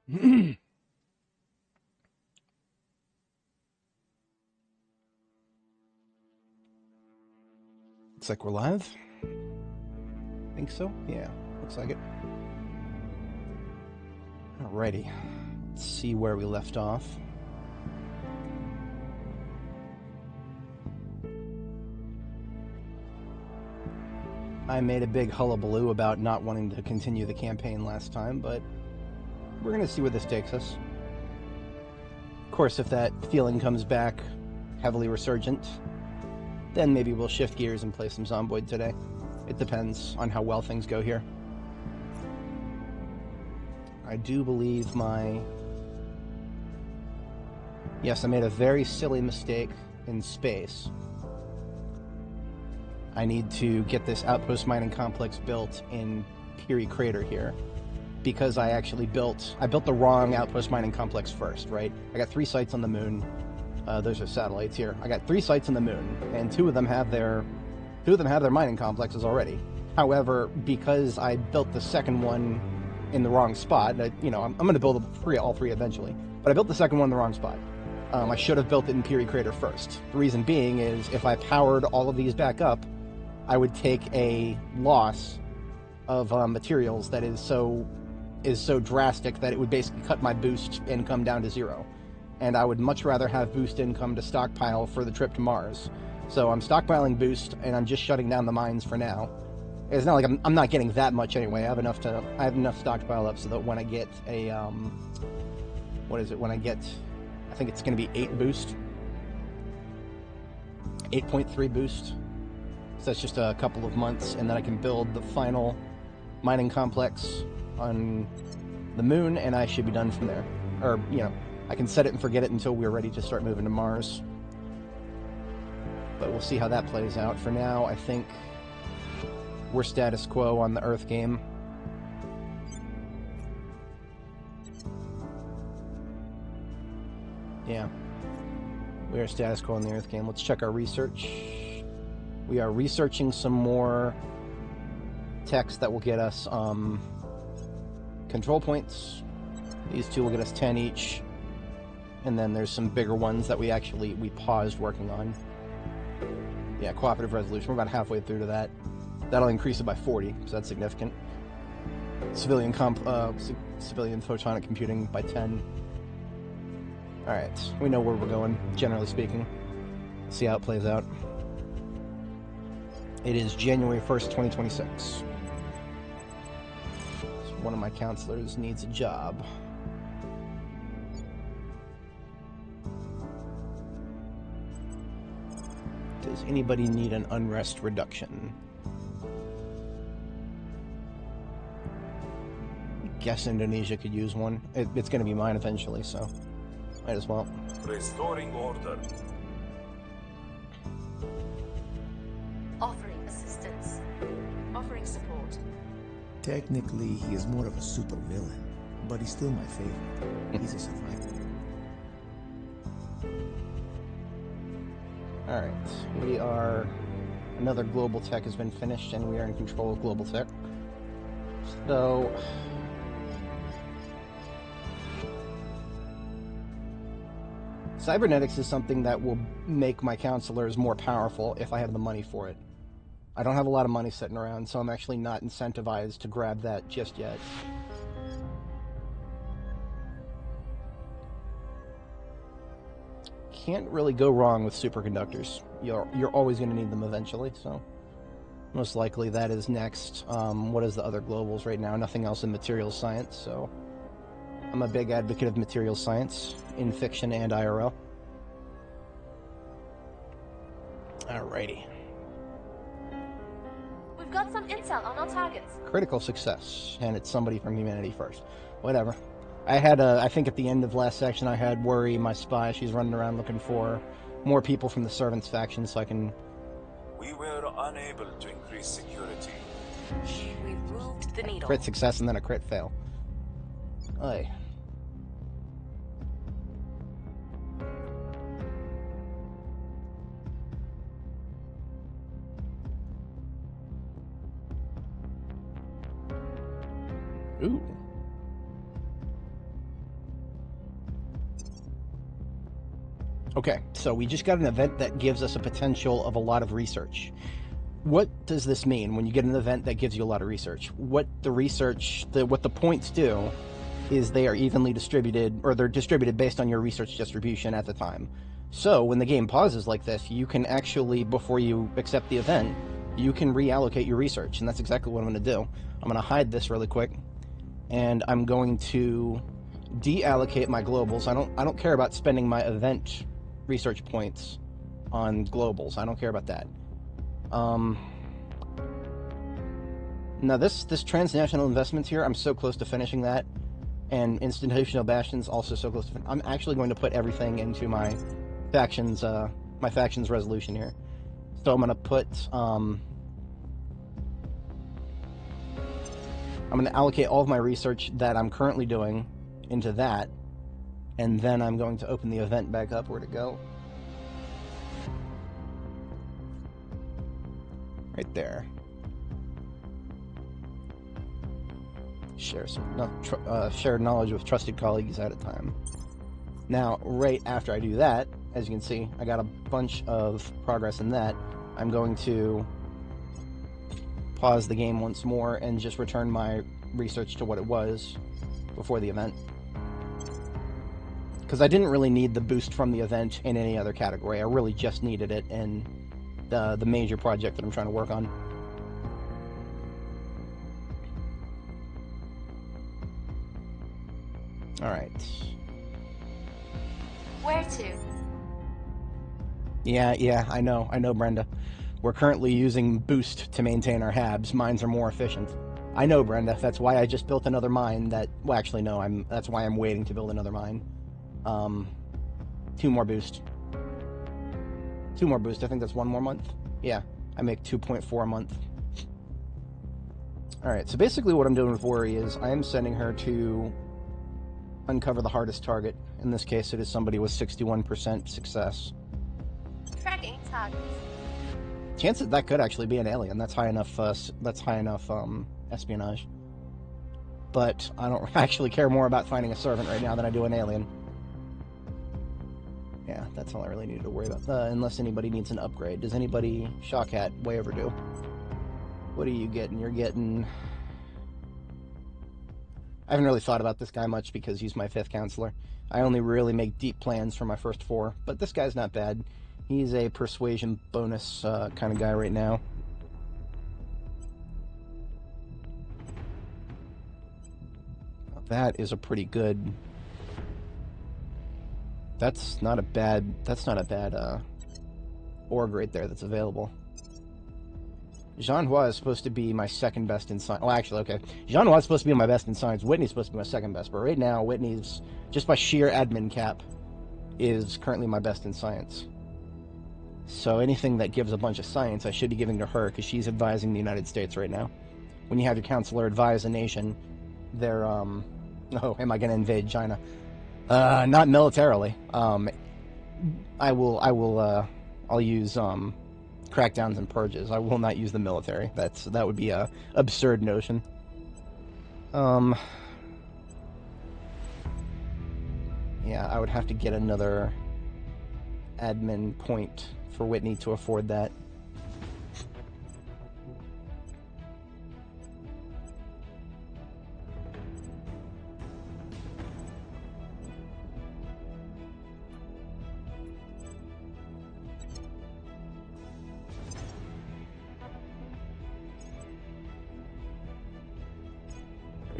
Looks like we're live. Think so? Yeah, looks like it. Alrighty. Let's see where we left off. I made a big hullabaloo about not wanting to continue the campaign last time, but we're going to see where this takes us. Of course, if that feeling comes back heavily resurgent, then maybe we'll shift gears and play some Zomboid today. It depends on how well things go here. I do believe my... Yes, I made a very silly mistake in space. I need to get this outpost mining complex built in Peary Crater here, because I actually built the wrong outpost mining complex first, right? I got 3 sites on the moon. Those are satellites here. I got 3 sites on the moon, and 2 of them have their mining complexes already. However, because I built the second one in the wrong spot, I'm going to build all three eventually, but I built the second one in the wrong spot. I should have built it in Peary Crater first. The reason being is if I powered all of these back up, I would take a loss of materials that is so drastic that it would basically cut my boost income down to 0. And I would much rather have boost income to stockpile for the trip to Mars. So I'm stockpiling boost, and I'm just shutting down the mines for now. It's not like I'm not getting that much anyway. I have enough stockpile up so that when I get a I think it's going to be 8 boost, 8.3 boost. So that's just a couple of months, and then I can build the final mining complex on the moon, and I should be done from there. Or, I can set it and forget it until we're ready to start moving to Mars. But we'll see how that plays out. For now, I think we're status quo on the Earth game. Yeah. We are status quo on the Earth game. Let's check our research. We are researching some more techs that will get us control points. These 2 will get us 10 each. And then there's some bigger ones that we paused working on. Yeah, cooperative resolution. We're about halfway through to that. That'll increase it by 40, so that's significant. Civilian photonic computing by 10. Alright, we know where we're going, generally speaking. See how it plays out. It is January 1st, 2026. So one of my counselors needs a job. Does anybody need an unrest reduction? I guess Indonesia could use one. It's going to be mine eventually, so might as well. Restoring order. Offering assistance. Offering support. Technically, he is more of a super villain, but he's still my favorite. He's a survivor. Alright, we are... Another global tech has been finished, and we are in control of global tech. So... Cybernetics is something that will make my counselors more powerful if I have the money for it. I don't have a lot of money sitting around, so I'm actually not incentivized to grab that just yet. Can't really go wrong with superconductors. You're always going to need them eventually, so most likely that is next. What is the other globals right now? Nothing else in materials science, so I'm a big advocate of materials science in fiction and IRL. Alrighty. We've got some intel on our targets. Critical success, and it's somebody from humanity first. Whatever. I think at the end of last section I had Worry, my spy. She's running around looking for more people from the Servants faction so I can... We were unable to increase security. We moved the needle. Crit success and then a crit fail. Aye. Ooh. Okay, so we just got an event that gives us a potential of a lot of research. What does this mean when you get an event that gives you a lot of research? What the points do is they are evenly distributed, or they're distributed based on your research distribution at the time. So when the game pauses like this, you can actually, before you accept the event, you can reallocate your research, and that's exactly what I'm going to do. I'm going to hide this really quick, and I'm going to deallocate my globals. I don't care about spending my event research points on globals. I don't care about that. Now this transnational investments here, I'm so close to finishing that, and institutional bastions also so close to I'm actually going to put everything into my factions resolution here. So I'm going to put I'm going to allocate all of my research that I'm currently doing into that, and then I'm going to open the event back up. Where'd it go? Right there. Share shared knowledge with trusted colleagues at a time. Now, right after I do that, as you can see, I got a bunch of progress in that. I'm going to pause the game once more and just return my research to what it was before the event. Because I didn't really need the boost from the event in any other category. I really just needed it in the major project that I'm trying to work on. Alright. Where to? Yeah, I know, Brenda. We're currently using boost to maintain our habs. Mines are more efficient. I know, Brenda. That's why I just built another mine that... Well, actually, no. That's why I'm waiting to build another mine. 2 more boost. 2 more boost. I think that's 1 more month. Yeah, I make 2.4 a month. Alright, so basically what I'm doing with Worry is I am sending her to uncover the hardest target. In this case, it is somebody with 61% success. Tracking targets. Chances that could actually be an alien. That's high enough. Espionage. But I don't actually care more about finding a servant right now than I do an alien. Yeah, that's all I really need to worry about. Unless anybody needs an upgrade. Does anybody... Shawkat, way overdue. What are you getting? You're getting... I haven't really thought about this guy much because he's my 5th counselor. I only really make deep plans for my first 4, but this guy's not bad. He's a persuasion bonus kind of guy right now. That is a pretty good... That's not a bad org right there that's available. Jean-Hua is supposed to be my 2nd best in science. Well, actually, okay. Jean-Hua is supposed to be my best in science. Whitney's supposed to be my 2nd best. But right now, Whitney's, just by sheer admin cap, is currently my best in science. So anything that gives a bunch of science, I should be giving to her, because she's advising the United States right now. When you have your counselor advise a nation, they're, oh, am I going to invade China? Not militarily. I'll use, crackdowns and purges. I will not use the military. That would be a absurd notion. Yeah, I would have to get another admin point for Whitney to afford that.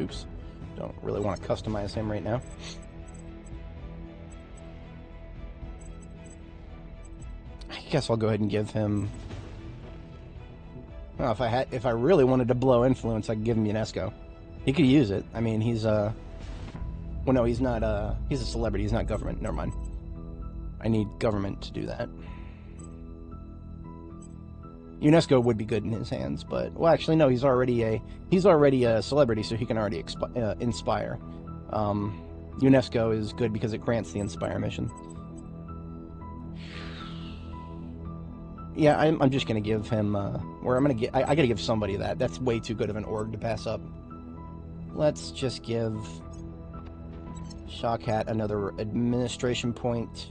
Oops. Don't really want to customize him right now. I guess I'll go ahead and give him... Well, if I really wanted to blow influence, I could give him UNESCO. He could use it. I mean, he's well, no, he's not he's a celebrity. He's not government. Never mind. I need government to do that. UNESCO would be good in his hands, but... Well, actually, no, he's already a celebrity, so he can already inspire. UNESCO is good because it grants the Inspire mission. Yeah, I'm just gonna give him, I gotta give somebody that. That's way too good of an org to pass up. Let's just give Shawkat another administration point.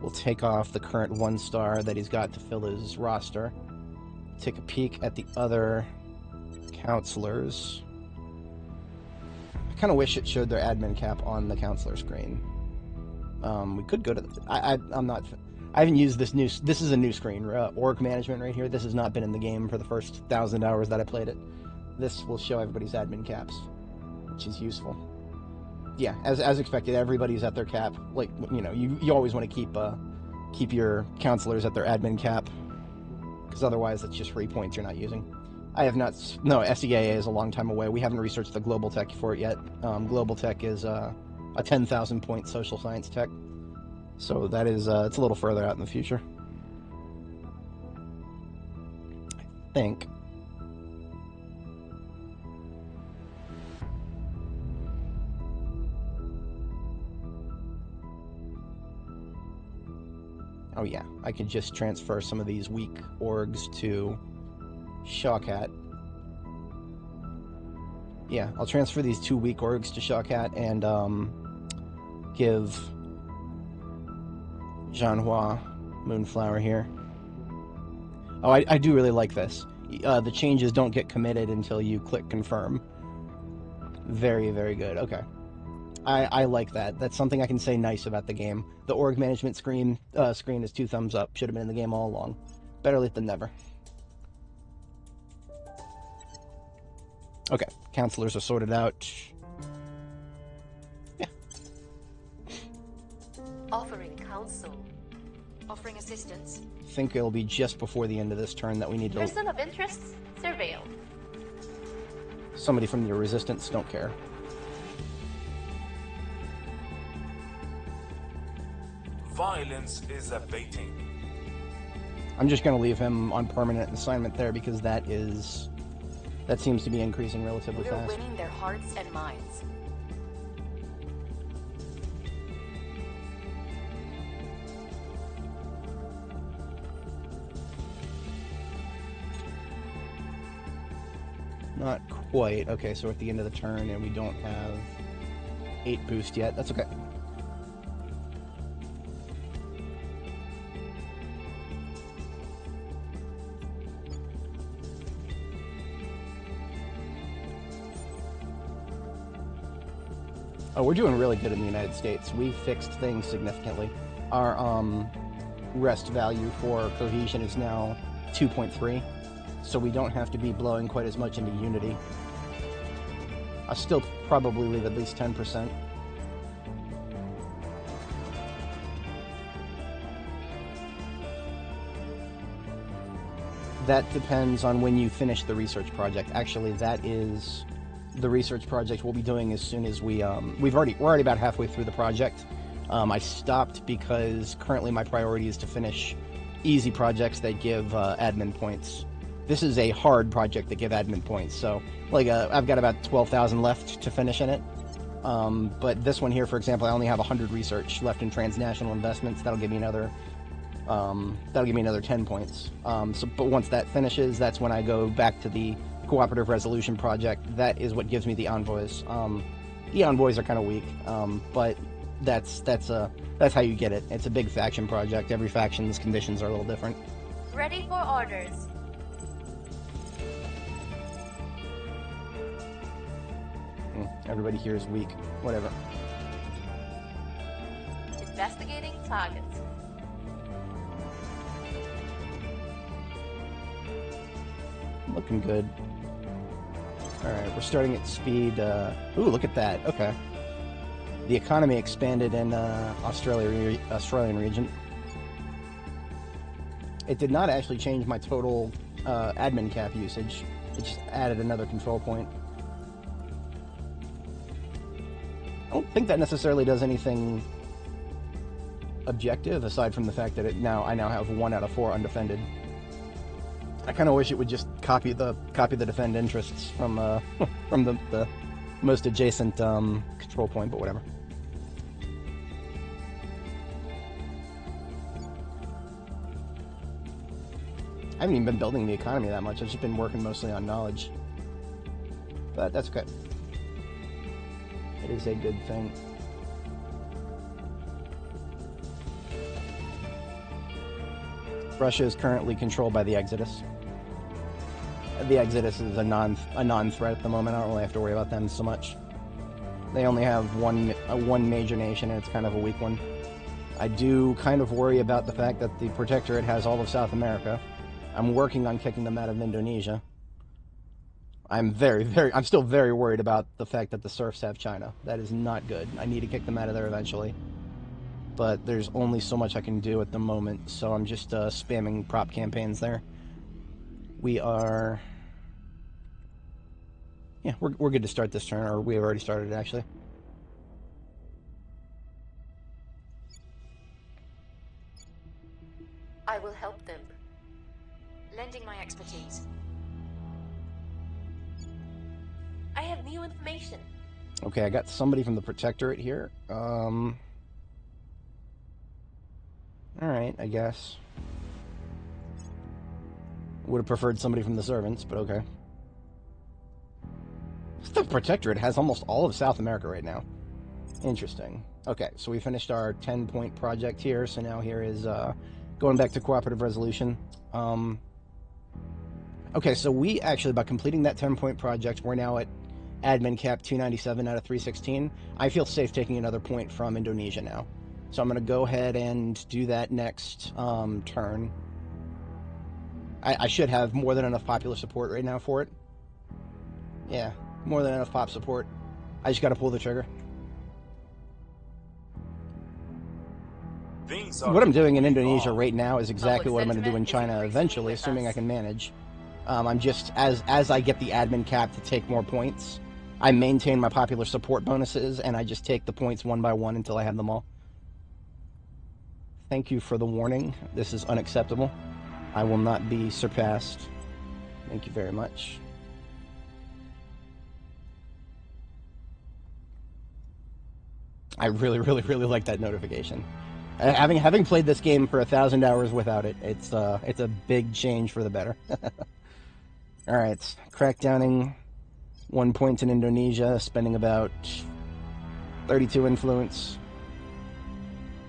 We'll take off the current 1-star that he's got to fill his roster. Take a peek at the other counselors. I kind of wish it showed their admin cap on the counselor screen. We could go to the... I'm not... I haven't used this new... This is a new screen. Org management right here. This has not been in the game for the first 1,000 hours that I played it. This will show everybody's admin caps, which is useful. Yeah, as expected, everybody's at their cap. Like, you know, you always want to keep your counselors at their admin cap, because otherwise it's just free points you're not using. I have not... No, SEAA is a long time away. We haven't researched the global tech for it yet. Global tech is a 10,000 point social science tech. So that is, it's a little further out in the future. I think. Oh yeah, I could just transfer some of these weak orgs to Shawcat. Yeah, I'll transfer these 2 weak orgs to Shawcat and give Jeanhua Moonflower here. Oh, I do really like this. The changes don't get committed until you click confirm. Very, very good. Okay. I like that. That's something I can say nice about the game. The org management screen is 2 thumbs up. Should have been in the game all along. Better late than never. Okay, counselors are sorted out. Yeah. Offering counsel. Offering assistance. I think it'll be just before the end of this turn that we need to... Person of interest, surveil. Somebody from the resistance, don't care. Violence is abating. I'm just going to leave him on permanent assignment there because that seems to be increasing relatively We're fast. winning their hearts and minds. Not quite. Okay, so we're at the end of the turn and we don't have 8 boost yet. That's okay. Oh, we're doing really good in the United States. We've fixed things significantly. Our rest value for cohesion is now 2.3, so we don't have to be blowing quite as much into unity. I'll still probably leave at least 10%. That depends on when you finish the research project. Actually, that is... the research project we'll be doing as soon as we're already about halfway through the project. I stopped because currently my priority is to finish easy projects that give admin points. This is a hard project that give admin points, so like I've got about 12,000 left to finish in it. But this one here, for example, I only have 100 research left in transnational investments. That'll give me another 10 points. But once that finishes, that's when I go back to the cooperative resolution project. That is what gives me the envoys. The envoys are kind of weak, but that's how you get it. It's a big faction project. Every faction's conditions are a little different. Ready for orders. Everybody here is weak. Whatever. Investigating targets. Looking good. Alright, we're starting at speed. Ooh, look at that. Okay. The economy expanded in Australian region. It did not actually change my total admin cap usage. It just added another control point. I don't think that necessarily does anything objective, aside from the fact that I now have 1 out of 4 undefended. I kind of wish it would just copy the defend interests from the most adjacent control point, but whatever. I haven't even been building the economy that much. I've just been working mostly on knowledge, but that's okay. It is a good thing. Russia is currently controlled by the Exodus. The Exodus is a non-threat at the moment. I don't really have to worry about them so much. They only have one major nation, and it's kind of a weak one. I do kind of worry about the fact that the Protectorate has all of South America. I'm working on kicking them out of Indonesia. I'm still very worried about the fact that the serfs have China. That is not good. I need to kick them out of there eventually. But there's only so much I can do at the moment, so I'm just spamming prop campaigns there. We are... Yeah, we're good to start this turn, or we have already started it, actually. I will help them. Lending my expertise. I have new information. Okay, I got somebody from the Protectorate here. Alright, I guess. Would have preferred somebody from the Servants, but okay. The Protectorate has almost all of South America right now. Interesting. Okay, so we finished our 10-point project here, so now here is going back to cooperative resolution. Okay, so we actually, by completing that 10-point project, we're now at admin cap 297 out of 316. I feel safe taking another point from Indonesia now. So I'm going to go ahead and do that next turn. I should have more than enough popular support right now for it. Yeah, more than enough pop support. I just got to pull the trigger. What I'm doing in Indonesia right now is exactly what I'm going to do in China eventually, assuming I can manage. I'm just, as I get the admin cap to take more points, I maintain my popular support bonuses, and I just take the points one by one until I have them all. Thank you for the warning. This is unacceptable. I will not be surpassed. Thank you very much. I really like that notification. Having played this game for 1,000 hours without it, it's a big change for the better. All right, crackdowning 1 point in Indonesia, spending about 32 influence.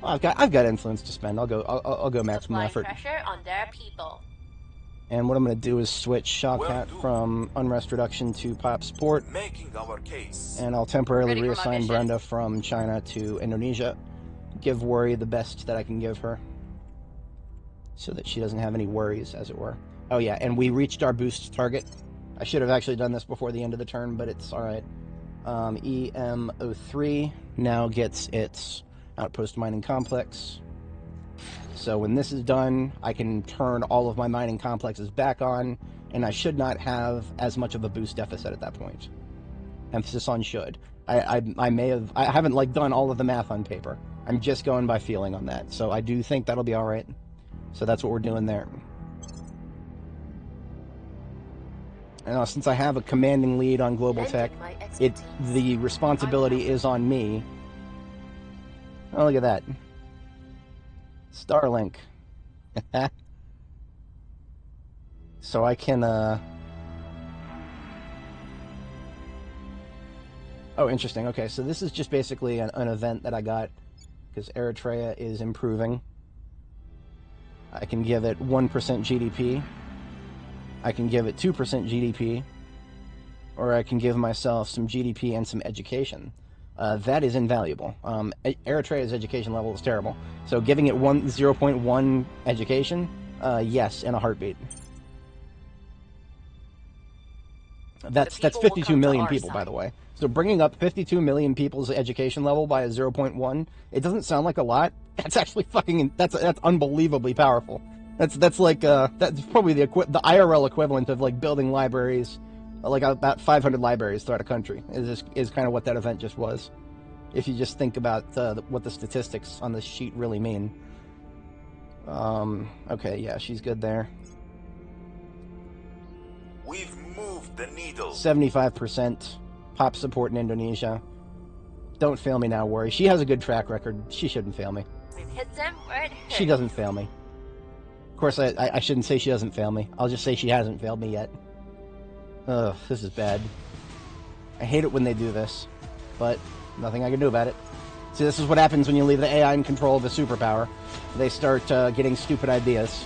Oh, I've got influence to spend. I'll go maximum effort. Pressure on their people. And what I'm going to do is switch Shawkat from unrest reduction to pop support. Making our case. And I'll temporarily Ready for my reassign mission. Brenda from China to Indonesia. Give Worry the best that I can give her, so that she doesn't have any worries, as it were. Oh yeah, and we reached our boost target. I should have actually done this before the end of the turn, but it's alright. EM03 now gets its outpost mining complex. So when this is done, I can turn all of my mining complexes back on, and I should not have as much of a boost deficit at that point. Emphasis on should. I haven't like done all of the math on paper. I'm just going by feeling on that. So I do think that'll be alright. So that's what we're doing there. And since I have a commanding lead on global tech, the responsibility is on me. Oh, look at that. Starlink. So I can, Oh, interesting. Okay, so this is just basically an event that I got because Eritrea is improving. I can give it 1% GDP. I can give it 2% GDP. Or I can give myself some GDP and some education. That is invaluable. Eritrea's education level is terrible. So giving it 0.1 education, yes, in a heartbeat. That's 52 million people, by the way. So bringing up 52 million people's education level by a 0.1, it doesn't sound like a lot. That's actually that's unbelievably powerful. That's like that's probably the IRL equivalent of like building libraries, like about 500 libraries throughout a country. Is kind of what that event just was. If you just think about what the statistics on this sheet really mean. Okay, yeah, she's good there. We've moved the needle. 75% pop support in Indonesia. Don't fail me now, Worry. She has a good track record. She shouldn't fail me. We've hit them where it hurts. She doesn't fail me. Of course, I shouldn't say she doesn't fail me. I'll just say she hasn't failed me yet. Ugh, this is bad. I hate it when they do this, but nothing I can do about it. See, this is what happens when you leave the AI in control of a superpower. They start getting stupid ideas.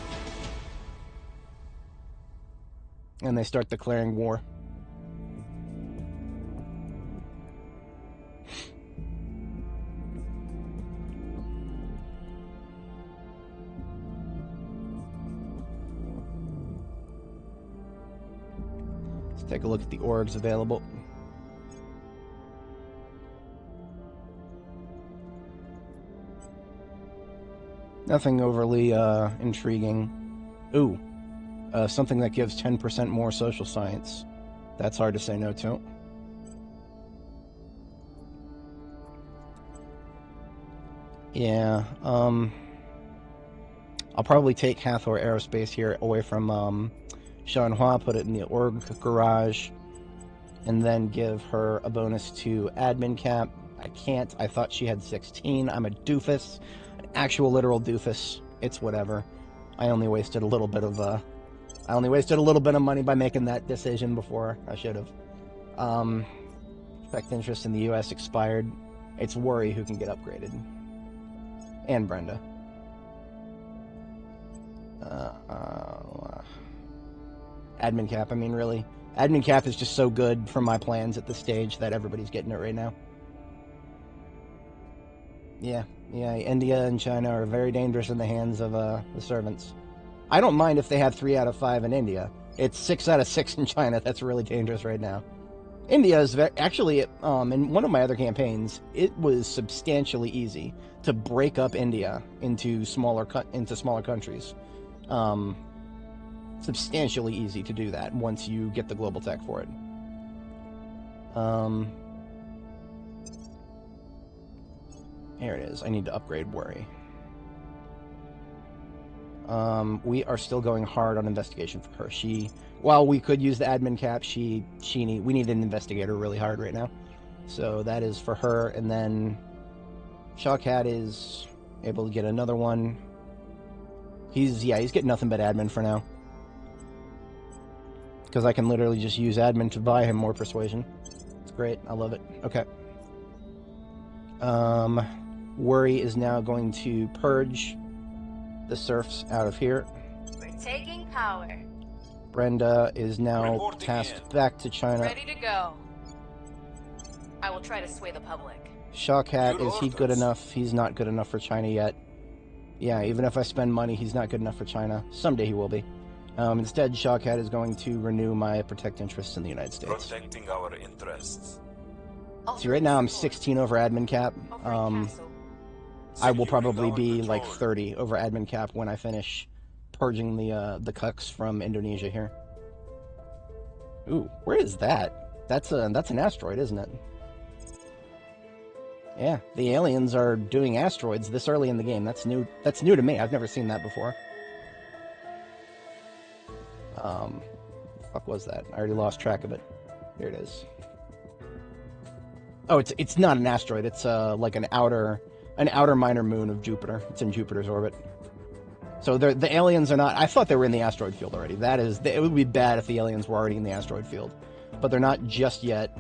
and they start declaring war. Let's take a look at the orgs available. Nothing overly intriguing. Ooh, something that gives 10% more social science. That's hard to say no to. Yeah, I'll probably take Hathor Aerospace here away from Shanhua, put it in the org garage, and then give her a bonus to admin cap. I can't. I thought she had 16. I'm a doofus. An actual literal doofus. It's whatever. I only wasted a little bit of money by making that decision before I should have. Effect interest in the US expired. It's Worry who can get upgraded. And Brenda. Admin cap, I mean, really. Admin cap is just so good for my plans at this stage that everybody's getting it right now. Yeah, India and China are very dangerous in the hands of the servants. I don't mind if they have 3 out of 5 in India. It's 6 out of 6 in China. That's really dangerous right now. India is actually, in one of my other campaigns, it was substantially easy to break up India into smaller countries. Substantially easy to do that once you get the global tech for it. Here it is. I need to upgrade Worry. We are still going hard on investigation for her. While we could use the admin cap, we need an investigator really hard right now. So that is for her, and then Shawkat is able to get another one. He's getting nothing but admin for now. Because I can literally just use admin to buy him more persuasion. It's great. I love it. Okay. Worry is now going to purge the serfs out of here. We're taking power. Brenda is now tasked back to China. Ready to go. I will try to sway the public. Shawkat, is he good enough? He's not good enough for China yet. Yeah, even if I spend money, he's not good enough for China. Someday he will be. Instead, Shawkat is going to renew my protect interests in the United States. Protecting our interests. See, right now I'm 16 over admin cap. I will probably be like 30 over admin cap when I finish purging the cucks from Indonesia here. Ooh, where is that? That's an asteroid, isn't it? Yeah, the aliens are doing asteroids this early in the game. That's new. That's new to me. I've never seen that before. The fuck was that? I already lost track of it. Here it is. Oh, it's not an asteroid. It's like an outer minor moon of Jupiter. It's in Jupiter's orbit. So the aliens are not. I thought they were in the asteroid field already. It would be bad if the aliens were already in the asteroid field, but they're not just yet.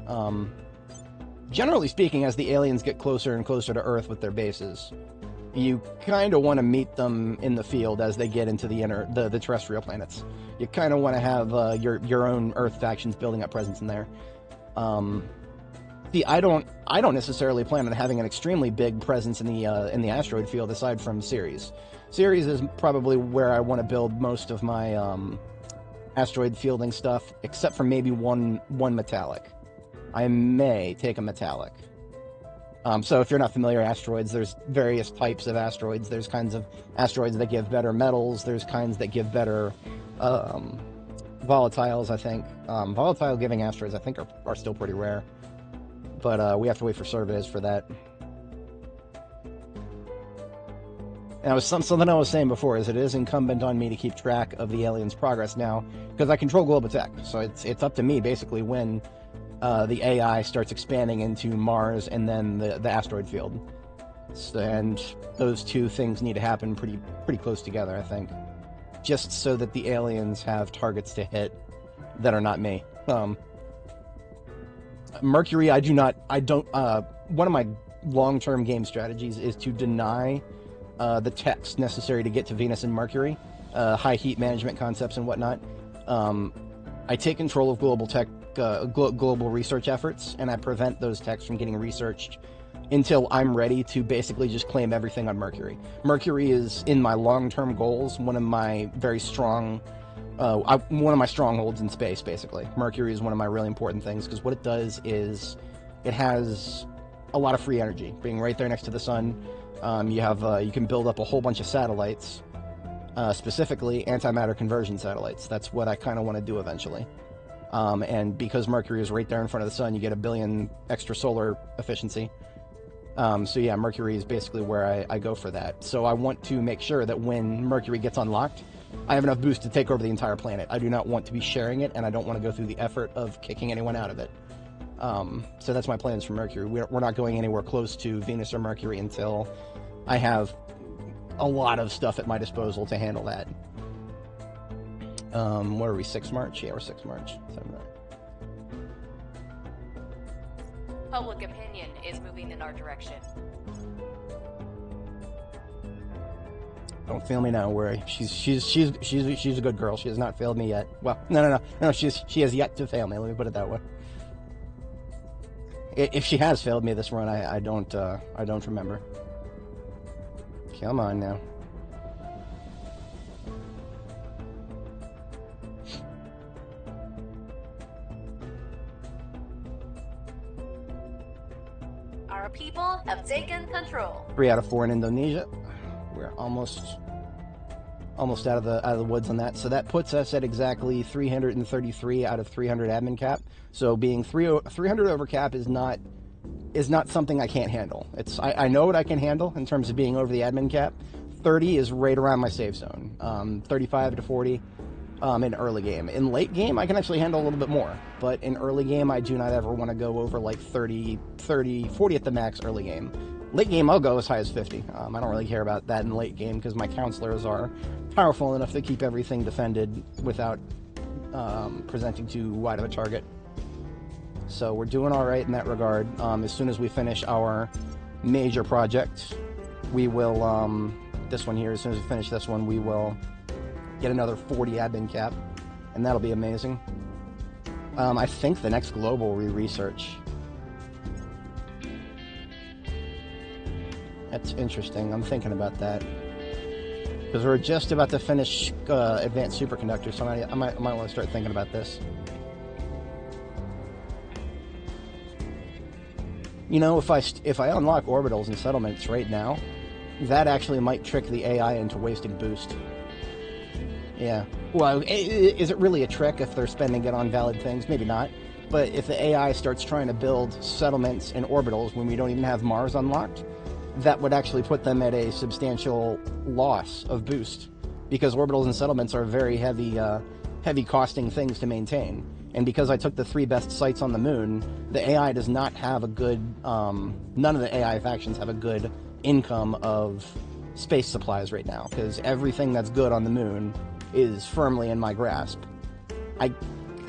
Generally speaking, as the aliens get closer and closer to Earth with their bases, you kind of want to meet them in the field as they get into the terrestrial planets. You kind of want to have your own Earth factions building up presence in there. See, I don't necessarily plan on having an extremely big presence in the asteroid field aside from Ceres. Ceres is probably where I want to build most of my asteroid fielding stuff, except for maybe one metallic. I may take a metallic. So if you're not familiar with asteroids, there's various types of asteroids. There's kinds of asteroids that give better metals. There's kinds that give better volatiles, I think. Volatile giving asteroids, I think, are still pretty rare. But we have to wait for surveys for that. And it was something I was saying before, is it is incumbent on me to keep track of the aliens' progress now, because I control global tech. So it's up to me, basically, when the AI starts expanding into Mars and then the asteroid field. And those two things need to happen pretty close together, I think. Just so that the aliens have targets to hit that are not me. Mercury, one of my long-term game strategies is to deny the techs necessary to get to Venus and Mercury, high heat management concepts and whatnot. I take control of global tech, global research efforts, and I prevent those techs from getting researched until I'm ready to basically just claim everything on Mercury. Mercury is, in my long-term goals, one of my very strong, one of my strongholds in space, basically. Mercury is one of my really important things, because what it does is it has a lot of free energy. Being right there next to the sun, you can build up a whole bunch of satellites, specifically antimatter conversion satellites. That's what I kind of want to do eventually. And because Mercury is right there in front of the sun, you get 1 billion extra solar efficiency. So yeah, Mercury is basically where I go for that. So I want to make sure that when Mercury gets unlocked, I have enough boost to take over the entire planet. I do not want to be sharing it, and I don't want to go through the effort of kicking anyone out of it. So that's my plans for Mercury. We're not going anywhere close to Venus or Mercury until I have a lot of stuff at my disposal to handle that. What are we, 6 March? Yeah, we're 6 March. 7 March. Public opinion is moving in our direction. Don't fail me now, Worry. She's a good girl. She has not failed me yet. Well, no. She has yet to fail me. Let me put it that way. If she has failed me this run, I don't remember. Come on now. Our people have taken control. 3 out of 4 in Indonesia. We're almost out of the woods on that. So that puts us at exactly 333 out of 300 admin cap. So being 300 over cap is not something I can't handle. I know what I can handle in terms of being over the admin cap. 30 is right around my safe zone. 35 to 40 in early game. In late game, I can actually handle a little bit more. But in early game, I do not ever want to go over like 30, 40 at the max early game. Late game, I'll go as high as 50. I don't really care about that in late game because my counselors are powerful enough to keep everything defended without presenting too wide of a target. So we're doing all right in that regard. As soon as we finish our major project, we will, this one here, as soon as we finish this one, we will get another 40 admin cap, and that'll be amazing. I think the next global research. That's interesting. I'm thinking about that. Because we're just about to finish advanced superconductors, so I might want to start thinking about this. You know, if I unlock orbitals and settlements right now, that actually might trick the AI into wasting boost. Yeah. Well, is it really a trick if they're spending it on valid things? Maybe not. But if the AI starts trying to build settlements and orbitals when we don't even have Mars unlocked, that would actually put them at a substantial loss of boost, because orbitals and settlements are very heavy costing things to maintain. And because I took the 3 best sites on the moon, the AI does not have a good, none of the AI factions have a good income of space supplies right now, because everything that's good on the moon is firmly in my grasp.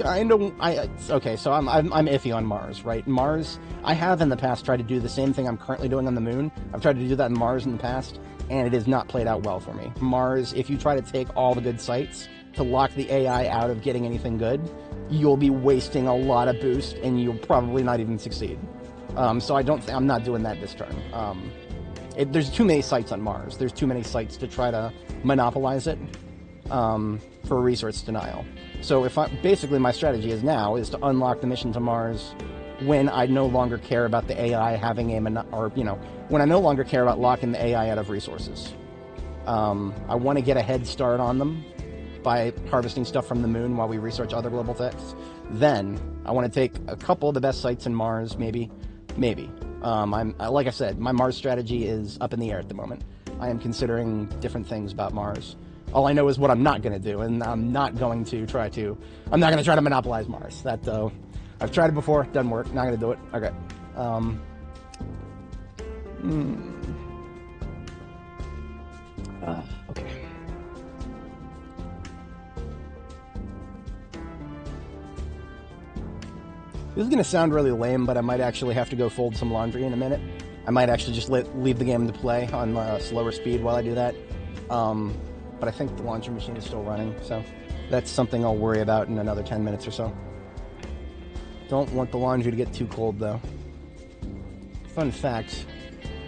Okay, so I'm iffy on Mars, right? Mars, I have in the past tried to do the same thing I'm currently doing on the moon. I've tried to do that in Mars in the past, and it has not played out well for me. Mars, if you try to take all the good sites to lock the AI out of getting anything good, you'll be wasting a lot of boost, and you'll probably not even succeed. So I'm not doing that this turn. There's too many sites on Mars. There's too many sites to try to monopolize it for resource denial. So basically my strategy is to unlock the mission to Mars when I no longer care about the AI having when I no longer care about locking the AI out of resources. I want to get a head start on them by harvesting stuff from the moon while we research other global techs. Then I want to take a couple of the best sites in Mars, maybe. Like I said, my Mars strategy is up in the air at the moment. I am considering different things about Mars. All I know is what I'm not going to do, and I'm not going to try to monopolize Mars. That, I've tried it before, doesn't work, not going to do it. Okay. Okay. This is going to sound really lame, but I might actually have to go fold some laundry in a minute. I might actually just leave the game to play on slower speed while I do that. But I think the laundry machine is still running, so That's something I'll worry about in another 10 minutes or so. Don't want the laundry to get too cold, though. Fun fact,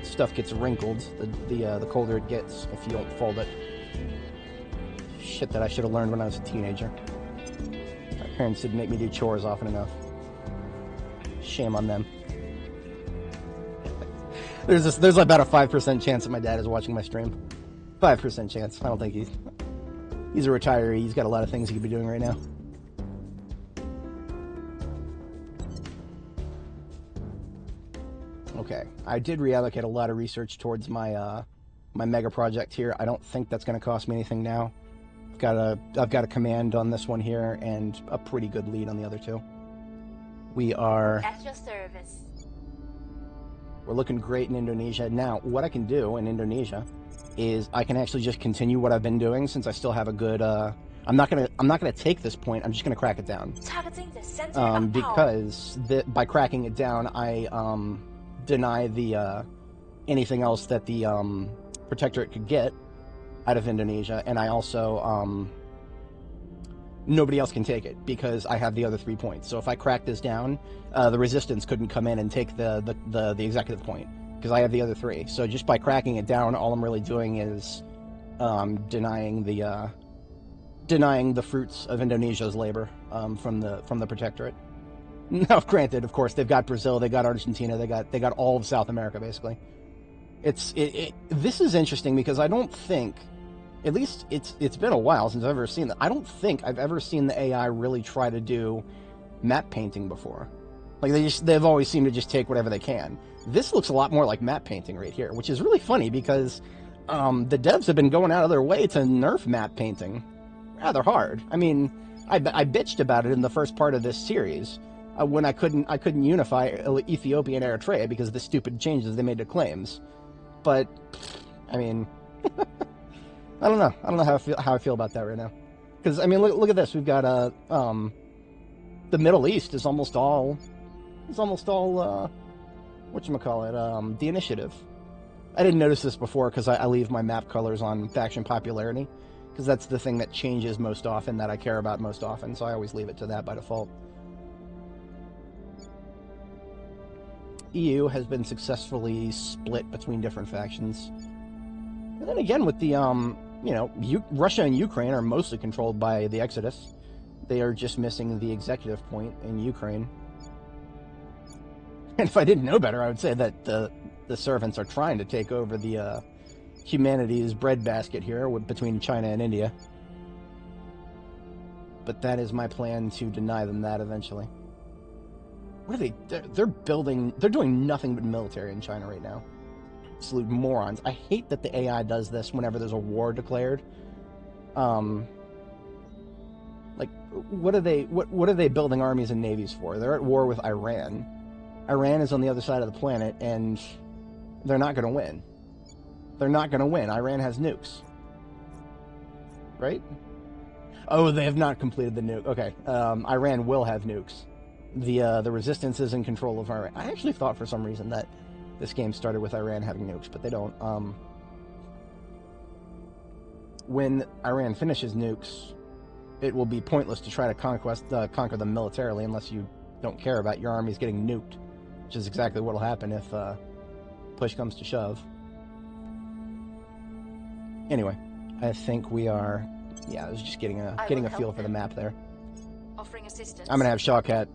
stuff gets wrinkled the colder it gets if you don't fold it. Shit that I should have learned when I was a teenager. My parents didn't make me do chores often enough. Shame on them. There's about a 5% chance that my dad is watching my stream. 5% chance. I don't think he's a retiree. He's got a lot of things he could be doing right now. Okay, I did reallocate a lot of research towards my my mega project here. I don't think that's going to cost me anything now. I've got a command on this one here and a pretty good lead on the other two. We are... At your service. We're looking great in Indonesia. Now, what I can do in Indonesia is I can actually just continue what I've been doing since I still have a good... I'm not gonna take this point. I'm just gonna crack it down. Targeting the center of power. Because by cracking it down, I deny the anything else that the protectorate could get out of Indonesia, and I also nobody else can take it because I have the other 3 points. So if I crack this down, the resistance couldn't come in and take the executive point because I have the other 3. So just by cracking it down, all I'm really doing is denying the fruits of Indonesia's labor from the protectorate. Now, granted, of course, they've got Brazil, they got Argentina, they got all of South America basically. This is interesting because I don't think, at least it's been a while since I've ever seen that. I don't think I've ever seen the AI really try to do map painting before. Like they've always seemed to just take whatever they can. This looks a lot more like map painting right here, which is really funny because the devs have been going out of their way to nerf map painting rather hard. I mean, I bitched about it in the first part of this series when I couldn't unify Ethiopia and Eritrea because of the stupid changes they made to claims. But I mean, I don't know how I feel about that right now. Because I mean, look at this. We've got the Middle East is almost all whatchamacallit, the initiative. I didn't notice this before because I leave my map colors on faction popularity because that's the thing that changes most often, that I care about most often, so I always leave it to that by default. EU has been successfully split between different factions. And then again with the, Russia and Ukraine are mostly controlled by the Exodus. They are just missing the executive point in Ukraine. And if I didn't know better, I would say that the servants are trying to take over the humanity's breadbasket here between China and India. But that is my plan, to deny them that eventually. What are they? They're doing nothing but military in China right now. Absolute morons. I hate that the AI does this whenever there's a war declared. Like, what are they building armies and navies for? They're at war with Iran. Iran is on the other side of the planet, and they're not going to win. They're not going to win. Iran has nukes. Right? Oh, they have not completed the nuke. Okay. Iran will have nukes. The resistance is in control of Iran. I actually thought for some reason that this game started with Iran having nukes, but they don't. When Iran finishes nukes, it will be pointless to try to conquer them militarily unless you don't care about your armies getting nuked, which is exactly what will happen if push comes to shove. Anyway, I think we are... Yeah, I was just getting a feel for the map there. Offering assistance. I'm going to have Shawkat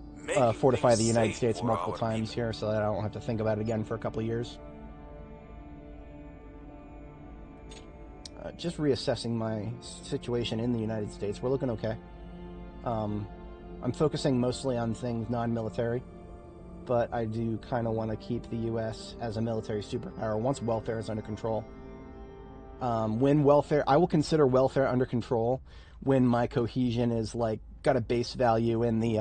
fortify the United States multiple times here so that I don't have to think about it again for a couple of years. Just reassessing my situation in the United States. We're looking okay. I'm focusing mostly on things non-military, but I do kind of want to keep the U.S. as a military superpower once welfare is under control. When welfare, I will consider welfare under control when my cohesion is like got a base value in the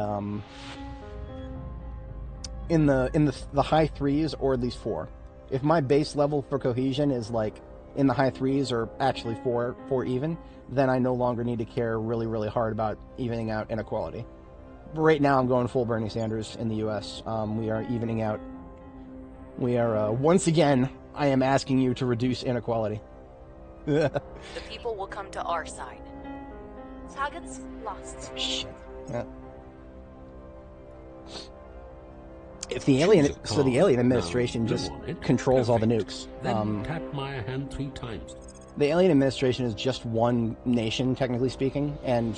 high 3s or at least 4. If my base level for cohesion is like in the high 3s or actually 4 even, then I no longer need to care really, really hard about evening out inequality. But right now I'm going full Bernie Sanders in the US. We are evening out. We are, once again, I am asking you to reduce inequality. The people will come to our side. Targets lost. Shit. Yeah. If the alien, so the alien administration just controls all the nukes. Then tap my hand 3 times. The alien administration is just one nation, technically speaking, and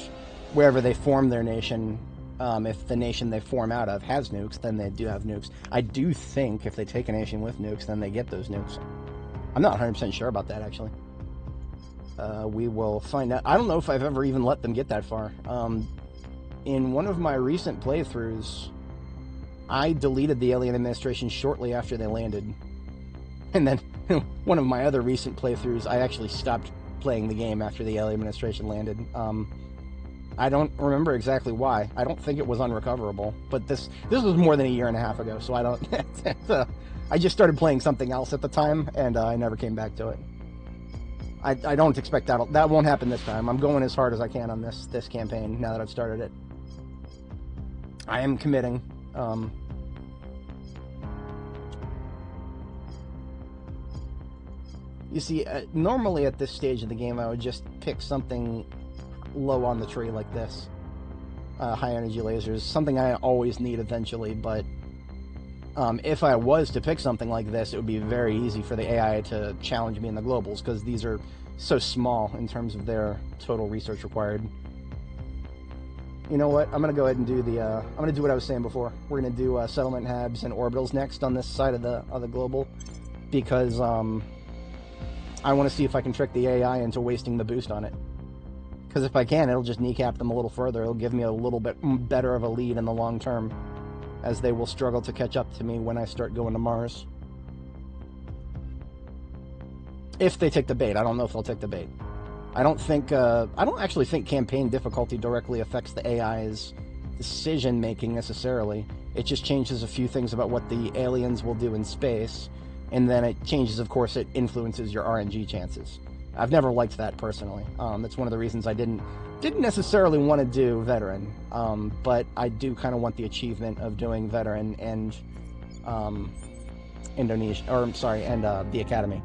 wherever they form their nation, if the nation they form out of has nukes, then they do have nukes. I do think if they take a nation with nukes, then they get those nukes. I'm not 100% sure about that, actually. We will find out. I don't know if I've ever even let them get that far. In one of my recent playthroughs, I deleted the alien administration shortly after they landed. And then one of my other recent playthroughs, I actually stopped playing the game after the alien administration landed. I don't remember exactly why. I don't think it was unrecoverable, but this was more than a year and a half ago, so I don't... I just started playing something else at the time, and I never came back to it. I don't expect that won't happen this time. I'm going as hard as I can on this campaign now that I've started it. I am committing. You see, normally at this stage of the game, I would just pick something low on the tree like this. High energy lasers, something I always need eventually, but if I was to pick something like this, it would be very easy for the AI to challenge me in the globals, because these are so small in terms of their total research required. You know what? I'm going to go ahead and do I'm going to do what I was saying before. We're going to do settlement habs and orbitals next on this side of the global, because I want to see if I can trick the AI into wasting the boost on it. Because if I can, it'll just kneecap them a little further. It'll give me a little bit better of a lead in the long term, as they will struggle to catch up to me when I start going to Mars. If they take the bait. I don't know if they'll take the bait. I don't actually think campaign difficulty directly affects the AI's decision-making necessarily. It just changes a few things about what the aliens will do in space, and then it changes, of course, it influences your RNG chances. I've never liked that personally. That's one of the reasons I didn't necessarily want to do veteran, but I do kind of want the achievement of doing veteran and the academy.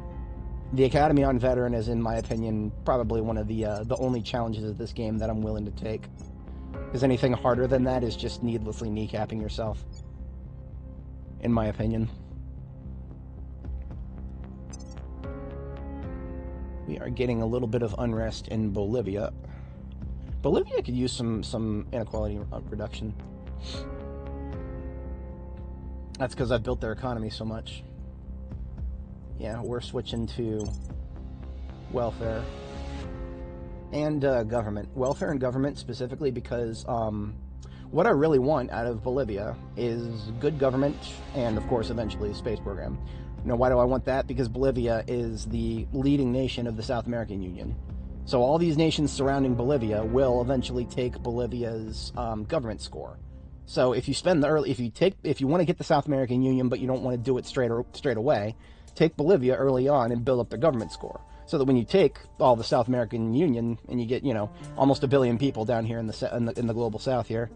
The academy on veteran is, in my opinion, probably one of the only challenges of this game that I'm willing to take. Because anything harder than that is just needlessly kneecapping yourself, in my opinion. We are getting a little bit of unrest in Bolivia. Bolivia could use some inequality reduction. That's because I've built their economy so much. Yeah, we're switching to welfare and government. Welfare and government specifically because what I really want out of Bolivia is good government and, of course, eventually a space program. You know, why do I want that? Because Bolivia is the leading nation of the South American Union. So all these nations surrounding Bolivia will eventually take Bolivia's government score. So if you spend if you want to get the South American Union, but you don't want to do it straight away, take Bolivia early on and build up their government score. So that when you take all the South American Union and you get, you know, almost 1 billion people down here in the global South here,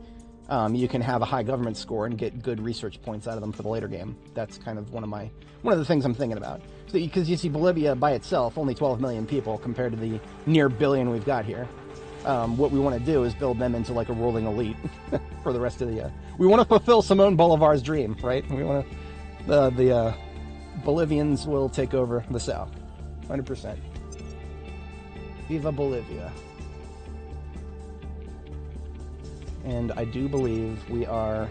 you can have a high government score and get good research points out of them for the later game. That's kind of one of the things I'm thinking about. So, because you see, Bolivia by itself, only 12 million people compared to the near billion we've got here. What we want to do is build them into like a ruling elite for the rest of the... we want to fulfill Simone Bolivar's dream, right? We want to... the Bolivians will take over the South. 100%. Viva Bolivia. And I do believe we are...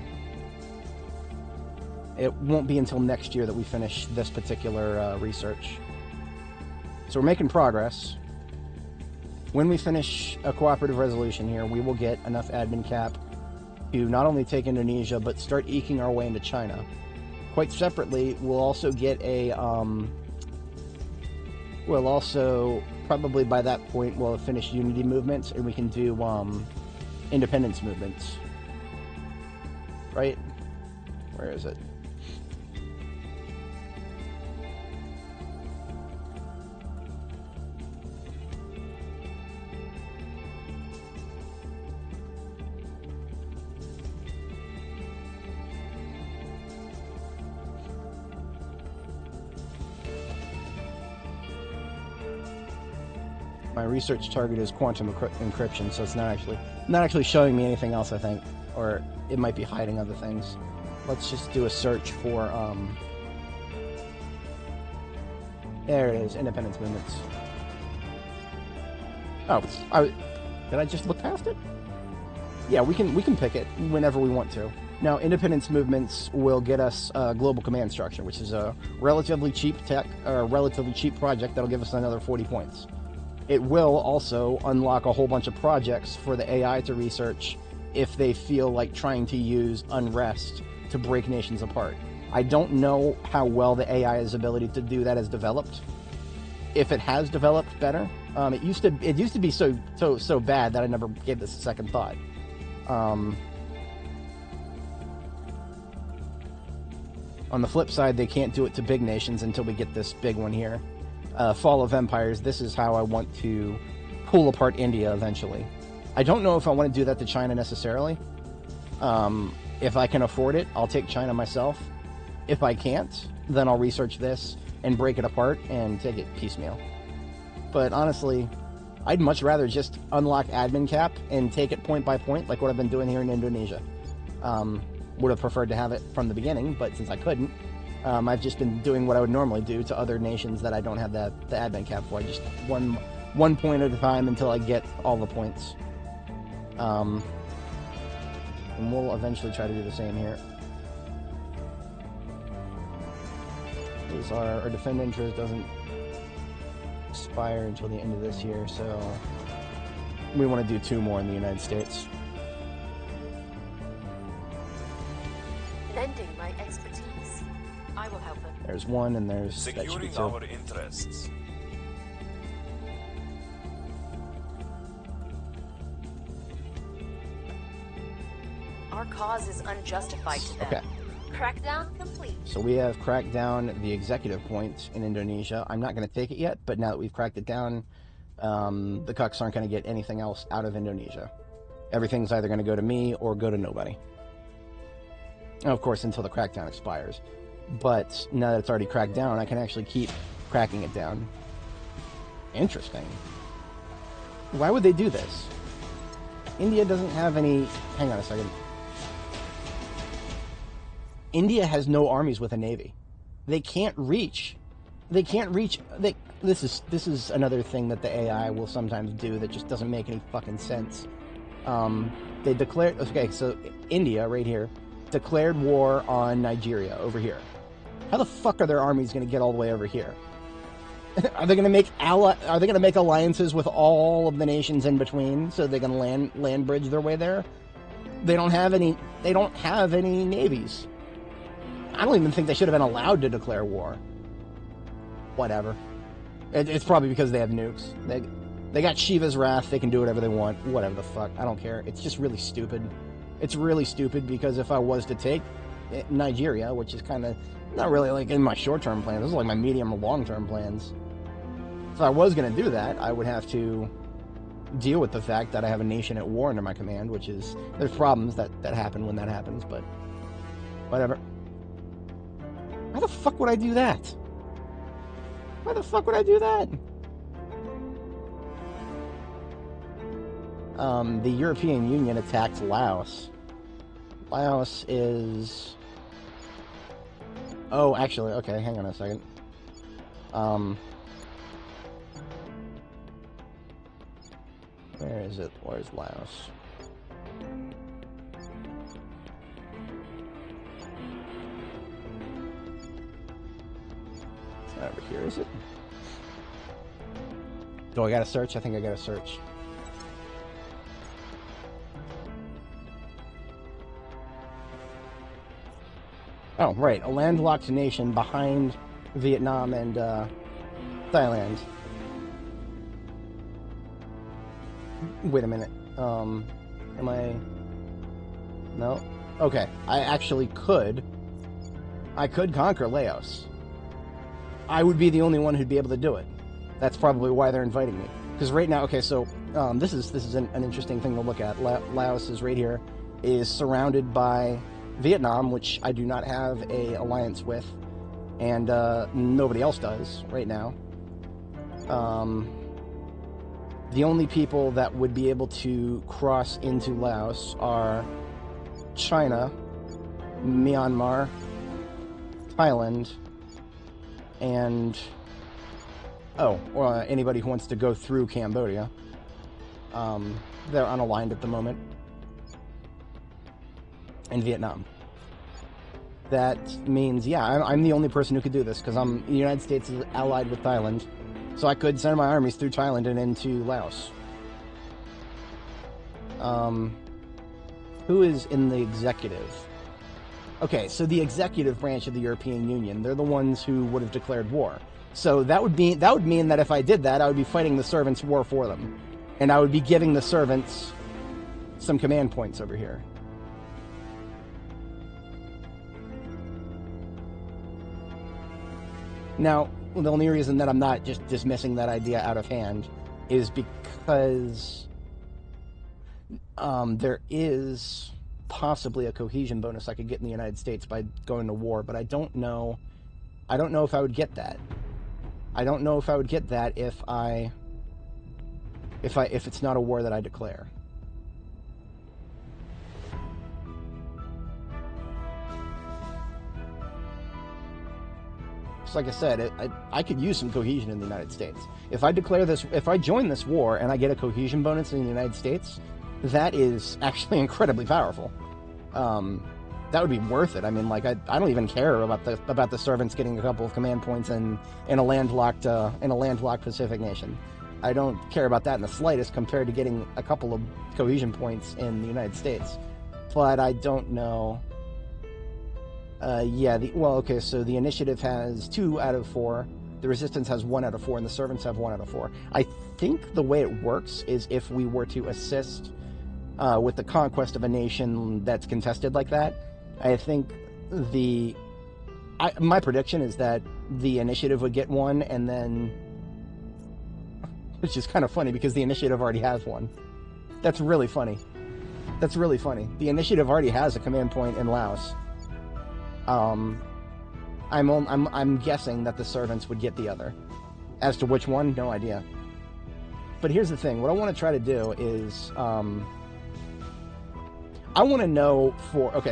It won't be until next year that we finish this particular research. So we're making progress. When we finish a cooperative resolution here, we will get enough admin cap to not only take Indonesia, but start eking our way into China. Quite separately, we'll also get a... we'll also, probably by that point, we'll have finished unity movements, and we can do independence movements. Right? Where is it? My research target is quantum encryption, so it's not actually showing me anything else, I think, or it might be hiding other things. Let's just do a search for there it is, independence movements. Oh, did I just look past it? Yeah, we can pick it whenever we want to. Now, independence movements will get us global command structure, which is a relatively cheap relatively cheap project that'll give us another 40 points. It will also unlock a whole bunch of projects for the AI to research if they feel like trying to use unrest to break nations apart. I don't know how well the AI's ability to do that has developed. If it has developed better, it used to be so bad that I never gave this a second thought. On the flip side, they can't do it to big nations until we get this big one here. Fall of Empires, this is how I want to pull apart India eventually. I don't know if I want to do that to China necessarily. If I can afford it, I'll take China myself. If I can't, then I'll research this and break it apart and take it piecemeal. But honestly, I'd much rather just unlock admin cap and take it point by point, like what I've been doing here in Indonesia. Would have preferred to have it from the beginning, but since I couldn't, I've just been doing what I would normally do to other nations that I don't have the admin cap for. I just one point at a time until I get all the points. And we'll eventually try to do the same here. Our defend interest doesn't expire until the end of this year, so we want to do 2 more in the United States. Lending my expertise. I will help them. There's 1, and there's Securing our interests. Our cause is unjustified to them. Okay. Crackdown complete. So we have cracked down the executive point in Indonesia. I'm not going to take it yet, but now that we've cracked it down, the cucks aren't going to get anything else out of Indonesia. Everything's either going to go to me or go to nobody. And of course, until the crackdown expires. But now that it's already cracked down, I can actually keep cracking it down. Interesting. Why would they do this? India doesn't have any... Hang on a second. India has no armies with a navy. They can't reach. This is another thing that the AI will sometimes do that just doesn't make any fucking sense. They declared... Okay, so India, right here, declared war on Nigeria, over here. How the fuck are their armies going to get all the way over here? Are they going to make alliances with all of the nations in between so they can land bridge their way there? They don't have any navies. I don't even think they should have been allowed to declare war. Whatever. It's probably because they have nukes. They got Shiva's wrath. They can do whatever they want. Whatever the fuck. I don't care. It's just really stupid. It's really stupid because if I was to take Nigeria, which is kind of not really like in my short-term plans, this is like my medium and long-term plans. If I was going to do that, I would have to deal with the fact that I have a nation at war under my command, which is, there's problems that happen when that happens, but whatever. Why the fuck would I do that? Why the fuck would I do that? The European Union attacked Laos. Laos is... Oh, actually, okay, hang on a second. Where is it? Where's Laos? It's not over here, is it? Do I gotta search? I think I gotta search. Oh, right. A landlocked nation behind Vietnam and Thailand. Wait a minute. Am I... No? Okay. I actually could. I could conquer Laos. I would be the only one who'd be able to do it. That's probably why they're inviting me. Because right now, okay, so this is an interesting thing to look at. Laos is right here, is surrounded by Vietnam, which I do not have a alliance with, and nobody else does right now. The only people that would be able to cross into Laos are China, Myanmar, Thailand, and anybody who wants to go through Cambodia. They're unaligned at the moment. And Vietnam. That means, yeah, I'm the only person who could do this, because the United States is allied with Thailand. So I could send my armies through Thailand and into Laos. Who is in the executive? Okay, so the executive branch of the European Union, they're the ones who would have declared war. So that would mean that if I did that, I would be fighting the servants' war for them. And I would be giving the servants some command points over here. Now, the only reason that I'm not just dismissing that idea out of hand is because there is possibly a cohesion bonus I could get in the United States by going to war, but I don't know if I would get that. I don't know if I would get that if it's not a war that I declare. Like I said, I could use some cohesion in the United States. If I join this war and I get a cohesion bonus in the United States, that is actually incredibly powerful. That would be worth it. I mean, like, I don't even care about the servants getting a couple of command points in a landlocked Pacific nation. I don't care about that in the slightest compared to getting a couple of cohesion points in the United States. But I don't know. So the initiative has 2 out of 4, the resistance has 1 out of 4, and the servants have 1 out of 4. I think the way it works is if we were to assist with the conquest of a nation that's contested like that, I think my prediction is that the initiative would get 1, and then, which is kind of funny because the initiative already has 1. That's really funny. The initiative already has a command point in Laos. I'm guessing that the servants would get the other. As to which one, no idea. But here's the thing. What I want to try to do is, I want to know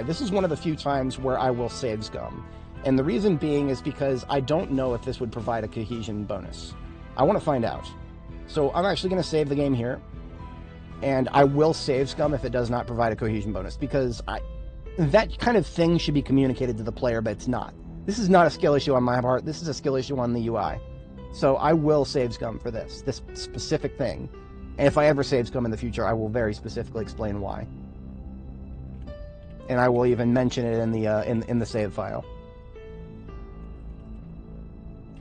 this is one of the few times where I will save scum. And the reason being is because I don't know if this would provide a cohesion bonus. I want to find out. So I'm actually going to save the game here. And I will save scum if it does not provide a cohesion bonus, because that kind of thing should be communicated to the player, but it's not. This is not a skill issue on my part. This is a skill issue on the UI. So I will save scum for this specific thing. And if I ever save scum in the future, I will very specifically explain why. And I will even mention it in the save file.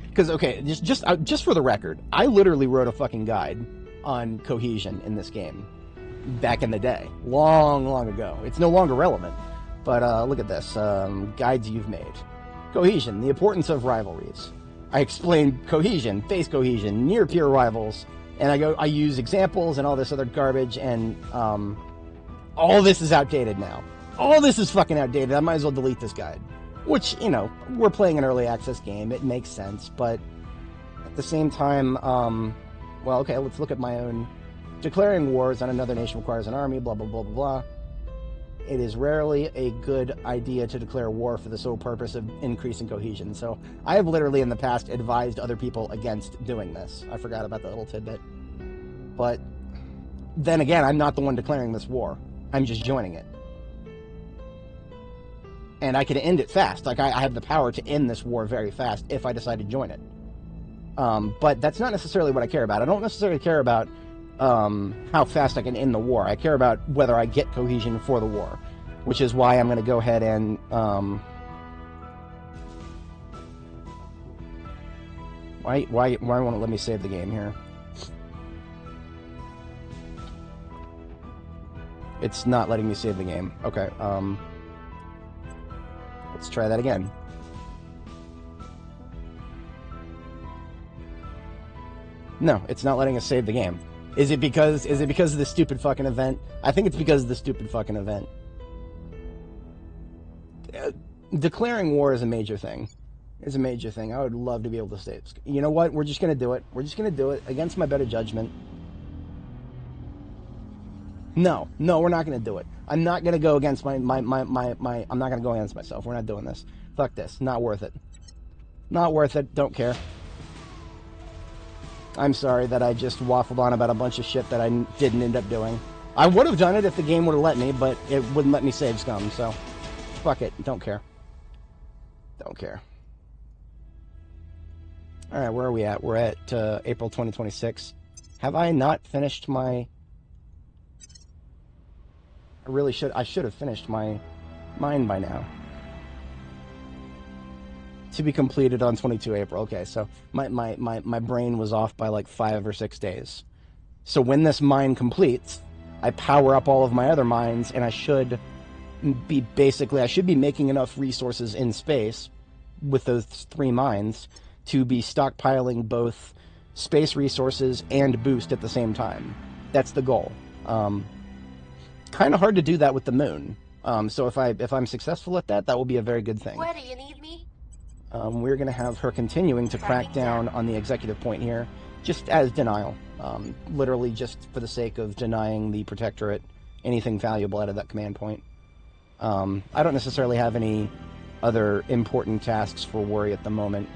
Because, okay, just for the record, I literally wrote a fucking guide on cohesion in this game back in the day, long ago. It's no longer relevant. But look at this, guides you've made. Cohesion, the importance of rivalries. I explain cohesion, base cohesion, near peer rivals, and I use examples and all this other garbage, and all this is outdated now. All this is fucking outdated. I might as well delete this guide. Which, we're playing an early access game. It makes sense, but at the same time, let's look at my own. Declaring wars on another nation requires an army, blah, blah, blah, blah, blah. It is rarely a good idea to declare war for the sole purpose of increasing cohesion. So I have literally in the past advised other people against doing this. I forgot about that little tidbit. But then again, I'm not the one declaring this war. I'm just joining it. And I can end it fast. Like, I have the power to end this war very fast if I decide to join it. But that's not necessarily what I care about. I don't necessarily care about how fast I can end the war. I care about whether I get cohesion for the war, which is why I'm going to go ahead and why won't it let me save the game here? It's not letting me save the game. Okay, let's try that again. No, it's not letting us save the game. Is it because of the stupid fucking event? I think it's because of the stupid fucking event. Declaring war is a major thing. It's a major thing. I would love to be able to save. You know what? We're just going to do it. We're just going to do it against my better judgment. No, we're not going to do it. I'm not going to go against I'm not going to go against myself. We're not doing this. Fuck this. Not worth it. Not worth it. Don't care. I'm sorry that I just waffled on about a bunch of shit that I didn't end up doing. I would have done it if the game would have let me, but it wouldn't let me save scum, so fuck it. Don't care. Don't care. Alright, where are we at? We're at April 2026. Have I not finished my... I should have finished my mine by now. To be completed on 22 April. Okay, so my brain was off by like 5 or 6 days. So when this mine completes, I power up all of my other mines, and I should be making enough resources in space with those 3 mines to be stockpiling both space resources and boost at the same time. That's the goal. Kind of hard to do that with the moon. So if I'm successful at that, that will be a very good thing. Where do you need me? We're going to have her continuing to crack down on the executive point here, just as denial. Literally just for the sake of denying the Protectorate anything valuable out of that command point. I don't necessarily have any other important tasks for worry at the moment,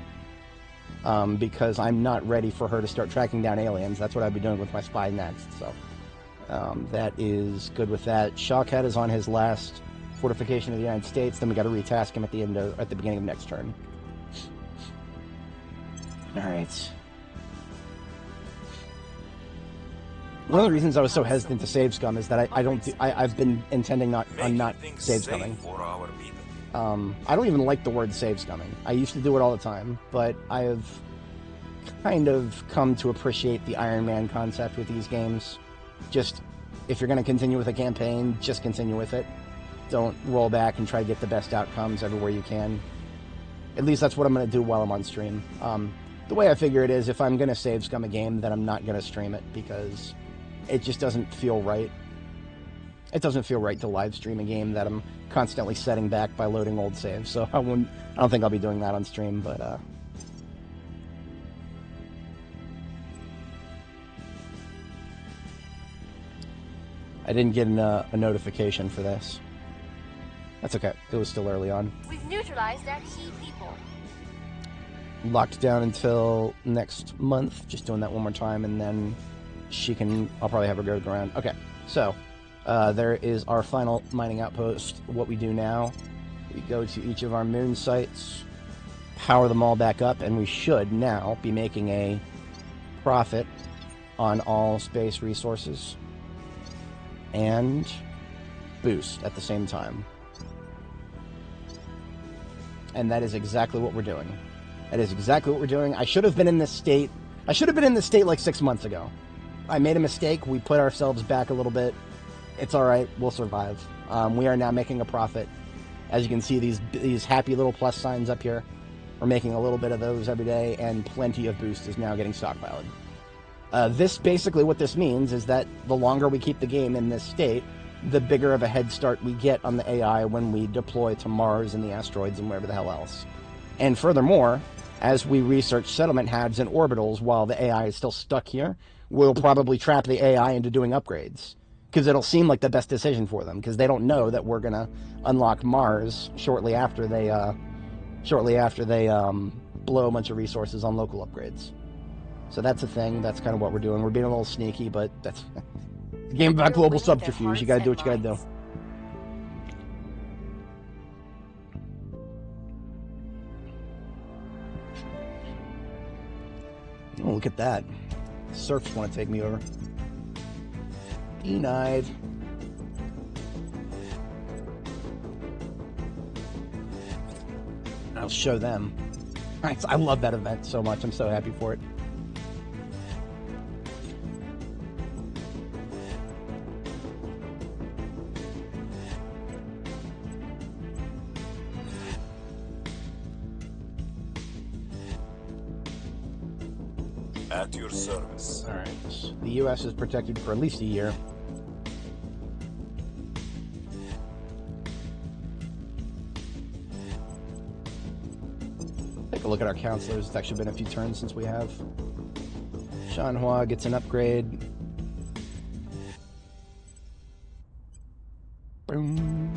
because I'm not ready for her to start tracking down aliens. That's what I'd be doing with my spy next, so... that is good with that. Shawkat is on his last fortification of the United States. Then we got to retask him at the beginning of next turn. All right. One of the reasons I was so hesitant to save scum is that I've been intending on not save scumming. I don't even like the word save scumming. I used to do it all the time, but I have kind of come to appreciate the Iron Man concept with these games. Just, if you're going to continue with a campaign, just continue with it. Don't roll back and try to get the best outcomes everywhere you can. At least that's what I'm going to do while I'm on stream. The way I figure it is, if I'm going to save scum a game, then I'm not going to stream it, because it just doesn't feel right. It doesn't feel right to live stream a game that I'm constantly setting back by loading old saves, so I don't think I'll be doing that on stream, but, I didn't get a notification for this. That's okay. It was still early on. We've neutralized their key people. Locked down until next month. Just doing that one more time, and then I'll probably have her go around. Okay, so there is our final mining outpost. What we do now, we go to each of our moon sites, power them all back up, and we should now be making a profit on all space resources and boost at the same time. And that is exactly what we're doing. That is exactly what we're doing. I should have been in this state. I should have been in this state like 6 months ago. I made a mistake. We put ourselves back a little bit. It's all right. We'll survive. We are now making a profit. As you can see, these happy little plus signs up here. We're making a little bit of those every day, and plenty of boost is now getting stockpiled. Basically what this means is that the longer we keep the game in this state, the bigger of a head start we get on the AI when we deploy to Mars and the asteroids and wherever the hell else. And furthermore, as we research settlement HADs and orbitals while the AI is still stuck here, we'll probably trap the AI into doing upgrades. Because it'll seem like the best decision for them, because they don't know that we're going to unlock Mars shortly after they blow a bunch of resources on local upgrades. So that's a thing. That's kind of what we're doing. We're being a little sneaky, but that's game about global subterfuge. You gotta do what you gotta do. Oh, look at that. Serfs want to take me over. Denied. I'll show them. I love that event so much. I'm so happy for it. At your service. All right. The U.S. is protected for at least a year. Take a look at our counselors. It's actually been a few turns since we have. Shanhua gets an upgrade. Boom.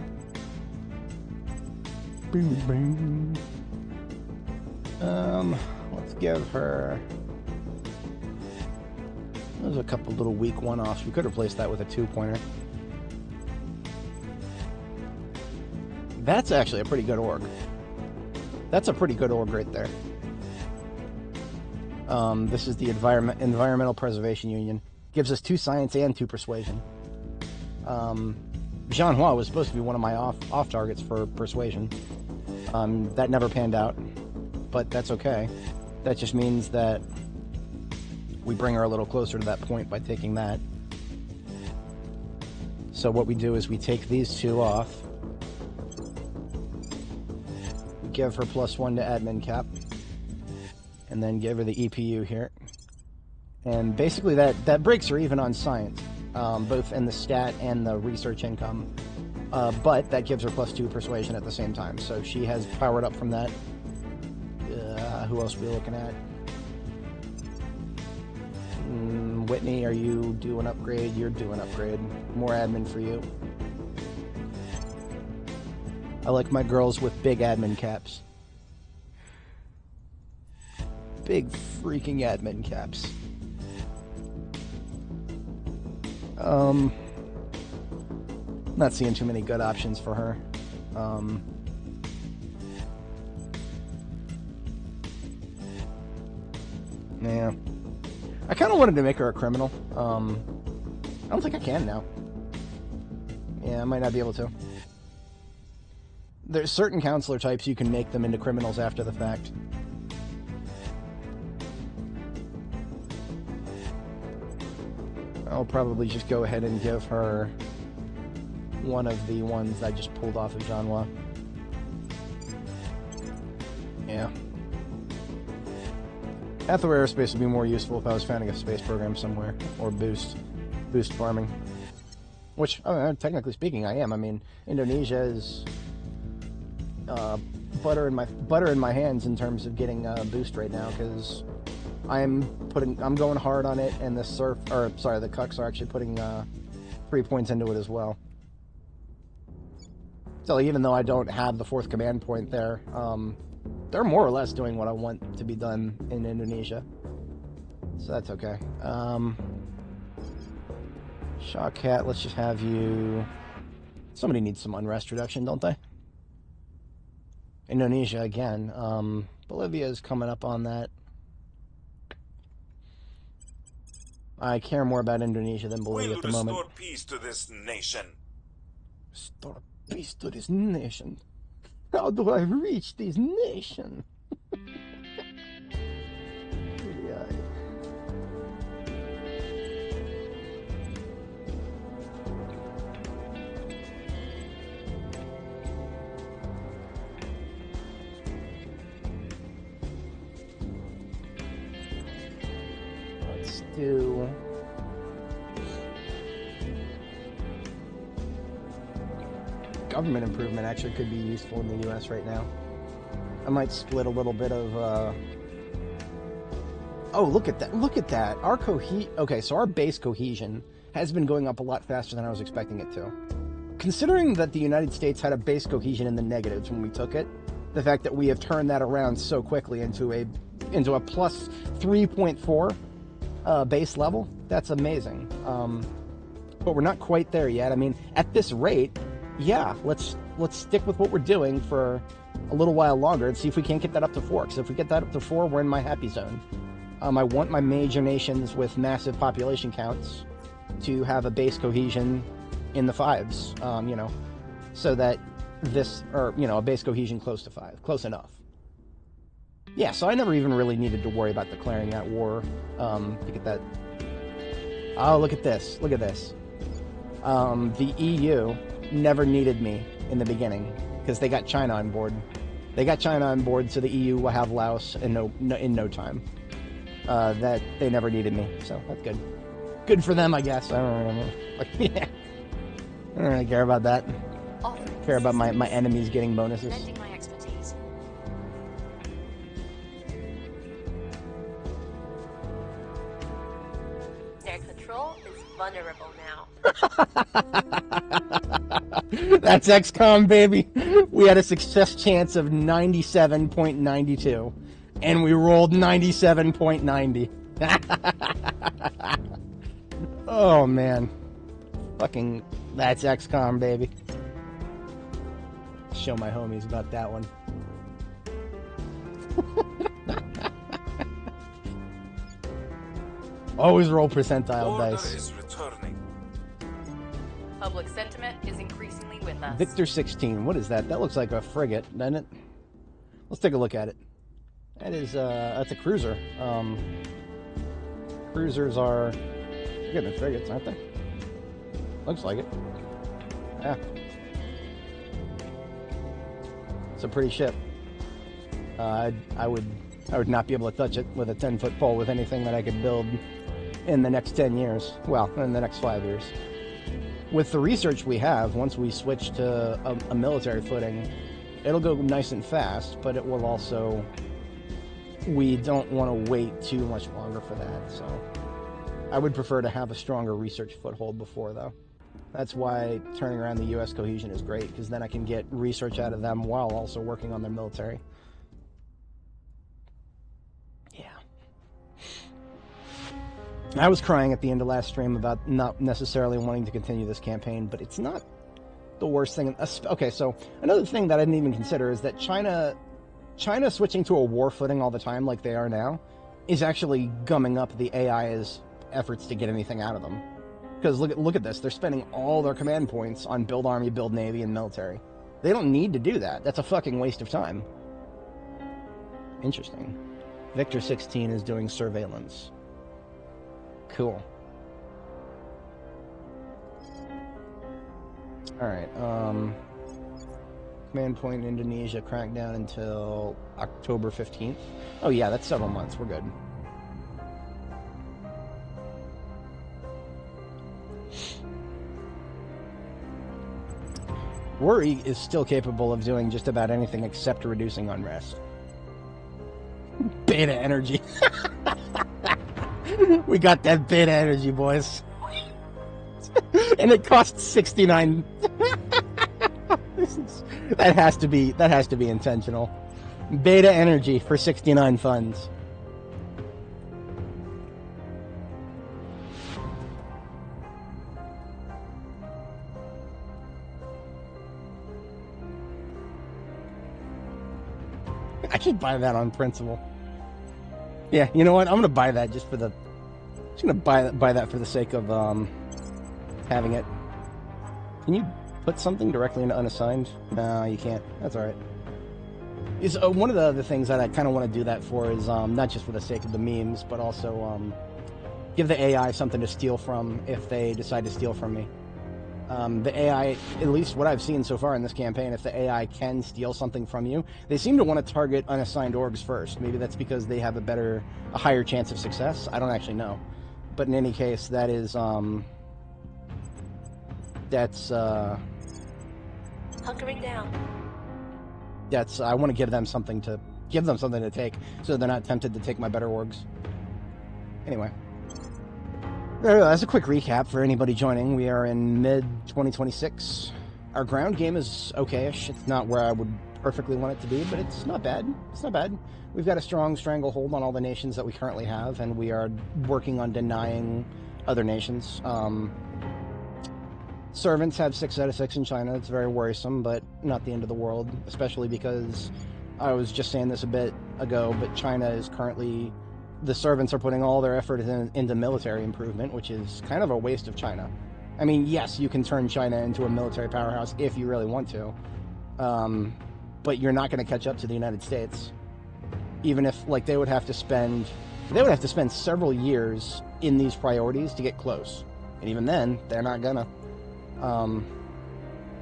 Boom, boom. Let's give her... There's a couple little weak one-offs. We could replace that with a 2-pointer. That's actually a pretty good org. That's a pretty good org right there. This is the Environmental Preservation Union. Gives us 2 science and 2 persuasion. Jean-Hua was supposed to be one of my off targets for persuasion. That never panned out, but that's okay. That just means that we bring her a little closer to that point by taking that. So what we do is we take these 2 off. We give her +1 to admin cap. And then give her the EPU here. And basically that breaks her even on science, both in the stat and the research income. But that gives her +2 persuasion at the same time. So she has powered up from that. Who else are we looking at? Whitney, are you due an upgrade? You're due an upgrade. More admin for you. I like my girls with big admin caps. Big freaking admin caps. Not seeing too many good options for her. Yeah. I kind of wanted to make her a criminal. I don't think I can now. Yeah, I might not be able to. There's certain counselor types you can make them into criminals after the fact. I'll probably just go ahead and give her one of the ones I just pulled off of Jean-Hua. Yeah. Hathaway Aerospace would be more useful if I was founding a space program somewhere, or boost farming. Which, technically speaking, I am. I mean, Indonesia is butter in my hands in terms of getting boost right now, because I'm going hard on it, and the Cucks are actually putting 3 points into it as well. So even though I don't have the 4th command point there, they're more or less doing what I want to be done in Indonesia. So that's okay. Shawcat, let's just have you... Somebody needs some unrest reduction, don't they? Indonesia again. Bolivia is coming up on that. I care more about Indonesia than Bolivia at the moment. Restore peace to this nation. Restore peace to this nation. How do I reach this nation? Let's do... Government improvement actually could be useful in the US right now. I might split a little bit of, Oh, look at that. Look at that. Our Okay, so our base cohesion has been going up a lot faster than I was expecting it to. Considering that the United States had a base cohesion in the negatives when we took it, the fact that we have turned that around so quickly into a plus 3.4 base level, that's amazing. But we're not quite there yet. I mean, at this rate, yeah, let's stick with what we're doing for a little while longer and see if we can't get that up to 4. Because if we get that up to 4, we're in my happy zone. I want my major nations with massive population counts to have a base cohesion in the 5s, you know, so that a base cohesion close to 5, close enough. Yeah, so I never even really needed to worry about declaring that war to get that. Oh, look at this. Look at this. The EU never needed me in the beginning because they got China on board. They got China on board, so the EU will have Laos in no time. That they never needed me, so that's good. Good for them, I guess. I don't remember. Yeah. I don't really care about that. I care about my enemies getting bonuses. Lending my expertise. Their control is vulnerable now. That's XCOM, baby. We had a success chance of 97.92, and we rolled 97.90. Oh, man. Fucking, that's XCOM, baby. Show my homies about that one. Always roll percentile Order dice. is returning. Public sentiment is increasingly with us. Victor 16. What is that? That looks like a frigate, doesn't it? Let's take a look at it. That is, that's a cruiser. Cruisers are getting frigates, aren't they? Looks like it. Yeah. It's a pretty ship. I would not be able to touch it with a 10-foot pole with anything that I could build in the next 10 years. Well, in the next 5 years. With the research we have, once we switch to a military footing, it'll go nice and fast, but it will also... We don't want to wait too much longer for that, so... I would prefer to have a stronger research foothold before, though. That's why turning around the U.S. cohesion is great, because then I can get research out of them while also working on their military. Yeah. I was crying at the end of last stream about not necessarily wanting to continue this campaign, but it's not the worst thing. Okay, so another thing that I didn't even consider is that China switching to a war footing all the time like they are now is actually gumming up the AI's efforts to get anything out of them. Because look at this. They're spending all their command points on build army, build navy, and military. They don't need to do that. That's a fucking waste of time. Interesting. Victor 16 is doing surveillance. Cool. Alright, command point in Indonesia crackdown until October 15th. Oh yeah, that's several months. We're good. Worry is still capable of doing just about anything except reducing unrest. Beta energy. We got that beta energy, boys. And it costs 69. That has to be intentional. Beta energy for 69 funds. I should buy that on principle. Yeah, you know what? I'm gonna buy that just for the. Just gonna buy that for the sake of having it. Can you put something directly into unassigned? No, you can't. That's all right. Is one of the other things that I kind of want to do that for is not just for the sake of the memes, but also give the AI something to steal from if they decide to steal from me. The AI, at least what I've seen so far in this campaign, if the AI can steal something from you, they seem to want to target unassigned orgs first. Maybe that's because they have a higher chance of success. I don't actually know. But in any case, that is, that's, Hunkering down. That's, I want to give them something to take, so they're not tempted to take my better orgs. Anyway. As a quick recap for anybody joining, we are in mid-2026. Our ground game is okay-ish. It's not where I would perfectly want it to be, but it's not bad. It's not bad. We've got a strong stranglehold on all the nations that we currently have, and we are working on denying other nations. Servants have 6 out of 6 in China. It's very worrisome, but not the end of the world, especially because I was just saying this a bit ago, but China is currently... The servants are putting all their effort into military improvement, which is kind of a waste of China. I mean, yes, you can turn China into a military powerhouse if you really want to, but you're not going to catch up to the United States. Even if, like, they would have to spend several years in these priorities to get close, and even then, they're not gonna.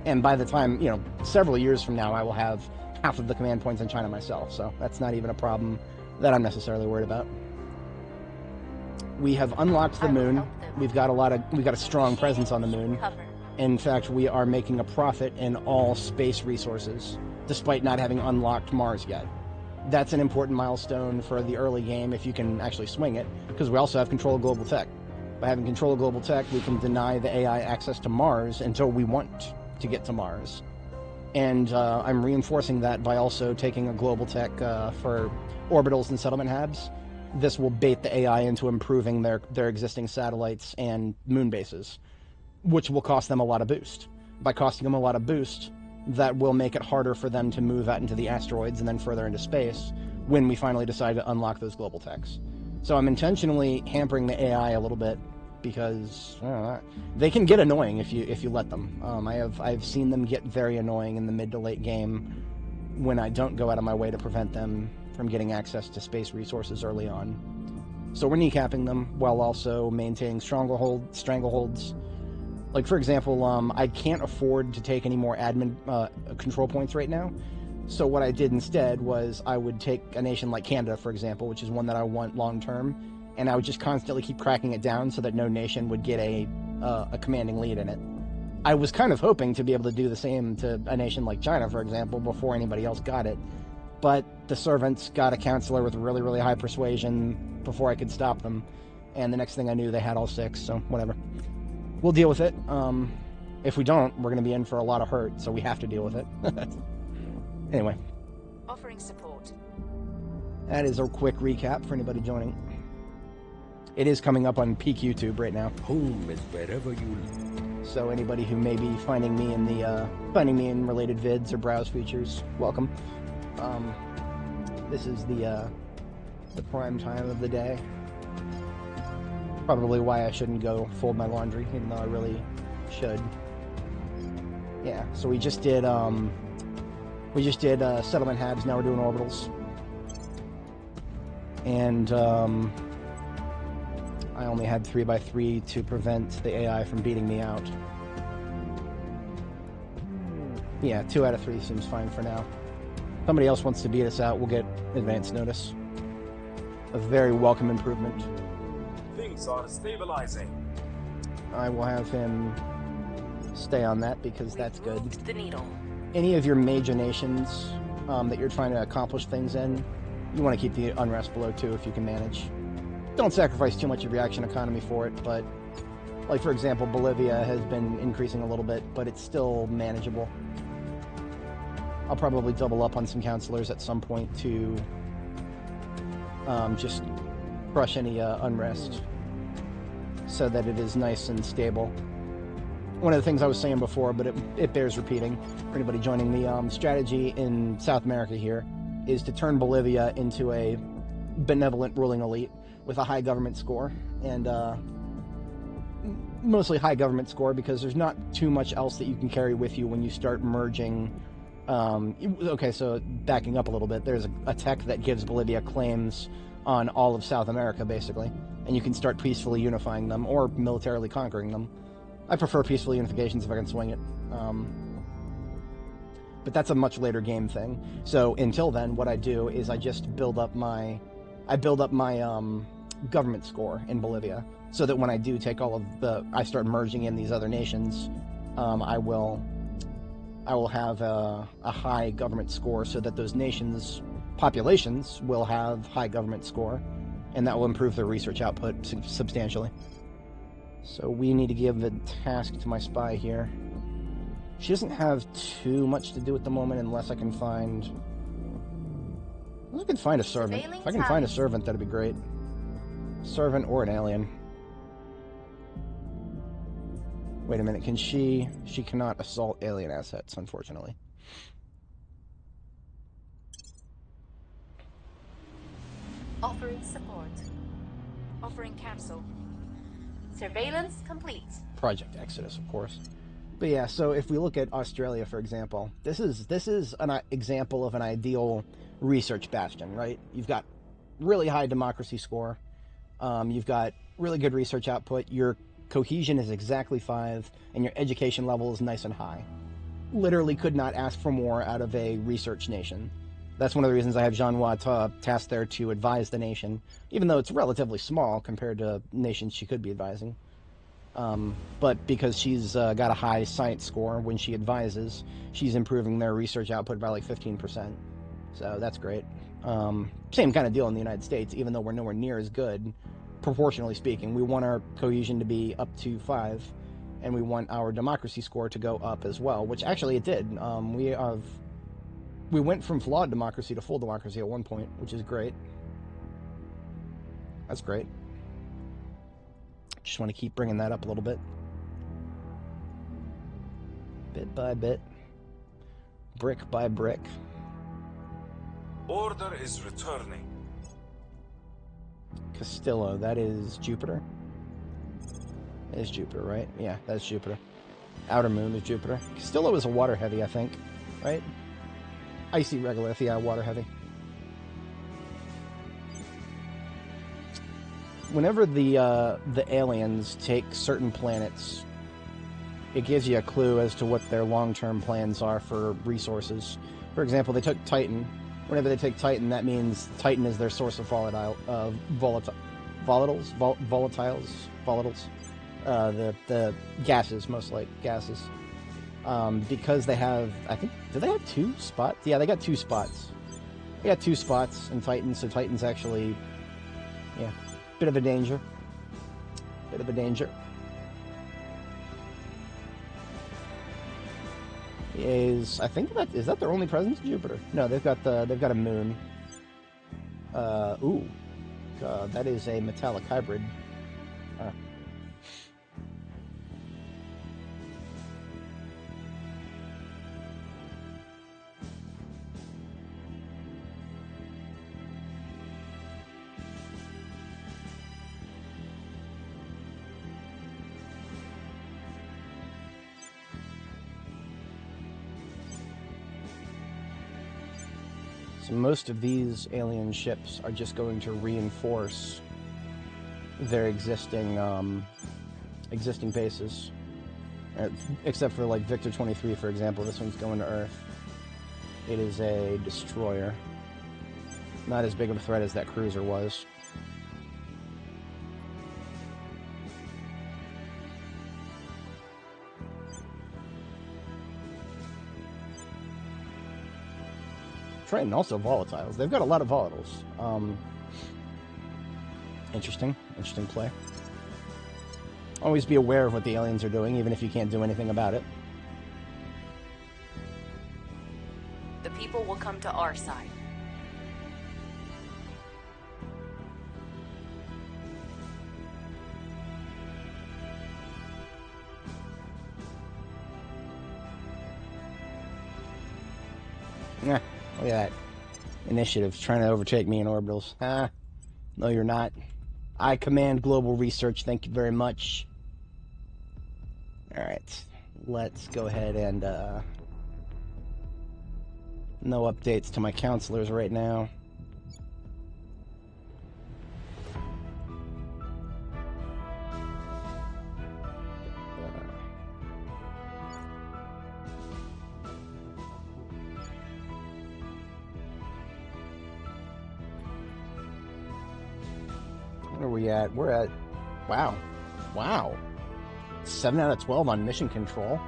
And by the time, several years from now, I will have half of the command points in China myself, so that's not even a problem that I'm necessarily worried about. We have unlocked the moon. We've got a strong presence on the moon. In fact, we are making a profit in all space resources, despite not having unlocked Mars yet. That's an important milestone for the early game if you can actually swing it, because we also have control of global tech. By having control of global tech, we can deny the AI access to Mars until we want to get to Mars. And I'm reinforcing that by also taking a global tech for orbitals and settlement hubs. This will bait the AI into improving their existing satellites and moon bases, which will cost them a lot of boost. By costing them a lot of boost, that will make it harder for them to move out into the asteroids and then further into space when we finally decide to unlock those global techs. So I'm intentionally hampering the AI a little bit because they can get annoying if you let them. I've seen them get very annoying in the mid to late game when I don't go out of my way to prevent them from getting access to space resources early on. So we're kneecapping them while also maintaining strangleholds. Like, for example, I can't afford to take any more admin control points right now. So what I did instead was I would take a nation like Canada, for example, which is one that I want long term, and I would just constantly keep cracking it down so that no nation would get a commanding lead in it. I was kind of hoping to be able to do the same to a nation like China, for example, before anybody else got it. But the servants got a counselor with really, really high persuasion before I could stop them. And the next thing I knew, they had all 6, so whatever. We'll deal with it. If we don't, we're going to be in for a lot of hurt, so we have to deal with it. Anyway. Offering support. That is a quick recap for anybody joining. It is coming up on peak YouTube right now. Home is wherever you live. So anybody who may be finding me in related vids or browse features, welcome. This is the prime time of the day. Probably why I shouldn't go fold my laundry, even though I really should. Yeah, so we just did settlement habs, now we're doing orbitals. And I only had 3x3 to prevent the AI from beating me out. Yeah, 2 out of 3 seems fine for now. If somebody else wants to beat us out, we'll get advance notice. A very welcome improvement. Things are stabilizing. I will have him stay on that because that's good. Moved the needle. Any of your major nations that you're trying to accomplish things in, you want to keep the unrest below 2 if you can manage. Don't sacrifice too much of your action economy for it, but like for example, Bolivia has been increasing a little bit, but it's still manageable. I'll probably double up on some counselors at some point to just crush any unrest so that it is nice and stable. One of the things I was saying before, but it bears repeating for anybody joining the strategy in South America here is to turn Bolivia into a benevolent ruling elite with a high government score, and mostly high government score because there's not too much else that you can carry with you when you start merging. Okay, so backing up a little bit, there's a tech that gives Bolivia claims on all of South America, basically, and you can start peacefully unifying them or militarily conquering them. I prefer peaceful unifications if I can swing it. But that's a much later game thing. So until then, what I do is I just build up my government score in Bolivia, so that when I do take I start merging in these other nations, I will have a high government score, so that those nations' populations will have high government score, and that will improve their research output substantially. So we need to give a task to my spy here. She doesn't have too much to do at the moment unless I can find... I can find a servant. If I can find a servant, that'd be great. Servant or an alien. Wait a minute, can she... She cannot assault alien assets, unfortunately. Offering support. Offering counsel. Surveillance complete. Project Exodus, of course. But yeah, so if we look at Australia, for example, this is an example of an ideal research bastion, right? You've got really high democracy score. You've got really good research output. Your cohesion is exactly 5, and your education level is nice and high. Literally could not ask for more out of a research nation. That's one of the reasons I have Jean Hua tasked there to advise the nation, even though it's relatively small compared to nations she could be advising. But because she's got a high science score when she advises, she's improving their research output by like 15%. So that's great. Same kind of deal in the United States, even though we're nowhere near as good. proportionally speaking. We want our cohesion to be up to 5, and we want our democracy score to go up as well, which actually it did. We went from flawed democracy to full democracy at one point, which is great. That's great. Just want to keep bringing that up a little bit. Bit by bit. Brick by brick. Order is returning. Castillo, that is Jupiter? That is Jupiter, right? Yeah, that's Jupiter. Outer moon is Jupiter. Castillo is a water heavy, I think, right? Icy regolith, yeah, water heavy. Whenever the aliens take certain planets, it gives you a clue as to what their long-term plans are for resources. For example, they took Titan. Whenever they take Titan, that means Titan is their source of volatiles. The gases, most like gases. Because they have, I think, do they have 2 spots? Yeah, they got 2 spots. They got 2 spots in Titan, so Titan's actually, yeah, bit of a danger. Bit of a danger. Is that their only presence? Jupiter? No, they've got a moon. That is a metallic hybrid. So most of these alien ships are just going to reinforce their existing bases. Except for like Victor 23, for example. This one's going to Earth. It is a destroyer. Not as big of a threat as that cruiser was. Triton also volatiles. They've got a lot of volatiles. Interesting play. Always be aware of what the aliens are doing, even if you can't do anything about it. The people will come to our side. Yeah. Look at that. Initiative's trying to overtake me in orbitals. No, you're not. I command global research. Thank you very much. Alright. Let's go ahead and, no updates to my counselors right now. Where are we at? We're at... Wow. 7 out of 12 on mission control.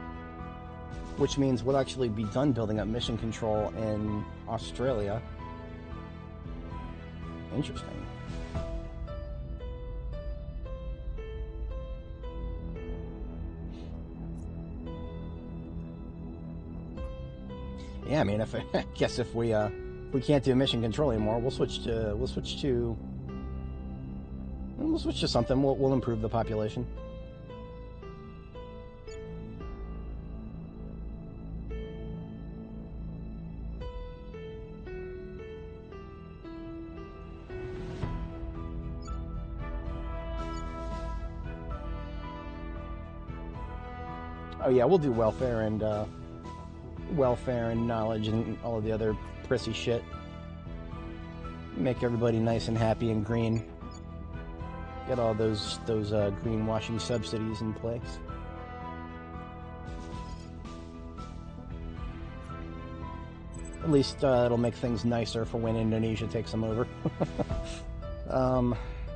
Which means we'll actually be done building up mission control in Australia. Interesting. Yeah, I mean, if I guess if we can't do mission control anymore, we'll switch to something. We'll improve the population. Oh yeah, we'll do welfare and knowledge and all of the other prissy shit. Make everybody nice and happy and green. Get all those greenwashing subsidies in place. At least it'll make things nicer for when Indonesia takes them over.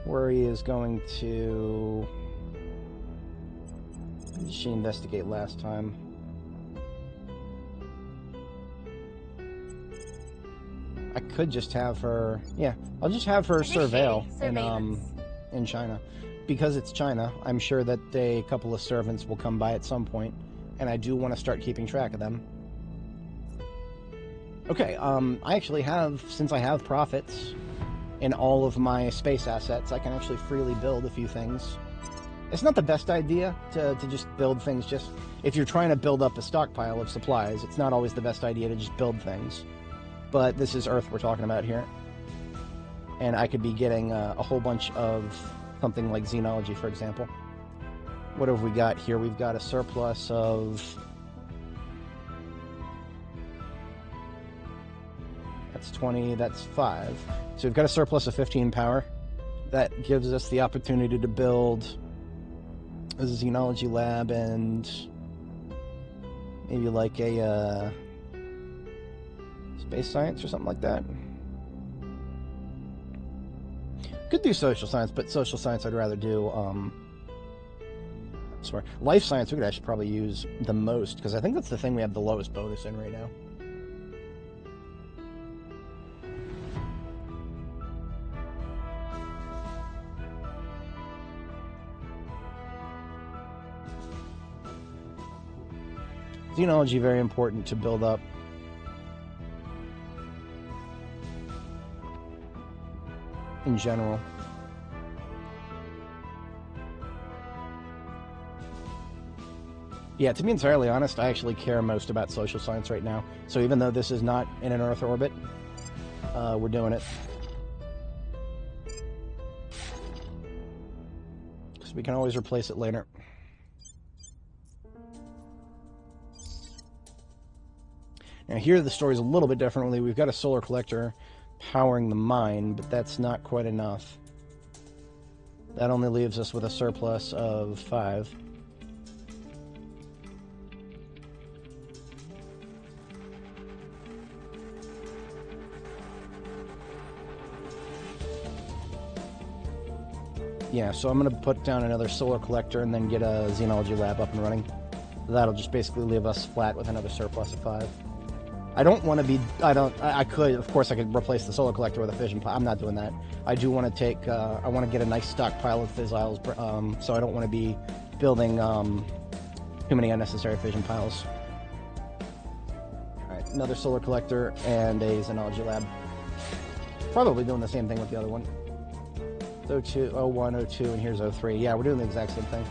Where he is going to... Did she investigate last time? I could just have her... Yeah, I'll just have her surveil. And, in China. Because it's China, I'm sure that a couple of servants will come by at some point, and I do want to start keeping track of them. Okay, I actually have, since I have profits in all of my space assets, I can actually freely build a few things. It's not the best idea to just build things just... If you're trying to build up a stockpile of supplies, it's not always the best idea to just build things. But this is Earth we're talking about here. And I could be getting a whole bunch of something like xenology, for example. What have we got here? We've got a surplus of... That's 20, that's 5. So we've got a surplus of 15 power. That gives us the opportunity to build a xenology lab and maybe like a space science or something like that. Could do social science, but social science I'd rather do, sorry, life science we could actually probably use the most, because I think that's the thing we have the lowest bonus in right now. Xenology, very important to build up. In general. Yeah, to be entirely honest, I actually care most about social science right now. So even though this is not in an Earth orbit, we're doing it. Because we can always replace it later. Now here the story's a little bit differently. We've got a solar collector powering the mine, but that's not quite enough. That only leaves us with a surplus of 5. Yeah, so I'm going to put down another solar collector and then get a xenology lab up and running. That'll just basically leave us flat with another surplus of 5. I don't want to be, I could, of course I could replace the solar collector with a fission pile. I'm not doing that. I do want to take, I want to get a nice stockpile of fissiles, so I don't want to be building too many unnecessary fission piles. Alright, another solar collector and a xenology lab. Probably doing the same thing with the other one. 02, 01, 02, and here's 03. Yeah, we're doing the exact same thing.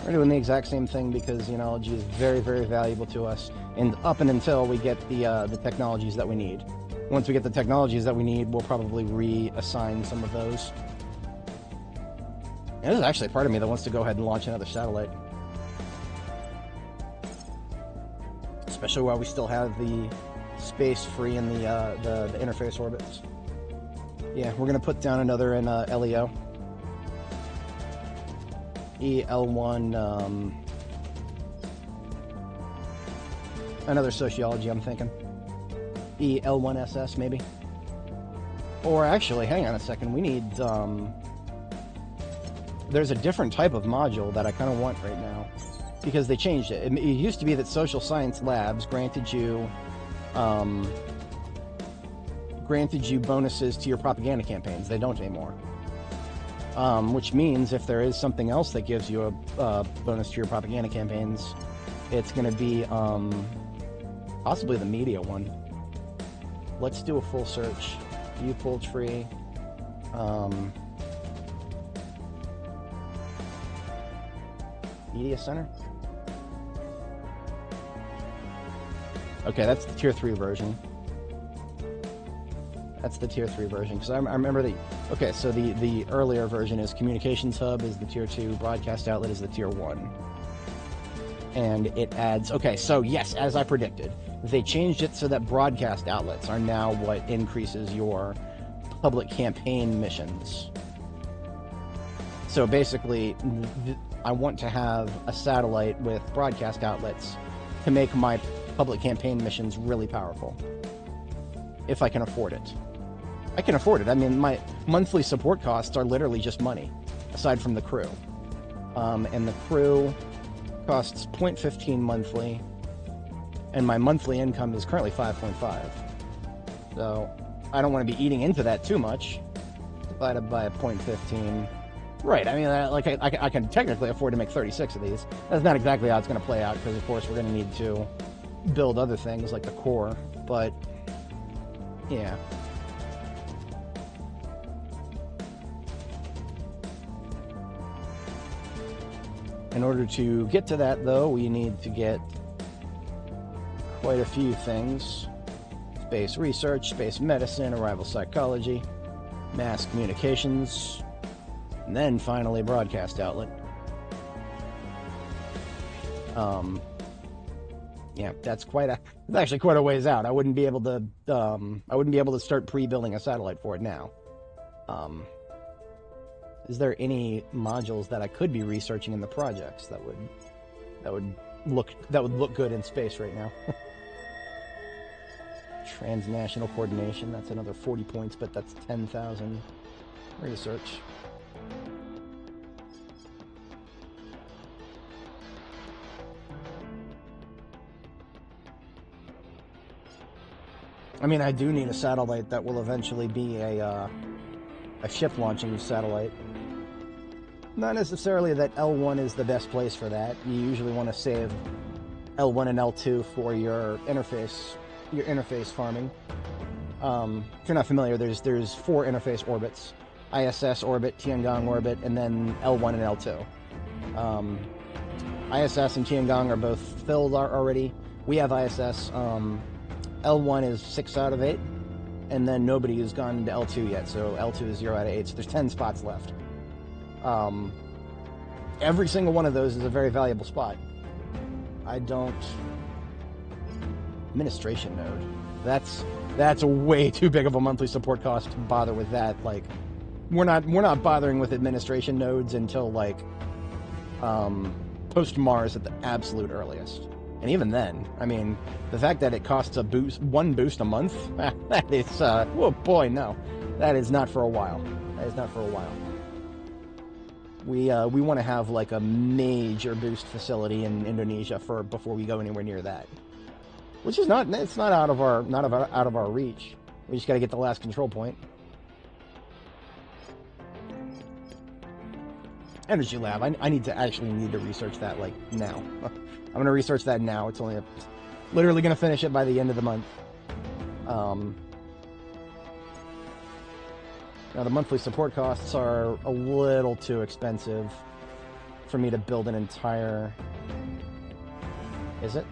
We're doing the exact same thing because xenology is very, very valuable to us, and up and until we get the technologies that we need. Once we get the technologies that we need, we'll probably reassign some of those. And there's actually a part of me that wants to go ahead and launch another satellite. Especially while we still have the space free in the interface orbits. Yeah, we're going to put down another in LEO. EL1, another sociology, I'm thinking. EL1SS, maybe? Or actually, hang on a second, we need, there's a different type of module that I kind of want right now, because they changed it. It used to be that social science labs granted you bonuses to your propaganda campaigns. They don't anymore. Which means if there is something else that gives you a bonus to your propaganda campaigns, it's going to be possibly the media one. Let's do a full search. View poultry. Media center. Okay, that's the tier 3 version. That's the tier 3 version, because I remember the... Okay, so the earlier version is Communications Hub is the tier 2, Broadcast Outlet is the tier 1. And it adds... Okay, so yes, as I predicted, they changed it so that broadcast outlets are now what increases your public campaign missions. So basically, I want to have a satellite with broadcast outlets to make my public campaign missions really powerful. If I can afford it. I can afford it. I mean, my monthly support costs are literally just money, aside from the crew. And the crew costs 0.15 monthly, and my monthly income is currently 5.5. So I don't want to be eating into that too much, divided by 0.15. Right, I mean, I can technically afford to make 36 of these. That's not exactly how it's going to play out, because of course we're going to need to build other things like the core, but yeah. In order to get to that, though, we need to get quite a few things. Space research, space medicine, arrival psychology, mass communications, and then finally broadcast outlet. Yeah, that's actually quite a ways out. I wouldn't be able to start pre-building a satellite for it now. Is there any modules that I could be researching in the projects that would look good in space right now? Transnational coordination, that's another 40 points, but that's 10,000 research. I mean, I do need a satellite that will eventually be a ship launching satellite. Not necessarily that L1 is the best place for that. You usually want to save L1 and L2 for your interface farming. If you're not familiar, there's 4 interface orbits: ISS orbit, Tiangong orbit, and then L1 and L2. ISS and Tiangong are both filled already. We have ISS. L1 is 6 out of 8, and then nobody has gone to L2 yet, so L2 is 0 out of 8, so there's 10 spots left. Every single one of those is a very valuable spot. Administration node. That's a way too big of a monthly support cost to bother with that. Like, we're not bothering with administration nodes until like post Mars at the absolute earliest. And even then, I mean, the fact that it costs one boost a month, that is, oh boy, no. That is not for a while. That is not for a while. We want to have like a major boost facility in Indonesia before we go anywhere near that. Which is not out of our reach. We just got to get the last control point. Energy lab. I need to research that like now. I'm going to research that now. It's only literally going to finish it by the end of the month. Now the monthly support costs are a little too expensive for me to build an entire... Is it?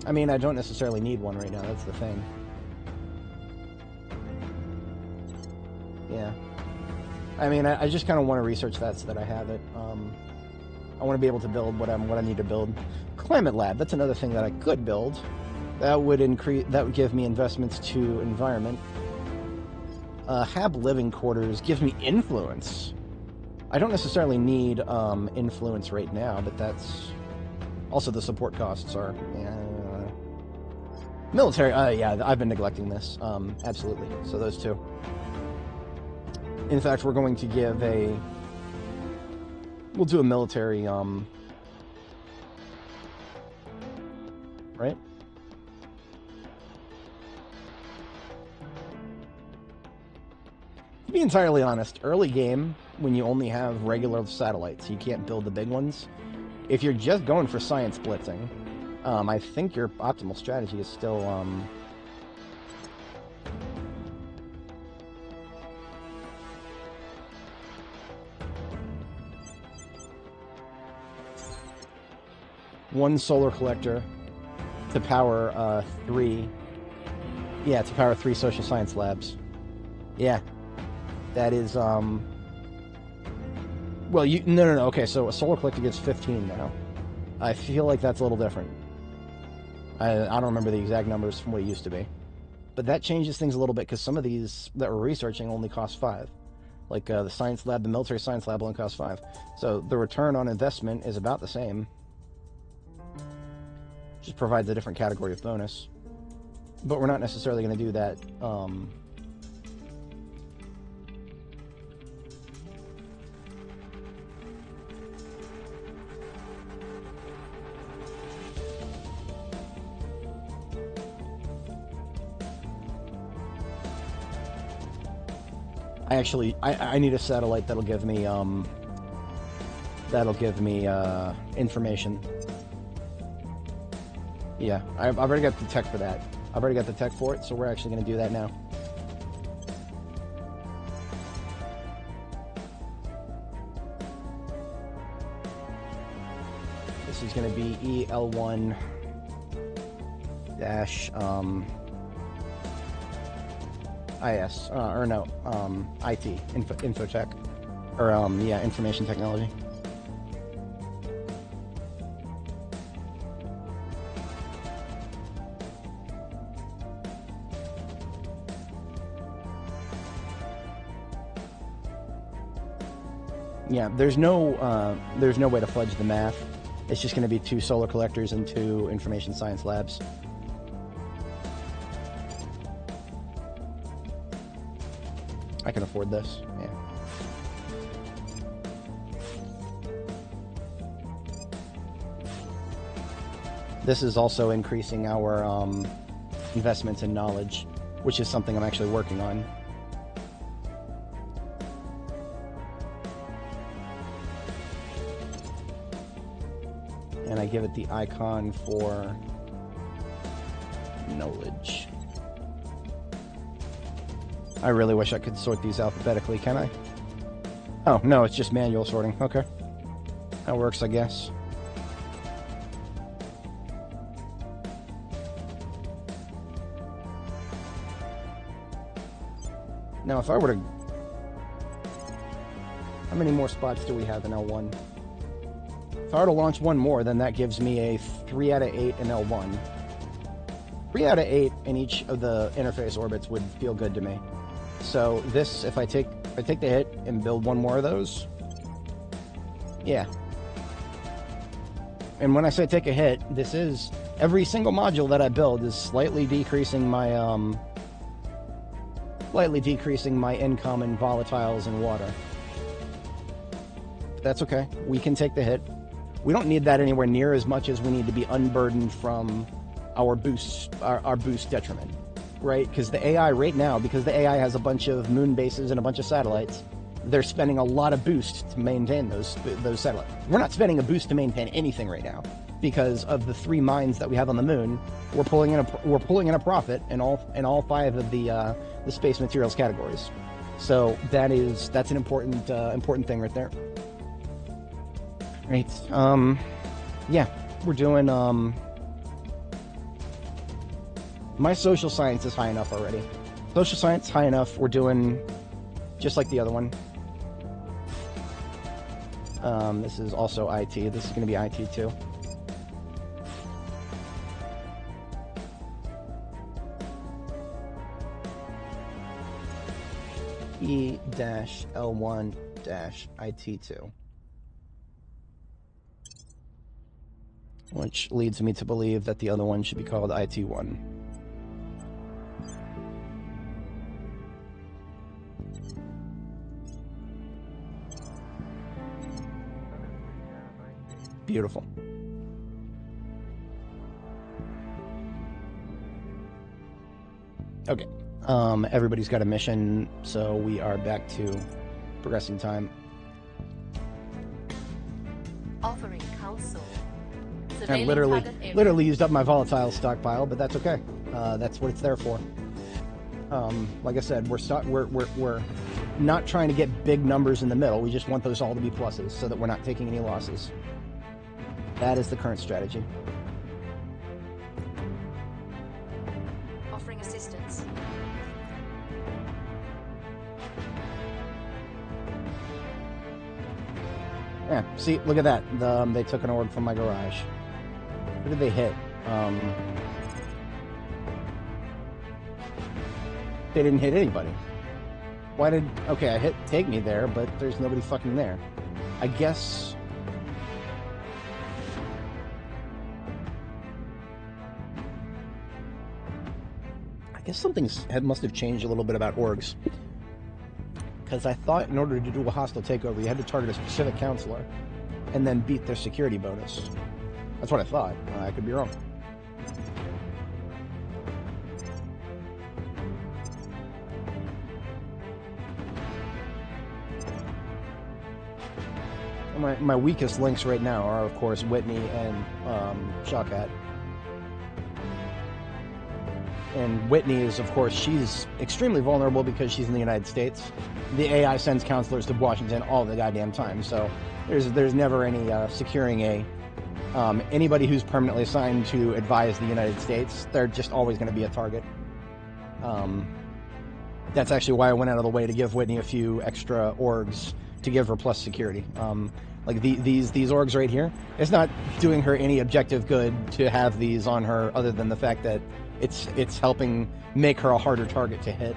I mean, I don't necessarily need one right now, that's the thing. Yeah. I mean, I just kind of want to research that so that I have it. I want to be able to build what I need to build. Climate lab, that's another thing that I could build. That would give me investments to environment. Hab living quarters gives me influence. I don't necessarily need influence right now, but that's also the support costs are. Yeah. Military. Yeah, I've been neglecting this. Absolutely. So those two. In fact, we're going to give we'll do a military, right? To be entirely honest, early game, when you only have regular satellites, you can't build the big ones. If you're just going for science blitzing, I think your optimal strategy is still, one solar collector to power 3. Yeah, to power 3 social science labs. Yeah, that is well, no. Okay, so a solar collector gets 15 now. I feel like that's a little different. I don't remember the exact numbers from what it used to be, but that changes things a little bit because some of these that we're researching only cost 5. Like the science lab, the military science lab only costs 5. So the return on investment is about the same. Just provides a different category of bonus. But we're not necessarily going to do that. I need a satellite that'll give me information. Yeah, I've already got the tech for that. I've already got the tech for it, so we're actually going to do that now. This is going to be EL1 dash IS or no IT infotech or yeah, information technology. Yeah, there's no way to fudge the math. It's just going to be 2 solar collectors and 2 information science labs. I can afford this. Yeah. This is also increasing our investments in knowledge, which is something I'm actually working on. And I give it the icon for knowledge. I really wish I could sort these alphabetically, can I? Oh, no, it's just manual sorting. Okay. That works, I guess. Now, if I were to... How many more spots do we have in L1? If I were to launch one more, then that gives me a 3 out of 8 in L1. 3 out of 8 in each of the interface orbits would feel good to me. So this, if I take the hit and build one more of those, yeah. And when I say take a hit, this is every single module that I build is slightly decreasing my income in volatiles and water. But that's okay. We can take the hit. We don't need that anywhere near as much as we need to be unburdened from our boost detriment. Right, because the AI right now, because the AI has a bunch of moon bases and a bunch of satellites, they're spending a lot of boost to maintain those satellites. We're not spending a boost to maintain anything right now because of the 3 mines that we have on the moon. We're pulling in a profit in all 5 of the space materials categories. So that's an important thing right there. Right. Yeah, we're doing my social science is high enough already. Social science high enough. We're doing just like the other one. This is also IT. This is going to be IT too. E-L1-IT2. Which leads me to believe that the other one should be called IT1. Beautiful. Okay. Everybody's got a mission, so we are back to progressing time. Offering counsel. I literally used up my volatile stockpile, but that's okay. That's what it's there for. Like I said, we're not trying to get big numbers in the middle. We just want those all to be pluses so that we're not taking any losses. That is the current strategy. Offering assistance. Yeah, see, look at that. They took an orb from my garage. Who did they hit? They didn't hit anybody. Why did... Okay, I hit take me there, but there's nobody fucking there. I guess... something must have changed a little bit about orgs. Because I thought in order to do a hostile takeover, you had to target a specific counselor and then beat their security bonus. That's what I thought. I could be wrong. My weakest links right now are, of course, Whitney and Shawkat. And Whitney is, of course, she's extremely vulnerable because she's in the United States. The AI sends counselors to Washington all the goddamn time, so there's never any securing a anybody who's permanently assigned to advise the United States. They're just always going to be a target. That's actually why I went out of the way to give Whitney a few extra orgs to give her plus security. Like these orgs right here, it's not doing her any objective good to have these on her, other than the fact that it's helping make her a harder target to hit.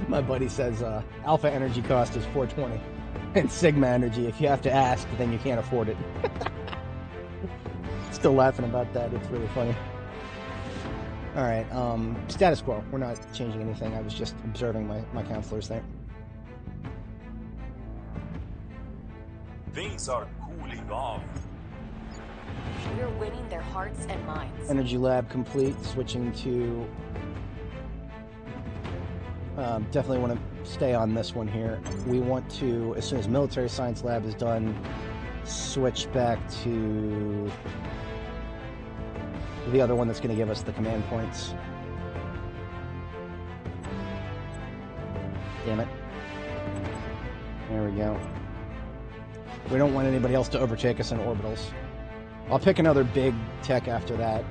My buddy says alpha energy cost is 420 and sigma energy, if you have to ask, then you can't afford it. Still laughing about that. It's really funny. All right, status quo. We're not changing anything. I was just observing my counselors there. Things are cooling off. We're winning their hearts and minds. Energy lab complete. Switching to definitely want to stay on this one here. We want to, as soon as military science lab is done, switch back to the other one that's going to give us the command points. Damn it. There we go. We don't want anybody else to overtake us in orbitals. I'll pick another big tech after that.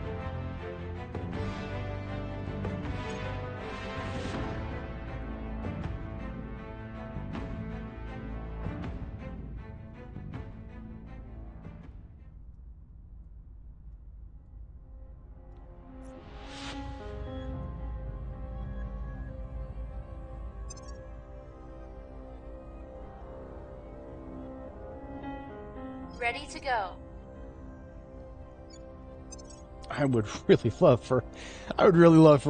Ready to go. I would really love for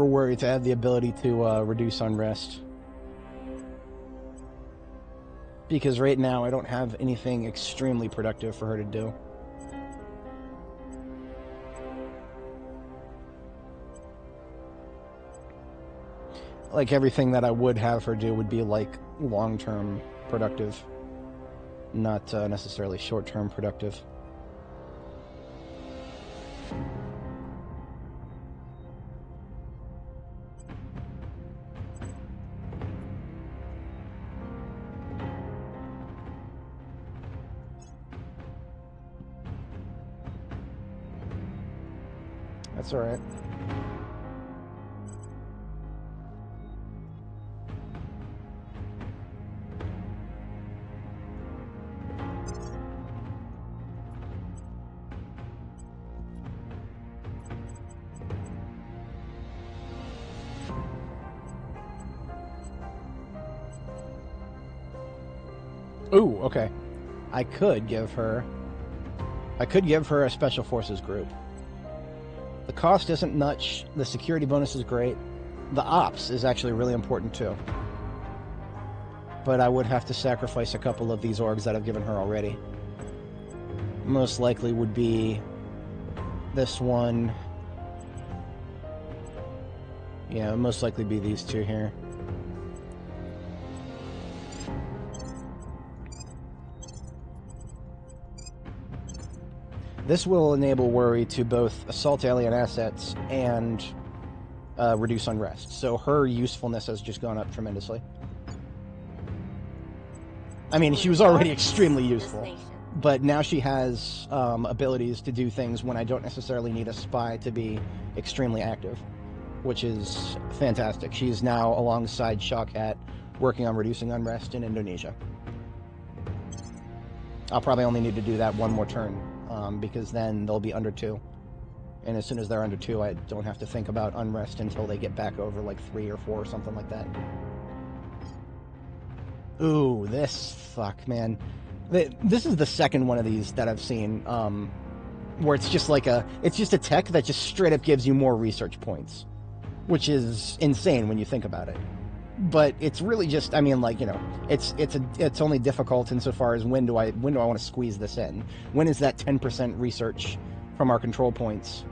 Worry to have the ability to reduce unrest. Because right now I don't have anything extremely productive for her to do. Like, everything that I would have her do would be like long-term productive, not necessarily short-term productive. That's all right. Ooh, okay. I could give her a special forces group. The cost isn't much, the security bonus is great. The ops is actually really important too. But I would have to sacrifice a couple of these orgs that I've given her already. Most likely would be this one. Yeah, it would most likely be these two here. This will enable Worry to both assault alien assets and reduce unrest. So her usefulness has just gone up tremendously. I mean, she was already extremely useful, but now she has abilities to do things when I don't necessarily need a spy to be extremely active, which is fantastic. She's now alongside Shawkat working on reducing unrest in Indonesia. I'll probably only need to do that one more turn. Because then they'll be under 2. And as soon as they're under 2, I don't have to think about unrest until they get back over like 3 or 4 or something like that. Ooh, this fuck, man. This is the second one of these that I've seen, where it's just like it's just a tech that just straight up gives you more research points, which is insane when you think about it. But it's really just, I mean, like, you know, it's only difficult insofar as when do I want to squeeze this in? When is that 10% research from our control points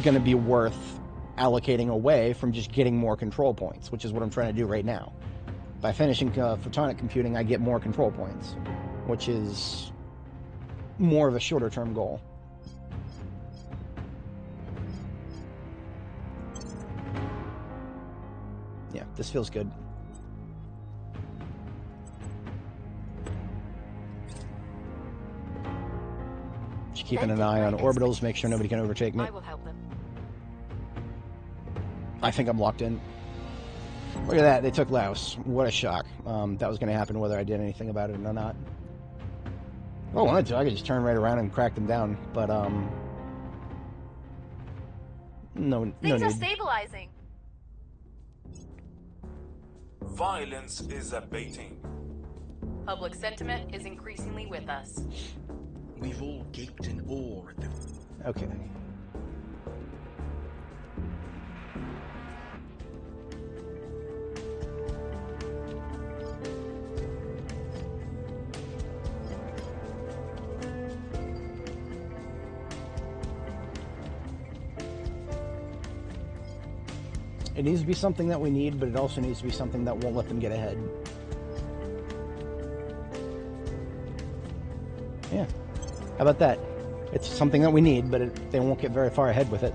going to be worth allocating away from just getting more control points, which is what I'm trying to do right now. By finishing photonic computing, I get more control points, which is more of a shorter term goal. Yeah, this feels good. Just keeping an eye on orbitals, make sure nobody can overtake me. I will help them. I think I'm locked in. Look at that, they took Laos. What a shock. That was going to happen whether I did anything about it or not. If I wanted to, I could just turn right around and crack them down, but, no Things are need. stabilizing. Violence is abating. Public sentiment is increasingly with us. We've all gaped in awe at them. Okay. It needs to be something that we need, but it also needs to be something that won't let them get ahead. Yeah. How about that? It's something that we need, but they won't get very far ahead with it.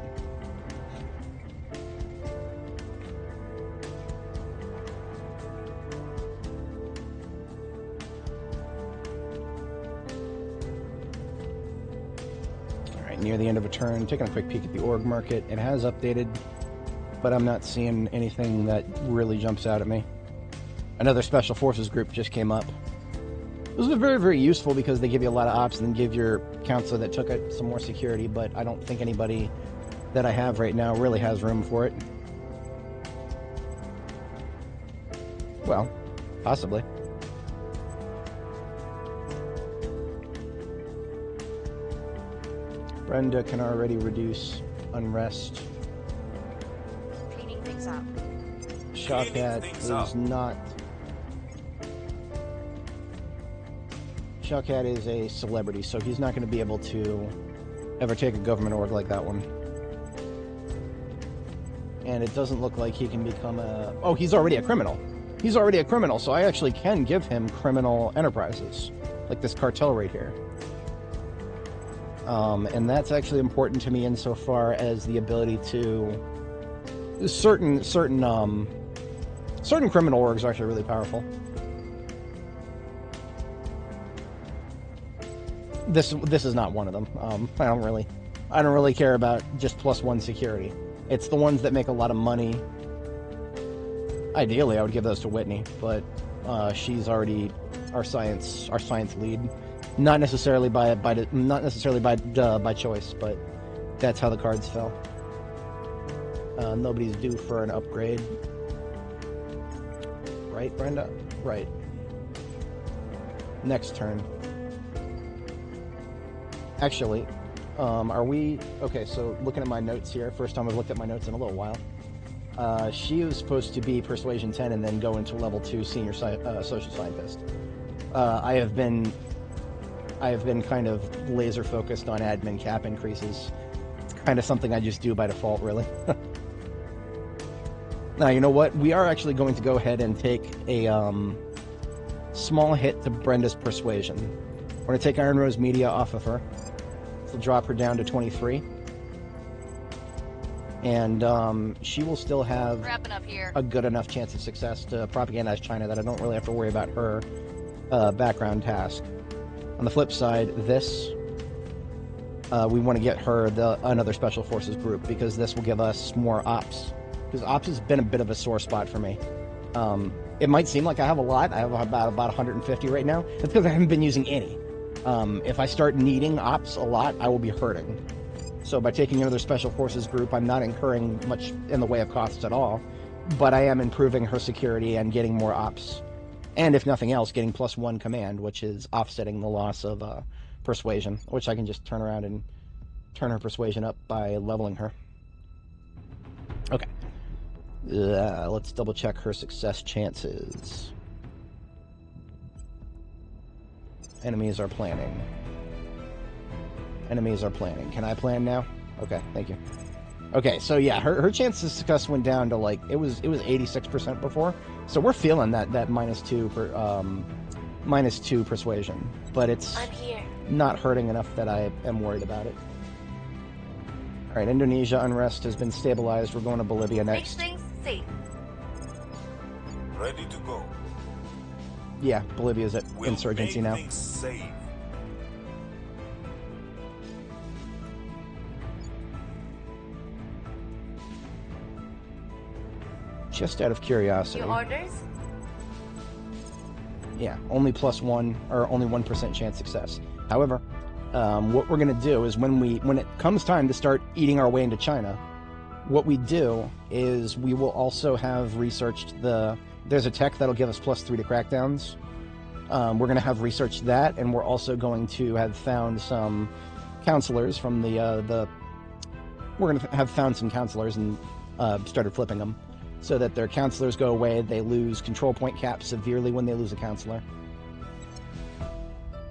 Alright, near the end of a turn, taking a quick peek at the org market. It has updated, but I'm not seeing anything that really jumps out at me. Another Special Forces group just came up. Those are very, very useful because they give you a lot of ops and then give your counselor that took it some more security, but I don't think anybody that I have right now really has room for it. Well, possibly. Brenda can already reduce unrest. Cleaning things up. Shawkat is not... Shawkat is a celebrity, so he's not going to be able to ever take a government org like that one. And it doesn't look like he can become a... Oh, he's already a criminal. He's already a criminal, so I actually can give him criminal enterprises, like this cartel right here. And that's actually important to me insofar as the ability to... Certain criminal orgs are actually really powerful. This is not one of them. I don't really care about just +1 security. It's the ones that make a lot of money. Ideally, I would give those to Whitney, but she's already our science lead. Not necessarily by choice, but that's how the cards fell. Nobody's due for an upgrade. Right, Brenda? Right. Next turn. Actually, are we... Okay, so looking at my notes here, first time I've looked at my notes in a little while. She was supposed to be Persuasion 10 and then go into level 2 Senior Social Scientist. I have been kind of laser focused on admin cap increases. It's kind of something I just do by default, really. Now, you know what? We are actually going to go ahead and take a small hit to Brenda's Persuasion. We're going to take Iron Rose Media off of her. It'll drop her down to 23. And she will still have Wrapping up here. a good enough chance of success to propagandize China that I don't really have to worry about her background task. On the flip side, this, we want to get her another Special Forces group because this will give us more ops. Because ops has been a bit of a sore spot for me. It might seem like I have a lot. I have about 150 right now. It's because I haven't been using any. If I start needing ops a lot, I will be hurting. So by taking another Special Forces group, I'm not incurring much in the way of costs at all. But I am improving her security and getting more ops. And if nothing else, getting +1 command, which is offsetting the loss of Persuasion, which I can just turn around and turn her Persuasion up by leveling her. Okay. Let's double check her success chances. Enemies are planning. Enemies are planning. Can I plan now? Okay, thank you. Okay, so yeah, her chance of success went down to like it was 86% before. So we're feeling that -2 persuasion, but it's I'm here. not hurting enough that I am worried about it. All right, Indonesia unrest has been stabilized. We're going to Bolivia Make next. things safe. Ready to go. Yeah, Bolivia's at We'll insurgency make now. things safe. Just out of curiosity. Your orders? Yeah, only +1 or only 1% chance success. However, what we're gonna do is when it comes time to start eating our way into China, what we do is we will also have researched there's a tech that'll give us +3 to crackdowns. We're gonna have researched that, and we're also going to have found some counselors from we're gonna have found some counselors and started flipping them, so that their counselors go away. They lose control point caps severely when they lose a counselor.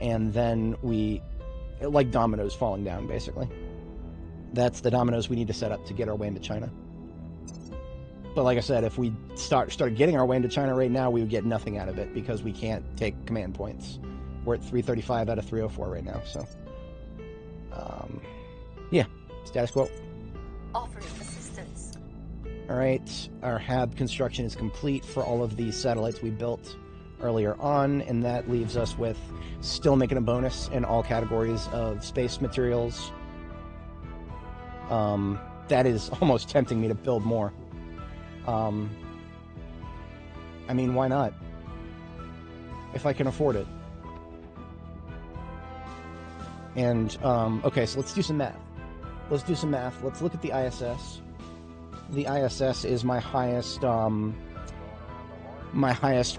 And then like dominoes falling down, basically. That's the dominoes we need to set up to get our way into China. But like I said, if we started getting our way into China right now, we would get nothing out of it because we can't take command points. We're at 335 out of 304 right now, so... yeah, status quo. Offering assistance. Alright, our HAB construction is complete for all of these satellites we built earlier on, and that leaves us with still making a bonus in all categories of space materials. That is almost tempting me to build more. I mean, why not? If I can afford it. And, okay, so let's do some math. Let's look at the ISS. The ISS is my highest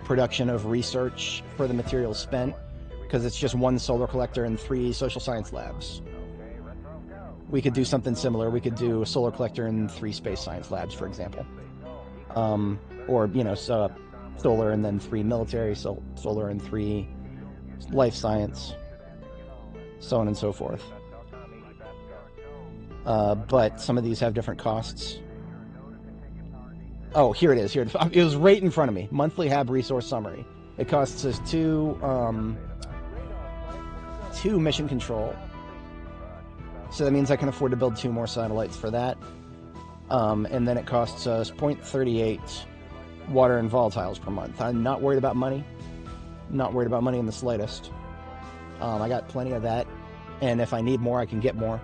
production of research for the materials spent, because it's just 1 solar collector and 3 social science labs. We could do something similar. We could do a solar collector and 3 space science labs, for example. Or, you know, solar and then 3 military, solar and 3 life science, so on and so forth. But some of these have different costs. Oh, here it is. It was right in front of me. Monthly HAB resource summary. It costs us 2 mission control. So that means I can afford to build 2 more satellites for that. And then it costs us 0.38 water and volatiles per month. I'm not worried about money. Not worried about money in the slightest. I got plenty of that. And if I need more, I can get more.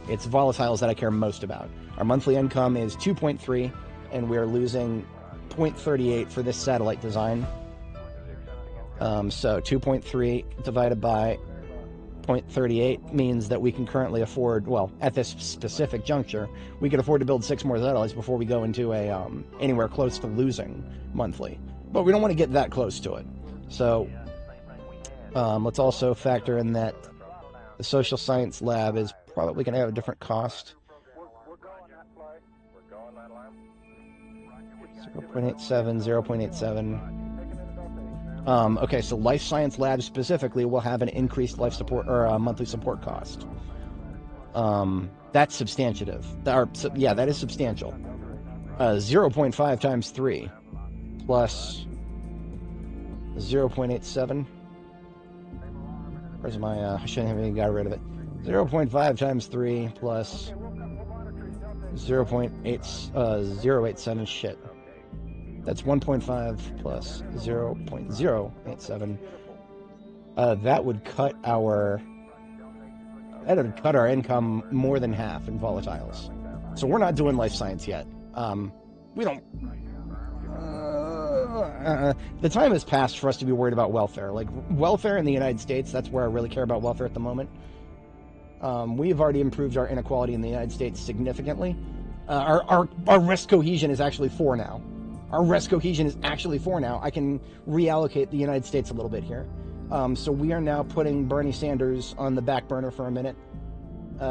It's volatiles that I care most about. Our monthly income is 2.3, and we're losing 0.38 for this satellite design. So 2.3 divided by 0.38 means that we can currently afford, well, at this specific juncture, we could afford to build 6 more satellites before we go into a anywhere close to losing monthly. But we don't want to get that close to it. So let's also factor in that the social science lab is probably going to have a different cost. 0.87, 0.87. Okay, so life science lab specifically will have an increased life support or monthly support cost. That's substantive. Yeah, that is substantial. 0.5 times 3 plus 0.87. Where's my, I shouldn't have even got rid of it. 0.5 times 3 plus 0.87, shit. That's 1.5 plus 0.087. That would cut our income more than half in volatiles. So we're not doing life science yet. We don't. The time has passed for us to be worried about welfare. Like welfare in the United States, that's where I really care about welfare at the moment. We've already improved our inequality in the United States significantly. Our risk cohesion is actually 4 now. Our risk cohesion is actually 4 now. I can reallocate the United States a little bit here. So we are now putting Bernie Sanders on the back burner for a minute.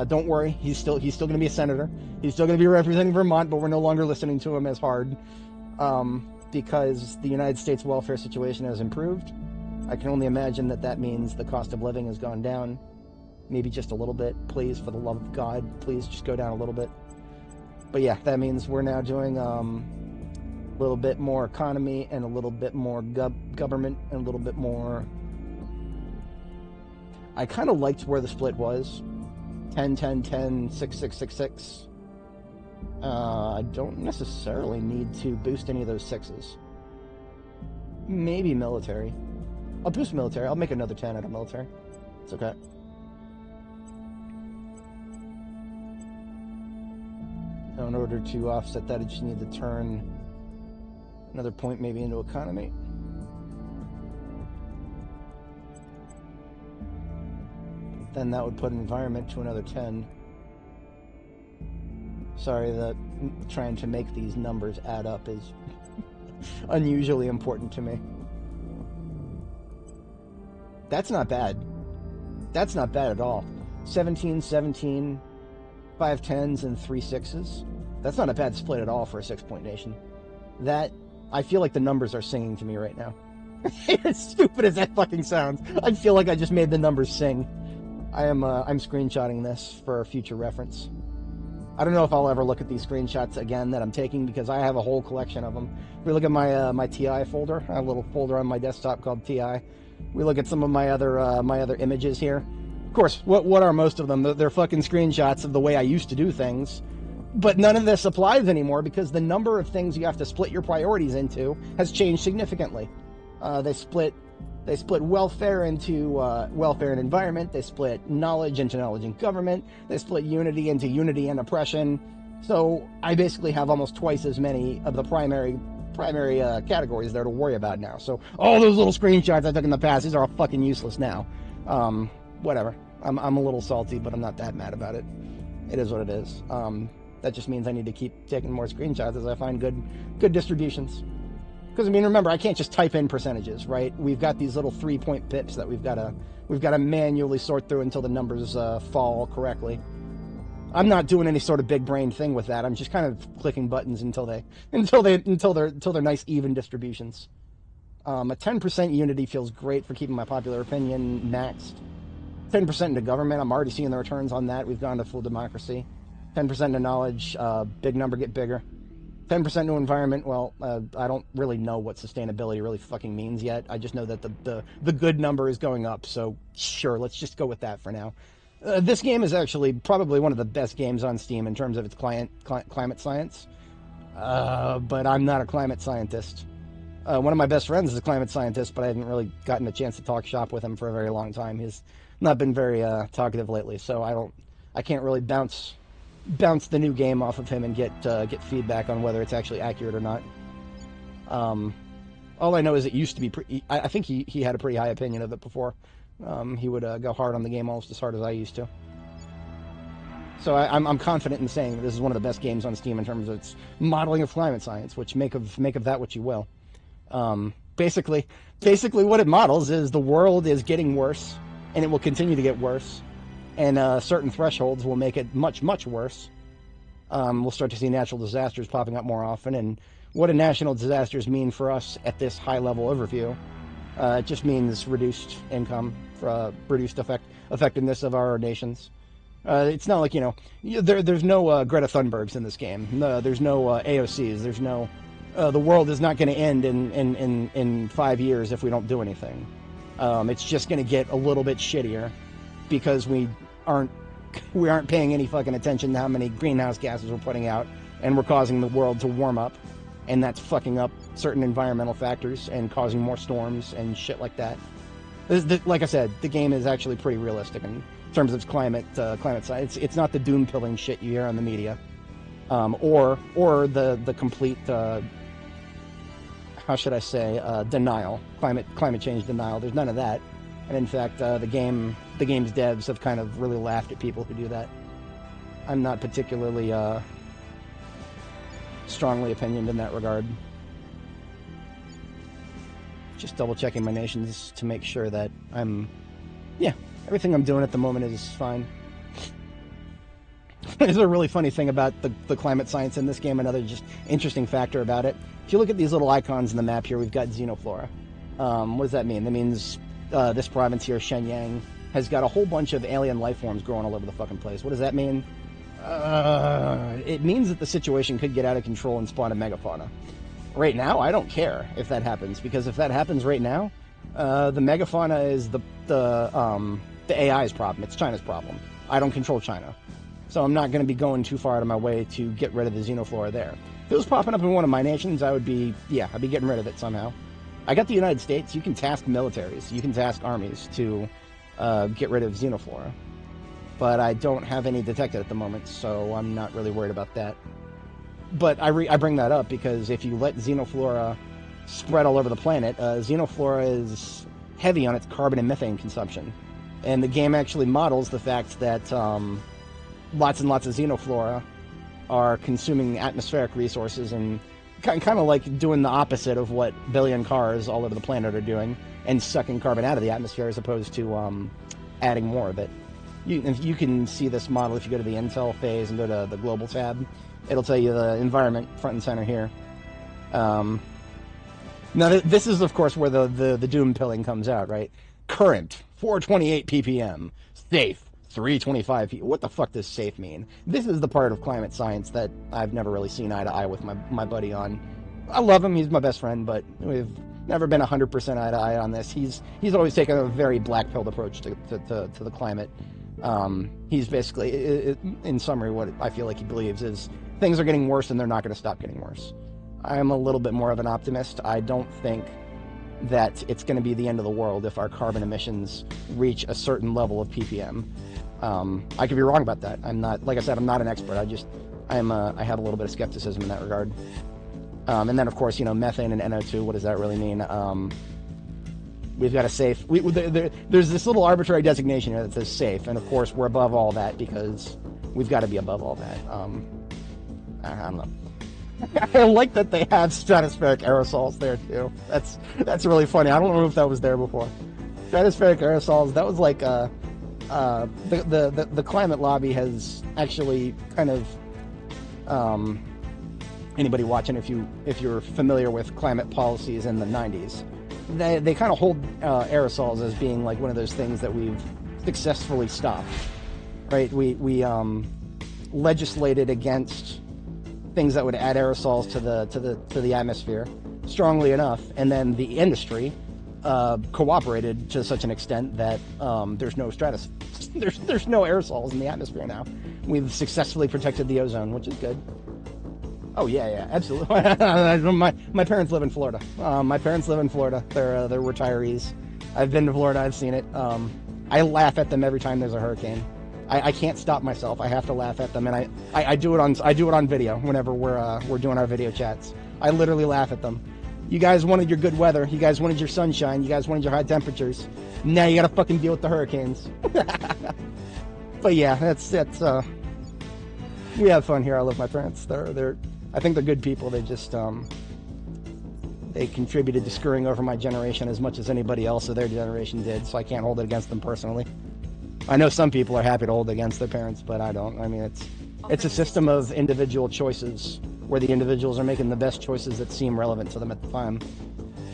Don't worry, he's still going to be a senator. He's still going to be representing Vermont, but we're no longer listening to him as hard because the United States welfare situation has improved. I can only imagine that means the cost of living has gone down, maybe just a little bit. Please, for the love of God, please just go down a little bit. But yeah, that means we're now doing a little bit more economy and a little bit more government and a little bit more. I kind of liked where the split was. 10, 10, 10, 6, 6, 6, 6. I don't necessarily need to boost any of those 6s. Maybe military. I'll boost military. I'll make another 10 out of military. It's okay. So in order to offset that, I just need to turn another point maybe into economy. Then that would put environment to another 10. Sorry that trying to make these numbers add up is unusually important to me. That's not bad. That's not bad at all. 17, 17, 5 10s, and 3 6s. That's not a bad split at all for a 6-point nation. That, I feel like the numbers are singing to me right now. As stupid as that fucking sounds, I feel like I just made the numbers sing. I'm screenshotting this for future reference. I don't know if I'll ever look at these screenshots again that I'm taking because I have a whole collection of them. If we look at my TI folder, I have a little folder on my desktop called TI. We look at some of my other images here. Of course, what are most of them? They're fucking screenshots of the way I used to do things. But none of this applies anymore because the number of things you have to split your priorities into has changed significantly. They split welfare into welfare and environment. They split knowledge into knowledge and government. They split unity into unity and oppression. So I basically have almost twice as many of the primary categories there to worry about now. So all those little screenshots I took in the past, these are all fucking useless now. Whatever. I'm a little salty, but I'm not that mad about it. It is what it is. That just means I need to keep taking more screenshots as I find good distributions. Because I mean, remember, I can't just type in percentages, right? We've got these little 3-point pips that we've got to manually sort through until the numbers fall correctly. I'm not doing any sort of big brain thing with that. I'm just kind of clicking buttons until they're nice even distributions. A 10% unity feels great for keeping my popular opinion maxed. 10% into government, I'm already seeing the returns on that. We've gone to full democracy. 10% to knowledge, big number get bigger. 10% to environment, well, I don't really know what sustainability really fucking means yet. I just know that the good number is going up, so sure, let's just go with that for now. This game is actually probably one of the best games on Steam in terms of its climate science, but I'm not a climate scientist. One of my best friends is a climate scientist, but I haven't really gotten a chance to talk shop with him for a very long time. He's not been very talkative lately, so I can't really bounce the new game off of him and get feedback on whether it's actually accurate or not. All I know is it used to be I think he had a pretty high opinion of it before. He would go hard on the game almost as hard as I used to. So I'm confident in saying that this is one of the best games on Steam in terms of its modeling of climate science, which make of that what you will. Basically what it models is the world is getting worse, and it will continue to get worse. And certain thresholds will make it much, much worse. We'll start to see natural disasters popping up more often. And what do national disasters mean for us at this high-level overview? It just means reduced income, reduced effectiveness of our nations. It's not like, there's no Greta Thunbergs in this game. No, there's no AOCs. There's no... the world is not going to end in 5 years if we don't do anything. It's just going to get a little bit shittier because we aren't paying any fucking attention to how many greenhouse gases we're putting out, and we're causing the world to warm up, and that's fucking up certain environmental factors and causing more storms and shit like that. Like I said, the game is actually pretty realistic in terms of its climate science. It's not the doom-pilling shit you hear on the media, or the complete how should I say denial, climate change denial. There's none of that. And in fact, the game's devs have kind of really laughed at people who do that. I'm not particularly strongly opinioned in that regard. Just double checking my nations to make sure that everything I'm doing at the moment is fine. there's a really funny thing about the climate science in this game. Another just interesting factor about it. If you look at these little icons in the map here, we've got xenoflora. What does that mean? That means this province here, Shenyang, has got a whole bunch of alien life forms growing all over the fucking place. What does that mean? It means that the situation could get out of control and spawn a megafauna. Right now, I don't care if that happens, because if that happens right now, the megafauna is the AI's problem. It's China's problem. I don't control China. So I'm not going to be going too far out of my way to get rid of the xenoflora there. If it was popping up in one of my nations, I'd be getting rid of it somehow. I got the United States. You can task militaries. You can task armies to get rid of xenoflora. But I don't have any detected at the moment, so I'm not really worried about that. But I bring that up because if you let xenoflora spread all over the planet, xenoflora is heavy on its carbon and methane consumption. And the game actually models the fact that lots and lots of xenoflora are consuming atmospheric resources and kind of like doing the opposite of what billion cars all over the planet are doing and sucking carbon out of the atmosphere as opposed to adding more of it. You can see this model if you go to the Intel phase and go to the global tab. It'll tell you the environment front and center here. Now, this is, of course, where the doom pilling comes out, right? Current, 428 ppm. Safe, 325 ppm. What the fuck does safe mean? This is the part of climate science that I've never really seen eye to eye with my buddy on. I love him, he's my best friend, but we've never been 100% eye to eye on this. He's always taken a very black-pilled approach to the climate. He's basically, in summary, what I feel like he believes is things are getting worse and they're not going to stop getting worse. I'm a little bit more of an optimist. I don't think that it's going to be the end of the world if our carbon emissions reach a certain level of ppm. I could be wrong about that. I'm not, like I said, I'm not an expert. I have a little bit of skepticism in that regard. And then, of course, methane and NO2. What does that really mean? We've got a safe. There's this little arbitrary designation here that says safe, and of course we're above all that because we've got to be above all that. I don't know. I like that they have stratospheric aerosols there too. That's really funny. I don't know if that was there before. Stratospheric aerosols. That was like the climate lobby has actually kind of anybody watching, if you're familiar with climate policies in the 90s. They kind of hold aerosols as being like one of those things that we've successfully stopped, right? We legislated against things that would add aerosols to the atmosphere strongly enough, and then the industry cooperated to such an extent that there's no there's no aerosols in the atmosphere now. We've successfully protected the ozone, which is good. Oh yeah, absolutely. My parents live in Florida. They're retirees. I've been to Florida. I've seen it. I laugh at them every time there's a hurricane. I can't stop myself. I have to laugh at them, and I do it on video whenever we're doing our video chats. I literally laugh at them. You guys wanted your good weather. You guys wanted your sunshine. You guys wanted your high temperatures. Now you gotta fucking deal with the hurricanes. But yeah, that's we have fun here. I love my parents. I think they're good people. They just they contributed to screwing over my generation as much as anybody else of their generation did, so I can't hold it against them personally. I know some people are happy to hold it against their parents, but I don't. I mean, it's a system of individual choices where the individuals are making the best choices that seem relevant to them at the time.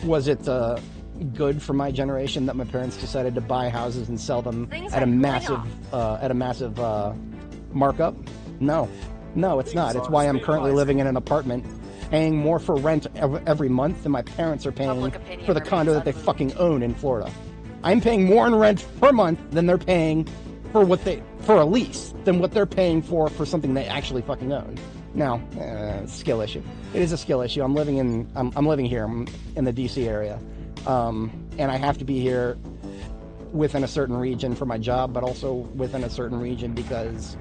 Was it good for my generation that my parents decided to buy houses and sell them at a massive markup? No, it's not. It's why I'm currently living in an apartment, paying more for rent every month than my parents are paying for the condo that they fucking own in Florida. I'm paying more in rent per month than they're paying for a lease than what they're paying for something they actually fucking own. Now, skill issue. It is a skill issue. I'm living here. I'm in the DC area, and I have to be here within a certain region for my job, but also within a certain region because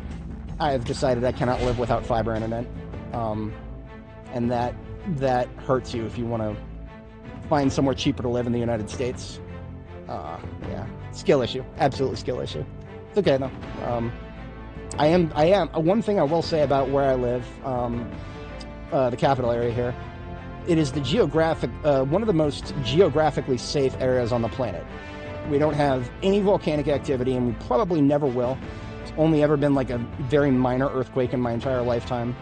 I have decided I cannot live without fiber internet, and that hurts you if you want to find somewhere cheaper to live in the United States. Yeah, skill issue, absolutely skill issue. It's okay though. I am. One thing I will say about where I live, the capital area here, it is one of the most geographically safe areas on the planet. We don't have any volcanic activity, and we probably never will. only ever been like a very minor earthquake in my entire lifetime.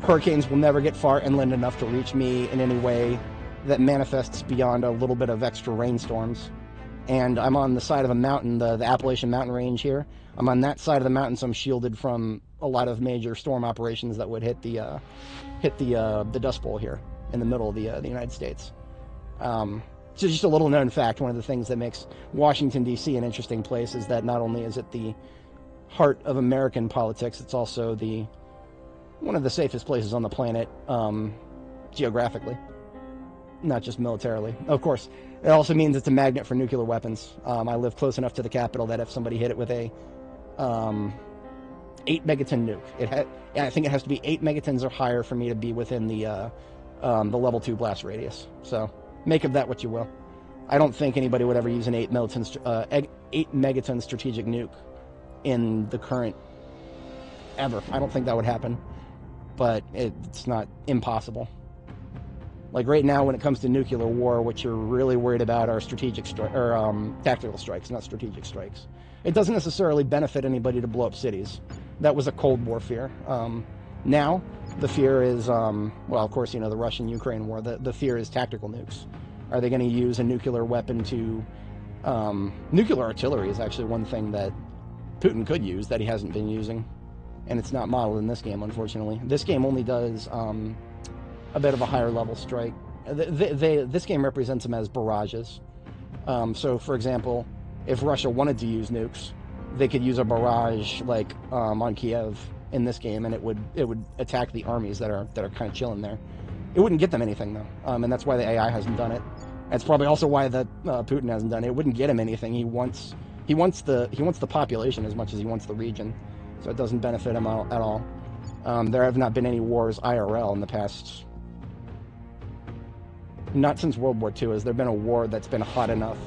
Hurricanes will never get far inland enough to reach me in any way that manifests beyond a little bit of extra rainstorms. And I'm on the side of a mountain, the Appalachian Mountain Range here. I'm on that side of the mountain, so I'm shielded from a lot of major storm operations that would hit the Dust Bowl here in the middle of the United States. So just a little known fact, one of the things that makes Washington, D.C. an interesting place is that not only is it the heart of American politics, it's also one of the safest places on the planet geographically, not just militarily. Of course, it also means it's a magnet for nuclear weapons. I live close enough to the Capitol that if somebody hit it with a 8 megaton nuke, I think it has to be 8 megatons or higher for me to be within the level 2 blast radius. So make of that what you will. I don't think anybody would ever use an 8 megaton strategic nuke in the current ever. I don't think that would happen, but it's not impossible. Like right now, when it comes to nuclear war, what you're really worried about are tactical strikes, not strategic strikes. It doesn't necessarily benefit anybody to blow up cities. That was a Cold War fear. Now, the fear is, well, of course, you know, the Russian-Ukraine war. The fear is tactical nukes. Are they going to use a nuclear weapon to... nuclear artillery is actually one thing that Putin could use that he hasn't been using. And it's not modeled in this game, unfortunately. This game only does a bit of a higher level strike. This game represents them as barrages. So, for example, if Russia wanted to use nukes, they could use a barrage like on Kiev in this game, and it would attack the armies that are kind of chilling there. It wouldn't get them anything though, and that's why the AI hasn't done it. That's probably also why Putin hasn't done it. It wouldn't get him anything. He wants the population as much as he wants the region, so it doesn't benefit him at all. There have not been any wars IRL in the past. Not since World War II has there been a war that's been hot enough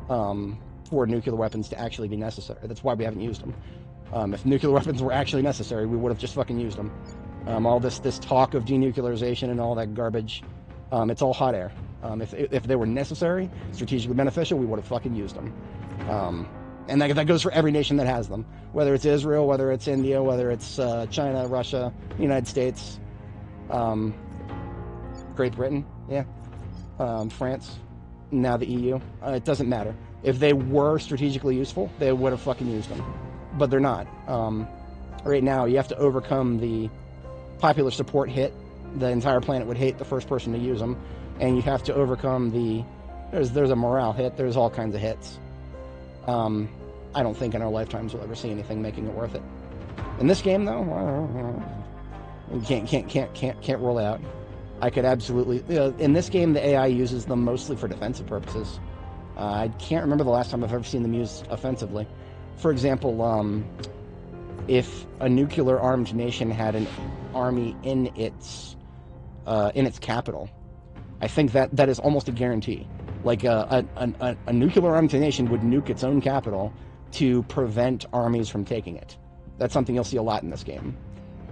for nuclear weapons to actually be necessary. That's why we haven't used them. If nuclear weapons were actually necessary, we would have just fucking used them. All this talk of denuclearization and all that garbage, it's all hot air. If they were necessary, strategically beneficial, we would have fucking used them. And that goes for every nation that has them. Whether it's Israel, whether it's India, whether it's China, Russia, United States, Great Britain, yeah. France, now the EU. It doesn't matter. If they were strategically useful, they would have fucking used them. But they're not. Right now, you have to overcome the popular support hit. The entire planet would hate the first person to use them. And you have to overcome there's a morale hit. There's all kinds of hits. I don't think in our lifetimes we'll ever see anything making it worth it. In this game, though, you can't roll out. I could absolutely... in this game, the AI uses them mostly for defensive purposes. I can't remember the last time I've ever seen them used offensively. For example, if a nuclear-armed nation had an army in its capital, I think that is almost a guarantee. Like, a nuclear-armed nation would nuke its own capital to prevent armies from taking it. That's something you'll see a lot in this game.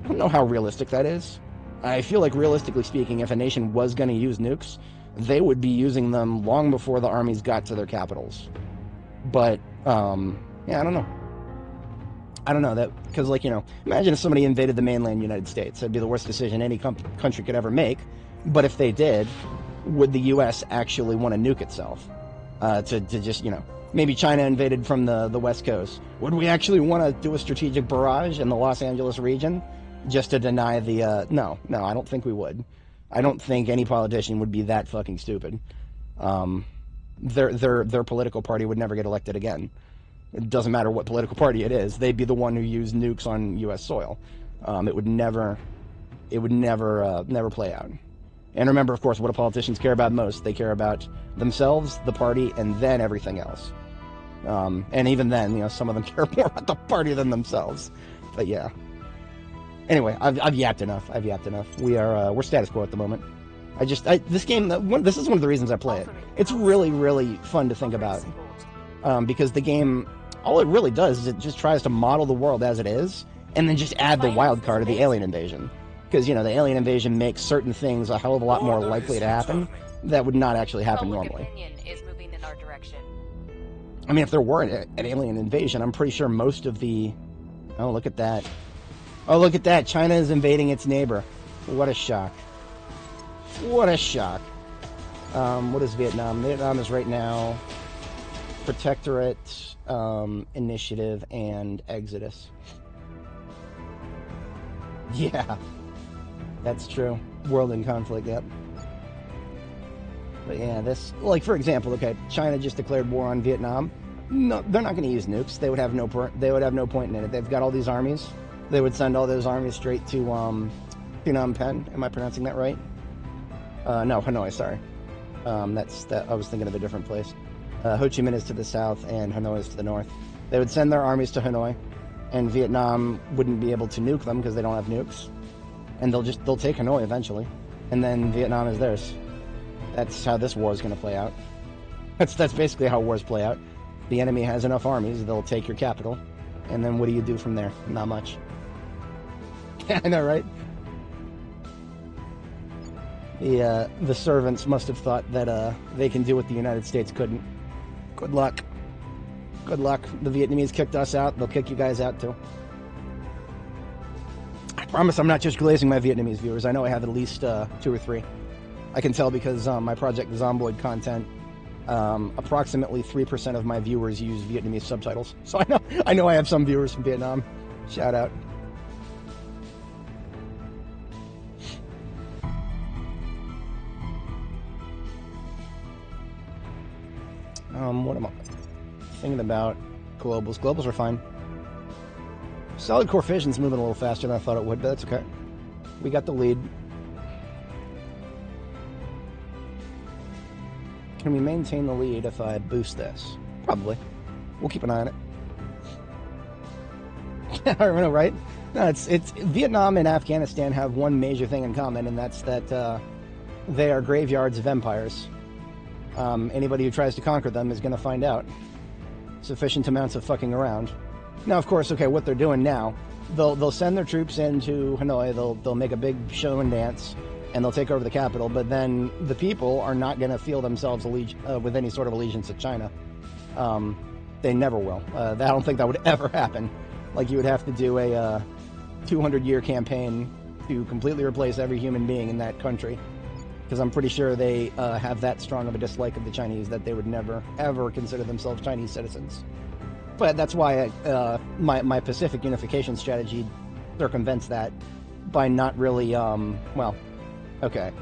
I don't know how realistic that is. I feel like, realistically speaking, if a nation was going to use nukes, they would be using them long before the armies got to their capitals. But, yeah, I don't know. I don't know, that, because, like, you know, imagine if somebody invaded the mainland United States. That'd be the worst decision any country could ever make. But if they did, would the U.S. actually want to nuke itself? To just, you know, maybe China invaded from the West Coast. Would we actually want to do a strategic barrage in the Los Angeles region just to deny the, no, I don't think we would. I don't think any politician would be that fucking stupid. Their political party would never get elected again. It doesn't matter what political party it is. They'd be the one who used nukes on U.S. soil. It would never play out. And remember, of course, what do politicians care about most? They care about themselves, the party, and then everything else. And even then, you know, some of them care more about the party than themselves. But yeah. Anyway, I've yapped enough. We're status quo at the moment. This game, this is one of the reasons I play it. It's really, really fun to think about. Because the game, all it really does is it just tries to model the world as it is, and then just add the wild card of the alien invasion. Because, you know, the alien invasion makes certain things a hell of a lot more likely to happen that would not actually happen normally. Opinion is moving in our direction. I mean, if there were an alien invasion, I'm pretty sure most of the... Oh, look at that. Oh, look at that. China is invading its neighbor. What a shock. What a shock. What is Vietnam? Vietnam is right now Protectorate, Initiative, and Exodus. Yeah, that's true. World in conflict, yep. But yeah, this, like, for example, okay, China just declared war on Vietnam. No, they're not going to use nukes. They would have no point in it. They've got all these armies. They would send all those armies straight to Phnom Penh. Am I pronouncing that right? No, Hanoi. Sorry. I was thinking of a different place. Ho Chi Minh is to the south, and Hanoi is to the north. They would send their armies to Hanoi, and Vietnam wouldn't be able to nuke them because they don't have nukes, and they'll take Hanoi eventually, and then Vietnam is theirs. That's how this war is going to play out. That's basically how wars play out. The enemy has enough armies, they'll take your capital, and then what do you do from there? Not much. I know, right? The servants must have thought that they can do what the United States couldn't. Good luck. Good luck. The Vietnamese kicked us out. They'll kick you guys out too. I promise I'm not just glazing my Vietnamese viewers. I know I have at least 2 or 3. I can tell because my Project Zomboid content, approximately 3% of my viewers use Vietnamese subtitles. So I know I have some viewers from Vietnam. Shout out. What am I thinking about? Globals. Globals are fine. Solid core fission's moving a little faster than I thought it would, but that's okay. We got the lead. Can we maintain the lead if I boost this? Probably. We'll keep an eye on it. I don't know, right? No, it's Vietnam and Afghanistan have one major thing in common, and that's that they are graveyards of empires. Anybody who tries to conquer them is going to find out. Sufficient amounts of fucking around. Now, of course, okay, what they're doing now, they'll send their troops into Hanoi, they'll make a big show and dance, and they'll take over the capital, but then the people are not going to feel themselves with any sort of allegiance to China. They never will. I don't think that would ever happen. Like, you would have to do a 200-year campaign to completely replace every human being in that country. Because I'm pretty sure they have that strong of a dislike of the Chinese that they would never, ever consider themselves Chinese citizens. But that's why my Pacific unification strategy circumvents that by not really, well, okay.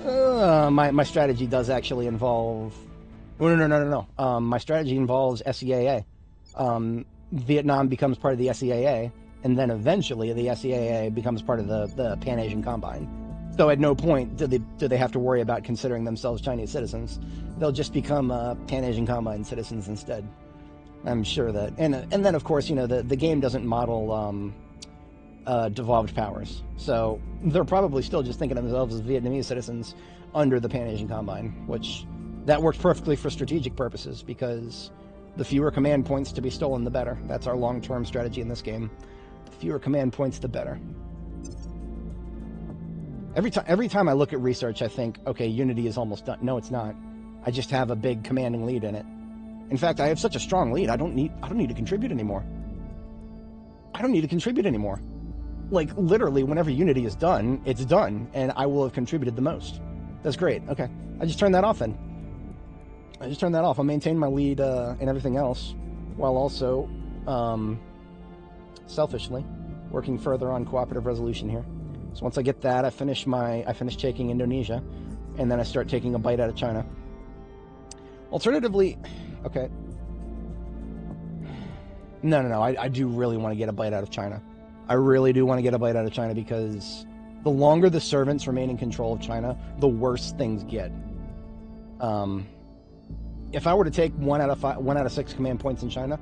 My strategy does actually involve... No. My strategy involves SEAA. Vietnam becomes part of the SEAA, and then eventually the SEAA becomes part of the Pan-Asian Combine. So at no point do they have to worry about considering themselves Chinese citizens. They'll just become Pan-Asian Combine citizens instead. I'm sure that, and then of course, you know, the game doesn't model devolved powers, so they're probably still just thinking of themselves as Vietnamese citizens under the Pan-Asian Combine, which that works perfectly for strategic purposes because the fewer command points to be stolen, the better. That's our long-term strategy in this game. The fewer command points, the better. Every time I look at research, I think, okay, Unity is almost done. No, it's not. I just have a big commanding lead in it. In fact, I have such a strong lead, I don't need to contribute anymore. I don't need to contribute anymore. Like, literally, whenever Unity is done, it's done, and I will have contributed the most. That's great. Okay. I just turned that off then. I just turned that off. I'll maintain my lead and everything else, while also, selfishly, working further on cooperative resolution here. So once I get that, I finish taking Indonesia, and then I start taking a bite out of China. Alternatively, okay. No, I do really want to get a bite out of China. I really do want to get a bite out of China because the longer the servants remain in control of China, the worse things get. If I were to take 1 out of 6 command points in China,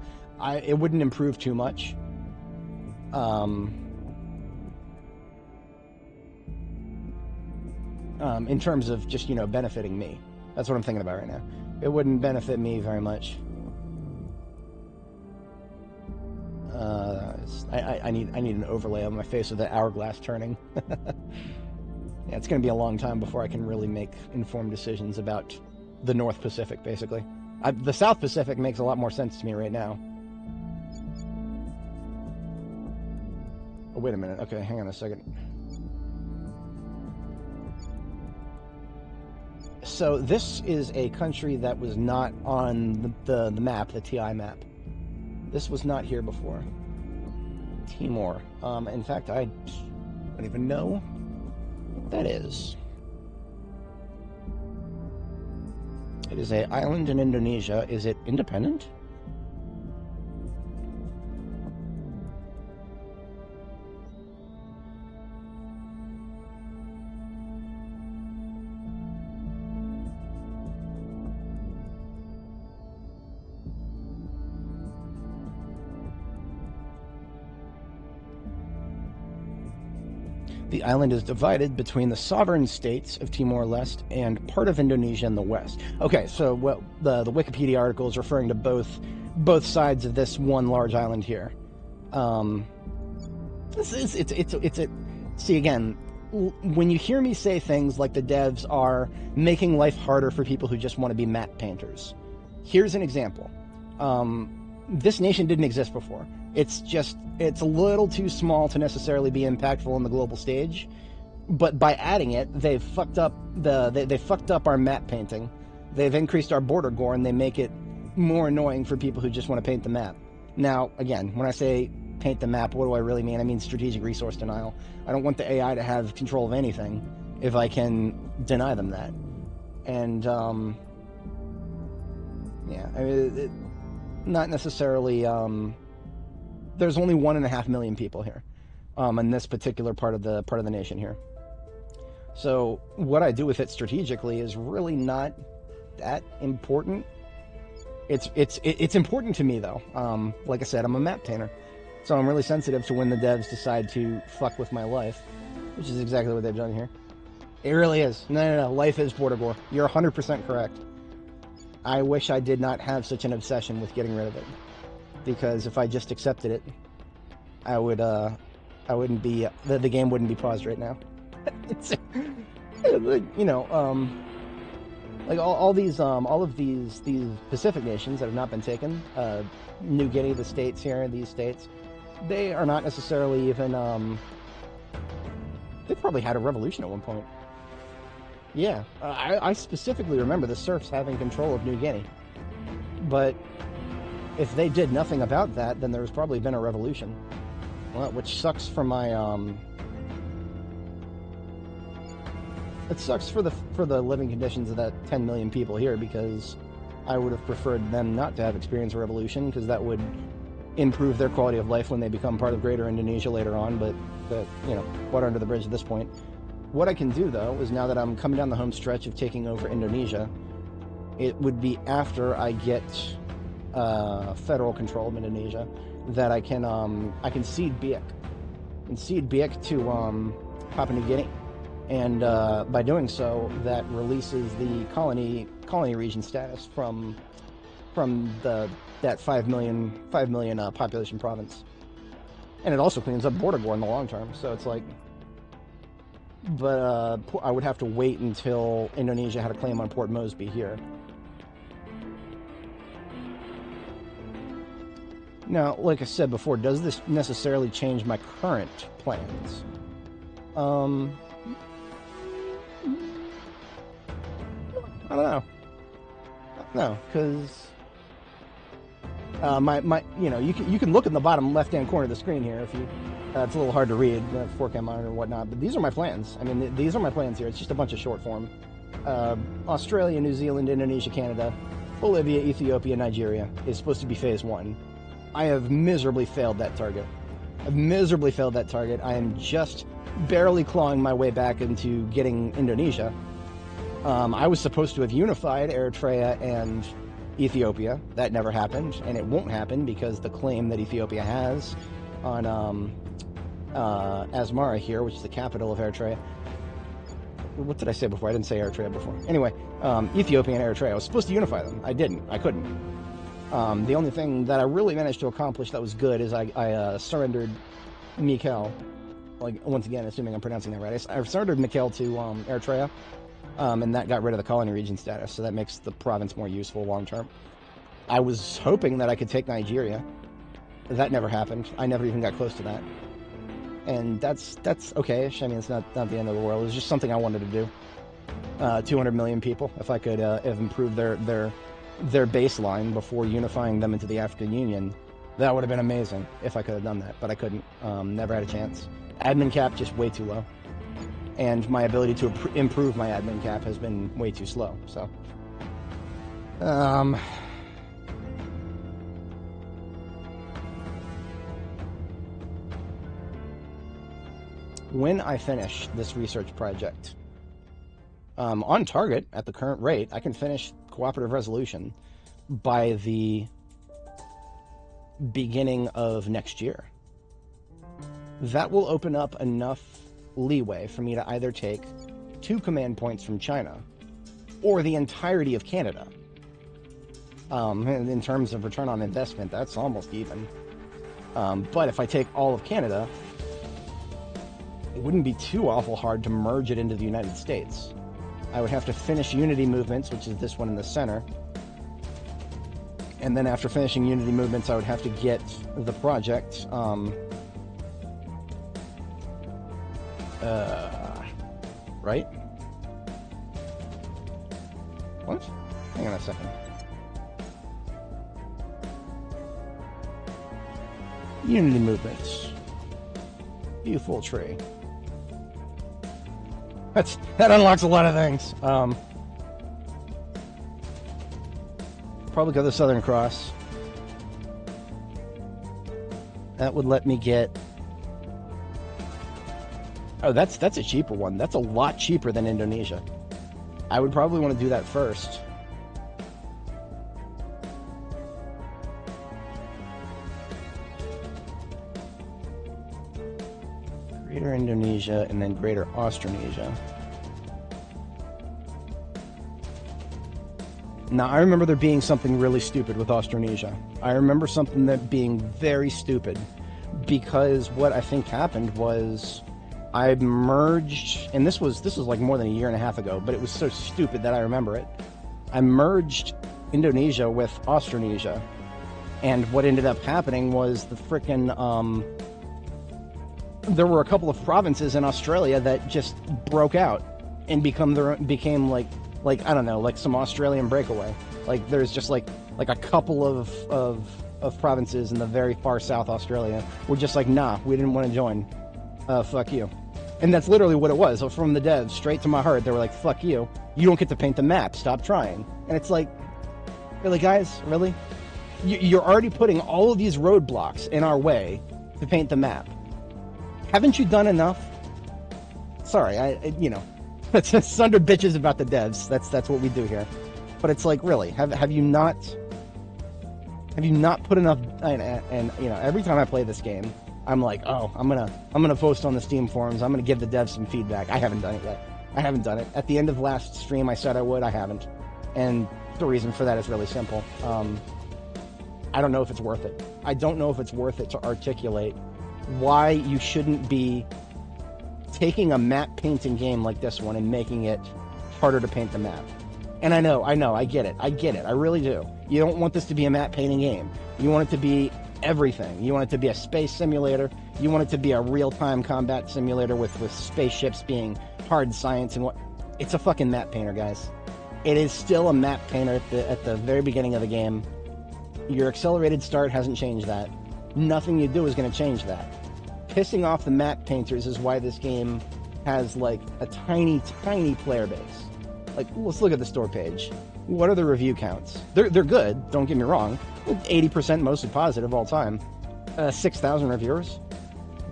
it wouldn't improve too much. In terms of just, you know, benefiting me. That's what I'm thinking about right now. It wouldn't benefit me very much. I need an overlay on my face with the hourglass turning. Yeah, it's going to be a long time before I can really make informed decisions about the North Pacific, basically. The South Pacific makes a lot more sense to me right now. Oh, wait a minute. Okay, hang on a second. So this is a country that was not on the map, the TI map. This was not here before. Timor. In fact, I don't even know what that is. It is an island in Indonesia. Is it independent? The island is divided between the sovereign states of Timor-Leste and part of Indonesia in the west. Okay, so what the Wikipedia article is referring to both sides of this one large island here. See again, when you hear me say things like the devs are making life harder for people who just want to be map painters, here's an example. This nation didn't exist before. It's a little too small to necessarily be impactful on the global stage, but by adding it, they've fucked up they fucked up our map painting. They've increased our border gore, and they make it more annoying for people who just want to paint the map. Now, again, when I say paint the map, what do I really mean? I mean strategic resource denial. I don't want the AI to have control of anything if I can deny them that. And yeah, I mean, not necessarily. There's only 1.5 million people here, in this particular part of the nation here. So what I do with it strategically is really not that important. It's important to me though. Like I said, I'm a map painter, so I'm really sensitive to when the devs decide to fuck with my life, which is exactly what they've done here. It really is. No. Life is border gore. You're 100% correct. I wish I did not have such an obsession with getting rid of it. Because if I just accepted it, I wouldn't be, the game wouldn't be paused right now. It's, you know, like all of these Pacific nations that have not been taken, New Guinea, the states here, these states, they are not necessarily even, they probably had a revolution at one point. Yeah, I specifically remember the serfs having control of New Guinea, but if they did nothing about that, then there's probably been a revolution. Well, which sucks for my, it sucks for the living conditions of that 10 million people here, because I would have preferred them not to have experienced a revolution, because that would improve their quality of life when they become part of Greater Indonesia later on, but you know, water under the bridge at this point. What I can do, though, is now that I'm coming down the home stretch of taking over Indonesia, it would be after I get federal control of Indonesia, that I can cede Biak, and cede Biak to Papua New Guinea, and by doing so, that releases the colony region status from that 5 million population province, and it also cleans up border gore in the long term. So it's like, but I would have to wait until Indonesia had a claim on Port Moresby here. Now, like I said before, does this necessarily change my current plans? I don't know. No, because you know, you can look in the bottom left-hand corner of the screen here if you. It's a little hard to read, 4K monitor and whatnot, but these are my plans. I mean, these are my plans here. It's just a bunch of short form. Australia, New Zealand, Indonesia, Canada, Bolivia, Ethiopia, Nigeria is supposed to be phase 1. I have miserably failed that target. I am just barely clawing my way back into getting Indonesia. I was supposed to have unified Eritrea and Ethiopia. That never happened, and it won't happen because the claim that Ethiopia has on Asmara here, which is the capital of Eritrea. What did I say before? I didn't say Eritrea before. Anyway, Ethiopia and Eritrea. I was supposed to unify them. I didn't. I couldn't. The only thing that I really managed to accomplish that was good is I surrendered Mikel. Like, once again, assuming I'm pronouncing that right. I surrendered Mikel to Eritrea, And that got rid of the colony region status, so that makes the province more useful long term. I was hoping that I could take Nigeria. That never happened. I never even got close to that. And that's okay-ish. I mean, it's not the end of the world. It was just something I wanted to do. 200 million people. If I could have improved their baseline before unifying them into the African Union, that would have been amazing if I could have done that. But I couldn't. Never had a chance. Admin cap just way too low. And my ability to improve my admin cap has been way too slow. So, when I finish this research project, on target at the current rate, I can finish cooperative resolution by the beginning of next year. That will open up enough leeway for me to either take 2 command points from China or the entirety of Canada. In terms of return on investment, that's almost even. But if I take all of Canada, it wouldn't be too awful hard to merge it into the United States. I would have to finish Unity Movements, which is this one in the center. And then after finishing Unity Movements, I would have to get the project, right? What? Hang on a second. Unity Movements. View full tree. That unlocks a lot of things. Probably go the Southern Cross. That would let me get... Oh, that's a cheaper one. That's a lot cheaper than Indonesia. I would probably want to do that first. Greater Indonesia and then Greater Australasia. Now, I remember there being something really stupid with Australasia. I remember something that being very stupid, because what I think happened was I merged, and this was like more than a year and a half ago, but it was so stupid that I remember it. I merged Indonesia with Australasia, and what ended up happening was the frickin' there were a couple of provinces in Australia that just broke out and became like I don't know, like some Australian breakaway. Like there's just like a couple of provinces in the very far south Australia were just like, nah, we didn't want to join. Fuck you. And that's literally what it was. So from the devs, straight to my heart, they were like, fuck you. You don't get to paint the map. Stop trying. And it's like, really, guys? Really? You're already putting all of these roadblocks in our way to paint the map. Haven't you done enough? Sorry, it's Sunder bitches about the devs. That's what we do here. But it's like, really, have you not put enough? And every time I play this game, I'm like, oh, I'm gonna post on the Steam forums. I'm gonna give the devs some feedback. I haven't done it yet. I haven't done it. At the end of last stream, I said I would. I haven't, and the reason for that is really simple. I don't know if it's worth it. I don't know if it's worth it to articulate why you shouldn't be taking a map painting game like this one and making it harder to paint the map. And I know, I get it, I really do. You don't want this to be a map painting game. You want it to be everything. You want it to be a space simulator. You want it to be a real-time combat simulator with spaceships being hard science and what. It's a fucking map painter, guys. It is still a map painter at the very beginning of the game. Your accelerated start hasn't changed that. Nothing you do is going to change that. Pissing off the map painters is why this game has like a tiny player base. Like, let's look at the store page. What are the review counts? They're good, don't get me wrong. 80% mostly positive all time. 6,000 reviewers.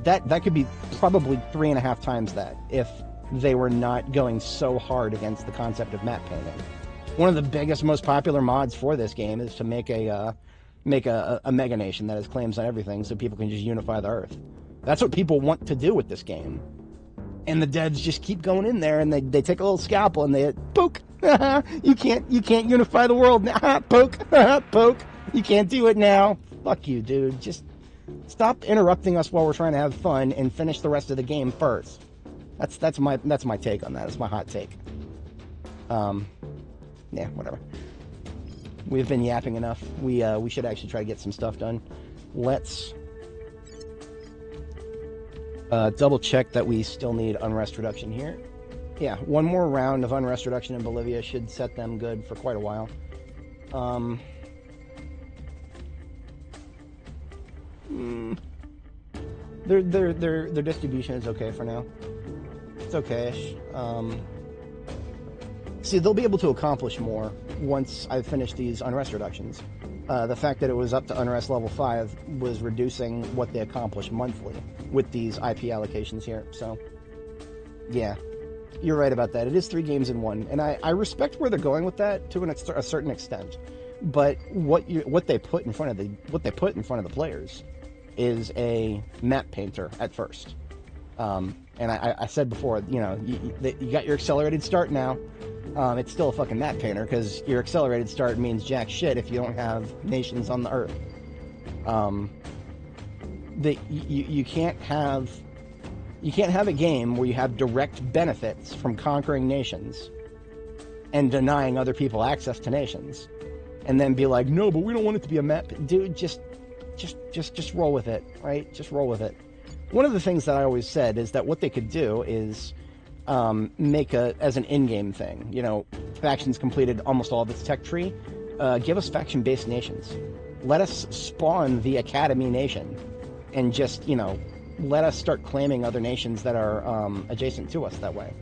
That could be probably 3.5 times that if they were not going so hard against the concept of map painting. One of the biggest, most popular mods for this game is to make a mega nation that has claims on everything so people can just unify the Earth. That's what people want to do with this game. And the devs just keep going in there and they take a little scalpel and they poke. you can't unify the world now. Poke. Poke. You can't do it now. Fuck you, dude. Just stop interrupting us while we're trying to have fun and finish the rest of the game first. That's my take on that. That's my hot take. Yeah, whatever. We've been yapping enough. We should actually try to get some stuff done. Let's double check that we still need unrest reduction here. Yeah, one more round of unrest reduction in Bolivia should set them good for quite a while. Their distribution is okay for now. It's okay-ish. See, they'll be able to accomplish more once I've finished these unrest reductions. The fact that it was up to unrest level 5 was reducing what they accomplish monthly with these IP allocations here. So, yeah, you're right about that. It is 3 games in 1, and I respect where they're going with that to a certain extent. But what they put in front of the players is a map painter at first. And I said before, you know, you got your accelerated start now. It's still a fucking map painter because your accelerated start means jack shit if you don't have nations on the earth. You can't have a game where you have direct benefits from conquering nations and denying other people access to nations, and then be like, no, but we don't want it to be a map. Dude, just roll with it, right? Just roll with it. One of the things that I always said is that what they could do is make as an in-game thing. You know, factions completed almost all of its tech tree. Give us faction-based nations. Let us spawn the Academy nation, and just, you know, let us start claiming other nations that are adjacent to us that way.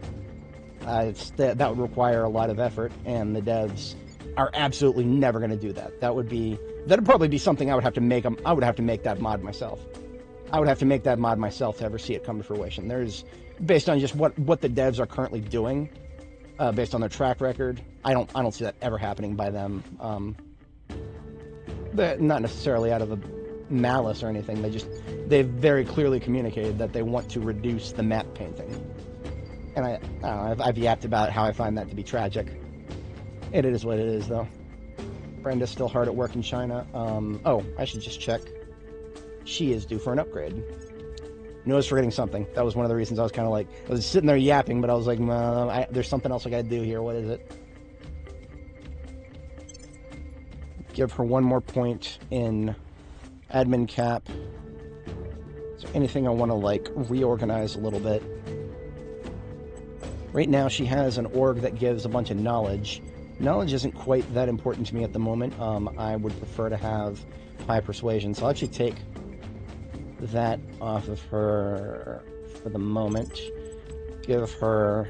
That would require a lot of effort, and the devs are absolutely never going to do that. That'd probably be something I would have to make. I would have to make that mod myself. I would have to make that mod myself to ever see it come to fruition. There's, based on just what the devs are currently doing, based on their track record, I don't see that ever happening by them. Not necessarily out of a malice or anything. They've very clearly communicated that they want to reduce the map painting. And I don't know, I've yapped about how I find that to be tragic. It is what it is, though. Brenda's still hard at work in China. Oh, I should just check. She is due for an upgrade. I was forgetting something. That was one of the reasons I was kind of like, I was sitting there yapping, but I was like, there's something else I gotta do here. What is it? Give her 1 more point in admin cap. Is there anything I want to, like, reorganize a little bit? Right now, she has an org that gives a bunch of knowledge. Knowledge isn't quite that important to me at the moment. I would prefer to have high persuasion, so I'll actually take that off of her for the moment. Give her,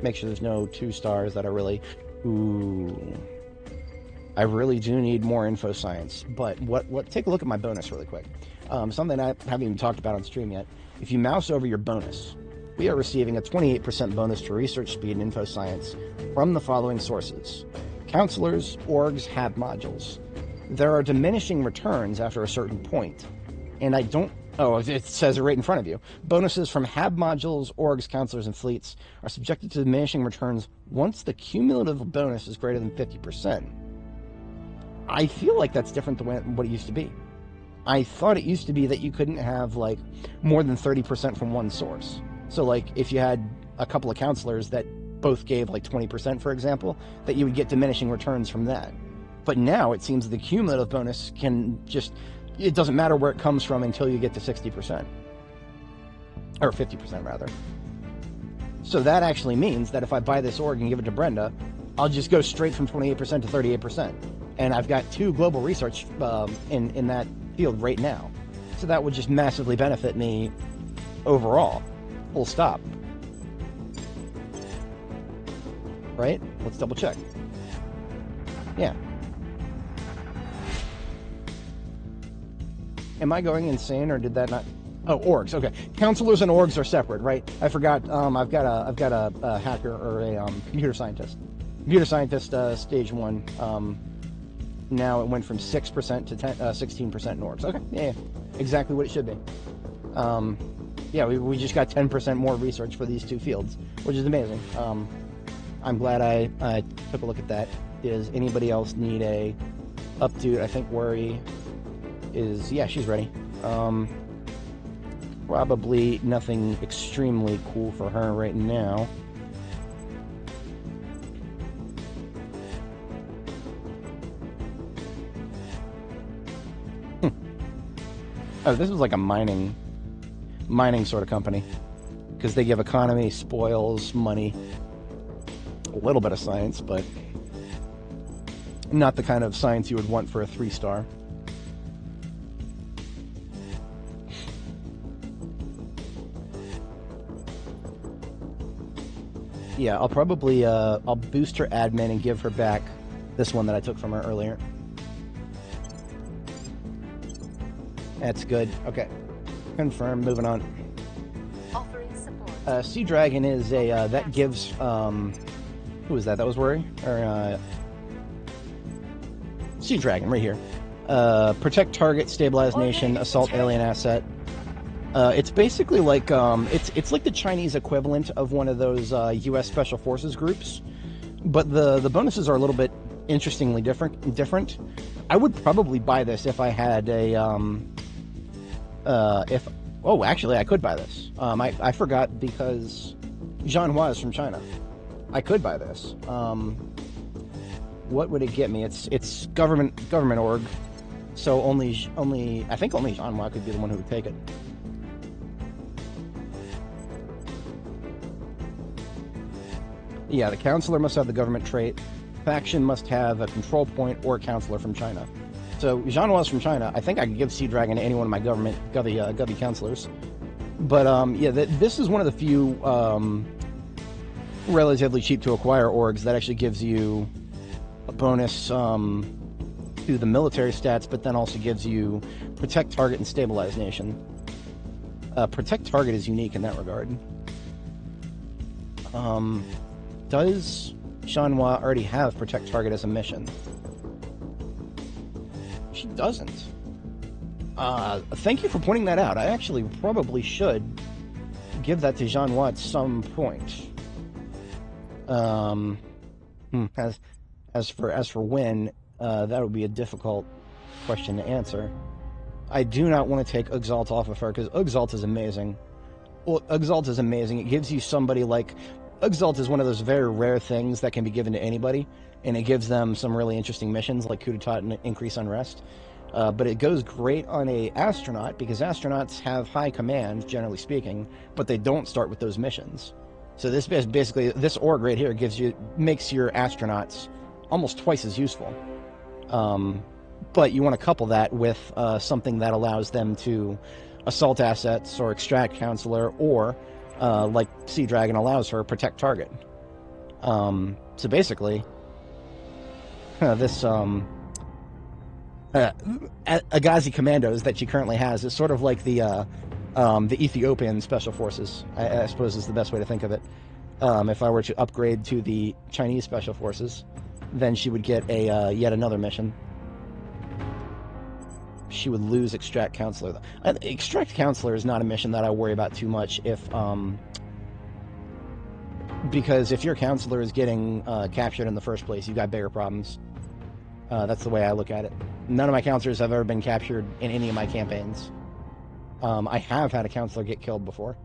make sure there's no 2 stars that are really, ooh, I really do need more info science. But take a look at my bonus really quick. Something I haven't even talked about on stream yet. If you mouse over your bonus, we are receiving a 28% bonus to research speed and info science from the following sources: counselors, orgs, hab modules. There are diminishing returns after a certain point, and it says it right in front of you. Bonuses from hab modules, orgs, counselors, and fleets are subjected to diminishing returns once the cumulative bonus is greater than 50%. I feel like that's different than what it used to be. I thought it used to be that you couldn't have, like, more than 30% from one source. So, like, if you had a couple of counselors that both gave, like, 20%, for example, that you would get diminishing returns from that. But now it seems the cumulative bonus can just, it doesn't matter where it comes from until you get to 60%. Or 50%, rather. So that actually means that if I buy this org and give it to Brenda, I'll just go straight from 28% to 38%. And I've got 2 global research in that field right now. So that would just massively benefit me overall. Full stop. Right? Let's double check. Yeah. Am I going insane, or did that not? Oh, orgs. Okay, counselors and orgs are separate, right? I forgot. I've got a hacker or a computer scientist. Computer scientist stage 1. Now it went from 6% to 16% in orgs. Okay, yeah, exactly what it should be. Yeah, we just got 10% more research for these 2 fields, which is amazing. I'm glad I took a look at that. Does anybody else need a updo? I think Worry is, yeah, she's ready. Probably nothing extremely cool for her right now. Oh, this is like a mining sort of company. Because they give economy, spoils, money, a little bit of science, but not the kind of science you would want for a 3-star. Yeah, I'll probably, I'll boost her admin and give her back this one that I took from her earlier. That's good. Okay. Confirm, moving on. Offering support. Sea Dragon is a, that gives, who was that? That was Worry? Or, Sea Dragon, right here. Protect target, stabilize nation, assault alien asset. It's basically like, it's like the Chinese equivalent of one of those, U.S. Special Forces groups. But the bonuses are a little bit interestingly different. I would probably buy this if I had a, oh, actually, I could buy this. I forgot because Zhanhua is from China. I could buy this. What would it get me? It's government org, so only I think only Zhanhua could be the one who would take it. Yeah, the counselor must have the government trait. Faction must have a control point or a counselor from China. So Zhanhua's from China. I think I could give Sea Dragon to any one of my government govy counselors. But yeah, this is one of the few relatively cheap to acquire orgs that actually gives you a bonus to the military stats, but then also gives you protect target and stabilize nation. Protect target is unique in that regard. Does Zhanhua already have protect target as a mission? She doesn't. Thank you for pointing that out. I actually probably should give that to Zhanhua at some point. As for when, that would be a difficult question to answer. I do not want to take Exalt off of her, because Exalt is amazing. Well, Exalt is amazing. It gives you somebody like... Exalt is one of those very rare things that can be given to anybody, and it gives them some really interesting missions, like coup d'etat and increase unrest. But it goes great on a astronaut, because astronauts have high command, generally speaking, but they don't start with those missions. So this basically, this org right here makes your astronauts almost twice as useful. But you want to couple that with something that allows them to assault assets or extract counselor, or like Sea Dragon allows her, protect target. So basically, this Agazi Commandos that she currently has is sort of like the Ethiopian Special Forces, I suppose is the best way to think of it. If I were to upgrade to the Chinese Special Forces, then she would get a yet another mission. She would lose Extract Counselor. Extract Counselor is not a mission that I worry about too much because if your counselor is getting captured in the first place, you've got bigger problems. That's the way I look at it. None of my counselors have ever been captured in any of my campaigns. I have had a counselor get killed before,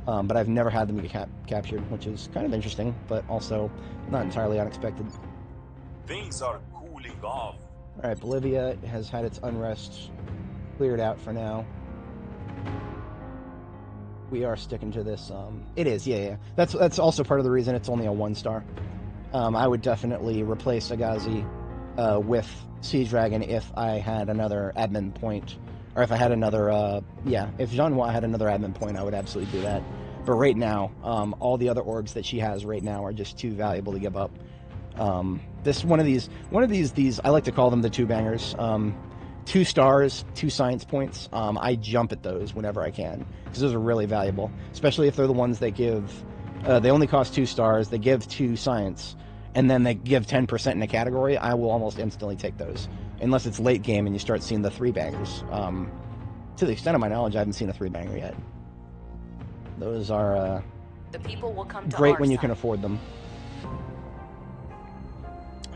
but I've never had them get captured, which is kind of interesting, but also not entirely unexpected. Things are cooling off. Alright, Bolivia has had its unrest cleared out for now. We are sticking to this, it is, yeah. That's also part of the reason it's only a 1-star. I would definitely replace Agazi with Sea Dragon if I had another admin point, or if I had another, if Zhanhua had another admin point, I would absolutely do that. But right now, all the other orgs that she has right now are just too valuable to give up. One of these, I like to call them the 2-bangers. 2 stars, 2 science points. I jump at those whenever I can, because those are really valuable, especially if they're the ones that give, they only cost 2 stars, they give 2 science, and then they give 10% in a category. I will almost instantly take those, unless it's late game and you start seeing the 3-bangers. To the extent of my knowledge, I haven't seen a 3-banger yet. Those are The people will come to great our when you side. can afford them.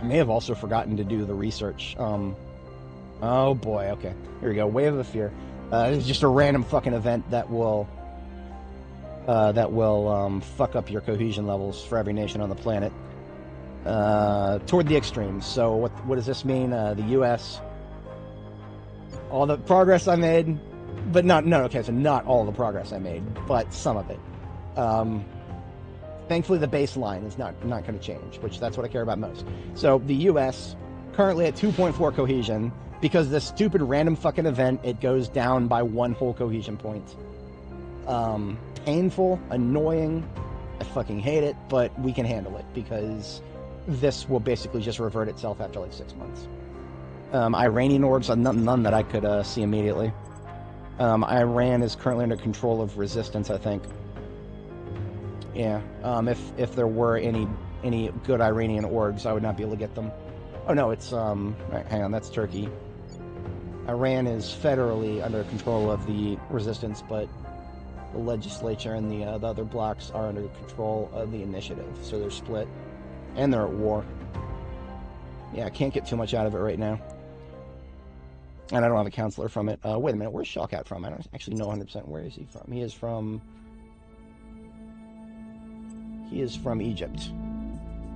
I may have also forgotten to do the research. Oh boy, okay. Here we go. Wave of Fear. It's just a random fucking event that will fuck up your cohesion levels for every nation on the planet. Toward the extremes. So what does this mean? The U.S. All the progress I made, but okay, so not all the progress I made, but some of it. Thankfully, the baseline is not going to change, which that's what I care about most. So the U.S. currently at 2.4 cohesion, because this stupid random fucking event, it goes down by 1 whole cohesion point. Painful, annoying, I fucking hate it, but we can handle it, because this will basically just revert itself after like 6 months. Iranian orgs, none that I could see immediately. Iran is currently under control of resistance, I think. Yeah, if there were any good Iranian orgs, I would not be able to get them. Oh no, it's, right, hang on, that's Turkey. Iran is federally under control of the resistance, but the legislature and the other blocks are under control of the initiative, so they're split. And they're at war. Yeah, I can't get too much out of it right now. And I don't have a counselor from it. Wait a minute, where's Shawkat from? I don't actually know 100% where is he from. He is from Egypt.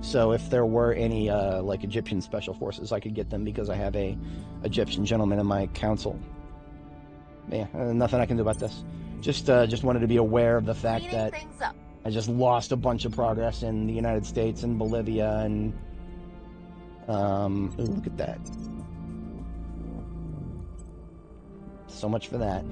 So if there were any like Egyptian special forces, I could get them because I have a Egyptian gentleman in my council. Yeah, nothing I can do about this. Just wanted to be aware of the fact that I just lost a bunch of progress in the United States and Bolivia and ooh, look at that. So much for that.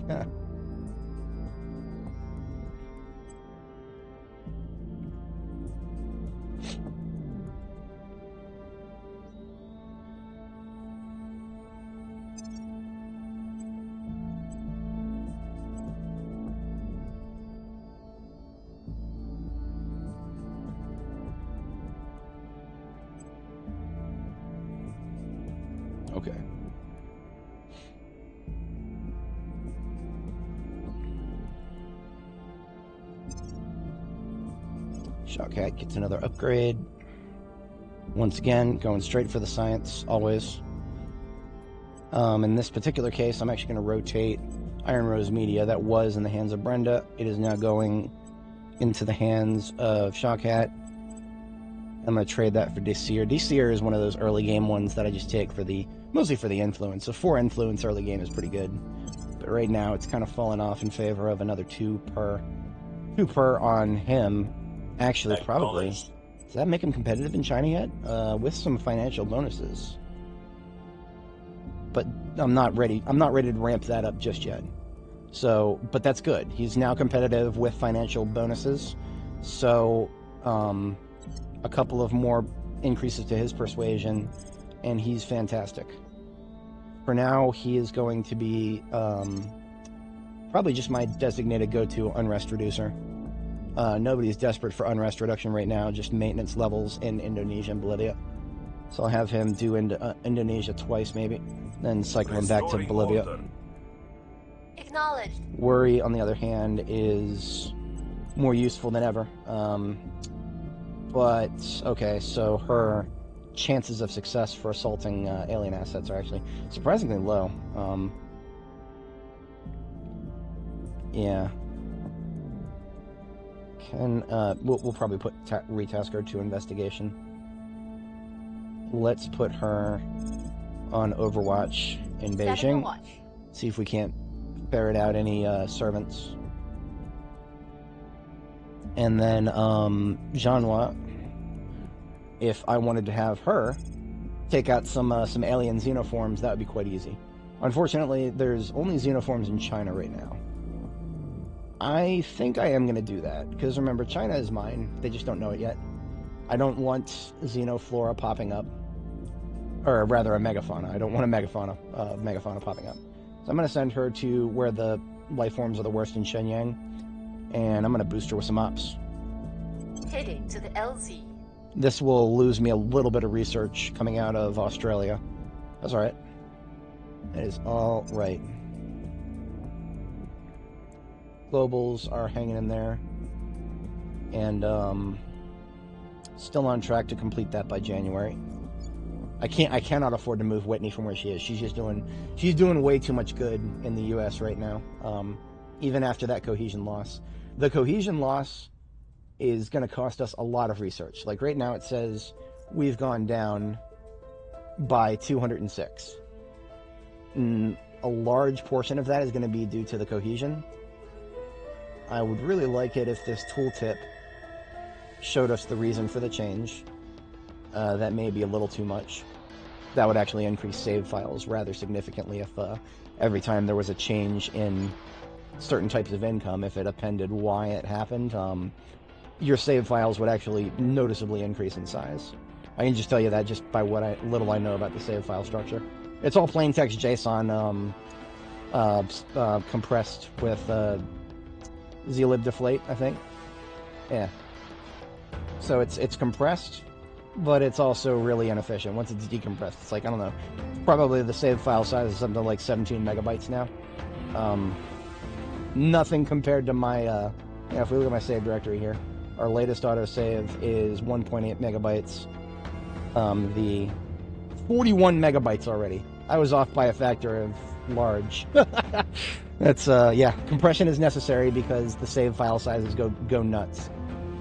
Okay. Shawkat gets another upgrade. Once again, going straight for the science, always. In this particular case, I'm actually going to rotate Iron Rose Media. That was in the hands of Brenda. It is now going into the hands of Shawkat. I'm going to trade that for Deseer. Deseer is one of those early game ones that I just take for mostly for the influence. So 4 influence early game is pretty good. But right now, it's kind of fallen off in favor of another 2 per on him. Actually, probably. Does that make him competitive in China yet? With some financial bonuses. But I'm not ready. I'm not ready to ramp that up just yet. So, but that's good. He's now competitive with financial bonuses. So, a couple of more increases to his persuasion, and he's fantastic. For now, he is going to be probably just my designated go-to unrest reducer. Nobody's desperate for unrest reduction right now, just maintenance levels in Indonesia and Bolivia. So I'll have him do Indonesia twice, maybe, then cycle him back to Bolivia. Acknowledged. Worry, on the other hand, is more useful than ever. But, okay, so her chances of success for assaulting alien assets are actually surprisingly low. Yeah. We'll probably put retask her to investigation. Let's put her on Overwatch in Beijing. See if we can't ferret out any servants. And then Janwa, if I wanted to have her take out some alien xenoforms, that would be quite easy. Unfortunately, there's only xenoforms in China right now. I think I am going to do that, because remember, China is mine. They just don't know it yet. I don't want xenoflora popping up. Or rather, a megafauna. I don't want a megafauna popping up. So I'm going to send her to where the life forms are the worst in Shenyang, and I'm going to boost her with some ops. Heading to the LZ. This will lose me a little bit of research coming out of Australia. That's alright. That is all right. Globals are hanging in there, and still on track to complete that by January. I cannot afford to move Whitney from where she is. She's doing way too much good in the U.S. right now. Even after that cohesion loss, the cohesion loss is going to cost us a lot of research. Like right now, it says we've gone down by 206. a large portion of that is going to be due to the cohesion. I would really like it if this tooltip showed us the reason for the change. That may be a little too much. That would actually increase save files rather significantly if every time there was a change in certain types of income, if it appended why it happened, your save files would actually noticeably increase in size. I can just tell you that just by what little I know about the save file structure. It's all plain text JSON compressed with zlib deflate, I think. Yeah. So it's compressed, but it's also really inefficient. Once it's decompressed, it's like, I don't know, probably the save file size is something like 17 megabytes now. Nothing compared to my, if we look at my save directory here, our latest autosave is 1.8 megabytes. The 41 megabytes already. I was off by a factor of large. That's, yeah, compression is necessary because the save file sizes go nuts.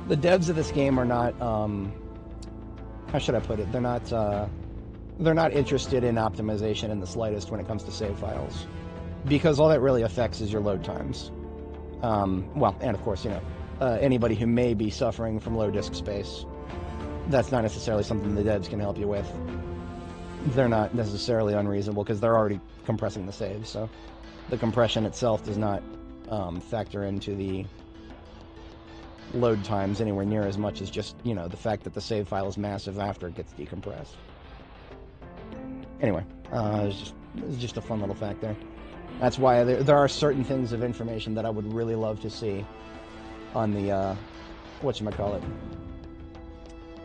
The devs of this game are not, how should I put it? They're not interested in optimization in the slightest when it comes to save files, because all that really affects is your load times. Well, and of course, anybody who may be suffering from low disk space, that's not necessarily something the devs can help you with. They're not necessarily unreasonable because they're already compressing the saves, so the compression itself does not factor into the load times anywhere near as much as just, the fact that the save file is massive after it gets decompressed. Anyway, it's just a fun little fact there. That's why there are certain things of information that I would really love to see on the, whatchamacallit,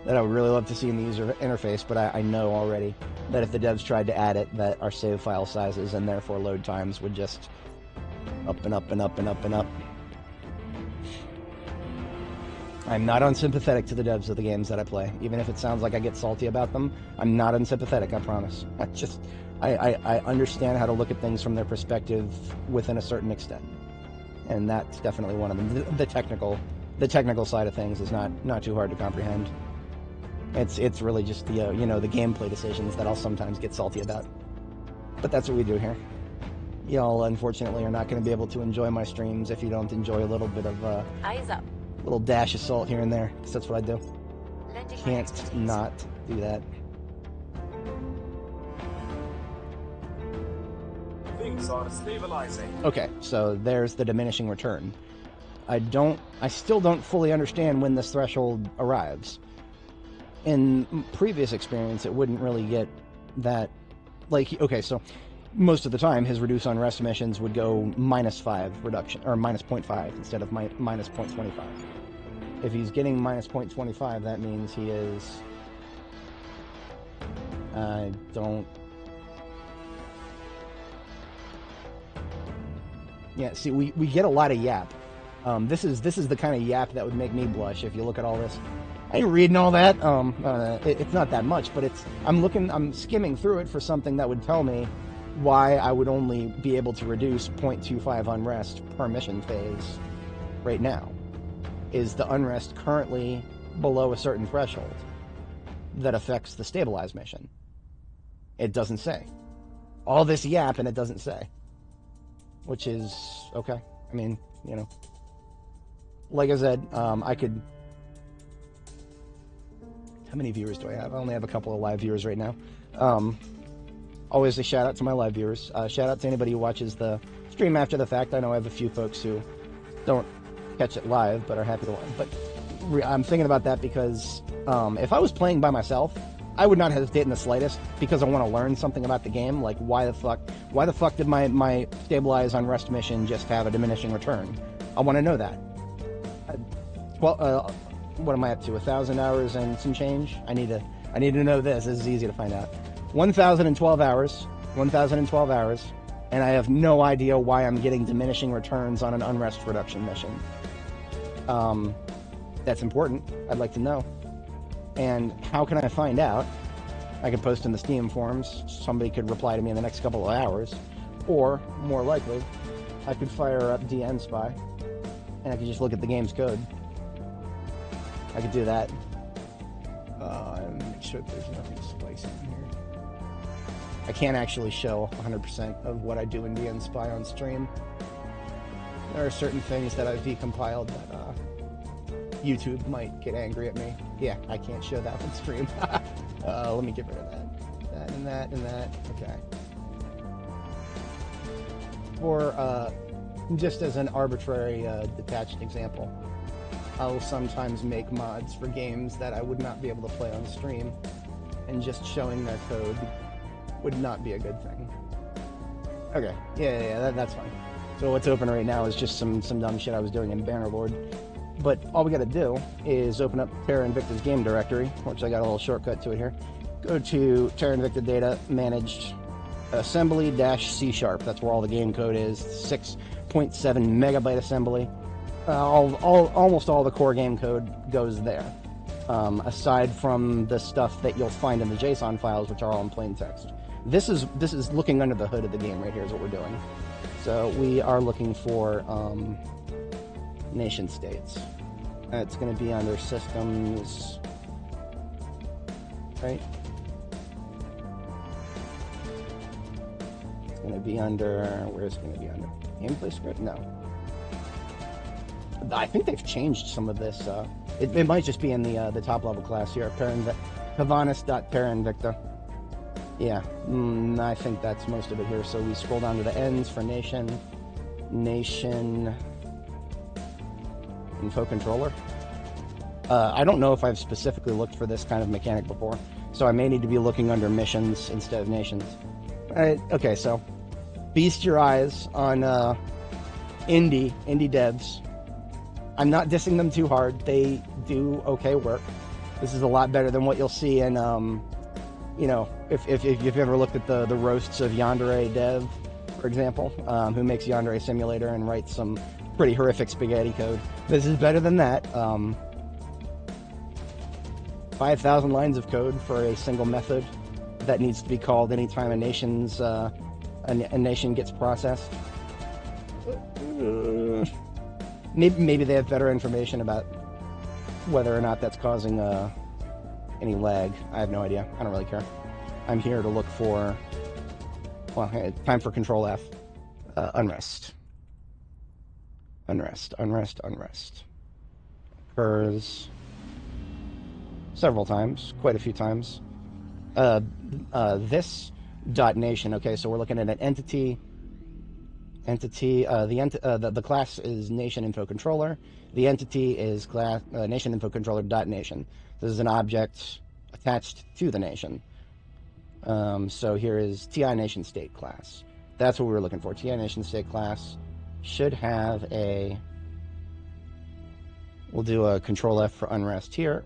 that I would really love to see in the user interface, but I know already that if the devs tried to add it, that our save file sizes and therefore load times would just up and up and up and up and up. I'm not unsympathetic to the devs of the games that I play. Even if it sounds like I get salty about them, I'm not unsympathetic, I promise. I understand how to look at things from their perspective within a certain extent. And that's definitely one of them. The technical side of things is not too hard to comprehend. It's really just the the gameplay decisions that I'll sometimes get salty about. But that's what we do here. Y'all unfortunately are not going to be able to enjoy my streams if you don't enjoy a little bit of Eyes up. little dash of salt here and there, because that's what I do. Can't not do that. Things are stabilizing. Okay, so there's the diminishing return. I still don't fully understand when this threshold arrives. In previous experience, it wouldn't really get that, okay, so most of the time, his reduce unrest emissions would go -5 reduction, or -0.5 instead of minus 0.25. If he's getting minus 0.25, that means he is... Yeah, see, we get a lot of yap. This is the kind of yap that would make me blush if you look at all this. I ain't reading all that. It's not that much, but I'm skimming through it for something that would tell me why I would only be able to reduce 0.25 unrest per mission phase right now. Is the unrest currently below a certain threshold that affects the stabilized mission? It doesn't say. All this yap and it doesn't say. Which is okay. I mean, like I said, I could... How many viewers do I have? I only have a couple of live viewers right now. Always a shout out to my live viewers. Shout out to anybody who watches the stream after the fact. I know I have a few folks who don't catch it live, but are happy to watch. But I'm thinking about that because if I was playing by myself, I would not hesitate in the slightest, because I want to learn something about the game. Like, why the fuck did my stabilize unrest mission just have a diminishing return? I want to know that. Well, what am I up to? 1,000 hours and some change? I need to know this. This is easy to find out. 1,012 hours, and I have no idea why I'm getting diminishing returns on an unrest reduction mission. That's important. I'd like to know. And how can I find out? I could post in the Steam forums. Somebody could reply to me in the next couple of hours. Or, more likely, I could fire up DN Spy, and I could just look at the game's code. I could do that. Make sure there's nothing spicy in here. I can't actually show 100% of what I do in DN Spy on stream. There are certain things that I've decompiled that YouTube might get angry at me. Yeah, I can't show that on stream. Let me get rid of that. That and that and that. Okay. Or just as an arbitrary detached example, I'll sometimes make mods for games that I would not be able to play on stream, and just showing their code would not be a good thing. Okay, yeah, that's fine. So what's open right now is just some dumb shit I was doing in Bannerlord. But all we gotta do is open up Terra Invicta's game directory, which I got a little shortcut to it here. Go to Terra Invicta data, managed assembly-C#. That's where all the game code is. 6.7 megabyte assembly. Almost all the core game code goes there. Aside from the stuff that you'll find in the JSON files, which are all in plain text. This is looking under the hood of the game right here is what we're doing. So we are looking for nation states. It's going to be under systems, right? It's going to be under, where is it going to be under? Gameplay script? No. I think they've changed some of this. It might just be in the top level class here. Havanis.Terra Invicta. Yeah, I think that's most of it here. So we scroll down to the ends for nation info controller. I don't know if I've specifically looked for this kind of mechanic before, so I may need to be looking under missions instead of nations. Okay, so feast your eyes on indie devs. I'm not dissing them too hard. They do okay work. This is a lot better than what you'll see in, you know, if you've ever looked at the roasts of Yandere Dev, for example, who makes Yandere Simulator and writes some pretty horrific spaghetti code. This is better than that. 5,000 lines of code for a single method that needs to be called anytime a nation gets processed. Maybe they have better information about whether or not that's causing any lag. I have no idea. I don't really care. I'm here to look for, well, time for Control F. Unrest. Occurs several times, quite a few times. This .nation. Okay, so we're looking at an entity. The class is nation info controller. The entity is class nation info controller .nation. This is an object attached to the nation. So here is TI nation state class. That's what we were looking for. TI nation state class should have a. We'll do a Control F for unrest here.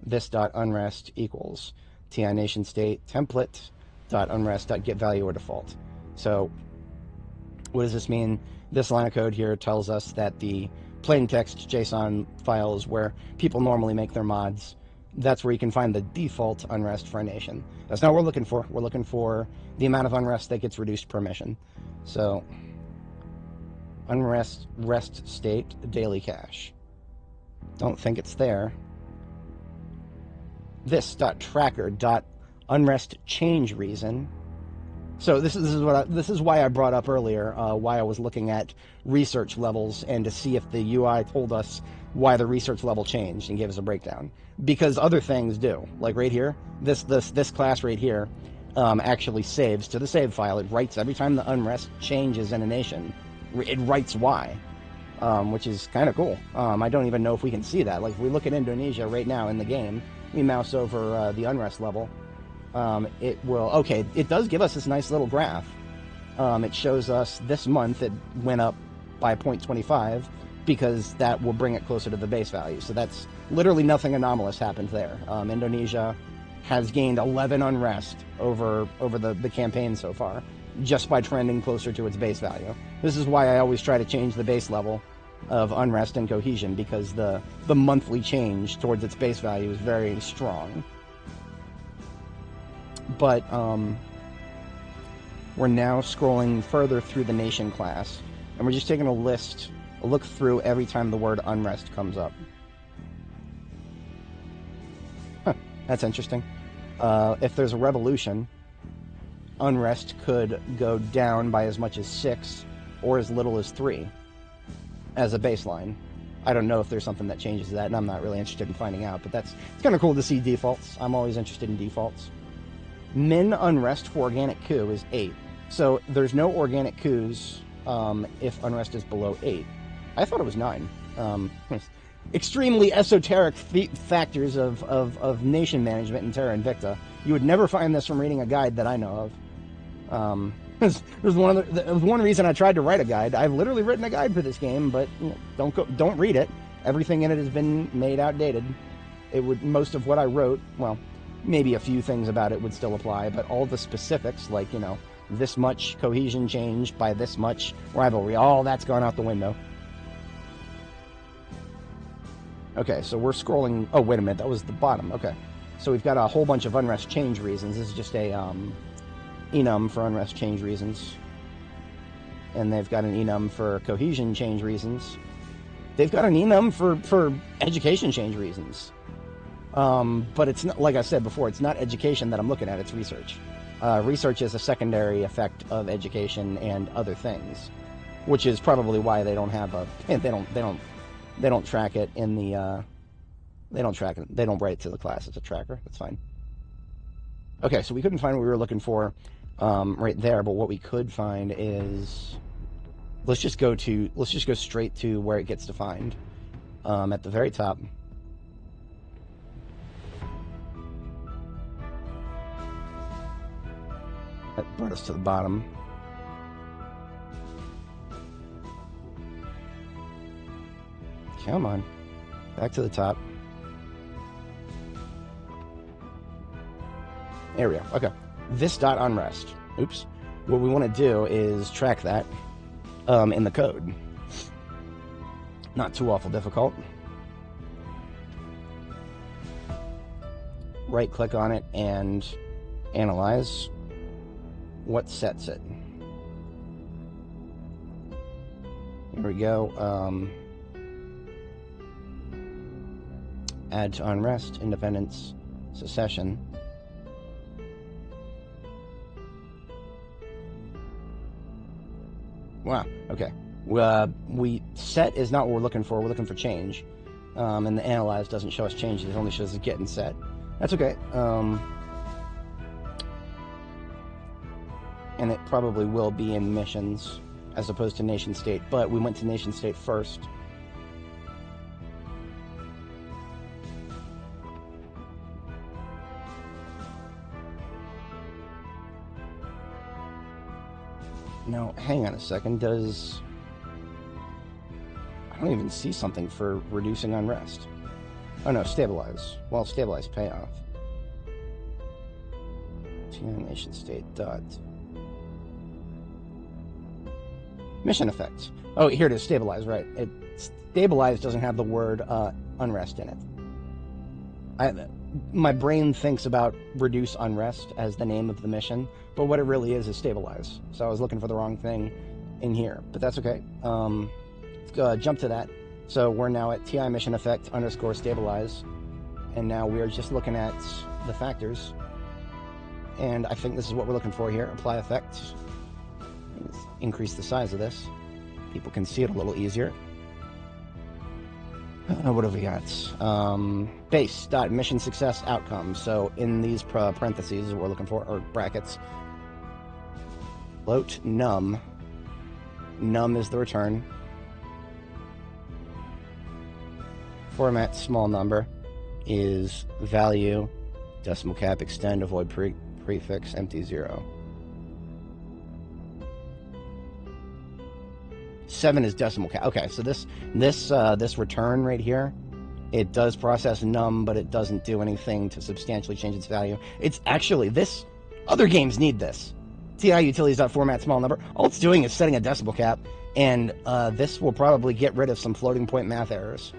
This .unrest equals TI nation state template .unrest.get value or default. So what does this mean? This line of code here tells us that the plain text JSON files where people normally make their mods, that's where you can find the default unrest for a nation. That's not what we're looking for. We're looking for the amount of unrest that gets reduced per mission. So unrest rest state daily cache. Don't think it's there. This .tracker.unrest change reason. So this is why I brought up earlier why I was looking at research levels and to see if the UI told us why the research level changed and gave us a breakdown. Because other things do. Like right here, this class right here actually saves to the save file. It writes every time the unrest changes in a nation. It writes why, which is kind of cool. I don't even know if we can see that. Like if we look at Indonesia right now in the game, we mouse over the unrest level. It will, okay, it does give us this nice little graph. It shows us this month it went up by 0.25 because that will bring it closer to the base value. So that's literally nothing anomalous happened there. Indonesia has gained 11 unrest over the campaign so far, just by trending closer to its base value. This is why I always try to change the base level of unrest and cohesion, because the monthly change towards its base value is very strong. But we're now scrolling further through the nation class, and we're just taking a look through every time the word unrest comes up. Huh, that's interesting. If there's a revolution, unrest could go down by as much as 6 or as little as 3 as a baseline. I don't know if there's something that changes that, and I'm not really interested in finding out, but it's kind of cool to see defaults. I'm always interested in defaults. Min unrest for organic coup is 8. So there's no organic coups if unrest is below 8. I thought it was 9. Extremely esoteric factors of nation management in Terra Invicta. You would never find this from reading a guide that I know of. There's one reason I tried to write a guide. I've literally written a guide for this game, but don't read it. Everything in it has been made outdated. Most of what I wrote, well, maybe a few things about it would still apply, but all the specifics, like, this much cohesion change by this much rivalry, all that's gone out the window. Okay, so we're scrolling. Oh, wait a minute, that was the bottom. Okay, so we've got a whole bunch of unrest change reasons. This is just a enum for unrest change reasons, and they've got an enum for cohesion change reasons. They've got an enum for education change reasons. But it's not, like I said before, it's not education that I'm looking at, it's research. Research is a secondary effect of education and other things, which is probably why they don't have they don't track it in the they don't write it to the class as a tracker. That's fine. Okay, so we couldn't find what we were looking for right there, but what we could find is let's just go straight to where it gets defined at the very top. That brought us to the bottom. Come on. Back to the top. There we go. Okay. This dot unrest. Oops. What we want to do is track that in the code. Not too awful difficult. Right click on it and analyze. What sets it? Here we go. Add to unrest, independence, secession. Wow, okay. We set is not what we're looking for. We're looking for change. And the analyze doesn't show us changes. It only shows us getting set. That's okay. And it probably will be in missions as opposed to nation state, but we went to nation state first. Now, hang on a second, I don't even see something for reducing unrest. Oh no, stabilize. Well, stabilize payoff. Nation state dot. Mission effects. Oh, here it is, stabilize, right. Stabilize doesn't have the word unrest in it. My brain thinks about reduce unrest as the name of the mission, but what it really is stabilize. So I was looking for the wrong thing in here, but that's okay. Let's jump to that. So we're now at TI mission effect underscore stabilize, and now we're just looking at the factors, and I think this is what we're looking for here. Apply effects. Let's increase the size of this. People can see it a little easier. What have we got? Base dot mission success outcome. So in these parentheses, what we're looking for, or brackets, float num. Num is the return. Format small number is value, decimal cap, extend, avoid prefix, empty 0. 7 is decimal cap. Okay, so this return right here, it does process num, but it doesn't do anything to substantially change its value. It's actually this. Other games need this. TI utilities.format small number. All it's doing is setting a decimal cap, and this will probably get rid of some floating point math errors.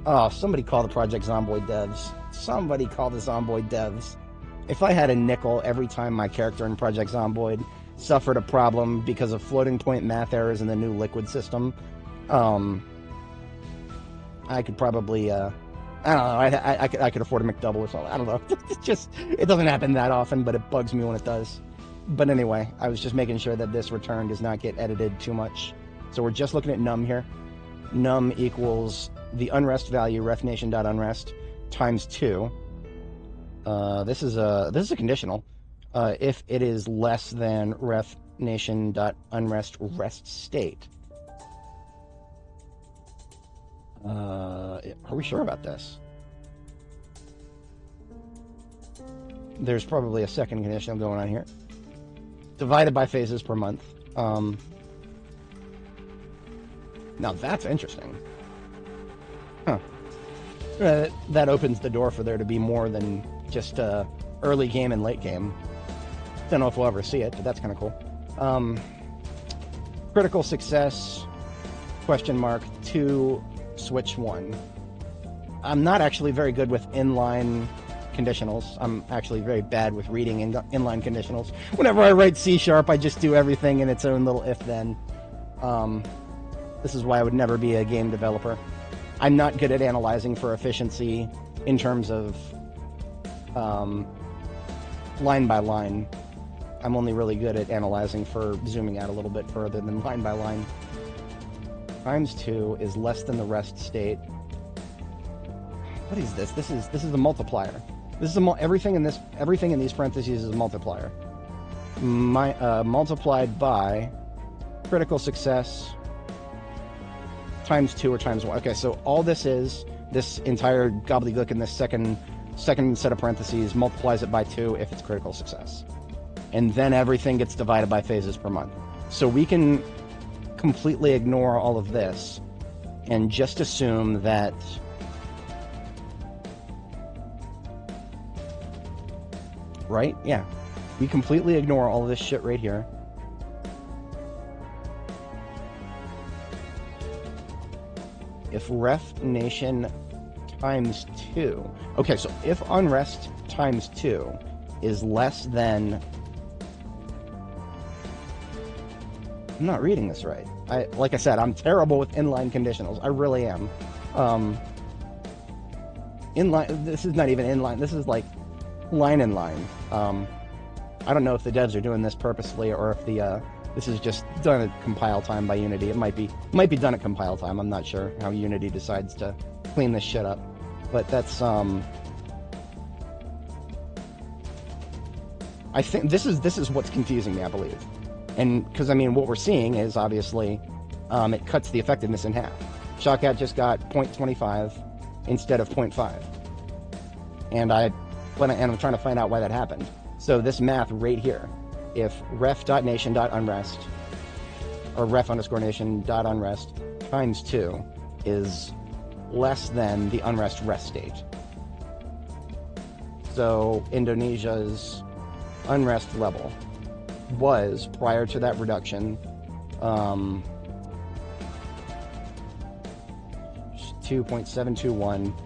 Oh, somebody call the Project Zomboid devs. Somebody call the Zomboid devs. If I had a nickel every time my character in Project Zomboid suffered a problem because of floating point math errors in the new liquid system, I could probably I don't know. I could afford a McDouble or something. I don't know. It's just, it doesn't happen that often, but it bugs me when it does. But anyway, I was just making sure that this return does not get edited too much. So we're just looking at num here. Num equals the unrest value, refnation.unrest, times 2. This is a conditional. If it is less than refnation.unrest rest state. Are we sure about this? There's probably a second condition going on here. Divided by phases per month. Now that's interesting. Huh. That opens the door for there to be more than just early game and late game. Don't know if we'll ever see it, but that's kind of cool. Critical success, question mark, 2, switch 1. I'm not actually very good with inline conditionals. I'm actually very bad with reading inline conditionals. Whenever I write C#, I just do everything in its own little if-then. This is why I would never be a game developer. I'm not good at analyzing for efficiency in terms of line by line. I'm only really good at analyzing for zooming out a little bit further than line by line. Times 2 is less than the rest state. What is this? This is a multiplier. This is everything in these parentheses is a multiplier. Multiplied by critical success times 2 or times 1. Okay, so all this entire gobbledygook in this second set of parentheses multiplies it by 2 if it's critical success. And then everything gets divided by phases per month. So we can completely ignore all of this and just assume that right? Yeah. We completely ignore all of this shit right here. If ref nation times 2. Okay, so if unrest times 2 is less than... I'm not reading this right. Like I said, I'm terrible with inline conditionals. I really am. Inline, this is not even inline. This is like line in line. I don't know if the devs are doing this purposely or if this is just done at compile time by Unity. It might be done at compile time. I'm not sure how Unity decides to clean this shit up. But that's I think this is what's confusing me, I believe. And because I mean what we're seeing is obviously it cuts the effectiveness in half. Shotcat just got 0.25 instead of 0.5. And I'm trying to find out why that happened. So this math right here, if ref.nation.unrest or ref_nation.unrest times 2 is less than the unrest rest state. So Indonesia's unrest level was, prior to that reduction, 2.721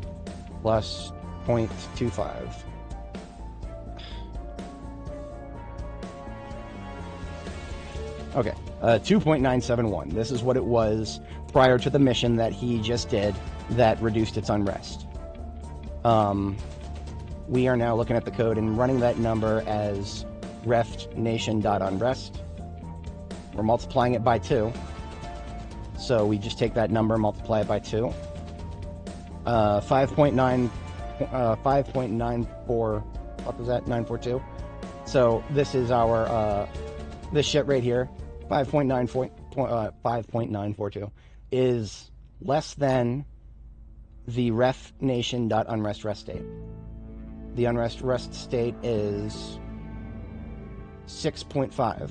plus 0.25. Okay, 2.971. This is what it was prior to the mission that he just did that reduced its unrest. We are now looking at the code and running that number as ref_nation.unrest. We're multiplying it by 2. So we just take that number, multiply it by 2. 5.94, what was that? 942. So this is our, this shit right here, 5.942 is less than the ref_nation.unrest rest state. The unrest rest state is 6.5.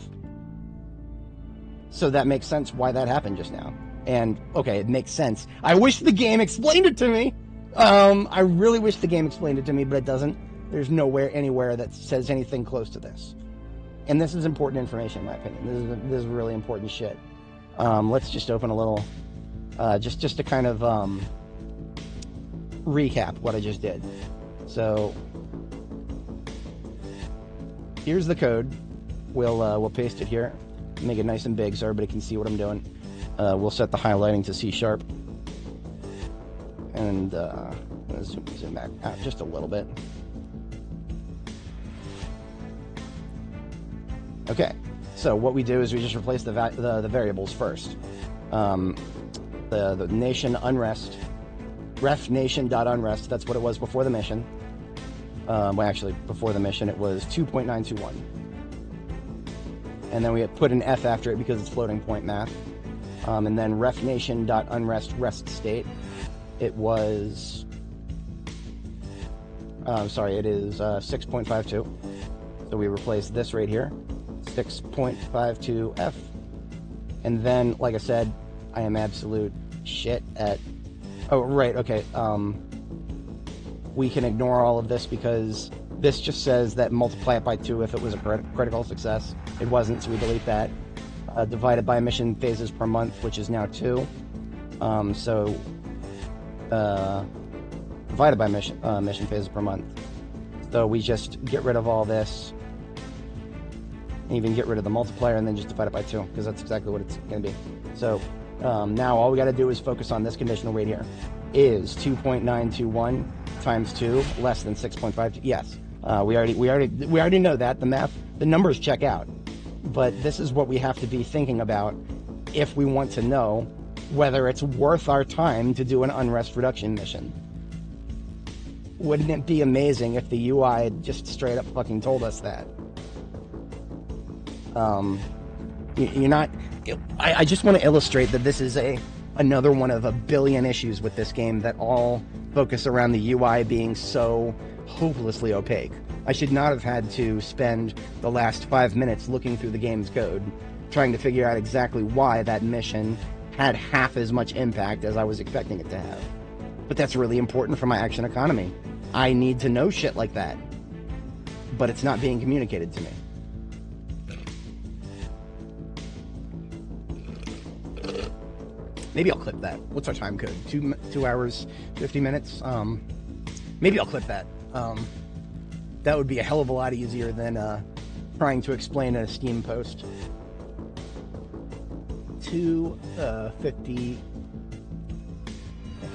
So that makes sense why that happened just now. And, okay, it makes sense. I wish the game explained it to me! I really wish the game explained it to me, but it doesn't. There's nowhere, anywhere that says anything close to this. And this is important information, in my opinion. This is really important shit. Let's just open a little... just to kind of, recap what I just did. So... here's the code. We'll paste it here. Make it nice and big so everybody can see what I'm doing. We'll set the highlighting to C#. And Let's zoom back out just a little bit. Okay, so what we do is we just replace the variables first. The nation unrest, ref nation.unrest, that's what it was before the mission. Well, actually, before the mission, it was 2.921. And then we put an F after it because it's floating point math. And then ref nation.unrest rest state. It was... it is 6.52. So we replace this right here, 6.52F. And then, like I said, I am absolute shit at... Oh, right, okay. We can ignore all of this because this just says that multiply it by 2 if it was a critical success. It wasn't, so we delete that. Divided by mission phases per month, which is now 2. Divided by mission phases per month. So we just get rid of all this, and even get rid of the multiplier, and then just divide it by 2, because that's exactly what it's going to be. So now all we got to do is focus on this conditional right here. Is 2.921 times 2 less than 6.52? Yes. We already know that. The math, the numbers check out. But this is what we have to be thinking about if we want to know whether it's worth our time to do an unrest reduction mission. Wouldn't it be amazing if the UI had just straight up fucking told us that? You're not... I just want to illustrate that this is another one of a billion issues with this game that all focus around the UI being so hopelessly opaque. I should not have had to spend the last 5 minutes looking through the game's code, trying to figure out exactly why that mission had half as much impact as I was expecting it to have. But that's really important for my action economy. I need to know shit like that. But it's not being communicated to me. Maybe I'll clip that. What's our time code? 2 hours, 50 minutes? Maybe I'll clip that. That would be a hell of a lot easier than trying to explain a Steam post. 250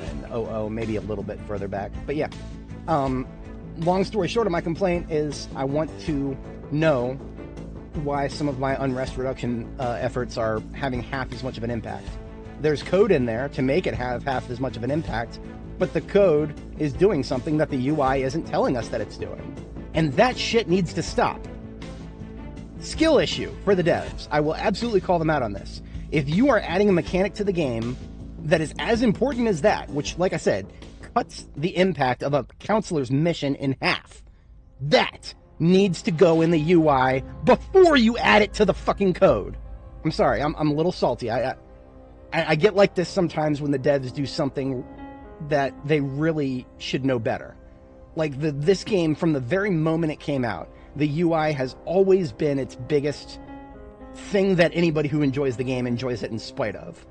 and 00, maybe a little bit further back. But yeah, long story short of my complaint is I want to know why some of my unrest reduction efforts are having half as much of an impact. There's code in there to make it have half as much of an impact, but the code is doing something that the UI isn't telling us that it's doing. And that shit needs to stop. Skill issue for the devs. I will absolutely call them out on this. If you are adding a mechanic to the game that is as important as that, which, like I said, cuts the impact of a counselor's mission in half, that needs to go in the UI before you add it to the fucking code. I'm sorry, I'm a little salty. I get like this sometimes when the devs do something that they really should know better. Like this game, from the very moment it came out, the UI has always been its biggest thing that anybody who enjoys the game enjoys it in spite of.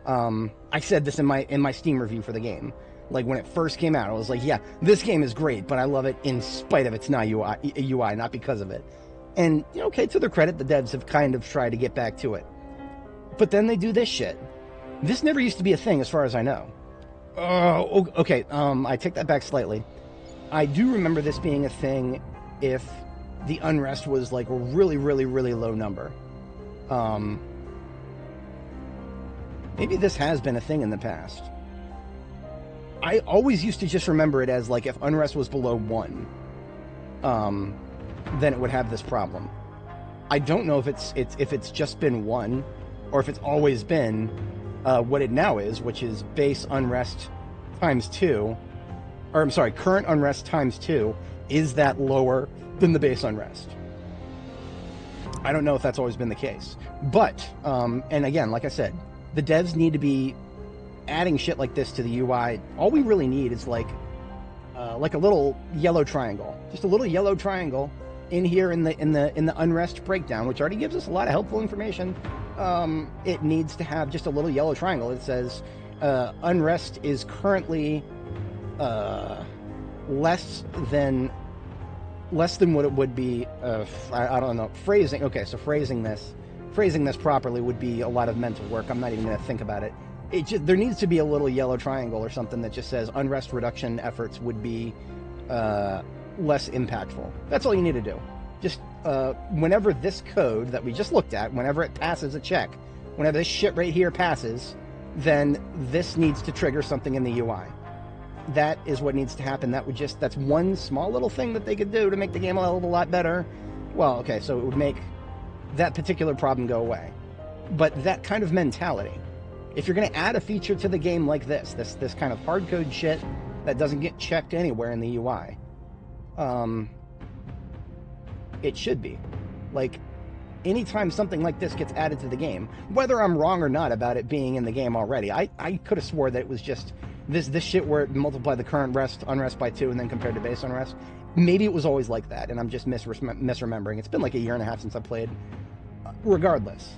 I said this in my Steam review for the game. Like when it first came out, I was like, yeah, this game is great, but I love it in spite of its UI, not because of it. And, you know, okay, to their credit, the devs have kind of tried to get back to it. But then they do this shit. This never used to be a thing as far as I know. Okay, I take that back slightly. I do remember this being a thing if the unrest was like a really, really, really low number. Maybe this has been a thing in the past. I always used to just remember it as like if unrest was below 1, then it would have this problem. I don't know if it's just been 1 or if it's always been what it now is, which is base unrest times 2. Or I'm sorry, current unrest times 2, is that lower than the base unrest? I don't know if that's always been the case. But, and again, like I said, the devs need to be adding shit like this to the UI. All we really need is like a little yellow triangle. Just a little yellow triangle in here in the unrest breakdown, which already gives us a lot of helpful information. It needs to have just a little yellow triangle that says unrest is currently less than what it would be. I don't know, phrasing. Okay, so phrasing this properly would be a lot of mental work. I'm not even going to think about it. there needs to be a little yellow triangle or something that just says unrest reduction efforts would be less impactful. That's all you need to do. Just whenever this code that we just looked at, whenever it passes a check, whenever this shit right here passes, then this needs to trigger something in the UI. That is what needs to happen. That's one small little thing that they could do to make the game a hell of a lot better. Well, okay, so it would make that particular problem go away. But that kind of mentality, if you're going to add a feature to the game like this kind of hard code shit that doesn't get checked anywhere in the UI, it should be. Like, anytime something like this gets added to the game, whether I'm wrong or not about it being in the game already, I could have swore that it was just this shit where it multiplied the current unrest by 2 and then compared to base unrest. Maybe it was always like that, and I'm just misremembering. It's been like a year and a half since I played. Regardless,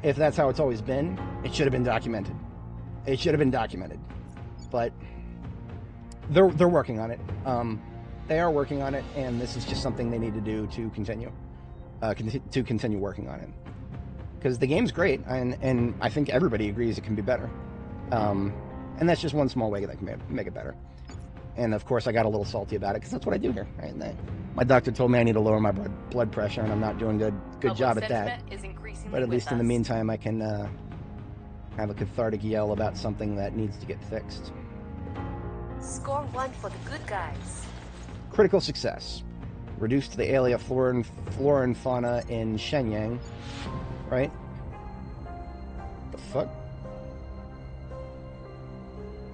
if that's how it's always been, it should have been documented. It should have been documented. But they're working on it. They are working on it, and this is just something they need to do to continue working on it. Because the game's great, and I think everybody agrees it can be better. And that's just one small way that I can make it better. And of course, I got a little salty about it because that's what I do here. Right? My doctor told me I need to lower my blood pressure, and I'm not doing good job at that. But at least in the meantime, I can have a cathartic yell about something that needs to get fixed. Score 1 for the good guys. Critical success. Reduced the area flora and fauna in Shenyang. Right? The fuck?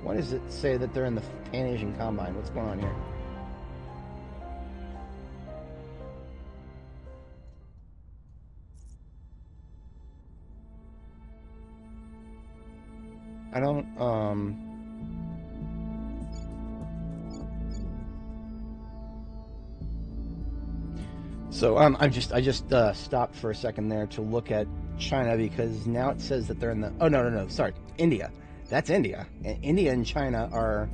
Why does it say that they're in the Pan-Asian Combine? What's going on here? I don't, So I just stopped for a second there to look at China because now it says that they're in the... Oh, no, sorry. India. That's India. India and China are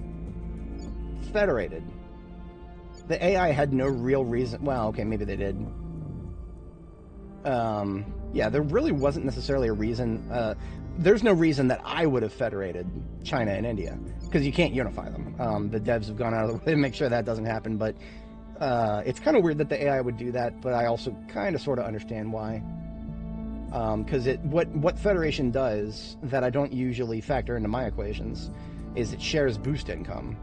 federated. The AI had no real reason... Well, okay, maybe they did. Yeah, there really wasn't necessarily a reason... there's no reason that I would have federated China and India, because you can't unify them. The devs have gone out of the way to make sure that doesn't happen, but it's kind of weird that the AI would do that, but I also kind of sort of understand why. Because what Federation does that I don't usually factor into my equations is it shares boost income.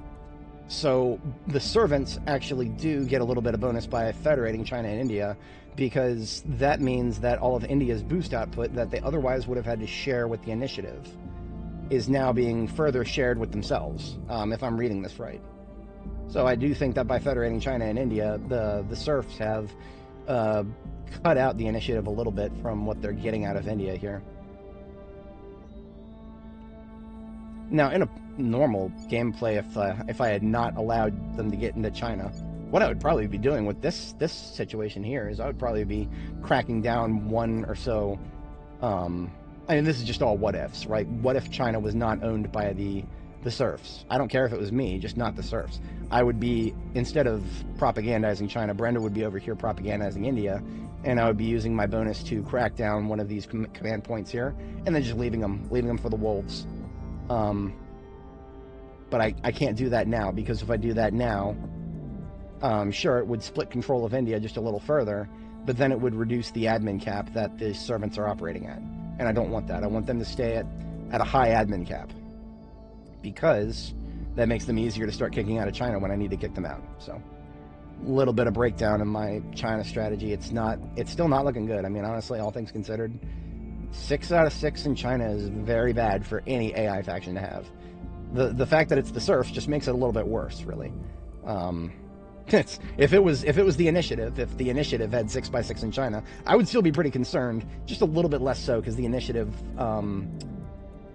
So the servants actually do get a little bit of bonus by federating China and India, because that means that all of India's boost output that they otherwise would have had to share with the initiative is now being further shared with themselves, if I'm reading this right. So I do think that by federating China and India, the serfs have cut out the initiative a little bit from what they're getting out of India here. Now, in a normal gameplay, if I had not allowed them to get into China, what I would probably be doing with this situation here is I would probably be cracking down one or so. I mean, this is just all what ifs, right? What if China was not owned by the serfs? I don't care if it was me, just not the serfs. I would be, instead of propagandizing China, Brenda would be over here propagandizing India, and I would be using my bonus to crack down one of these command points here, and then just leaving them for the wolves. But I can't do that now, because if I do that now, sure, it would split control of India just a little further, but then it would reduce the admin cap that the servants are operating at. And I don't want that. I want them to stay at a high admin cap, because that makes them easier to start kicking out of China when I need to kick them out. So, a little bit of breakdown in my China strategy. It's still not looking good. I mean, honestly, all things considered, 6 out of 6 in China is very bad for any AI faction to have. The fact that it's the serfs just makes it a little bit worse, really. If it was the initiative, if the initiative had 6 by 6 in China, I would still be pretty concerned, just a little bit less so, because the initiative,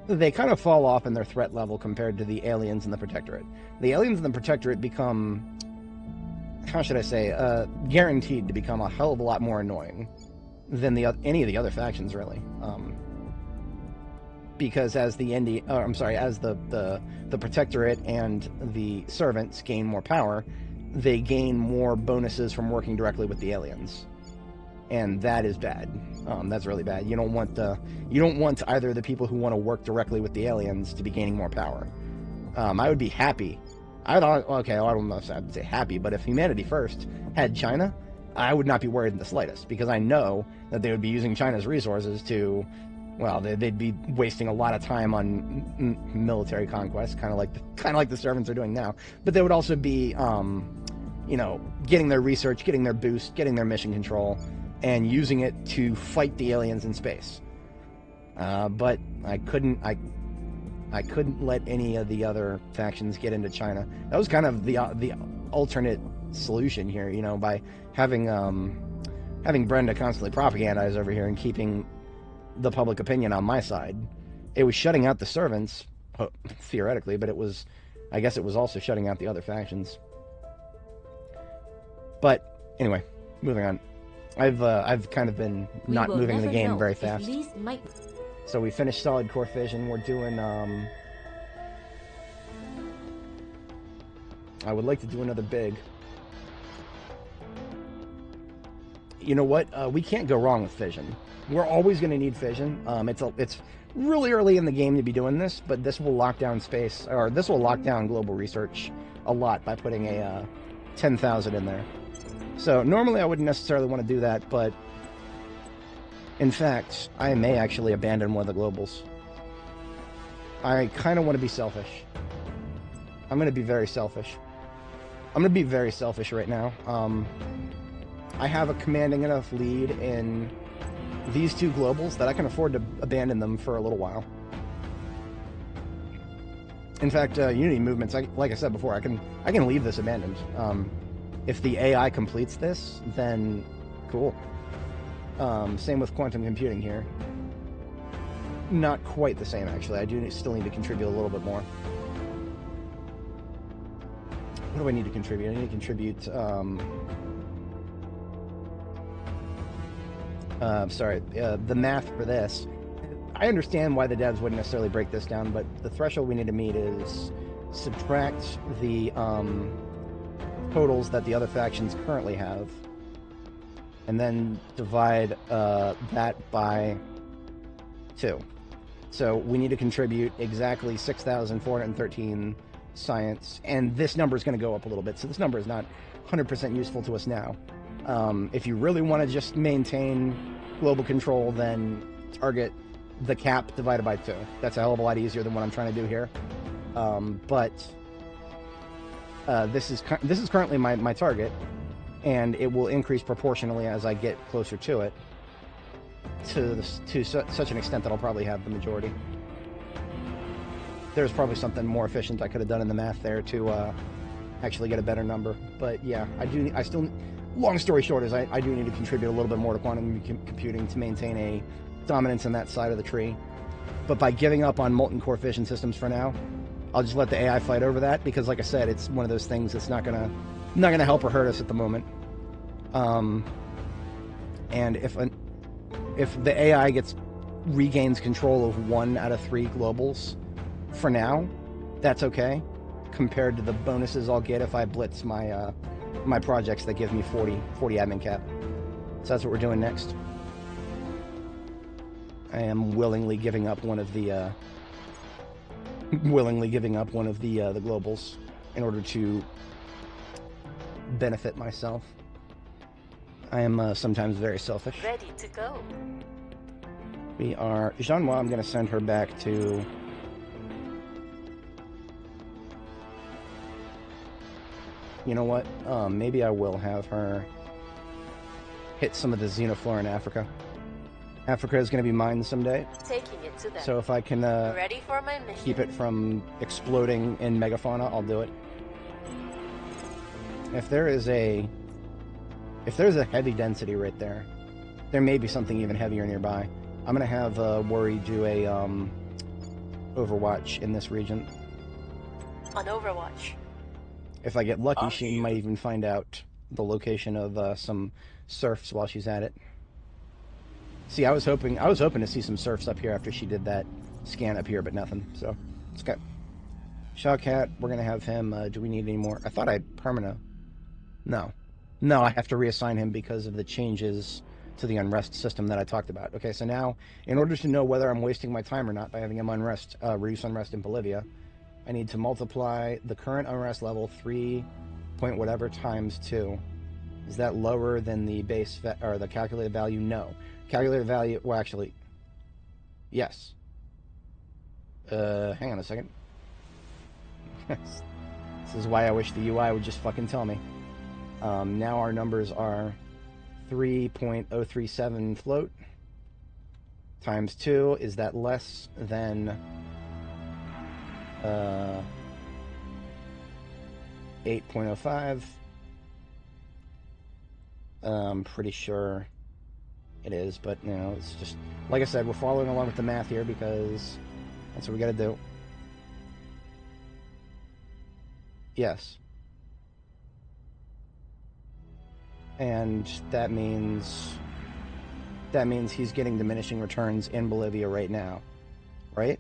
they kind of fall off in their threat level compared to the aliens and the protectorate. The aliens and the protectorate become, how should I say, guaranteed to become a hell of a lot more annoying than any of the other factions, really. Because as as the protectorate and the servants gain more power, they gain more bonuses from working directly with the aliens. and that is bad. That's really bad. You don't want either the people who want to work directly with the aliens to be gaining more power. I would be happy. I don't know if I'd say happy, but if Humanity First had China, I would not be worried in the slightest, because I know that they would be using China's resources to, well, they'd be wasting a lot of time on military conquest, kind of like the servants are doing now. But they would also be, getting their research, getting their boost, getting their mission control, and using it to fight the aliens in space. But I couldn't let any of the other factions get into China. That was kind of the alternate solution here, by having Brenda constantly propagandize over here and keeping the public opinion on my side. It was shutting out the servants, theoretically, but I guess it was also shutting out the other factions. But anyway, moving on. I've kind of been not moving the game very fast. So we finished solid core fission. We're doing I would like to do another big. You know what? We can't go wrong with fission. We're always going to need fission. It's really early in the game to be doing this, but this will lock down space, or this will lock down global research a lot by putting a 10,000 in there. So normally I wouldn't necessarily want to do that, but in fact, I may actually abandon one of the globals. I kind of want to be selfish. I'm going to be very selfish. I'm going to be very selfish right now. I have a commanding enough lead in these two globals that I can afford to abandon them for a little while. In fact, Unity movements, like I said before, I can leave this abandoned. If the AI completes this, then cool. Same with quantum computing here. Not quite the same, actually. I do still need to contribute a little bit more. What do I need to contribute? I need to contribute, the math for this. I understand why the devs wouldn't necessarily break this down, but the threshold we need to meet is subtract the totals that the other factions currently have, and then divide that by 2. So we need to contribute exactly 6,413 science, and this number is going to go up a little bit, so this number is not 100% useful to us now. If you really want to just maintain global control, then target the cap divided by 2. That's a hell of a lot easier than what I'm trying to do here. This is currently my target, and it will increase proportionally as I get closer to it, to such an extent that I'll probably have the majority. There's probably something more efficient I could have done in the math there to actually get a better number. But yeah, I still, long story short is I do need to contribute a little bit more to quantum computing to maintain a dominance in that side of the tree. But by giving up on molten core fission systems for now, I'll just let the AI fight over that, because like I said, it's one of those things that's not gonna help or hurt us at the moment. And if the AI regains control of 1 out of 3 globals for now, that's okay, compared to the bonuses I'll get if I blitz my my projects that give me 40 admin cap. So that's what we're doing next. I am willingly giving up one of the the globals in order to benefit myself. I am sometimes very selfish. Ready to go. We are Jeannois. I'm going to send her back to. You know what? Maybe I will have her hit some of the xenoflora in Africa. Africa is going to be mine someday. Taking it to them. So if I can Ready for my mission. keep it from exploding in megafauna, I'll do it. If there is a heavy density right there, there may be something even heavier nearby. I'm going to have Worry do a Overwatch in this region. On Overwatch. If I get lucky, she might even find out the location of some serfs while she's at it. See, I was hoping to see some serfs up here after she did that scan up here, but nothing. So, it's got Shawcat. We're gonna have him. Do we need any more? I thought I permanent. No, I have to reassign him because of the changes to the unrest system that I talked about. Okay, so now, in order to know whether I'm wasting my time or not by having him reduce unrest in Bolivia, I need to multiply the current unrest level 3 point whatever times 2. Is that lower than the base or the calculated value? No. Calculated value, well, actually, yes. Hang on a second. This is why I wish the UI would just fucking tell me. Now our numbers are 3.037 float times 2. Is that less than 8.05? I'm pretty sure it is, but you know, it's just like I said, we're following along with the math here because that's what we got to do. Yes. And that means he's getting diminishing returns in Bolivia right now, right?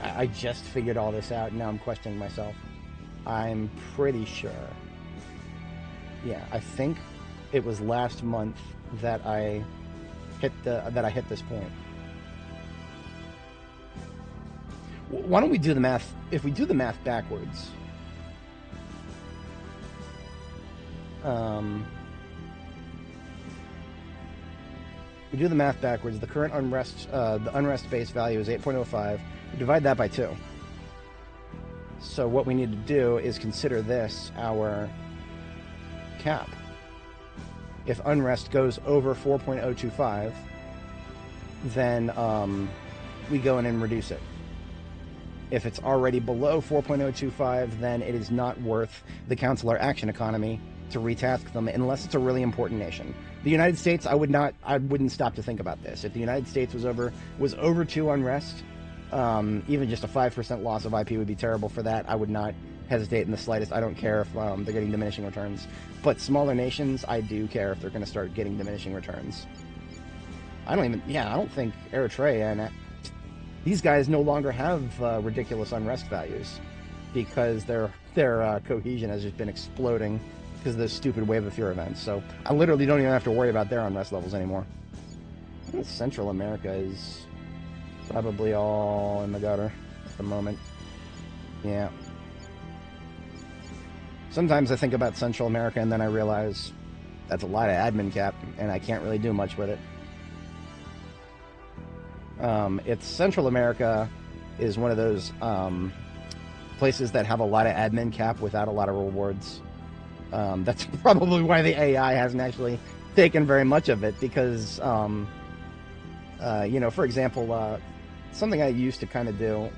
I just figured all this out, and now I'm questioning myself. I'm pretty sure. Yeah, I think it was last month that I hit this point. Why don't we do the math? If we do the math backwards, we do the math backwards. The current unrest, the unrest base value is 8.05. We divide that by 2. So what we need to do is consider this our cap. If unrest goes over 4.025, then we go in and reduce it. If it's already below 4.025, then it is not worth the consular action economy to retask them unless it's a really important nation. The United States, I wouldn't stop to think about this. If the United States was over 2 unrest, even just a 5% loss of IP would be terrible for that. I would not hesitate in the slightest. I don't care if they're getting diminishing returns. But smaller nations, I do care if they're going to start getting diminishing returns. I don't think Eritrea and these guys no longer have ridiculous unrest values because their cohesion has just been exploding because of those stupid Wave of Fear events. So I literally don't even have to worry about their unrest levels anymore. I think Central America is probably all in the gutter at the moment. Yeah. Sometimes I think about Central America and then I realize that's a lot of admin cap and I can't really do much with it. It's Central America is one of those places that have a lot of admin cap without a lot of rewards. That's probably why the AI hasn't actually taken very much of it because, for example, something I used to kind of do,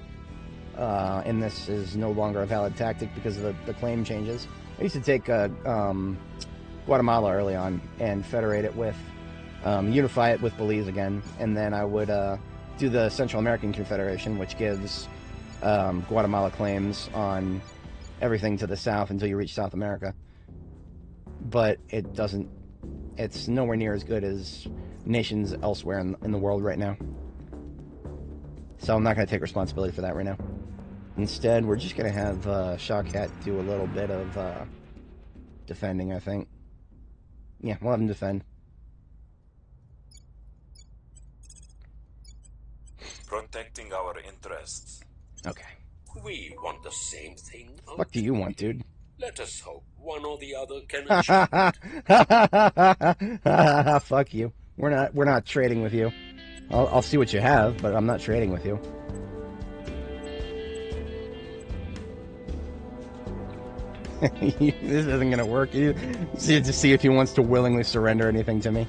and this is no longer a valid tactic because of the claim changes. I used to take Guatemala early on and federate it with, unify it with Belize again, and then I would do the Central American Confederation, which gives Guatemala claims on everything to the south until you reach South America. But it's nowhere near as good as nations elsewhere in the world right now. So I'm not going to take responsibility for that right now. Instead, we're just going to have Shawkat do a little bit of defending, I think. Yeah, we'll have him defend. Protecting our interests. Okay. We want the same thing. What do you want, dude? Let us hope one or the other can achieve. Fuck you. We're not trading with you. I'll see what you have, but I'm not trading with you. This isn't gonna work. You see to see if he wants to willingly surrender anything to me.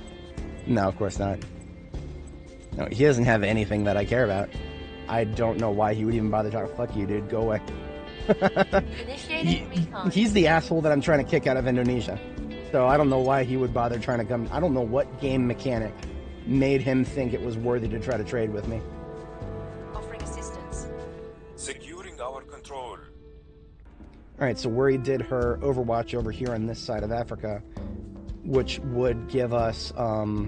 No, of course not. No, he doesn't have anything that I care about. I don't know why he would even bother talking. Fuck you, dude. Go away. Initiating recon. He's the asshole that I'm trying to kick out of Indonesia. So I don't know why he would bother trying to come. I don't know what game mechanic made him think it was worthy to try to trade with me. Offering assistance. Securing our control. Alright, so Worry did her Overwatch over here on this side of Africa, which would give us, oh,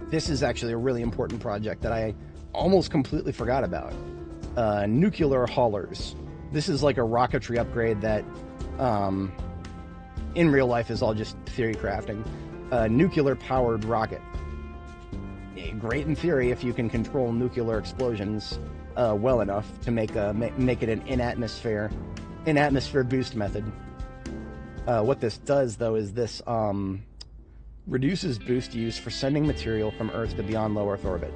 this is actually a really important project that I almost completely forgot about. nuclear haulers. This is like a rocketry upgrade that in real life is all just theory crafting. Nuclear powered rocket. Great in theory if you can control nuclear explosions well enough to make it an in-atmosphere boost method. What this does, though, is this reduces boost use for sending material from Earth to beyond low Earth orbit.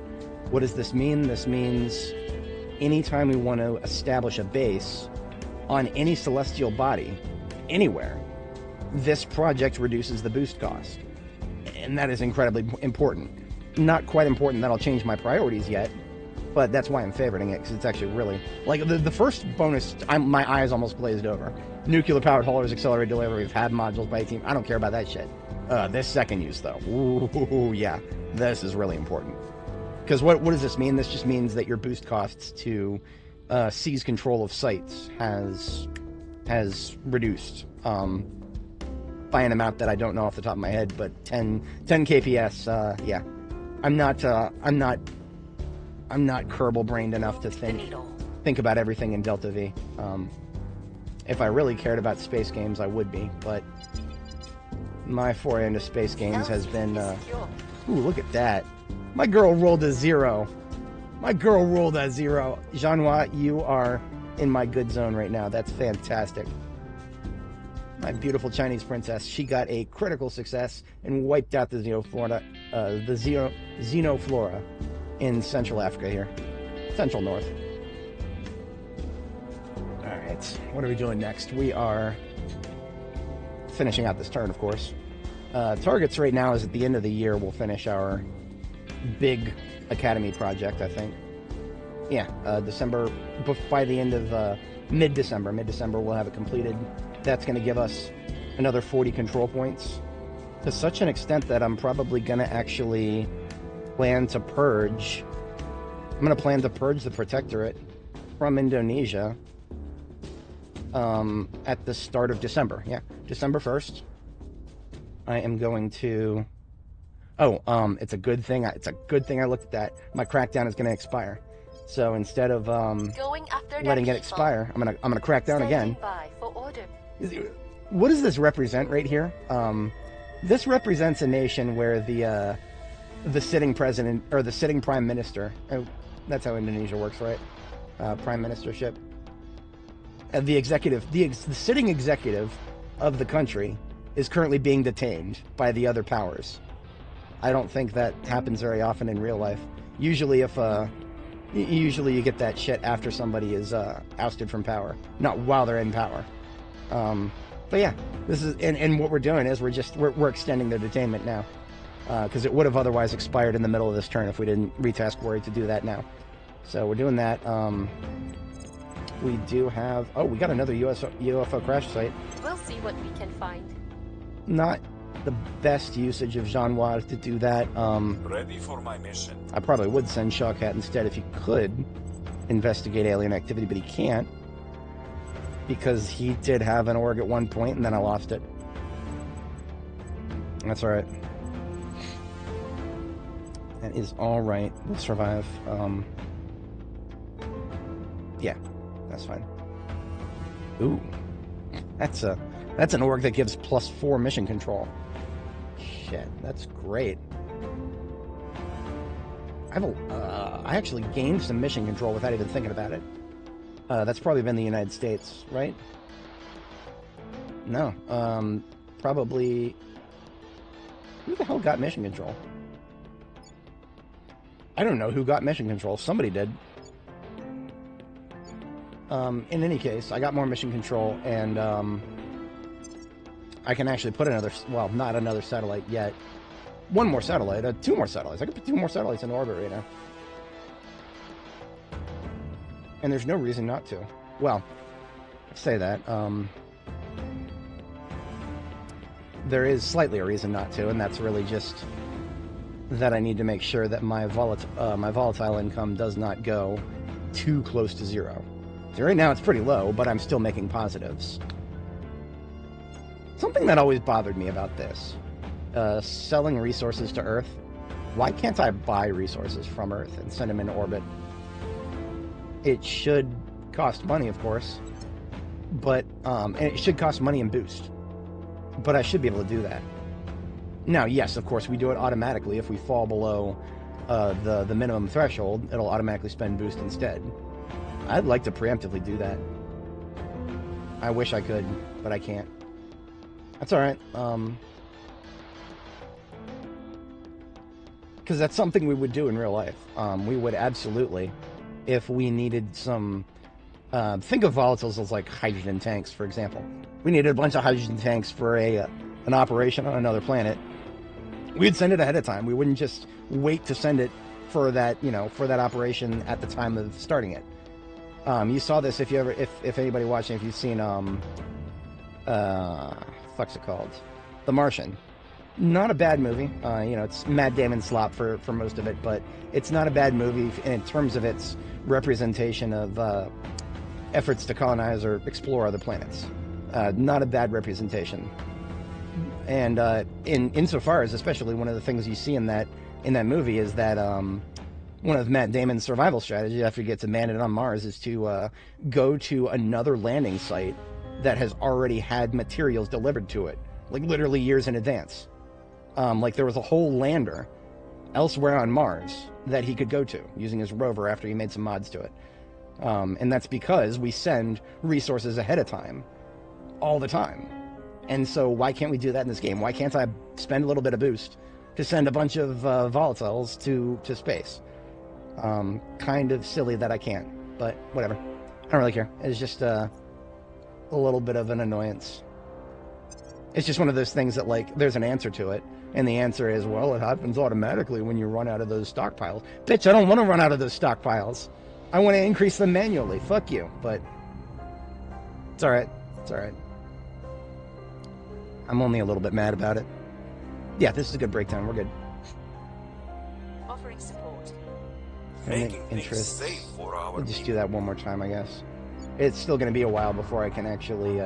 What does this mean? This means anytime we want to establish a base on any celestial body, anywhere, this project reduces the boost cost. And that is incredibly important. Not quite important that I'll change my priorities yet, but that's why I'm favoriting it, because it's actually really... Like, the first bonus, my eyes almost glazed over. Nuclear-powered haulers, accelerated delivery of HAB modules by a team. I don't care about that shit. This second use, though. Ooh, yeah. This is really important. Because what does this mean? This just means that your boost costs to seize control of sites has reduced by an amount that I don't know off the top of my head, but 10 kps. Yeah, I'm not Kerbal brained enough to think about everything in Delta V. If I really cared about space games, I would be, but my foray into space games has been ooh, look at that. My girl rolled a 0. My girl rolled a 0. Jean-Noir, you are in my good zone right now. That's fantastic. My beautiful Chinese princess. She got a critical success and wiped out the xenoflora in Central Africa here. Central North. Alright, what are we doing next? We are finishing out this turn, of course. Targets right now is at the end of the year we'll finish our big academy project, I think. Yeah, December, by the end of mid-December we'll have it completed. That's going to give us another 40 control points, to such an extent that I'm probably going to actually plan to purge. I'm going to plan to purge the Protectorate from Indonesia at the start of December. Yeah, December 1st. I am going to... Oh, it's a good thing. It's a good thing I looked at that. My crackdown is going to expire. So instead of letting it expire, I'm gonna crack down again. What does this represent right here? This represents a nation where the sitting president or the sitting prime minister. That's how Indonesia works, right? Prime ministership. The sitting executive of the country is currently being detained by the other powers. I don't think that happens very often in real life. Usually you get that shit after somebody is ousted from power, not while they're in power. But yeah, this is and what we're doing is we're extending their detainment now, because it would have otherwise expired in the middle of this turn if we didn't retask Worry to do that now. So we're doing that. We do have... Oh, we got another UFO crash site. We'll see what we can find. Not the best usage of Jean-Noir to do that. Ready for my mission. I probably would send Shawkat instead if he could investigate alien activity, but he can't, because he did have an org at one point and then I lost it. That's alright. That is alright. We'll survive. Yeah, that's fine. Ooh. That's an org that gives +4 mission control. Shit, that's great. I actually gained some mission control without even thinking about it. That's probably been the United States, right? No, probably... Who the hell got mission control? I don't know who got mission control. Somebody did. In any case, I got more mission control, and I can actually put another... Well, not another satellite yet. One more satellite. 2 more satellites. I can put 2 more satellites in orbit right now. And there's no reason not to. Well, I say that. There is slightly a reason not to, and that's really just that I need to make sure that my volatile income does not go too close to 0. So right now it's pretty low, but I'm still making positives. Something that always bothered me about this, selling resources to Earth. Why can't I buy resources from Earth and send them into orbit? It should cost money, of course, but and it should cost money in boost. But I should be able to do that. Now, yes, of course, we do it automatically. If we fall below the minimum threshold, it'll automatically spend boost instead. I'd like to preemptively do that. I wish I could, but I can't. That's all right. Because that's something we would do in real life. We would absolutely, if we needed some... think of volatiles as like hydrogen tanks, for example. We needed a bunch of hydrogen tanks for an operation on another planet. We'd send it ahead of time. We wouldn't just wait to send it for that, for that operation at the time of starting it. You saw this if anybody watching, if you've seen what's it called? The Martian. Not a bad movie. It's Matt Damon slop for most of it, but it's not a bad movie in terms of its representation of efforts to colonize or explore other planets. Not a bad representation. And insofar as, especially, one of the things you see in that movie is that one of Matt Damon's survival strategies after he gets abandoned on Mars is to go to another landing site that has already had materials delivered to it, like literally years in advance. Like there was a whole lander elsewhere on Mars that he could go to using his rover after he made some mods to it. And that's because we send resources ahead of time, all the time. And so why can't we do that in this game? Why can't I spend a little bit of boost to send a bunch of volatiles to space? Kind of silly that I can't, but whatever. I don't really care. It's just a little bit of an annoyance. It's just one of those things that, like, there's an answer to it, and the answer is, well, it happens automatically when you run out of those stockpiles. Bitch, I don't want to run out of those stockpiles. I want to increase them manually. Fuck you. But it's all right. It's all right. I'm only a little bit mad about it. Yeah, this is a good breakdown. We're good. Offering support. Making things Interest. safe for our We'll just people. do that one more time, I guess. It's still going to be a while before I can actually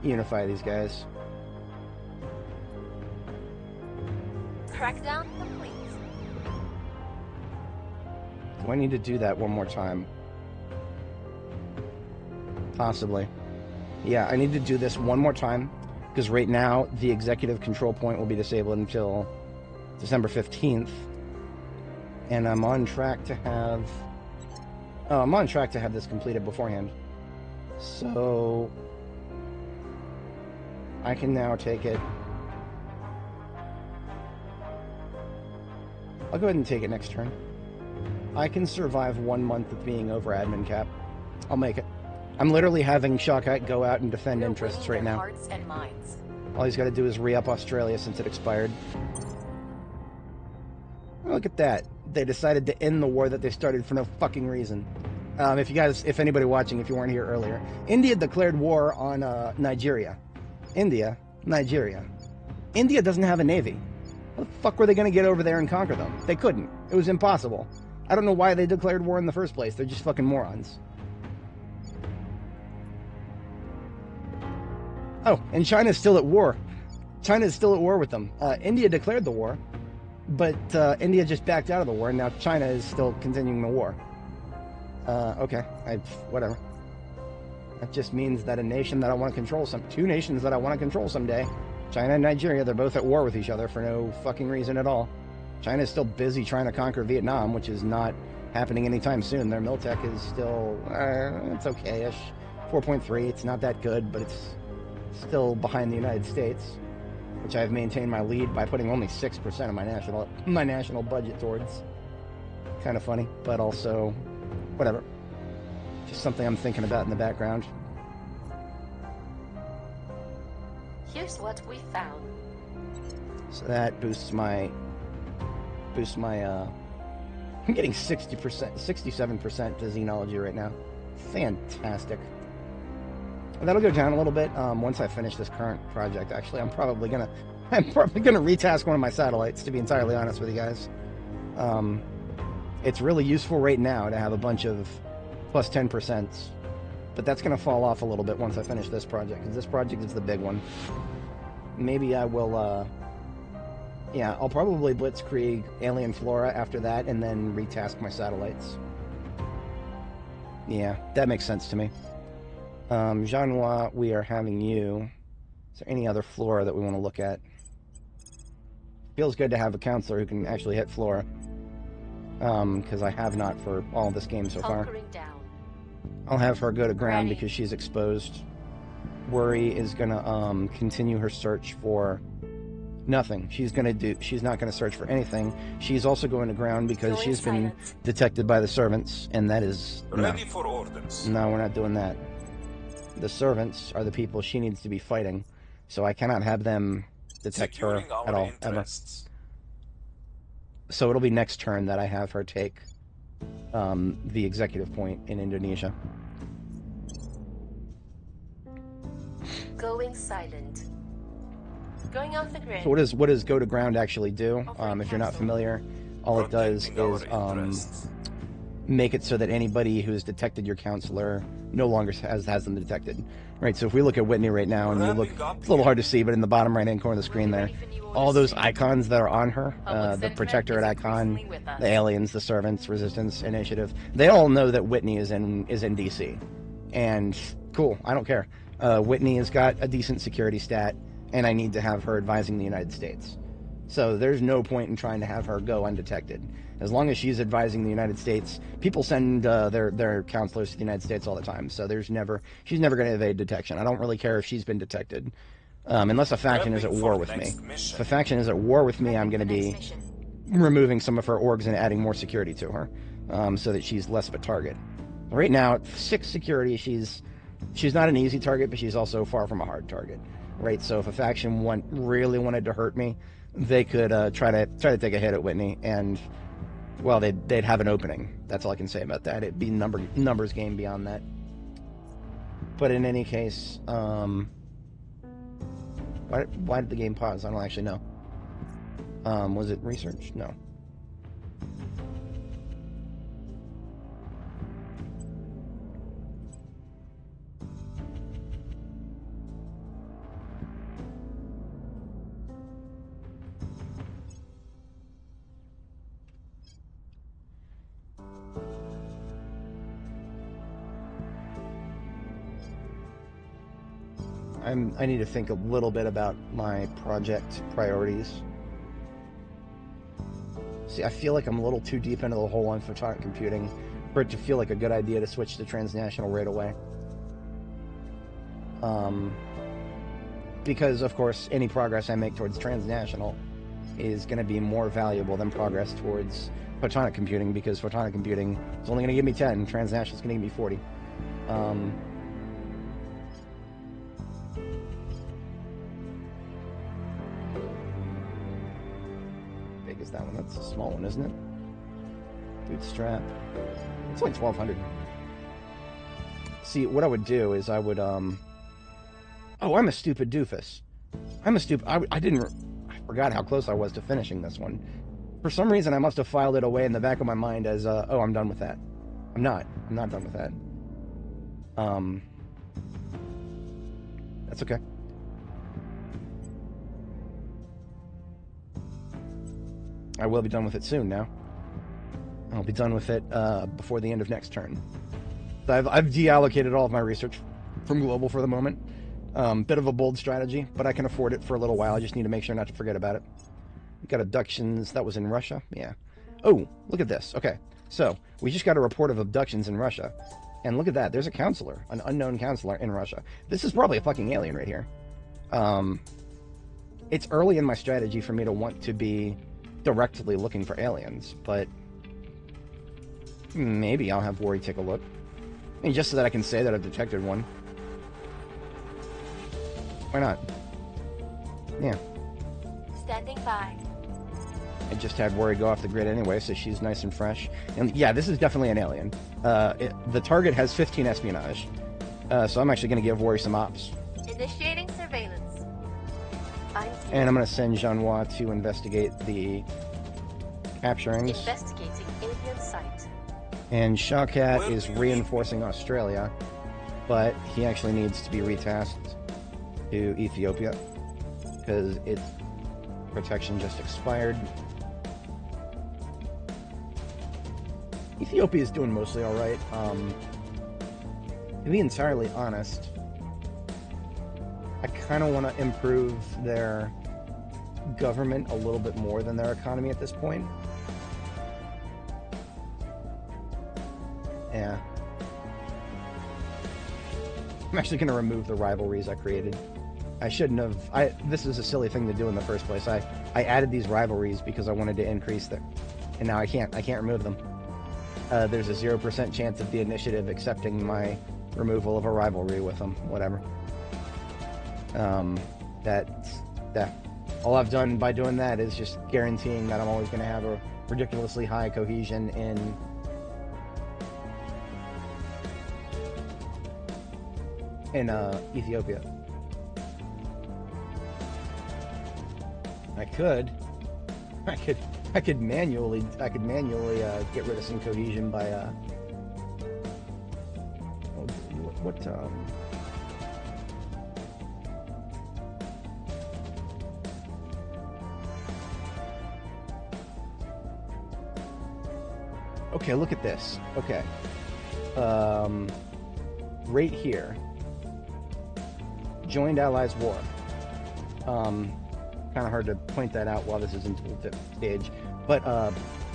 unify these guys. Crackdown complete. Do I need to do that one more time? Possibly. Yeah, I need to do this one more time, because right now the executive control point will be disabled until December 15th. And I'm on track to have... Oh, I'm on track to have this completed beforehand. So... I can now take it... I'll go ahead and take it next turn. I can survive 1 month of being over admin cap. I'll make it. I'm literally having Shawkite go out and defend You're interests winning right their now. hearts and minds. All he's got to do is re-up Australia since it expired. Oh, look at that. They decided to end the war that they started for no fucking reason. If anybody watching, if you weren't here earlier, India declared war on Nigeria. India, Nigeria. India doesn't have a navy. How the fuck were they going to get over there and conquer them? They couldn't. It was impossible. I don't know why they declared war in the first place. They're just fucking morons. Oh, and China's still at war. China's still at war with them. India declared the war, but India just backed out of the war, and now China is still continuing the war. Okay, whatever. That just means that a nation that I want to control, two nations that I want to control someday, China and Nigeria, they're both at war with each other for no fucking reason at all. China's still busy trying to conquer Vietnam, which is not happening anytime soon. Their militech is still, it's okay-ish. 4.3, it's not that good, but it's still behind the United States, which I've maintained my lead by putting only 6% of my national budget towards. Kind of funny, but also, whatever. Just something I'm thinking about in the background. Here's what we found. So that boosts my I'm getting 60%, 67% to Xenology right now. Fantastic. That'll go down a little bit once I finish this current project. Actually, I'm probably gonna retask one of my satellites, to be entirely honest with you guys. It's really useful right now to have a bunch of plus 10%, but that's gonna fall off a little bit once I finish this project, because this project is the big one. Maybe I will, yeah, I'll probably blitzkrieg alien flora after that, and then retask my satellites. Yeah, that makes sense to me. Jean-Noir, we are having you. Is there any other flora that we want to look at? Feels good to have a counselor who can actually hit flora. Because I have not for all this game so far. Down. I'll have her go to ground Ready. because she's exposed. Worry is gonna continue her search for nothing. She's not gonna search for anything. She's also going to ground because Going she's been silent. detected by the servants, and that is no. Ready for orders. No, we're not doing that. The servants are the people she needs to be fighting, so I cannot have them detect her Securing our at all, ever. interests. So it'll be next turn that I have her take the executive point in Indonesia. Going silent. Going off the grid. So what does go to ground actually do? If you're not familiar, all it does Protecting is our interests. make it so that anybody who's detected your counselor no longer has them detected. Right, so if we look at Whitney right now, and you look, it's a little hard to see, but in the bottom right-hand corner of the screen there, all those icons that are on her, the Protectorate icon, the aliens, the servants, resistance, initiative, they all know that Whitney is in DC. And cool, I don't care. Whitney has got a decent security stat, and I need to have her advising the United States. So there's no point in trying to have her go undetected. As long as she's advising the United States, people send their counselors to the United States all the time. So she's never going to evade detection. I don't really care if she's been detected, unless a faction is at war with me. If a faction is at war with me, I'm going to be removing some of her orgs and adding more security to her, so that she's less of a target. Right now, at 6 security, she's not an easy target, but she's also far from a hard target. Right, so if a faction really wanted to hurt me, they could try to take a hit at Whitney, and well, they'd have an opening. That's all I can say about that. It'd be numbers game beyond that. But in any case, why did the game pause? I don't actually know. Was it research? No. I need to think a little bit about my project priorities. See, I feel like I'm a little too deep into the hole on photonic computing for it to feel like a good idea to switch to transnational right away. Because, of course, any progress I make towards transnational is going to be more valuable than progress towards photonic computing, because photonic computing is only going to give me 10, transnational is going to give me 40. Big is that one? That's a small one, isn't it? Bootstrap. It's only 1,200. See, what I would do is I would, oh, I'm a stupid doofus. I forgot how close I was to finishing this one. For some reason, I must have filed it away in the back of my mind as, oh, I'm done with that. I'm not done with that. That's okay. I will be done with it soon now. I'll be done with it before the end of next turn. So I've deallocated all of my research from global for the moment. Bit of a bold strategy, but I can afford it for a little while. I just need to make sure not to forget about it. We got abductions. That was in Russia? Yeah. Oh, look at this. Okay, so we just got a report of abductions in Russia. And look at that. There's a counselor, an unknown counselor in Russia. This is probably a fucking alien right here. It's early in my strategy for me to want to be directly looking for aliens, but maybe I'll have Worry take a look. I mean, just so that I can say that I've detected one. Why not? Yeah. Standing by. I just had Worry go off the grid anyway, so she's nice and fresh. And yeah, this is definitely an alien. The target has 15 espionage, so I'm actually going to give Worry some ops. Initiating surveillance. And I'm going to send Jean-Noir to investigate the capturings. Investigating alien site. And Shawkat is reinforcing Australia, but he actually needs to be retasked to Ethiopia because its protection just expired. Ethiopia is doing mostly all right. To be entirely honest, I kind of want to improve their government a little bit more than their economy at this point. Yeah. I'm actually going to remove the rivalries I created. I shouldn't have. This is a silly thing to do in the first place. I added these rivalries because I wanted to increase them, and now I can't remove them. There's a 0% chance of the initiative accepting my removal of a rivalry with them. Whatever. All I've done by doing that is just guaranteeing that I'm always going to have a ridiculously high cohesion in Ethiopia. I could manually get rid of some cohesion by okay, look at this. Okay. Right here. Joined Allies War. Kind of hard to point that out while this is in the stage, but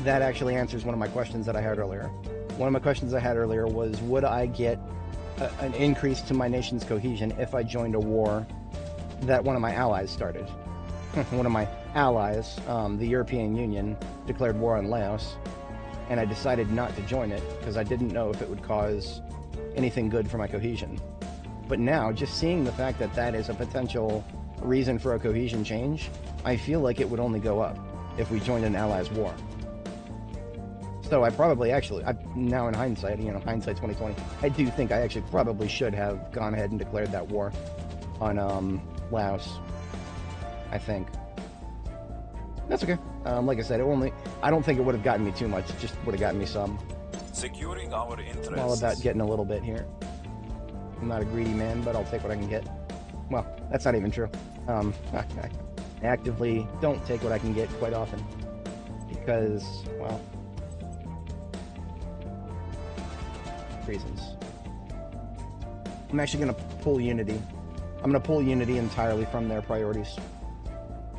that actually answers one of my questions that I had earlier. One of my questions I had earlier was, would I get an increase to my nation's cohesion if I joined a war that one of my allies started? One of my allies, the European Union, declared war on Laos, and I decided not to join it because I didn't know if it would cause anything good for my cohesion. But now, just seeing the fact that that is a potential reason for a cohesion change, I feel like it would only go up if we joined an allies war. So I probably now in hindsight, hindsight 2020, I do think I actually probably should have gone ahead and declared that war on Laos. I think. That's okay. Like I said, I don't think it would have gotten me too much. It just would have gotten me some. Securing our interests. I'm all about getting a little bit here. I'm not a greedy man, but I'll take what I can get. Well, that's not even true. I actively don't take what I can get quite often. Because, well, reasons. I'm actually going to pull Unity. I'm going to pull Unity entirely from their priorities.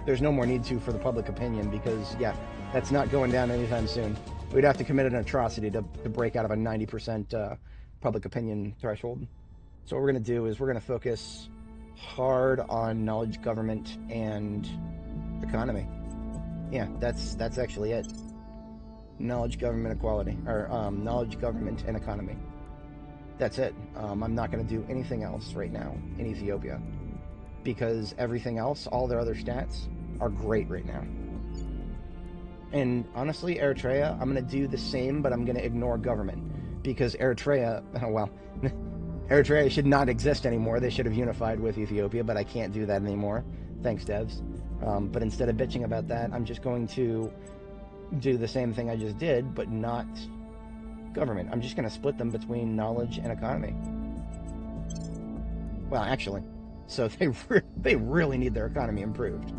There's no more need to for the public opinion because, yeah, that's not going down anytime soon. We'd have to commit an atrocity to break out of a 90% public opinion threshold. So what we're going to do is we're going to focus hard on knowledge, government, and economy. Yeah, that's actually it. Knowledge, government, equality, or knowledge, government, and economy. That's it. I'm not going to do anything else right now in Ethiopia because everything else, all their other stats, are great right now. And honestly, Eritrea, I'm going to do the same, but I'm going to ignore government because Eritrea, well, Eritrea should not exist anymore. They should have unified with Ethiopia, but I can't do that anymore. Thanks, devs. But instead of bitching about that, I'm just going to do the same thing I just did, but not government. I'm just going to split them between knowledge and economy. Well, actually, so they really need their economy improved.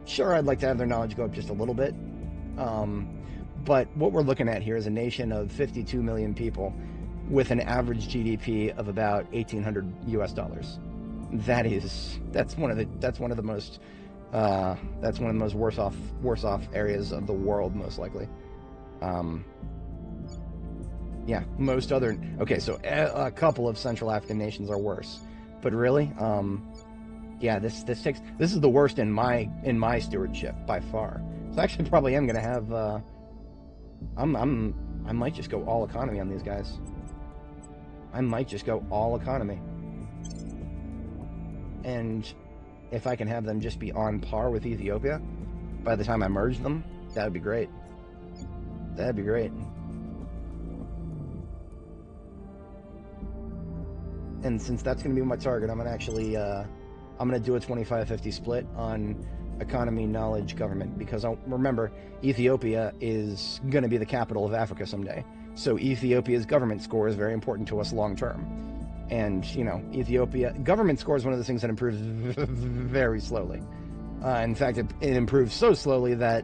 Sure, I'd like to have their knowledge go up just a little bit. But what we're looking at here is a nation of 52 million people with an average GDP of about $1,800 US. That's one of the most worse off areas of the world, most likely. Yeah, most other, okay, so a couple of Central African nations are worse, but really, yeah, this is the worst in my stewardship by far. So I actually probably am gonna have, I might just go all economy on these guys. I might just go all economy. And if I can have them just be on par with Ethiopia by the time I merge them, that would be great. That'd be great. And since that's going to be my target, I'm going to actually, I'm going to do a 25-50 split on economy, knowledge, government, because remember, Ethiopia is going to be the capital of Africa someday. So Ethiopia's government score is very important to us long term. And, Ethiopia, government score is one of the things that improves very slowly. In fact, it improves so slowly that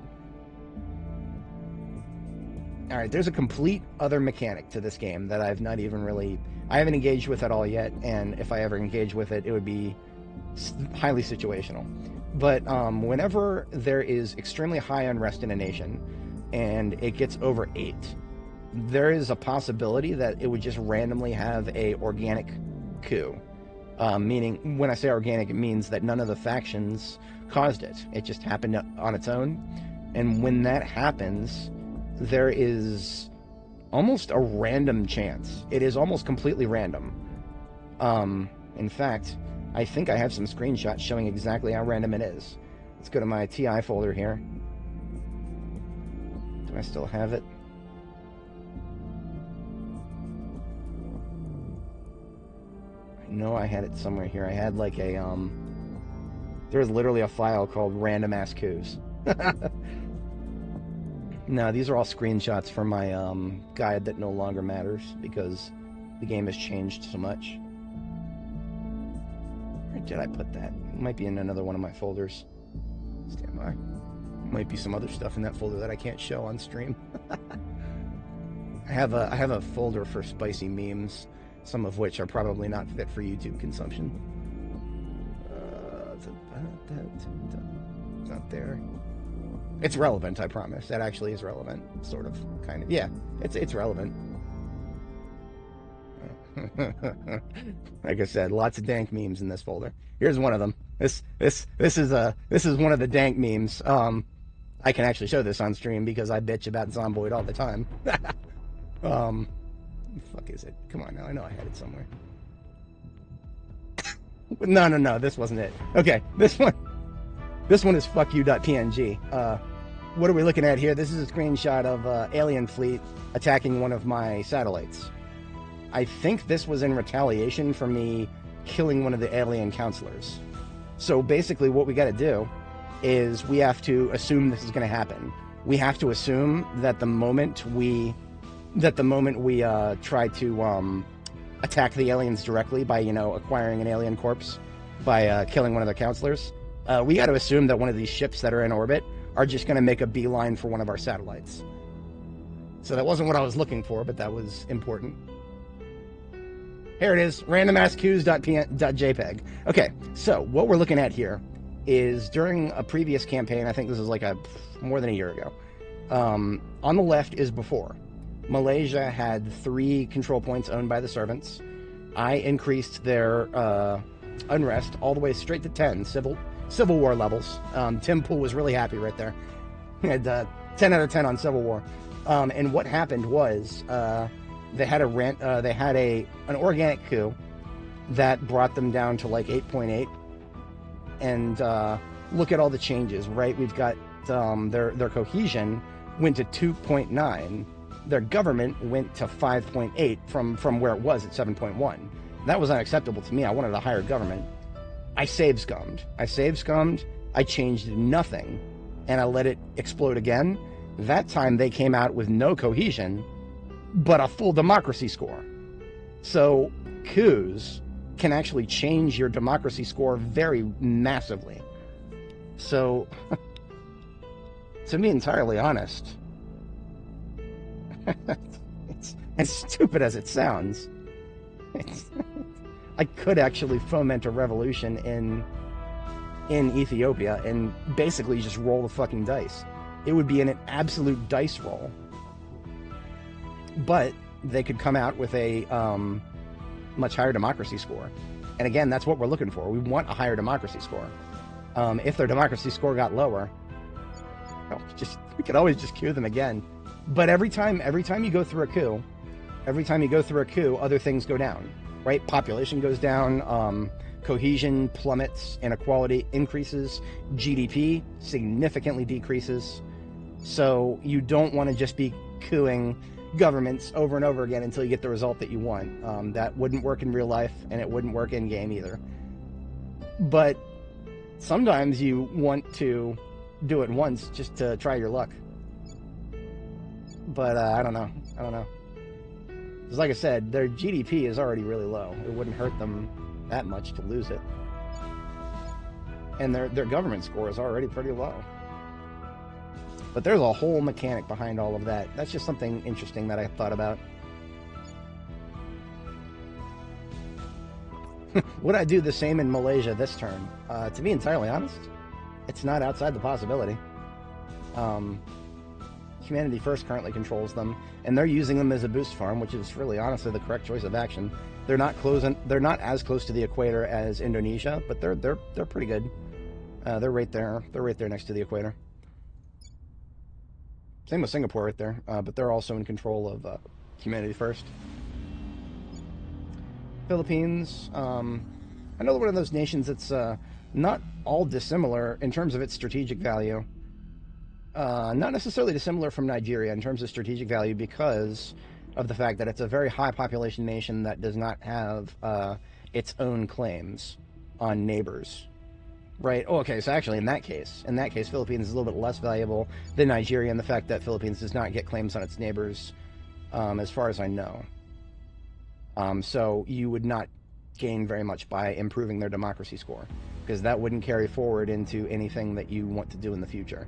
All right, there's a complete other mechanic to this game that I've not even really... I haven't engaged with at all yet, and if I ever engage with it, it would be highly situational. But whenever there is extremely high unrest in a nation, and it gets over 8, there is a possibility that it would just randomly have a organic coup. Meaning, when I say organic, it means that none of the factions caused it. It just happened on its own. And when that happens, there is almost a random chance. It is almost completely random. In fact, I think I have some screenshots showing exactly how random it is. Let's go to my TI folder here. Do I still have it? I know I had it somewhere here. I had like a, there's literally a file called random ass coups. No, these are all screenshots from my guide that no longer matters because the game has changed so much. Where did I put that? It might be in another one of my folders. Stand by. Might be some other stuff in that folder that I can't show on stream. I have a folder for spicy memes, some of which are probably not fit for YouTube consumption. It's not there. It's relevant, I promise. That actually is relevant, sort of, kind of. Yeah, it's relevant. Like I said, lots of dank memes in this folder. Here's one of them. This is one of the dank memes. I can actually show this on stream because I bitch about Zomboid all the time. The fuck is it? Come on now, I know I had it somewhere. No, this wasn't it. Okay, this one is fuckyou.png. What are we looking at here? This is a screenshot of alien fleet attacking one of my satellites. I think this was in retaliation for me killing one of the alien counselors. So basically what we got to do is we have to assume this is going to happen. We have to assume that the moment we try to attack the aliens directly by, acquiring an alien corpse by killing one of their counselors, we got to assume that one of these ships that are in orbit are just going to make a beeline for one of our satellites. So that wasn't what I was looking for, but that was important. Here it is, randomasscues.jpg. Okay, so what we're looking at here is during a previous campaign, I think this is like more than a year ago, on the left is before. Malaysia had 3 control points owned by the servants. I increased their unrest all the way straight to 10 Civil War levels. Tim Pool was really happy right there. He had 10 out of 10 on Civil War. And what happened was they had an organic coup that brought them down to like 8.8. And look at all the changes, right? We've got their cohesion went to 2.9. Their government went to 5.8 from where it was at 7.1. That was unacceptable to me. I wanted a higher government. I save scummed. I changed nothing, and I let it explode again. That time they came out with no cohesion, but a full democracy score. So coups can actually change your democracy score very massively. So, to be entirely honest, it's as stupid as it sounds. I could actually foment a revolution in Ethiopia and basically just roll the fucking dice. It would be an absolute dice roll. But they could come out with a much higher democracy score. And again, that's what we're looking for. We want a higher democracy score. If their democracy score got lower, we could always just queue them again. But every time you go through a coup, other things go down, right? Population goes down, cohesion plummets, inequality increases, GDP significantly decreases. So you don't want to just be coupping governments over and over again until you get the result that you want. That wouldn't work in real life, and it wouldn't work in game either. But sometimes you want to do it once just to try your luck. But I don't know. Because like I said, their GDP is already really low. It wouldn't hurt them that much to lose it. And their government score is already pretty low. But there's a whole mechanic behind all of that. That's just something interesting that I thought about. Would I do the same in Malaysia this turn? To be entirely honest, it's not outside the possibility. Humanity First currently controls them, and they're using them as a boost farm, which is really honestly the correct choice of action. They're not not as close to the equator as Indonesia, but they're pretty good. They're right there. They're right there next to the equator. Same with Singapore right there, but they're also in control of Humanity First. Philippines, another one of those nations that's not all dissimilar in terms of its strategic value. Not necessarily dissimilar from Nigeria in terms of strategic value because of the fact that it's a very high population nation that does not have its own claims on neighbors. Right. Oh, okay. So actually, in that case, Philippines is a little bit less valuable than Nigeria, and the fact that Philippines does not get claims on its neighbors, as far as I know. So you would not gain very much by improving their democracy score, because that wouldn't carry forward into anything that you want to do in the future.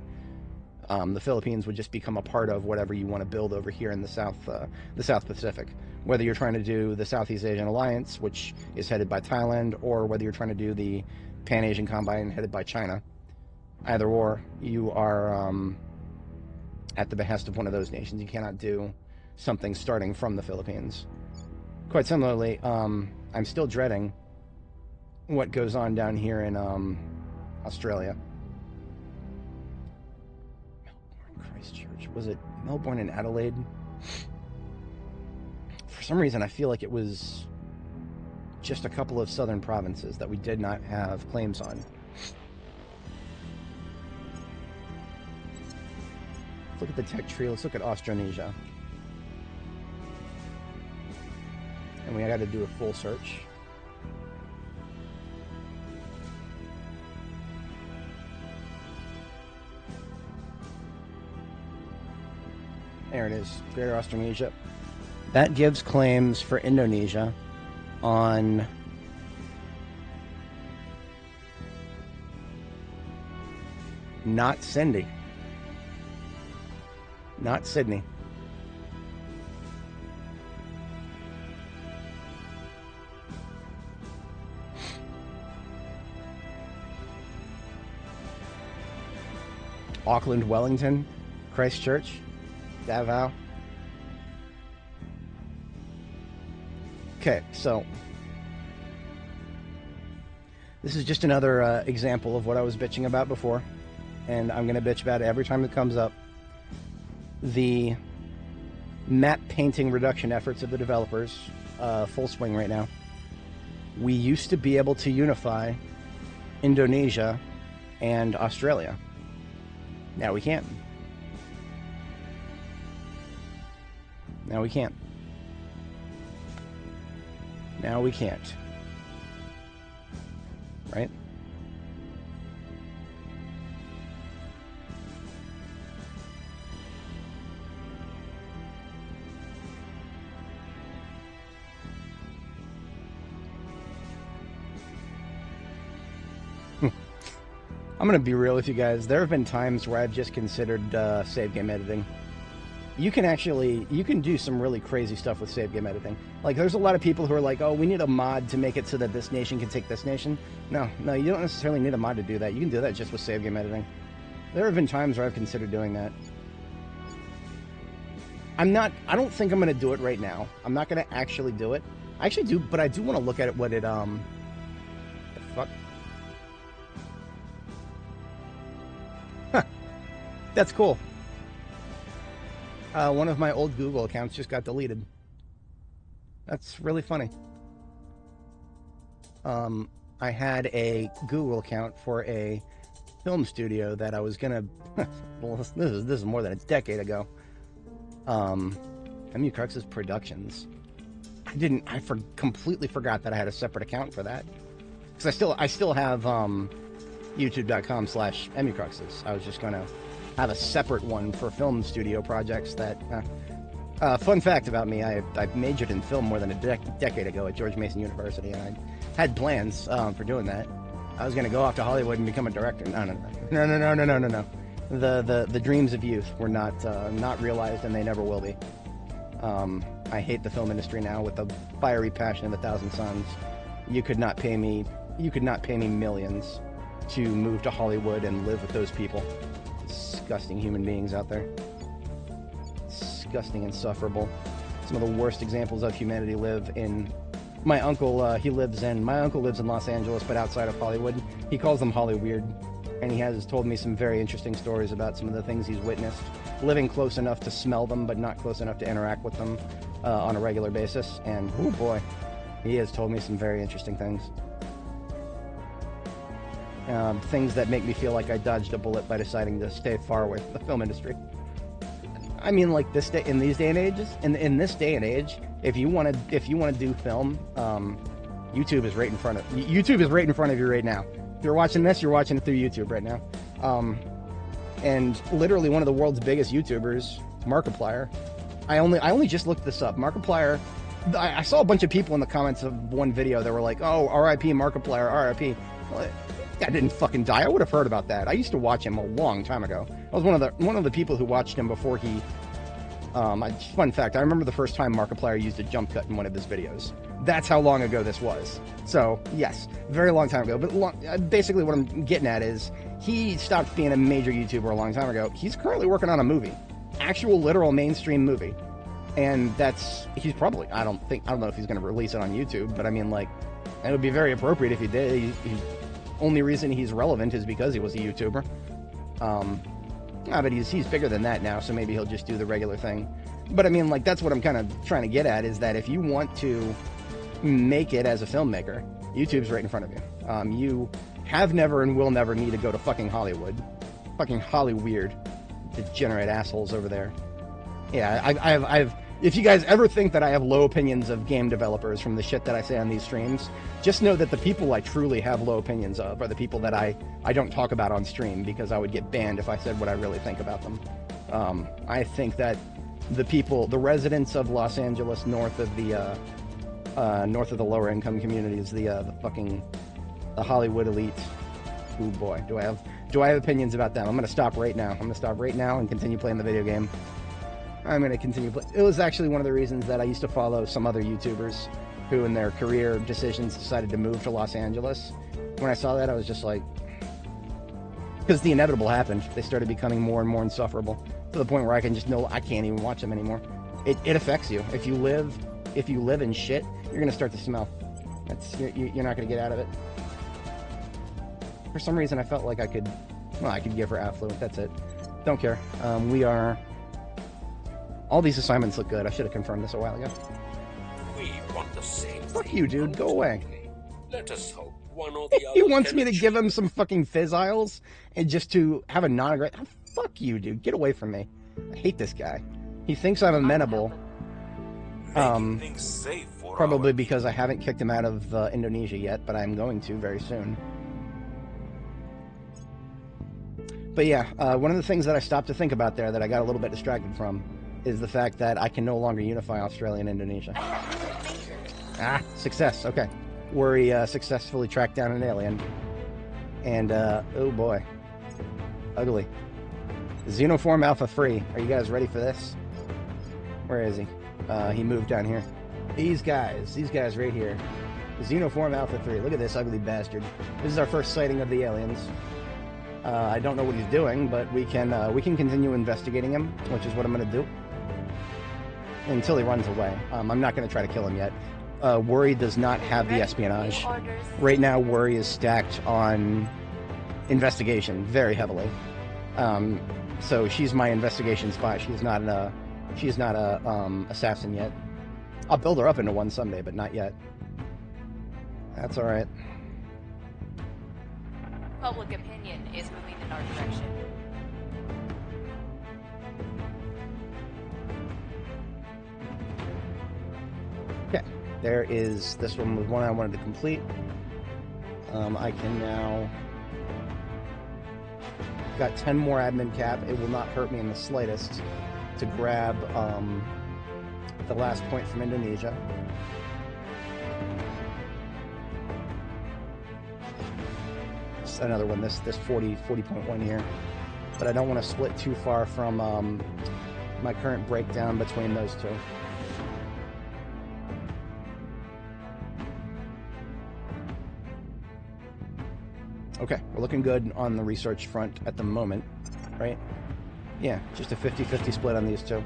The Philippines would just become a part of whatever you want to build over here in the South Pacific. Whether you're trying to do the Southeast Asian Alliance, which is headed by Thailand, or whether you're trying to do the Pan-Asian Combine headed by China. Either or, you are at the behest of one of those nations. You cannot do something starting from the Philippines. Quite similarly, I'm still dreading what goes on down here in Australia. Melbourne Christchurch. Was it Melbourne and Adelaide? For some reason, I feel like it was just a couple of southern provinces that we did not have claims on. Let's look at the tech tree. Let's look at Austronesia. And we got to do a full search. There it is, Greater Austronesia. That gives claims for Indonesia on not Cindy, not Sydney. Auckland, Wellington, Christchurch, Davao. Okay, so this is just another example of what I was bitching about before, and I'm going to bitch about it every time it comes up. The map painting reduction efforts of the developers, full swing right now. We used to be able to unify Indonesia and Australia. Now we can't. Now we can't. Now we can't. Right? I'm going to be real with you guys. There have been times where I've just considered save game editing. You can do some really crazy stuff with save game editing. Like, there's a lot of people who are like, oh, we need a mod to make it so that this nation can take this nation. No, you don't necessarily need a mod to do that. You can do that just with save game editing. There have been times where I've considered doing that. I don't think I'm going to do it right now. I'm not going to actually do it. I actually do, but I do want to look at it, what it, the fuck? Huh. That's cool. One of my old Google accounts just got deleted. That's really funny. I had a Google account for a film studio that I was gonna. Well, this is more than a decade ago. MU Crux's Productions. I completely forgot that I had a separate account for that. Because I still have youtube.com/MUCruxes. I was just gonna have a separate one for film studio projects that... fun fact about me, I majored in film more than a decade ago at George Mason University, and I had plans for doing that. I was going to go off to Hollywood and become a director. No. the dreams of youth were not realized, and they never will be. I hate the film industry now with the fiery passion of 1,000 suns. You could not pay me millions to move to Hollywood and live with those people. Disgusting human beings out there. Disgusting, insufferable. Some of the worst examples of humanity live in. My uncle lives in Los Angeles, but outside of Hollywood. He calls them Hollyweird, and he has told me some very interesting stories about some of the things he's witnessed, living close enough to smell them, but not close enough to interact with them on a regular basis. And oh boy, he has told me some very interesting things. Things that make me feel like I dodged a bullet by deciding to stay far away from the film industry. I mean, like this day, in these day and ages, in this day and age, if you want to do film, YouTube is right in front of you right now. If you're watching this, you're watching it through YouTube right now. And literally one of the world's biggest YouTubers, Markiplier. I only just looked this up. Markiplier. I saw a bunch of people in the comments of one video that were like, "Oh, R.I.P. Markiplier, R.I.P." Well, I didn't fucking die. I would have heard about that. I used to watch him a long time ago. I was one of the people who watched him before he. Fun fact: I remember the first time Markiplier used a jump cut in one of his videos. That's how long ago this was. So yes, very long time ago. But basically, what I'm getting at is he stopped being a major YouTuber a long time ago. He's currently working on a movie, actual literal mainstream movie, and he's probably. I don't know if he's going to release it on YouTube, but I mean, like, it would be very appropriate if he did. Only reason he's relevant is because he was a YouTuber. But he's bigger than that now, so maybe he'll just do the regular thing. But I mean, like, that's what I'm kind of trying to get at, is that if you want to make it as a filmmaker, YouTube's right in front of you. You have never and will never need to go to fucking Hollywood. Fucking Hollyweird. Degenerate assholes over there. Yeah, I've if you guys ever think that I have low opinions of game developers from the shit that I say on these streams, just know that the people I truly have low opinions of are the people that I don't talk about on stream, because I would get banned if I said what I really think about them. I think that the residents of Los Angeles, north of the lower income communities, the Hollywood elite. Oh boy, do I have opinions about them? I'm gonna stop right now. And continue playing the video game. I'm going to continue. It was actually one of the reasons that I used to follow some other YouTubers who in their career decisions decided to move to Los Angeles. When I saw that, I was just like, because the inevitable happened. They started becoming more and more insufferable to the point where I can't even watch them anymore. It affects you. If you live in shit, you're going to start to smell. You're not going to get out of it. For some reason, I felt like I could give her affluent. That's it. Don't care. All these assignments look good. I should have confirmed this a while ago. We want the same Fuck thing. you, dude. Go away. Let us hope one or the other. He wants me to give him some fucking fizz and just to have a non-aggressive. Fuck you, dude. Get away from me. I hate this guy. He thinks I'm amenable. Making things safe for Probably our because I haven't kicked him out of Indonesia yet, but I'm going to very soon. But yeah, one of the things that I stopped to think about there that I got a little bit distracted from is the fact that I can no longer unify Australia and Indonesia. Success. Okay. Worry successfully tracked down an alien. And, oh boy. Ugly. Xenoform Alpha 3. Are you guys ready for this? Where is he? He moved down here. These guys right here. Xenoform Alpha 3. Look at this ugly bastard. This is our first sighting of the aliens. I don't know what he's doing, but we can continue investigating him, which is what I'm going to do. Until he runs away. I'm not going to try to kill him yet. Worry does not have the espionage. Right now, Worry is stacked on investigation very heavily. So she's my investigation spy. She's not a assassin yet. I'll build her up into one someday, but not yet. That's all right. Public opinion is moving in our direction. Okay, there is this one was one I wanted to complete. I can now got 10 more admin cap. It will not hurt me in the slightest to grab the last point from Indonesia. Another one, this 40.1 here. but I don't want to split too far from my current breakdown between those two. Okay, we're looking good on the research front at the moment, right? Yeah, just a 50-50 split on these two.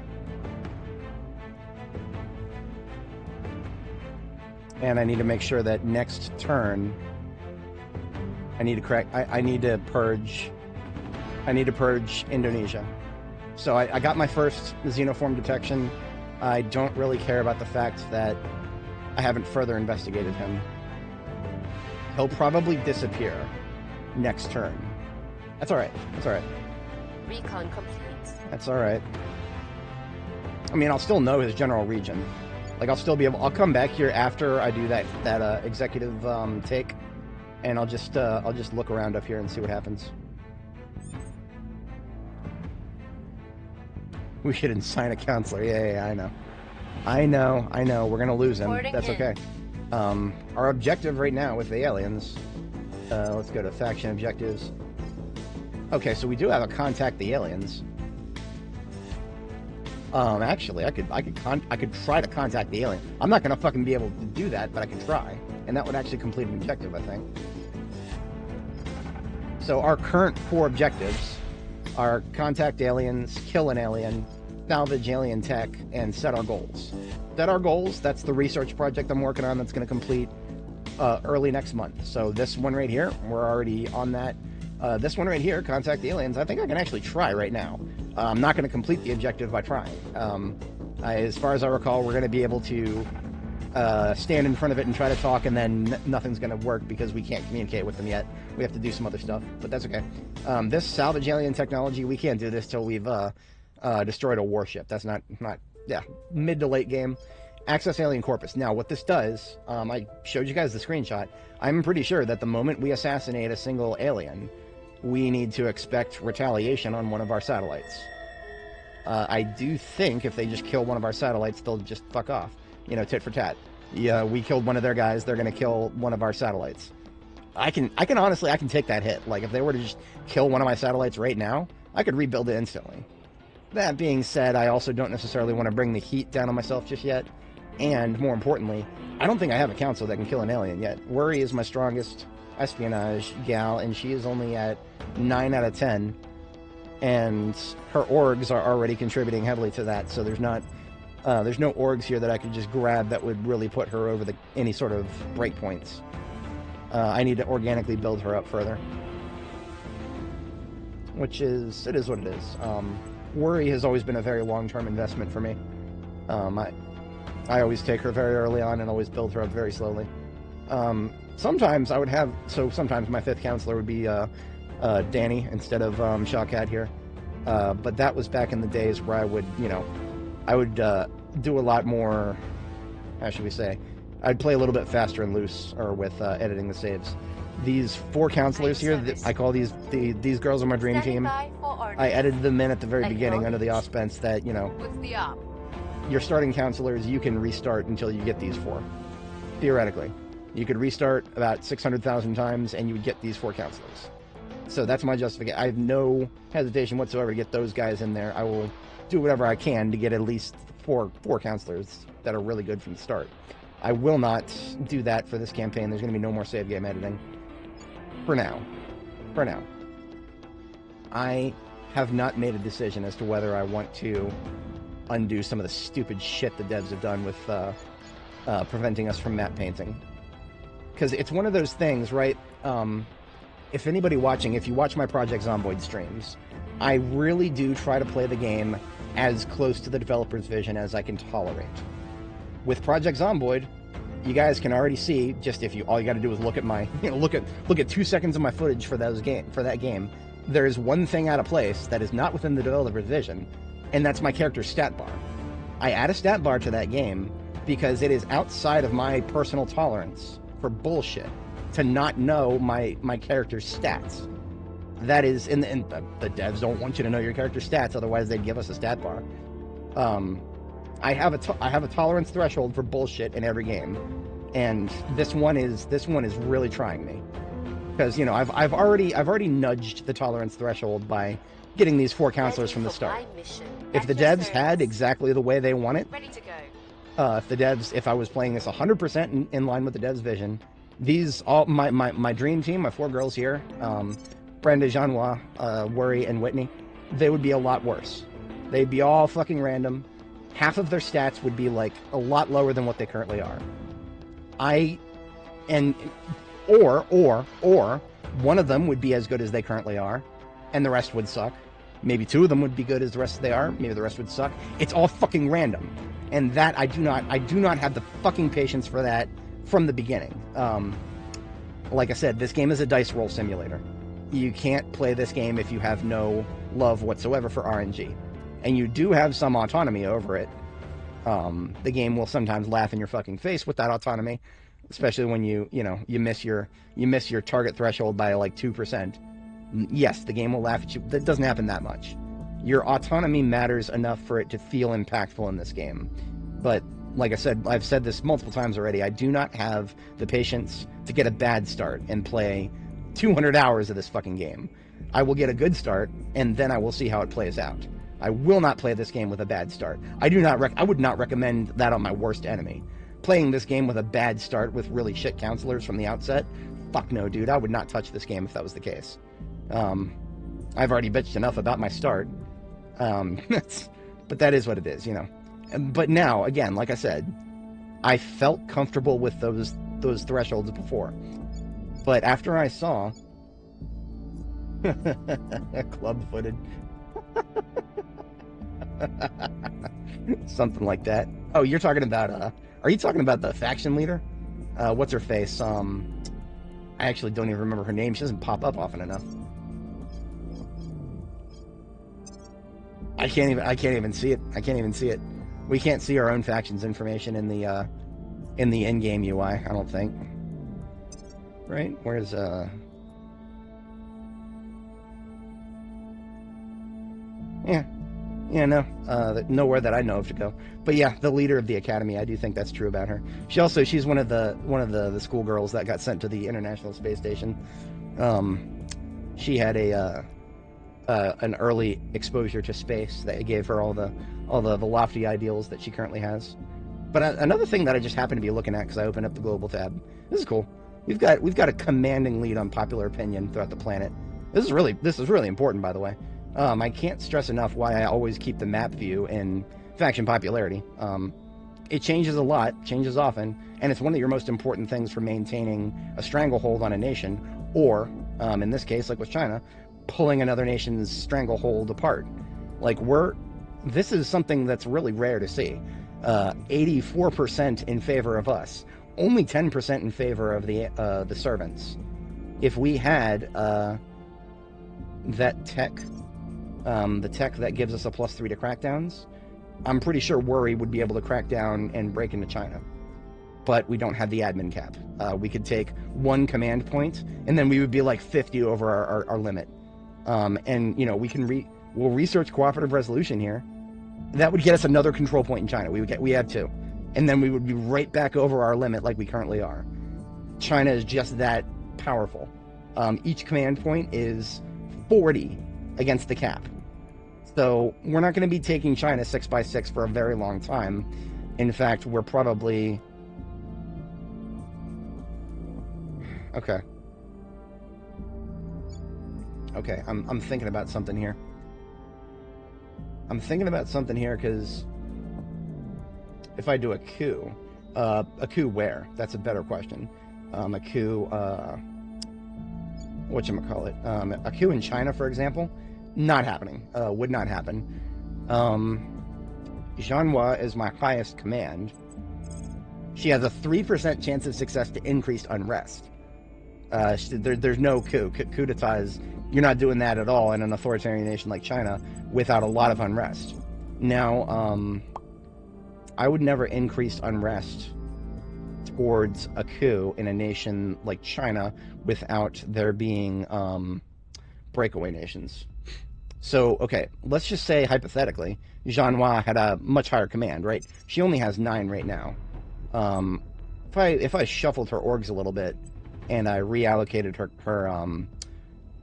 And I need to make sure that next turn, I need to purge Indonesia. So I got my first xenoform detection. I don't really care about the fact that I haven't further investigated him. He'll probably disappear next turn. That's all right. That's all right. Recon complete. That's all right. I mean, I'll still know his general region. Like, I'll still be able. I'll come back here after I do that executive take, and I'll just look around up here and see what happens. We should assign a counselor. Yeah, I know. We're gonna lose him. That's okay. Our objective right now with the aliens. Let's go to faction objectives. Okay, so we do have a contact the aliens. Actually, I could try to contact the alien. I'm not gonna fucking be able to do that, but I can try, and that would actually complete an objective, I think. So our current 4 objectives are contact aliens, kill an alien, salvage alien tech, and set our goals. Set our goals. That's the research project I'm working on. That's going to complete early next month. So this one right here, we're already on that. This one right here, contact the aliens, I think I can actually try right now. I'm not going to complete the objective by trying. As far as I recall, we're going to be able to stand in front of it and try to talk, and then nothing's going to work because we can't communicate with them yet. We have to do some other stuff, but that's okay. This salvage alien technology, we can't do this till we've destroyed a warship. That's not mid to late game. Access alien corpus. Now, what this does, I showed you guys the screenshot. I'm pretty sure that the moment we assassinate a single alien, we need to expect retaliation on one of our satellites. I do think if they just kill one of our satellites, they'll just fuck off. You know, tit for tat. Yeah, we killed one of their guys, they're going to kill one of our satellites. I can honestly, I can take that hit. Like, if they were to just kill one of my satellites right now, I could rebuild it instantly. That being said, I also don't necessarily want to bring the heat down on myself just yet. And more importantly, I don't think I have a council that can kill an alien yet. Worry is my strongest espionage gal, and she is only at 9 out of 10. And her orgs are already contributing heavily to that, so there's no orgs here that I could just grab that would really put her over any sort of breakpoints. I need to organically build her up further. It is what it is. Worry has always been a very long-term investment for me. I always take her very early on and always build her up very slowly. Sometimes I would have, sometimes my 5th counselor would be Danny instead of Shawkat here. But that was back in the days where I would, do a lot more, how should we say, I'd play a little bit faster and loose, or with editing the saves. These 4 counselors here, I call these girls on my dream team. I edited them in at the very beginning under the auspice that, What's the op? your starting counselors, you can restart until you get these 4. Theoretically. You could restart about 600,000 times and you would get these 4 counselors. So that's my justification. I have no hesitation whatsoever to get those guys in there. I will do whatever I can to get at least four counselors that are really good from the start. I will not do that for this campaign. There's going to be no more save game editing. For now. I have not made a decision as to whether I want to undo some of the stupid shit the devs have done with preventing us from map painting. Because it's one of those things, right? If anybody watching, if you watch my Project Zomboid streams, I really do try to play the game as close to the developer's vision as I can tolerate. With Project Zomboid, you guys can already see, just all you got to do is look at my, look at 2 seconds of my footage for that game. There's one thing out of place that is not within the developer's vision, and that's my character's stat bar. I add a stat bar to that game because it is outside of my personal tolerance for bullshit to not know my character's stats. That is, and the devs don't want you to know your character's stats, otherwise they'd give us a stat bar. I have a tolerance threshold for bullshit in every game, and this one is really trying me, because I've already nudged the tolerance threshold by getting these 4 counselors from the start. If the devs had exactly the way they want it, Ready to go. if I was playing this 100% in line with the devs' vision, my dream team, my 4 girls here, Brenda, Jeannois, Worry, and Whitney, they would be a lot worse. They'd be all fucking random. Half of their stats would be like a lot lower than what they currently are. Or one of them would be as good as they currently are, and the rest would suck. Maybe 2 of them would be good as the rest they are. Maybe the rest would suck. It's all fucking random, and that I do not have the fucking patience for that from the beginning. Like I said, this game is a dice roll simulator. You can't play this game if you have no love whatsoever for RNG, and you do have some autonomy over it. The game will sometimes laugh in your fucking face with that autonomy, especially when you miss your target threshold by like 2%. Yes, the game will laugh at you. That doesn't happen that much. Your autonomy matters enough for it to feel impactful in this game. But like I said, I've said this multiple times already, I do not have the patience to get a bad start and play 200 hours of this fucking game. I will get a good start, and then I will see how it plays out. I will not play this game with a bad start. I would not recommend that on my worst enemy. Playing this game with a bad start with really shit counselors from the outset, fuck no, dude. I would not touch this game if that was the case. I've already bitched enough about my start. But that is what it is, But now, again, like I said, I felt comfortable with those thresholds before. But after I saw club-footed something like that. Oh, you're talking about are you talking about the faction leader? What's her face? I actually don't even remember her name. She doesn't pop up often enough. I can't even see it. I can't even see it. We can't see our own faction's information in the in-game UI, I don't think. Right? Where's nowhere that I know of to go. But yeah, the leader of the academy, I do think that's true about her. She's one of the schoolgirls that got sent to the International Space Station. She had an early exposure to space that gave her all the lofty ideals that she currently has. But another thing that I just happened to be looking at because I opened up the global tab. This is cool. We've got a commanding lead on popular opinion throughout the planet. This is really important, by the way. I can't stress enough why I always keep the map view in faction popularity. It changes a lot, changes often, and it's one of your most important things for maintaining a stranglehold on a nation, or, in this case, like with China, pulling another nation's stranglehold apart. This is something that's really rare to see. 84% in favor of us, only 10% in favor of the servants. If we had that tech, the tech that gives us a +3 to crackdowns, I'm pretty sure Worry would be able to crack down and break into China. But we don't have the admin cap. We could take 1 command point, and then we would be like 50 over our limit. We'll research cooperative resolution here. That would get us another control point in China. We have 2. And then we would be right back over our limit like we currently are. China is just that powerful. Each command point is 40 against the cap. So we're not going to be taking China 6x6 for a very long time. In fact, we're probably... Okay, I'm thinking about something here. Because if I do a coup where? That's a better question. A coup, whatchamacallit? A coup in China, for example, not happening. Would not happen. Jeannois is my highest command. She has a 3% chance of success to increased unrest. There's no coup. Coup d'etats, you're not doing that at all in an authoritarian nation like China without a lot of unrest. Now, I would never increase unrest towards a coup in a nation like China without there being breakaway nations. So, okay, let's just say, hypothetically, Jeannois had a much higher command, right? She only has 9 right now. If I shuffled her orgs a little bit and I reallocated her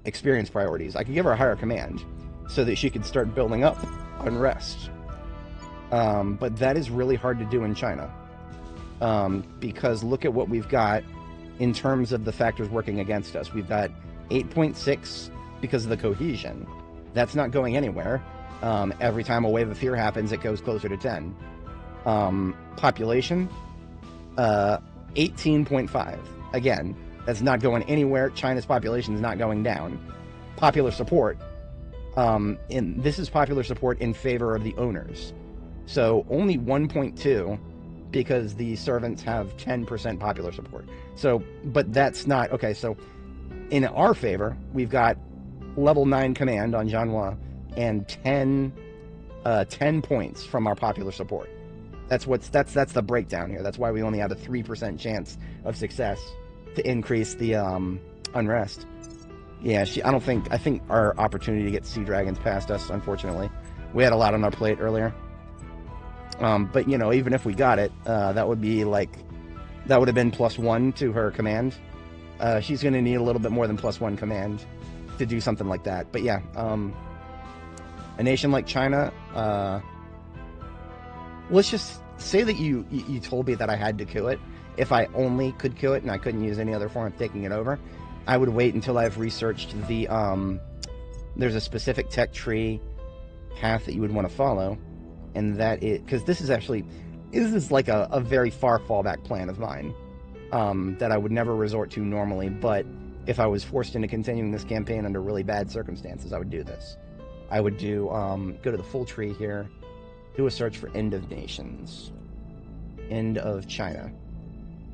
experience priorities, I could give her a higher command. so that she could start building up unrest. But that is really hard to do in China, because look at what we've got in terms of the factors working against us. We've got 8.6 because of the cohesion. That's not going anywhere. Every time a wave of fear happens, it goes closer to 10. Population, 18.5. Again, that's not going anywhere. China's population is not going down. Popular support, and this is popular support in favor of the owners. So only 1.2 because the servants have 10% popular support. So, but that's not, okay, so in our favor, we've got level 9 command on Jianhua and 10 points from our popular support. That's the breakdown here. That's why we only have a 3% chance of success to increase the unrest. Yeah, I think our opportunity to get sea dragons passed us, unfortunately. We had a lot on our plate earlier. But you know, even if we got it, that would be like, that would have been +1 to her command. She's going to need a little bit more than +1 command to do something like that. But yeah, a nation like China, let's just say that you told me that I had to kill it. If I only could kill it and I couldn't use any other form of taking it over, I would wait until I've researched the, there's a specific tech tree path that you would want to follow. And that because this is like a very far fallback plan of mine, that I would never resort to normally, but if I was forced into continuing this campaign under really bad circumstances, I would do this. I would do, go to the full tree here, do a search for End of Nations. End of China.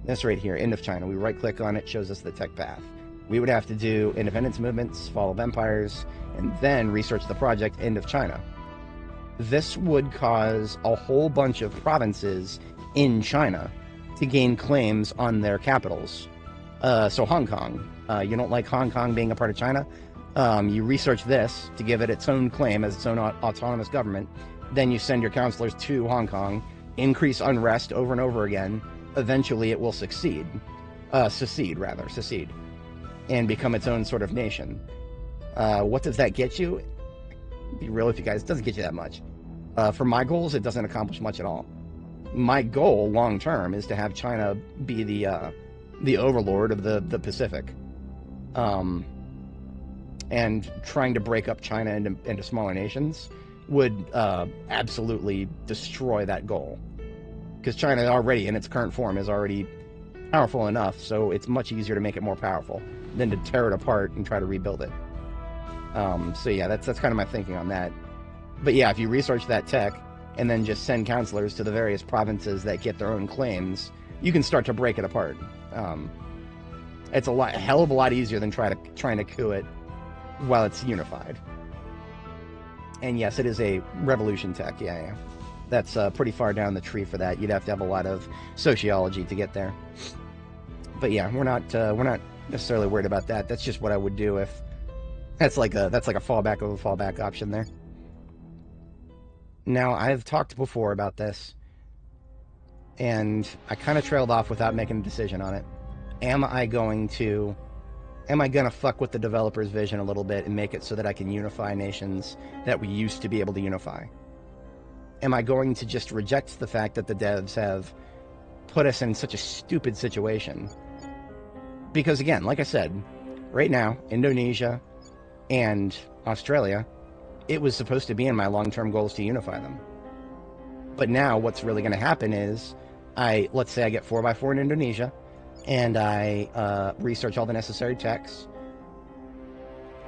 That's right here, End of China. We right click on it, shows us the tech path. We would have to do independence movements, fall of empires, and then research the project End of China. This would cause a whole bunch of provinces in China to gain claims on their capitals. So Hong Kong, you don't like Hong Kong being a part of China? You research this to give it its own claim as its own autonomous government. Then you send your counselors to Hong Kong, increase unrest over and over again. Eventually it will secede, and become its own sort of nation. What does that get you? Be real with you guys, it doesn't get you that much. For my goals, it doesn't accomplish much at all. My goal, long term, is to have China be the overlord of the Pacific, and trying to break up China into smaller nations would absolutely destroy that goal. Because China already, in its current form, is already powerful enough, so it's much easier to make it more powerful than to tear it apart and try to rebuild it. So yeah, that's kind of my thinking on that. But yeah, if you research that tech and then just send counselors to the various provinces that get their own claims, you can start to break it apart. It's a hell of a lot easier than trying to coup it while it's unified. And yes, it is a revolution tech. Yeah. That's pretty far down the tree for that. You'd have to have a lot of sociology to get there. But yeah, we're not necessarily worried about that. That's just what I would do if that's like a fallback of a fallback option there. Now, I've talked before about this, and I kind of trailed off without making a decision on it. Am I gonna fuck with the developer's vision a little bit and make it so that I can unify nations that we used to be able to unify? Am I going to just reject the fact that the devs have put us in such a stupid situation? Because again, like I said, right now, Indonesia and Australia, it was supposed to be in my long-term goals to unify them. But now what's really going to happen is, let's say I get 4x4 in Indonesia, and I research all the necessary techs.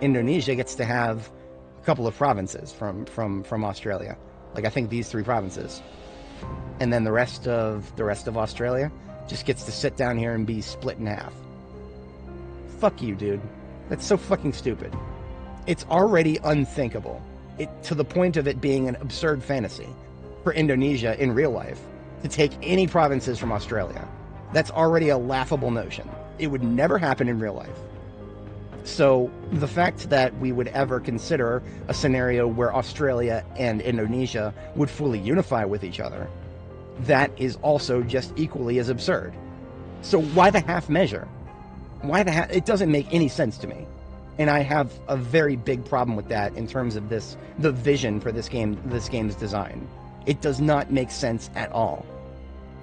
Indonesia gets to have a couple of provinces from Australia. Like, I think these 3 provinces. And then the rest of Australia just gets to sit down here and be split in half. Fuck you, dude. That's so fucking stupid. It's already unthinkable. To the point of it being an absurd fantasy for Indonesia in real life to take any provinces from Australia. That's already a laughable notion. It would never happen in real life. So the fact that we would ever consider a scenario where Australia and Indonesia would fully unify with each other, that is also just equally as absurd. So why the half measure? It doesn't make any sense to me. And I have a very big problem with that in terms of the vision for this game's design. It does not make sense at all.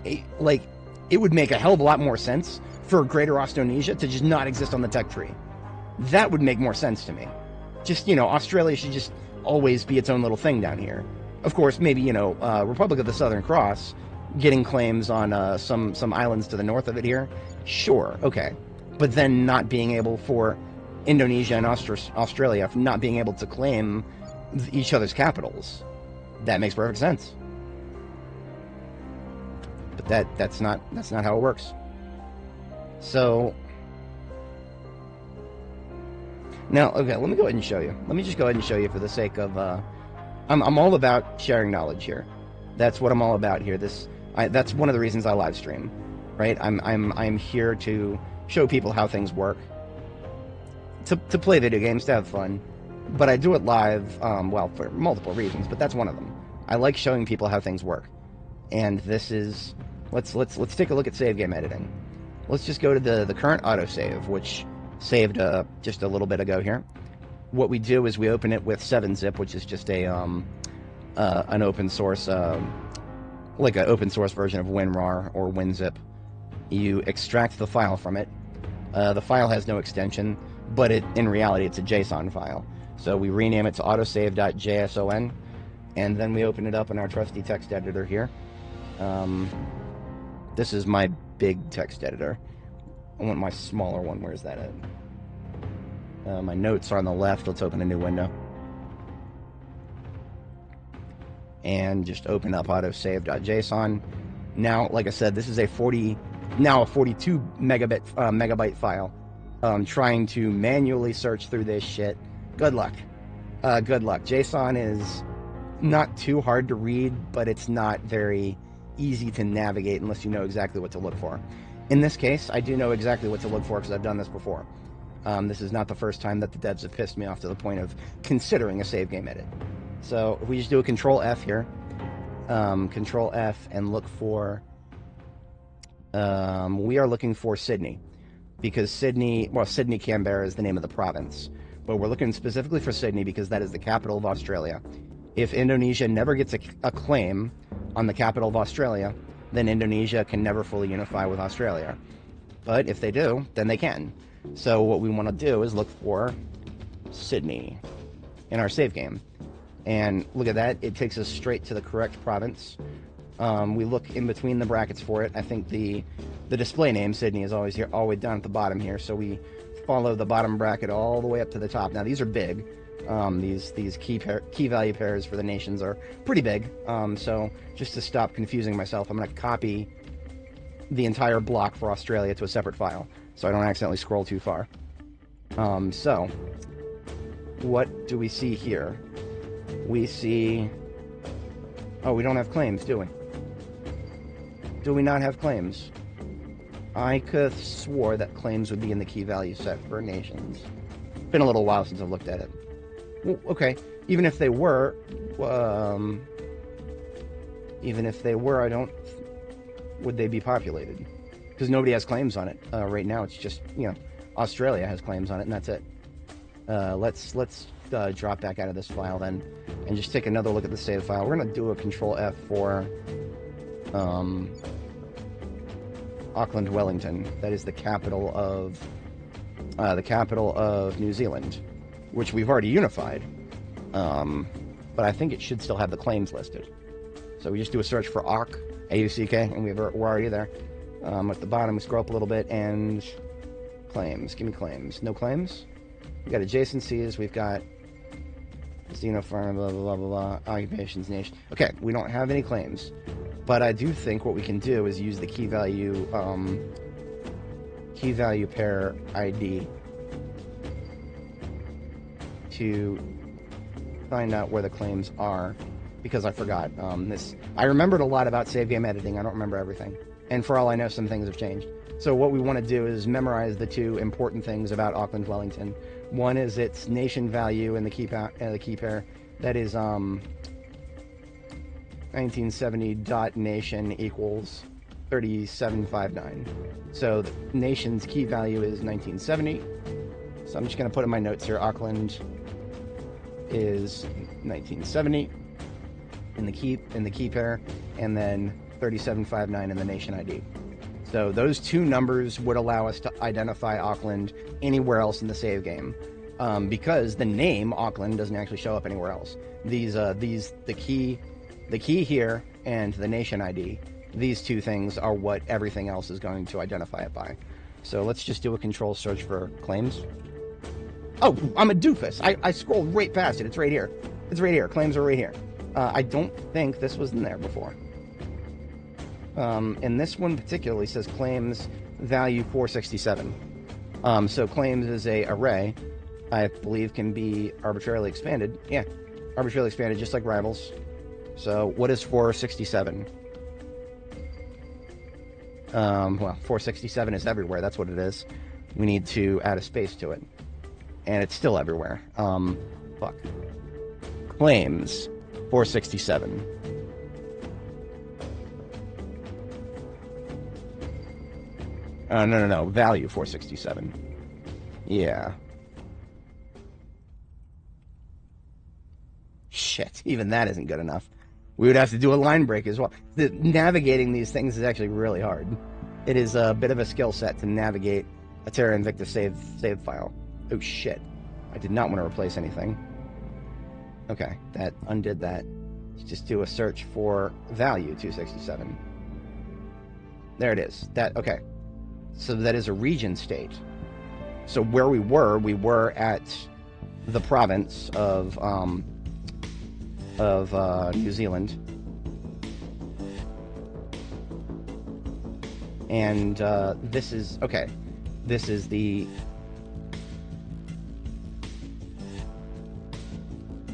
It would make a hell of a lot more sense for Greater Australasia to just not exist on the tech tree. That would make more sense to me. Just, Australia should just always be its own little thing down here. Of course, maybe, Republic of the Southern Cross getting claims on some islands to the north of it here. Sure, okay. But then not being able for Indonesia and Australia not being able to claim each other's capitals. That makes perfect sense. But that's not how it works. So now, okay, let me go ahead and show you. Let me just go ahead and show you for the sake of I'm all about sharing knowledge here. That's what I'm all about here. That's one of the reasons I live stream, right? I'm here to show people how things work. To play video games, to have fun, but I do it live, well, for multiple reasons, but that's one of them. I like showing people how things work, and this is, let's take a look at save game editing. Let's just go to the current autosave, which saved just a little bit ago here. What we do is we open it with 7-zip, which is just an open source, like an open source version of WinRAR or WinZip. You extract the file from it. The file has no extension, but in reality it's a JSON file. So we rename it to autosave.json, and then we open it up in our trusty text editor here. This is my big text editor. I want my smaller one. Where's that at? My notes are on the left. Let's open a new window. And just open up autosave.json. Now, like I said, this is a 42 megabyte file. Trying to manually search through this shit. Good luck. Good luck. JSON is not too hard to read, but it's not very easy to navigate unless you know exactly what to look for. In this case, I do know exactly what to look for because I've done this before. This is not the first time that the devs have pissed me off to the point of considering a save game edit. So if we just do a Control F here, Control F, and look for, we are looking for Sydney. Because Sydney Canberra is the name of the province. But we're looking specifically for Sydney because that is the capital of Australia. If Indonesia never gets a claim on the capital of Australia, then Indonesia can never fully unify with Australia. But if they do, then they can. So what we want to do is look for Sydney in our save game. And look at that, it takes us straight to the correct province. We look in between the brackets for it. I think the display name, Sydney, is always here, all the way down at the bottom here. So we follow the bottom bracket all the way up to the top. Now these are big. These key value pairs for the nations are pretty big. So just to stop confusing myself, I'm going to copy the entire block for Australia to a separate file, so I don't accidentally scroll too far. So what do we see here? We see... Oh, we don't have claims, do we? Do we not have claims? I could have swore that claims would be in the key value set for nations. It's been a little while since I've looked at it. Well, okay, even if they were, I don't... Would they be populated? Because nobody has claims on it. Right now it's just, Australia has claims on it, and that's it. Let's drop back out of this file then, and just take another look at the save file. We're going to do a Control F for Auckland, Wellington. That is the capital of New Zealand, which we've already unified. But I think it should still have the claims listed. So we just do a search for AUCK, and we're already there. At the bottom, we scroll up a little bit, and claims. Give me claims. No claims? We've got adjacencies, we've got xenofarm, blah, blah, blah, blah, blah, occupations, nation. Okay, we don't have any claims. But I do think what we can do is use the key value pair ID to find out where the claims are, because I forgot. I remembered a lot about save game editing. I don't remember everything. And for all I know, some things have changed. So what we want to do is memorize the two important things about Auckland Wellington. One is its nation value in the key pair. That is 1970.nation equals 3759. So the nation's key value is 1970. So I'm just going to put in my notes here. Auckland is 1970 in the key pair, and then 3759 in the nation ID. So those two numbers would allow us to identify Auckland anywhere else in the save game, because the name Auckland doesn't actually show up anywhere else. The key here and the nation ID, these two things are what everything else is going to identify it by. So let's just do a control search for claims. Oh, I'm a doofus. I scrolled right past it. It's right here. It's right here. Claims are right here. I don't think this was in there before. And this one particularly says claims value 467. So claims is a array, I believe, can be arbitrarily expanded. Yeah, arbitrarily expanded, just like rivals. So what is 467? Well, 467 is everywhere. That's what it is. We need to add a space to it. And it's still everywhere. Fuck. Claims 467. No. Value 467. Yeah. Shit, even that isn't good enough. We would have to do a line break as well. Navigating these things is actually really hard. It is a bit of a skill set to navigate a Terra Invicta save file. Oh shit. I did not want to replace anything. Okay, that undid that. Let's just do a search for value 267. There it is. Okay. So that is a region state. So where we were at the province of New Zealand. And this is, okay, this is the,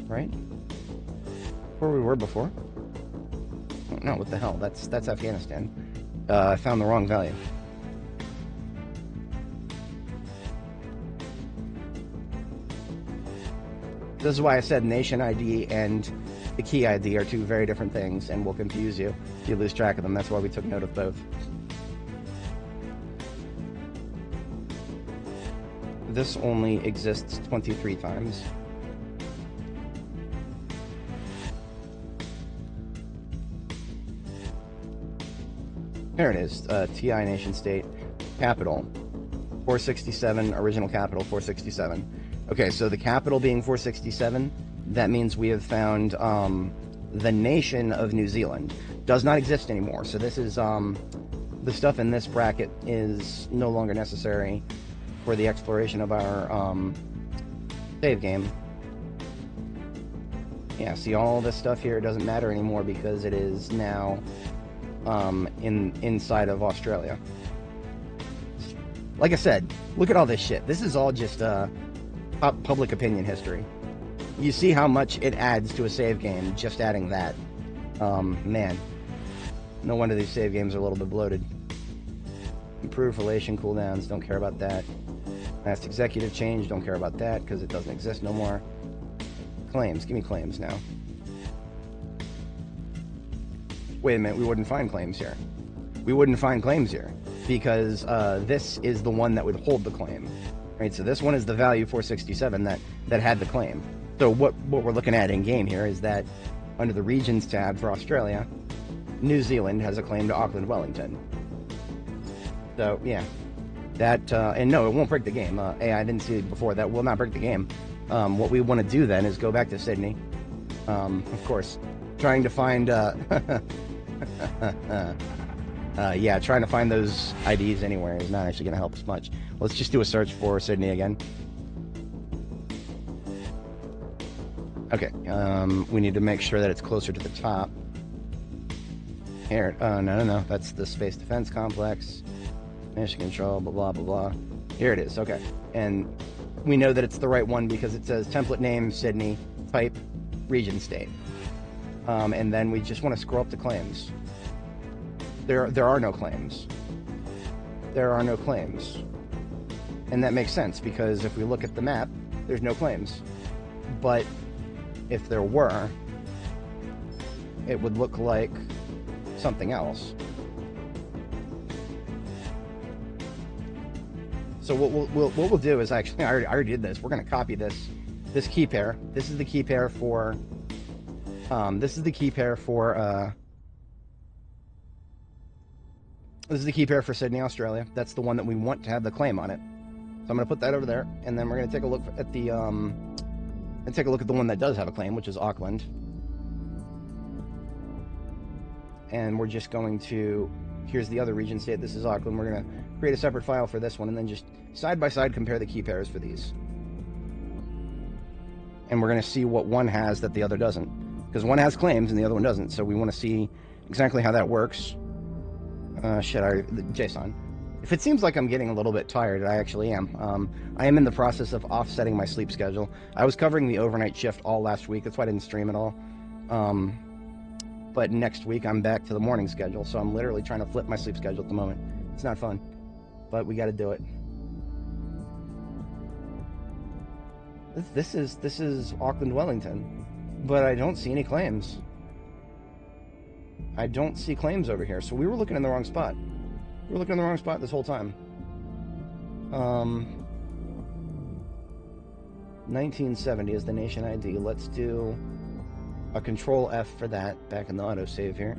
right? Where we were before? Oh, no, what the hell? That's Afghanistan. I found the wrong value. This is why I said nation ID and the key ID are two very different things and will confuse you if you lose track of them. That's why we took note of both. This only exists 23 times. There it is, TI nation state, capital, 467, original capital, 467. Okay, so the capital being 467, that means we have found the nation of New Zealand. Does not exist anymore, so this is, the stuff in this bracket is no longer necessary for the exploration of our save game. Yeah, see, all this stuff here doesn't matter anymore because it is now inside of Australia. Like I said, look at all this shit. This is all just public opinion history. You see how much it adds to a save game just adding that. Man, no wonder these save games are a little bit bloated. Improve relation cooldowns, don't care about that. Last executive change, don't care about that because it doesn't exist no more. Claims, give me claims now. Wait a minute, we wouldn't find claims here. We wouldn't find claims here because this is the one that would hold the claim. Right, so this one is the value 467 that had the claim. So what we're looking at in game here is that under the regions tab for Australia, New Zealand has a claim to Auckland, Wellington. So yeah, that and no, it won't break the game. I didn't see it before. That will not break the game. What we want to do then is go back to Sydney. Of course, trying to find yeah, trying to find those IDs anywhere is not actually going to help us much. Let's just do a search for Sydney again. Okay, we need to make sure that it's closer to the top. Here, no, that's the Space Defense Complex. Mission Control, blah, blah, blah, blah. Here it is, okay. And we know that it's the right one because it says template name, Sydney, type, region state. And then we just want to scroll up to claims. There are no claims. There are no claims. And that makes sense because if we look at the map, there's no claims. But if there were, it would look like something else. So what we'll do is actually, I already did this. We're going to copy this key pair. This is the key pair for this is the key pair for Sydney, Australia. That's the one that we want to have the claim on it. So I'm going to put that over there, and then we're going to take a look at the one that does have a claim, which is Auckland. And we're just going to, here's the other region state. This is Auckland. We're going to create a separate file for this one, and then just side by side compare the key pairs for these. And we're going to see what one has that the other doesn't, because one has claims and the other one doesn't. So we want to see exactly how that works. JSON. If it seems like I'm getting a little bit tired, I actually am. I am in the process of offsetting my sleep schedule. I was covering the overnight shift all last week. That's why I didn't stream at all. But next week I'm back to the morning schedule, so I'm literally trying to flip my sleep schedule at the moment. It's not fun, but we got to do it. This is Auckland, Wellington, but I don't see any claims. I don't see claims over here, so we were looking in the wrong spot. We were looking in the wrong spot this whole time. 1970 is the nation ID. Let's do a Control F for that back in the autosave here.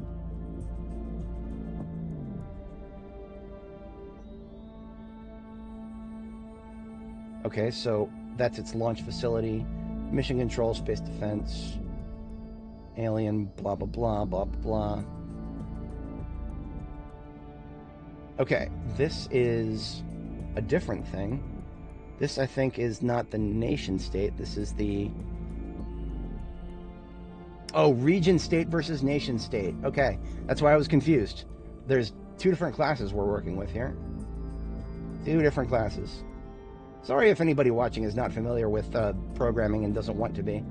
Okay, so that's its launch facility, mission control, space defense, alien, blah, blah, blah, blah, blah. Okay, this is a different thing. This, I think, is not the nation state. This is the... Oh, region state versus nation state. Okay, that's why I was confused. There's two different classes we're working with here. Two different classes. Sorry if anybody watching is not familiar with programming and doesn't want to be,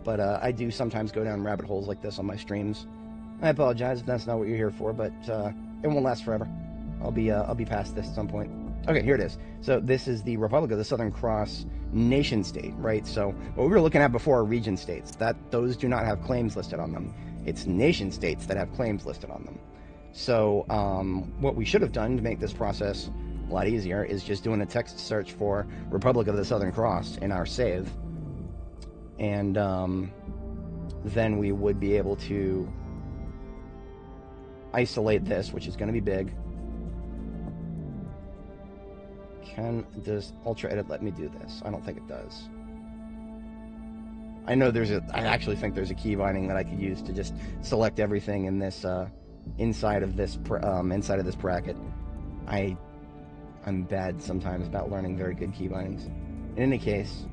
but I do sometimes go down rabbit holes like this on my streams. I apologize if that's not what you're here for, but it won't last forever. I'll be past this at some point. Okay, here it is. So this is the Republic of the Southern Cross nation state, right? So what we were looking at before are region states. Those do not have claims listed on them. It's nation states that have claims listed on them. So what we should have done to make this process a lot easier is just doing a text search for Republic of the Southern Cross in our save. And then we would be able to isolate this, which is going to be big. Does Ultra Edit let me do this? I don't think it does. I actually think there's a key binding that I could use to just select everything in this inside of this bracket. I'm bad sometimes about learning very good key bindings. In any case,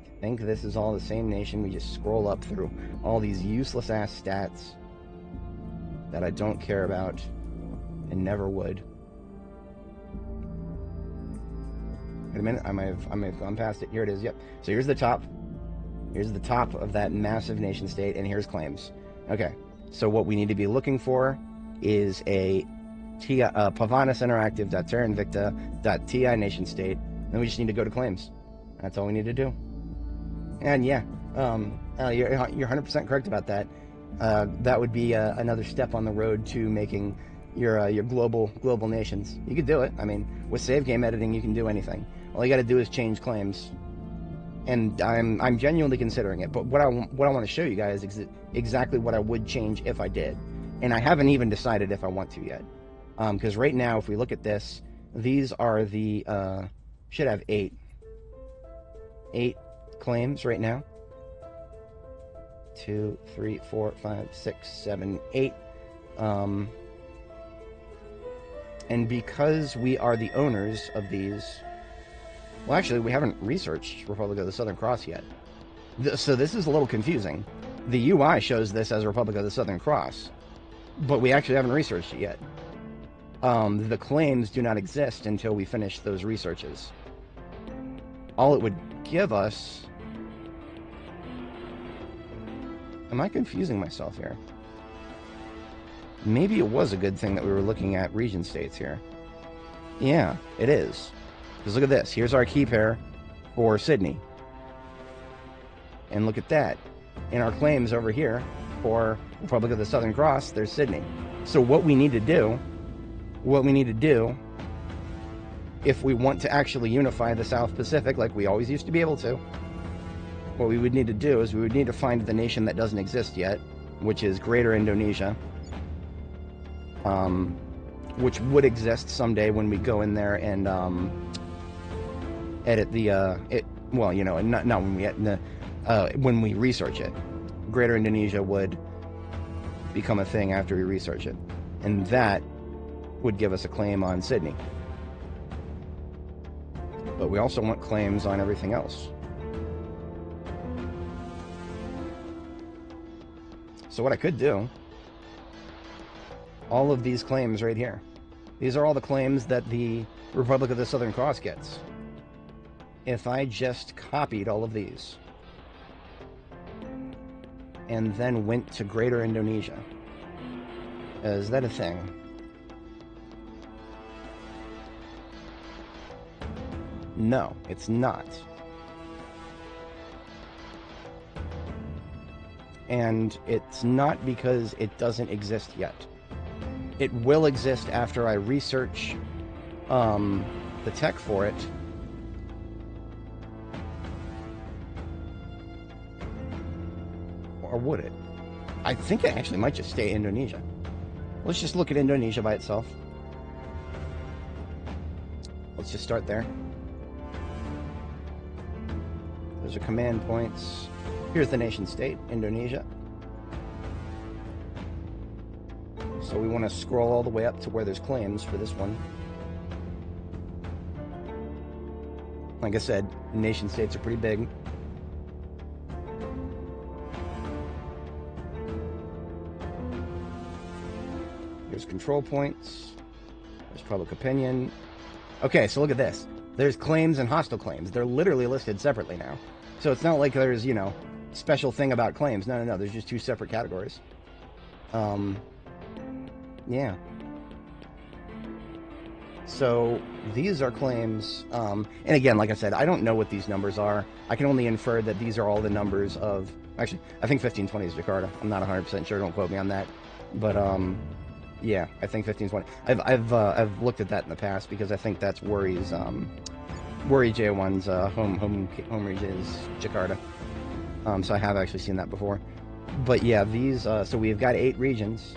I think this is all the same nation. We just scroll up through all these useless ass stats that I don't care about and never would. Wait a minute, I may have gone past it. Here it is. Yep. So here's the top. Here's the top of that massive nation state, and here's claims. Okay. So what we need to be looking for is a Pavanis Interactive.Terra Invicta.ti nation state. Then we just need to go to claims. That's all we need to do. And yeah, you're 100% correct about that. That would be another step on the road to making your global nations. You could do it. I mean, with save game editing, you can do anything. All you got to do is change claims, and I'm genuinely considering it. But what I want to show you guys is exactly what I would change if I did, and I haven't even decided if I want to yet. Because right now, if we look at this, these are the should have eight claims right now. 2, 3, 4, 5, 6, 7, 8. And because we are the owners of these, well, actually, we haven't researched Republic of the Southern Cross yet. So this is a little confusing. The UI shows this as Republic of the Southern Cross, but we actually haven't researched it yet. The claims do not exist until we finish those researches. All it would give us... Am I confusing myself here? Maybe it was a good thing that we were looking at region states here. Yeah, it is. Because look at this. Here's our key pair for Sydney. And look at that. In our claims over here for Republic of the Southern Cross, there's Sydney. So what we need to do if we want to actually unify the South Pacific like we always used to be able to, what we would need to do is we would need to find the nation that doesn't exist yet, which is Greater Indonesia, which would exist someday when we go in there and edit the well, you know, not when we edit when we research it. Greater Indonesia would become a thing after we research it, and that would give us a claim on Sydney. But we also want claims on everything else. So what I could do, all of these claims right here, these are all the claims that the Republic of the Southern Cross gets. If I just copied all of these and then went to Greater Indonesia, is that a thing? No, it's not. And it's not because it doesn't exist yet. It will exist after I research the tech for it. Or would it? I think it actually might just stay Indonesia. Let's just look at Indonesia by itself. Let's just start there. Those are command points. Here's the nation state, Indonesia. So we want to scroll all the way up to where there's claims for this one. Like I said, nation states are pretty big. There's control points. There's public opinion. Okay, so look at this. There's claims and hostile claims. They're literally listed separately now. So it's not like there's, you know, special thing about claims. No. There's just two separate categories. Yeah. So these are claims. And again, like I said, I don't know what these numbers are. I can only infer that these are all the numbers of... Actually, I think 1520 is Jakarta. I'm not 100% sure. Don't quote me on that. But, yeah, I think 1520. I've looked at that in the past because I think that's Worry's Worry J1's home region is Jakarta. So I have actually seen that before. But yeah, these so we've got 8 regions.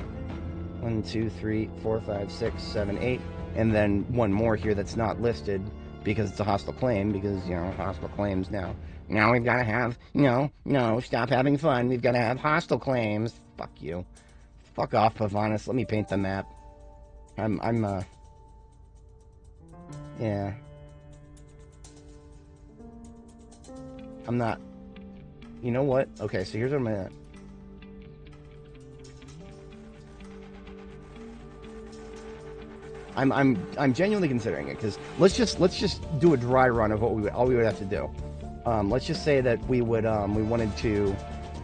1, 2, 3, 4, 5, 6, 7, 8, and then one more here that's not listed because it's a hostile claim. Because, you know, hostile claims now. Now we've got to have no, stop having fun. We've got to have hostile claims. Fuck you. Fuck off, Pavanis. Let me paint the map. Yeah. I'm not... You know what? Okay, so here's what I'm at. I'm genuinely considering it, because let's just do a dry run of what all we would have to do. Let's just say that we wanted to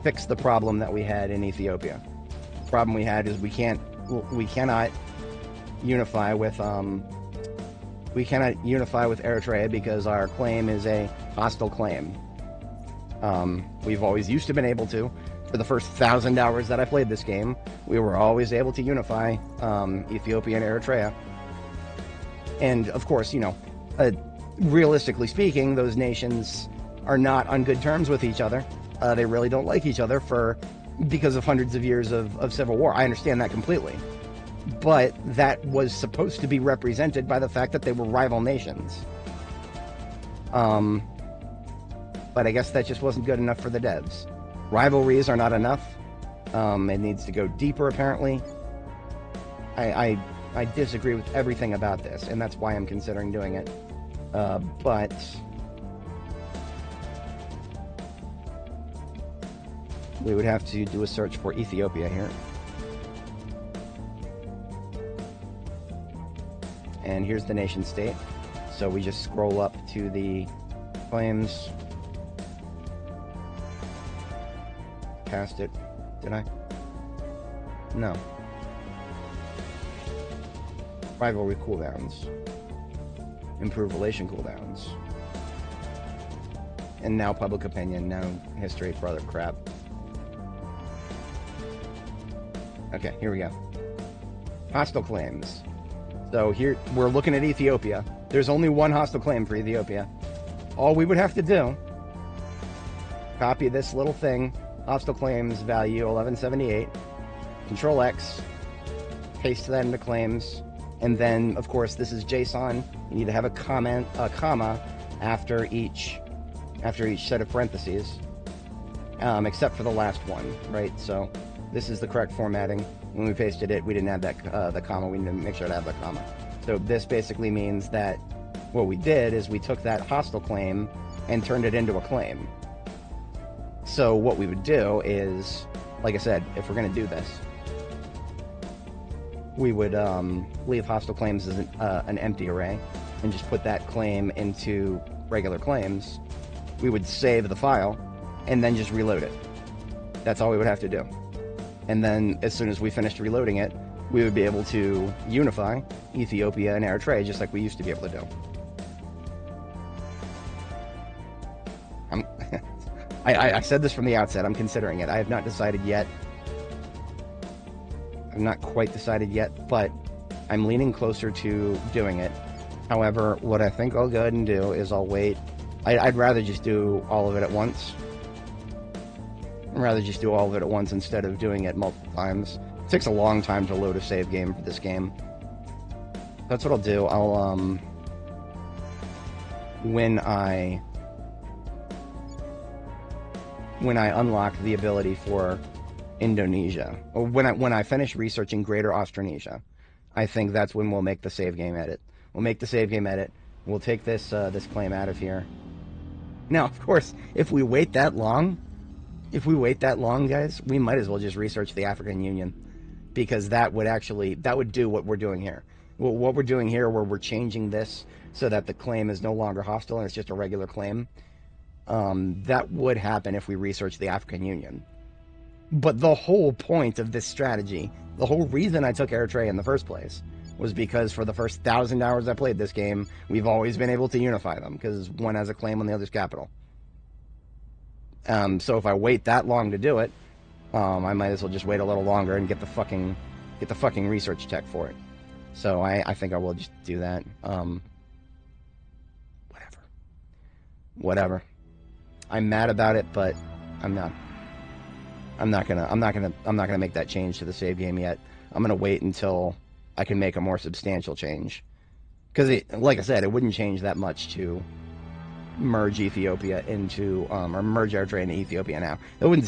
fix the problem that we had in Ethiopia. The problem we had is we cannot unify with Eritrea because our claim is a hostile claim. We've always used to been able to. For the first 1,000 hours that I played this game, we were always able to unify Ethiopia and Eritrea. And of course, you know, realistically speaking, those nations are not on good terms with each other. They really don't like each other because of hundreds of years of civil war. I understand that completely. But that was supposed to be represented by the fact that they were rival nations. But I guess that just wasn't good enough for the devs. Rivalries are not enough. It needs to go deeper, apparently. I disagree with everything about this, and that's why I'm considering doing it. But we would have to do a search for Ethiopia here. And here's the nation state. So we just scroll up to the claims. Cast it. Did I? No. Rivalry cooldowns. Improve relation cooldowns. And now public opinion, now history for other crap. Okay, here we go. Hostile claims. So here, we're looking at Ethiopia. There's only one hostile claim for Ethiopia. All we would have to do, copy this little thing, hostile claims value 1178, Control X, paste that into claims, and then, of course, this is JSON. You need to have a comma after each set of parentheses, except for the last one, right? So this is the correct formatting. When we pasted it, we didn't have that the comma. We didn't make sure to have the comma. So this basically means that what we did is we took that hostile claim and turned it into a claim. So what we would do is, like I said, if we're going to do this, we would leave hostile claims as an empty array and just put that claim into regular claims. We would save the file and then just reload it. That's all we would have to do. And then as soon as we finished reloading it, we would be able to unify Ethiopia and Eritrea just like we used to be able to do. I said this from the outset. I'm considering it. I have not decided yet. I'm not quite decided yet, but I'm leaning closer to doing it. However, what I think I'll go ahead and do is I'll wait. I'd rather just do all of it at once. I'd rather just do all of it at once instead of doing it multiple times. It takes a long time to load a save game for this game. That's what I'll do. I'll, when I unlock the ability for Indonesia, or when I finish researching Greater Australasia, I think that's when we'll make the save game edit. We'll make the save game edit. We'll take this this claim out of here. Now, of course, if we wait that long, guys, we might as well just research the African Union, because that would do what we're doing here. Well, what we're doing here, where we're changing this so that the claim is no longer hostile and it's just a regular claim. That would happen if we research the African Union. But the whole point of this strategy, the whole reason I took Eritrea in the first place, was because for the first 1,000 hours I played this game, we've always been able to unify them, because one has a claim on the other's capital. So if I wait that long to do it, I might as well just wait a little longer and get the fucking research tech for it. So I think I will just do that. Whatever. I'm mad about it, but I'm not gonna make that change to the save game yet. I'm gonna wait until I can make a more substantial change, because like I said, it wouldn't change that much to merge Ethiopia into or merge Eritrea into Ethiopia now. That wouldn't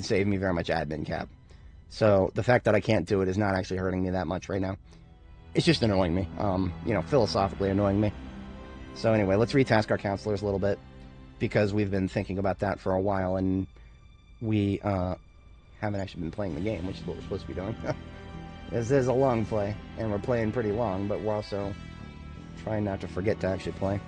save me very much admin cap. So the fact that I can't do it is not actually hurting me that much right now. It's just annoying me. Philosophically annoying me. So anyway, let's retask our counselors a little bit, because we've been thinking about that for a while, and we haven't actually been playing the game, which is what we're supposed to be doing. This is a long play, and we're playing pretty long, but we're also trying not to forget to actually play.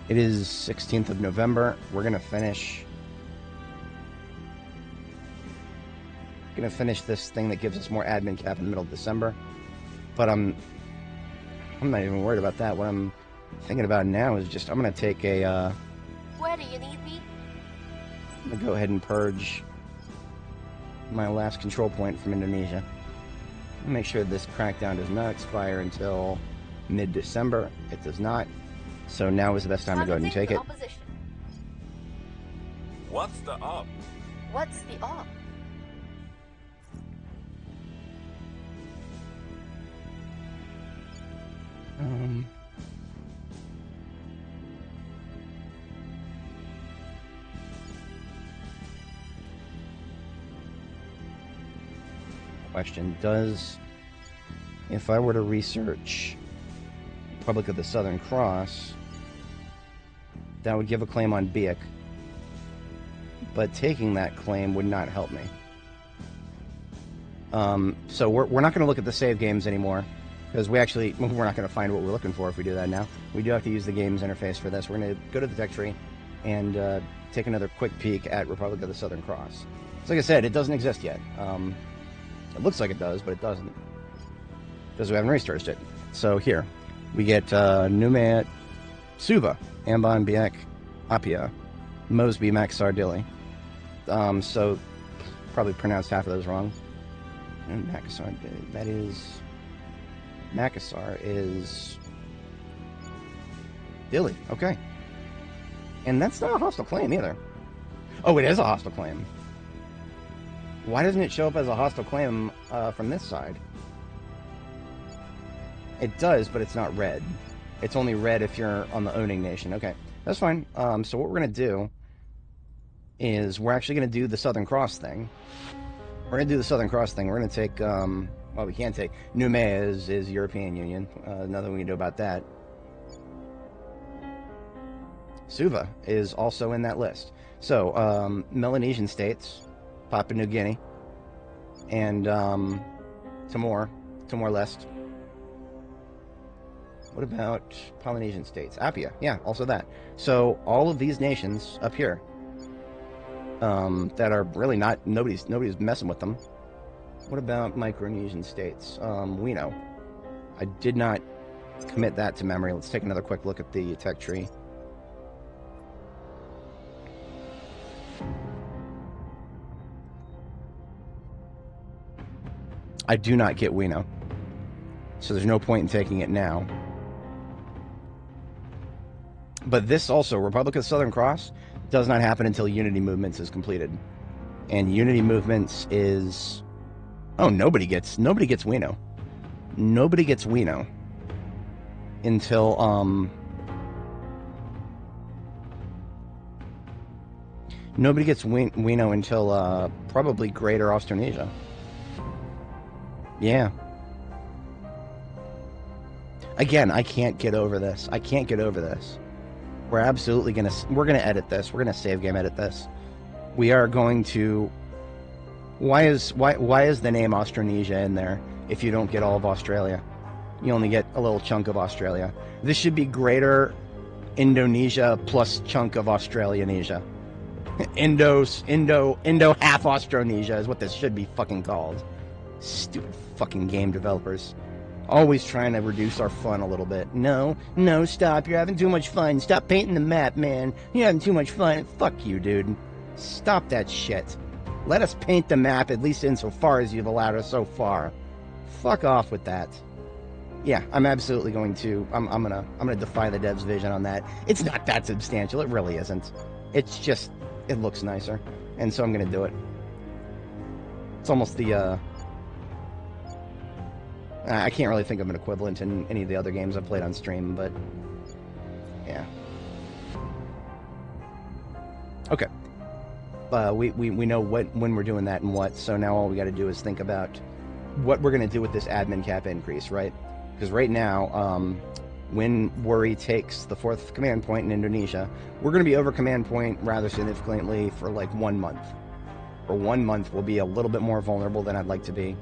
It is 16th of November. We're gonna finish this thing that gives us more admin cap in the middle of December. But I'm not even worried about that. What I'm thinking about now is just I'm gonna take a Where do you need me? I'm gonna go ahead and purge my last control point from Indonesia. Make sure this crackdown does not expire until mid-December. It does not. So now is the best time to go ahead and take it. Opposition. What's the up? What's the op? Question: if I were to research Republic of the Southern Cross, that would give a claim on Biak, but taking that claim would not help me. So we're not going to look at the save games anymore, because we're not going to find what we're looking for if we do that now. We do have to use the games interface for this. We're going to go to the tech tree and take another quick peek at Republic of the Southern Cross. So like I said, it doesn't exist yet. It looks like it does, but it doesn't, because we haven't researched it. So here, we get Numat, Suva, Ambon, Biak, Appia, Mosby, Makassar, Dili. So probably pronounced half of those wrong. And Makassar, that is... Makassar is... Dili, okay. And that's not a hostile claim either. Oh, it is a hostile claim. Why doesn't it show up as a hostile claim from this side? It does, but it's not red. It's only red if you're on the owning nation. Okay, that's fine. So what we're going to do is we're actually going to do the Southern Cross thing. We're going to do the Southern Cross thing. We're going to take, well, we can't take, Noumea is European Union. Nothing we can do about that. Suva is also in that list. So, Melanesian states, Papua New Guinea, and Timor-Leste. What about Polynesian states? Apia, yeah, also that. So all of these nations up here that are really not, nobody's messing with them. What about Micronesian states? We know. I did not commit that to memory. Let's take another quick look at the tech tree. I do not get Wino, so there's no point in taking it now. But this also, Republic of the Southern Cross, does not happen until Unity Movements is completed. And Unity Movements is... Oh, nobody gets Wino. Nobody gets Wino until, Nobody gets Wino until, probably Greater Australasia. Yeah. Again, I can't get over this. I can't get over this. We're absolutely we're gonna edit this. We're gonna save game edit this. We are going to... Why is the name Australasia in there if you don't get all of Australia? You only get a little chunk of Australia. This should be Greater Indonesia plus chunk of Australianesia. Indo half Austronesia is what this should be fucking called. Stupid fucking game developers. Always trying to reduce our fun a little bit. No, stop. You're having too much fun. Stop painting the map, man. You're having too much fun. Fuck you, dude. Stop that shit. Let us paint the map, at least insofar as you've allowed us so far. Fuck off with that. Yeah, I'm absolutely going to... I'm gonna defy the devs' vision on that. It's not that substantial. It really isn't. It's just... It looks nicer. And so I'm gonna do it. It's almost the, I can't really think of an equivalent in any of the other games I've played on stream, but... Yeah. Okay. We know when we're doing that and what, so now all we gotta do is think about what we're gonna do with this admin cap increase, right? Because right now, when Worry takes the 4th command point in Indonesia, we're gonna be over command point rather significantly for like 1 month. For 1 month, we'll be a little bit more vulnerable than I'd like to be.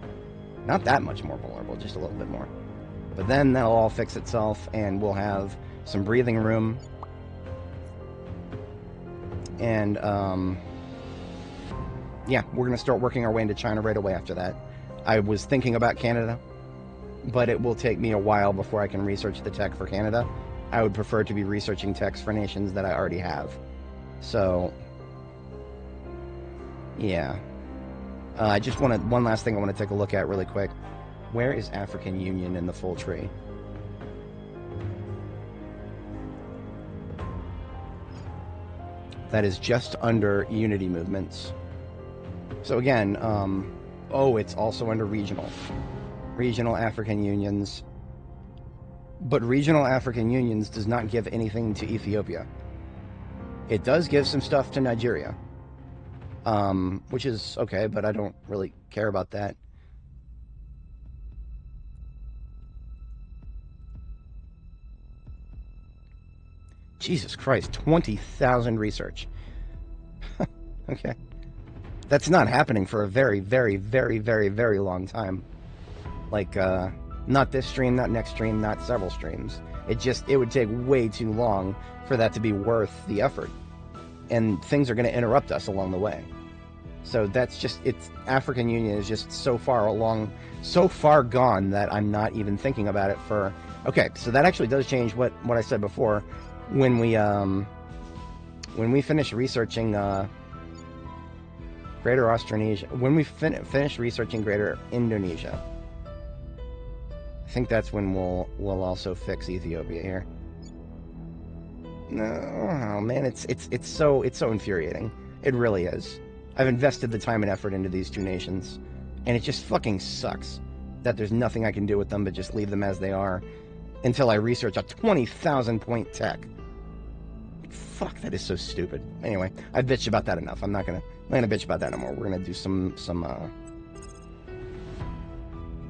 Not that much more vulnerable, just a little bit more. But then that'll all fix itself, and we'll have some breathing room. And, yeah, we're going to start working our way into China right away after that. I was thinking about Canada, but it will take me a while before I can research the tech for Canada. I would prefer to be researching techs for nations that I already have. So, yeah. I just want to... One last thing I want to take a look at really quick. Where is African Union in the full tree? That is just under Unity Movements. So again, oh, it's also under regional. Regional African Unions. But regional African Unions does not give anything to Ethiopia. It does give some stuff to Nigeria. Which is okay, but I don't really care about that. Jesus Christ, 20,000 research. Okay. That's not happening for a very, very, very, very, very long time. Like, not this stream, not next stream, not several streams. It would take way too long for that to be worth the effort. And things are going to interrupt us along the way. So that's just, African Union is just so far along, so far gone that I'm not even thinking about it for... Okay, so that actually does change what I said before. When we when we finish researching Greater Australasia, when we finish researching Greater Indonesia, I think that's when we'll also fix Ethiopia here. No, oh man, it's so infuriating. It really is. I've invested the time and effort into these two nations, and it just fucking sucks that there's nothing I can do with them but just leave them as they are until I research a 20,000 point tech. Fuck, that is so stupid. Anyway, I've bitched about that enough. I'm not gonna bitch about that anymore. We're gonna do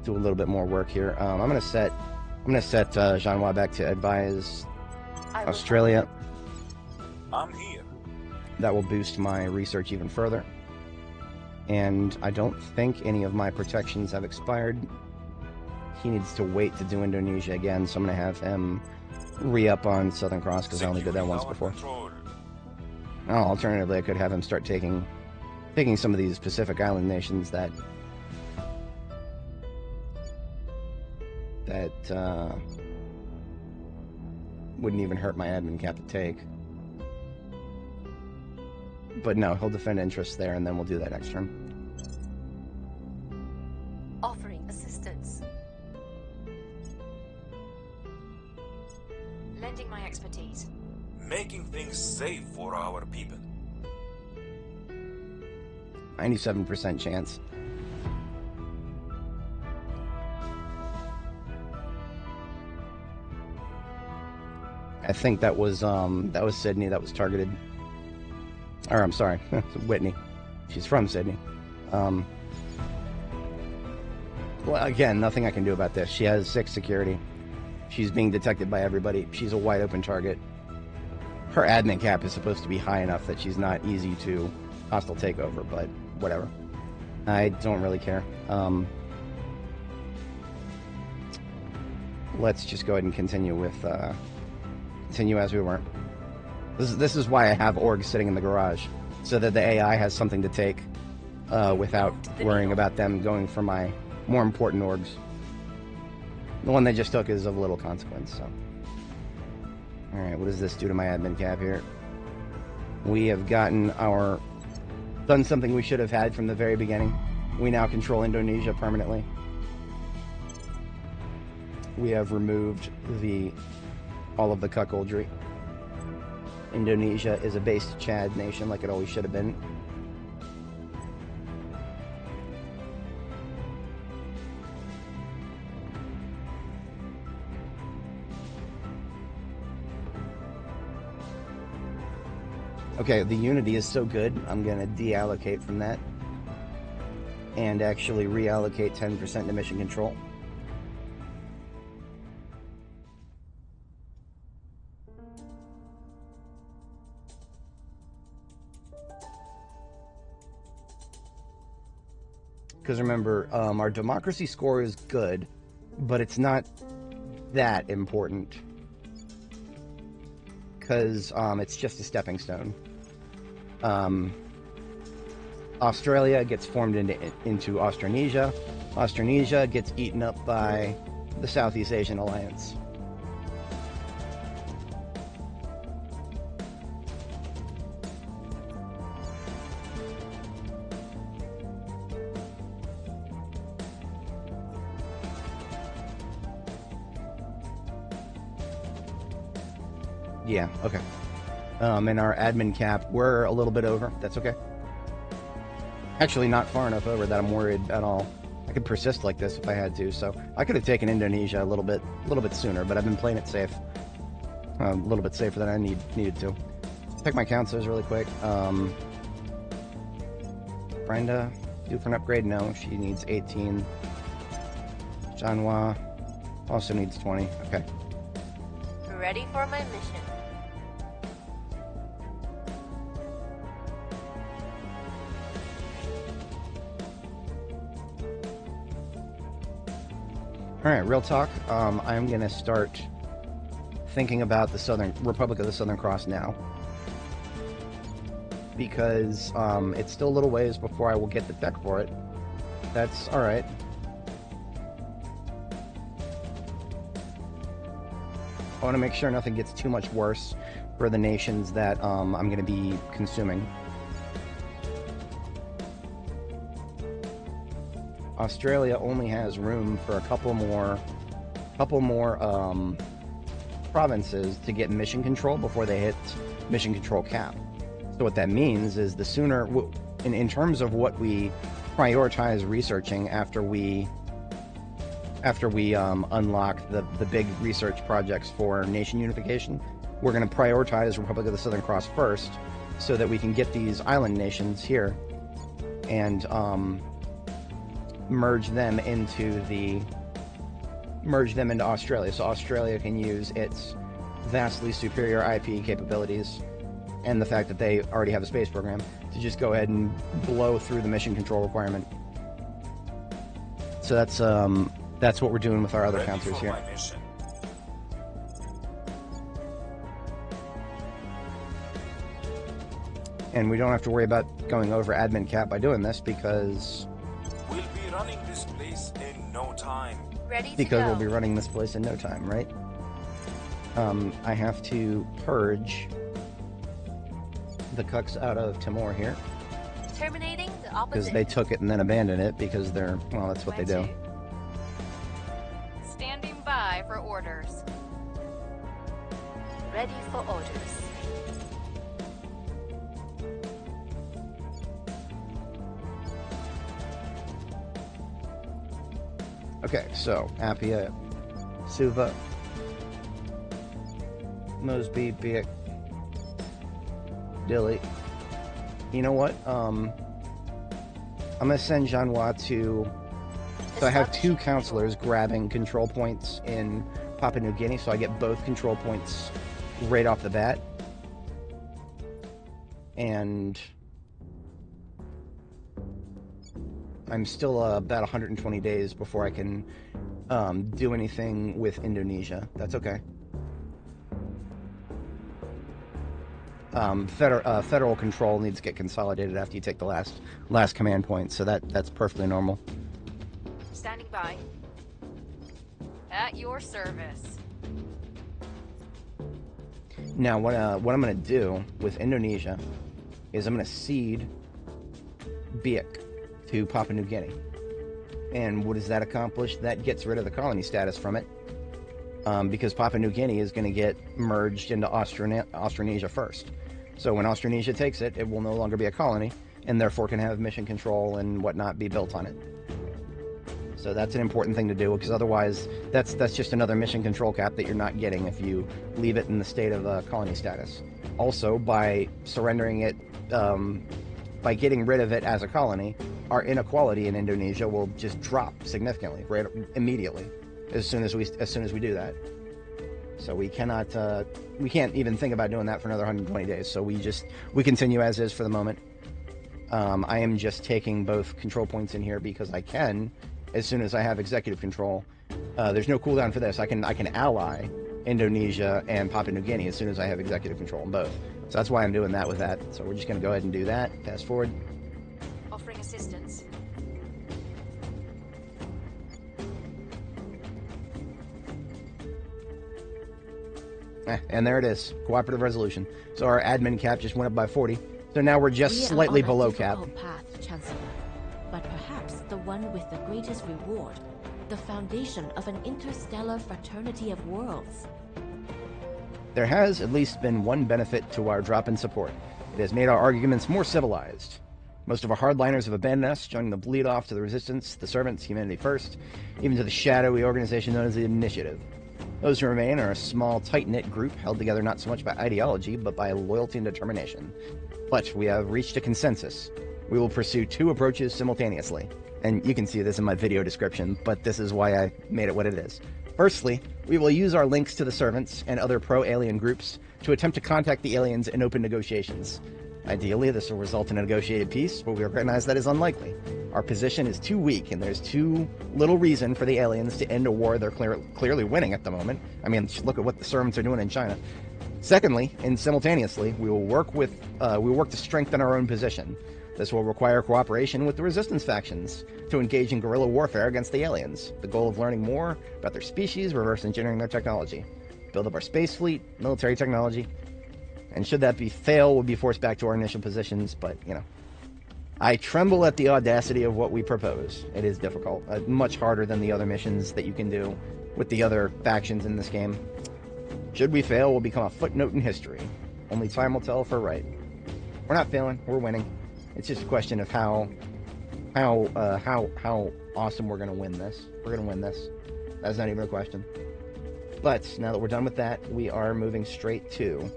do a little bit more work here. I'm gonna set Jean back to advise Australia. I'm here. That will boost my research even further. And I don't think any of my protections have expired. He needs to wait to do Indonesia again, so I'm gonna have him re-up on Southern Cross because I only did that once before. Oh, alternatively, I could have him start taking some of these Pacific Island nations that wouldn't even hurt my admin cap to take. But no, he'll defend interests there, and then we'll do that next turn. Offering assistance. Lending my expertise. Making things safe for our people. 97% chance. I think that was Sydney that was targeted. Or I'm sorry, Whitney. She's from Sydney. Well, again, nothing I can do about this. She has 6 security. She's being detected by everybody. She's a wide open target. Her admin cap is supposed to be high enough that she's not easy to hostile takeover, but whatever. I don't really care. Let's just go ahead and continue with continue as we were. This is why I have orgs sitting in the garage, so that the AI has something to take without worrying about them going for my more important orgs. The one they just took is of little consequence, so. Alright, what does this do to my admin cap here? We have done something we should have had from the very beginning. We now control Indonesia permanently. We have removed all of the cuckoldry. Indonesia is a based Chad nation like it always should have been. Okay, the unity is so good, I'm going to deallocate from that and actually reallocate 10% to mission control. Because remember, our democracy score is good, but it's not that important. Because it's just a stepping stone. Australia gets formed into Australasia. Australasia gets eaten up by the Southeast Asian Alliance. Yeah, okay. And our admin cap, we're a little bit over. That's okay. Actually, not far enough over that I'm worried at all. I could persist like this if I had to, so I could have taken Indonesia a little bit sooner, but I've been playing it safe. A little bit safer than I needed to. Check my counselors really quick. Brenda, due for an upgrade? No, she needs 18. Janwa also needs 20. Okay. Ready for my mission. Alright, real talk. I'm going to start thinking about the Republic of the Southern Cross now. Because it's still a little ways before I will get the tech for it. That's alright. I want to make sure nothing gets too much worse for the nations that I'm going to be consuming. Australia only has room for a couple more provinces to get mission control before they hit mission control cap. So what that means is the sooner, in terms of what we prioritize researching after we unlock the big research projects for nation unification, we're going to prioritize Republic of the Southern Cross first, so that we can get these island nations here and merge them into Australia, so Australia can use its vastly superior IP capabilities and the fact that they already have a space program to just go ahead and blow through the mission control requirement. So that's what we're doing with our other counters here. And we don't have to worry about going over admin cap by doing this, because we'll be running this place in no time. Ready to because go. we'll be running this place in no time, right? I have to purge the cucks out of Timor here, Terminating the because opposite. they took it and then abandoned it because they're, well, that's what they do. Standing by for orders. Ready for orders. Okay, so Appia, Suva, Mosby, Biak, Dilly. You know what? I'm gonna send Janwa to. So I have two counselors grabbing control points in Papua New Guinea, so I get both control points right off the bat. And I'm still about 120 days before I can do anything with Indonesia. That's okay. Federal control needs to get consolidated after you take the last command point, so that's perfectly normal. Standing by. At your service. Now, what I'm going to do with Indonesia is I'm going to cede Biak to Papua New Guinea. And what does that accomplish? That gets rid of the colony status from it, because Papua New Guinea is going to get merged into Austronesia first. So when Austronesia takes it, it will no longer be a colony, and therefore can have mission control and whatnot be built on it. So that's an important thing to do, because otherwise that's just another mission control cap that you're not getting if you leave it in the state of colony status. Also, by surrendering it, by getting rid of it as a colony, our inequality in Indonesia will just drop significantly, right, immediately, as soon as we do that. So we can't even think about doing that for another 120 days. So we continue as is for the moment. I am just taking both control points in here because I can, as soon as I have executive control. There's no cooldown for this. I can ally Indonesia and Papua New Guinea as soon as I have executive control in both. So that's why I'm doing that with that. So we're just going to go ahead and do that. Fast forward. Offering assistance. And there it is. Cooperative resolution. So our admin cap just went up by 40. So now we're just We are slightly on a below cap. difficult path, Chancellor, but perhaps the one with the greatest reward, the foundation of an interstellar fraternity of worlds. There has at least been one benefit to our drop in support. It has made our arguments more civilized. Most of our hardliners have abandoned us, joining the bleed off to the Resistance, the Servants, Humanity First, even to the shadowy organization known as the Initiative. Those who remain are a small, tight-knit group held together not so much by ideology, but by loyalty and determination. But we have reached a consensus. We will pursue two approaches simultaneously. And you can see this in my video description, but this is why I made it what it is. Firstly, we will use our links to the Servants and other pro-alien groups to attempt to contact the aliens in open negotiations. Ideally, this will result in a negotiated peace, but we recognize that is unlikely. Our position is too weak, and there's too little reason for the aliens to end a war they're clearly winning at the moment. I mean, just look at what the Servants are doing in China. Secondly, and simultaneously, we will work to strengthen our own position. This will require cooperation with the Resistance factions to engage in guerrilla warfare against the aliens. The goal of learning more about their species, reverse engineering their technology, build up our space fleet, military technology, And should that be fail, we'll be forced back to our initial positions, but, you know. I tremble at the audacity of what we propose. It is difficult. Much harder than the other missions that you can do with the other factions in this game. Should we fail, we'll become a footnote in history. Only time will tell if we're right. We're not failing, we're winning. It's just a question of how awesome we're going to win this. We're going to win this. That's not even a question. But now that we're done with that, we are moving straight to...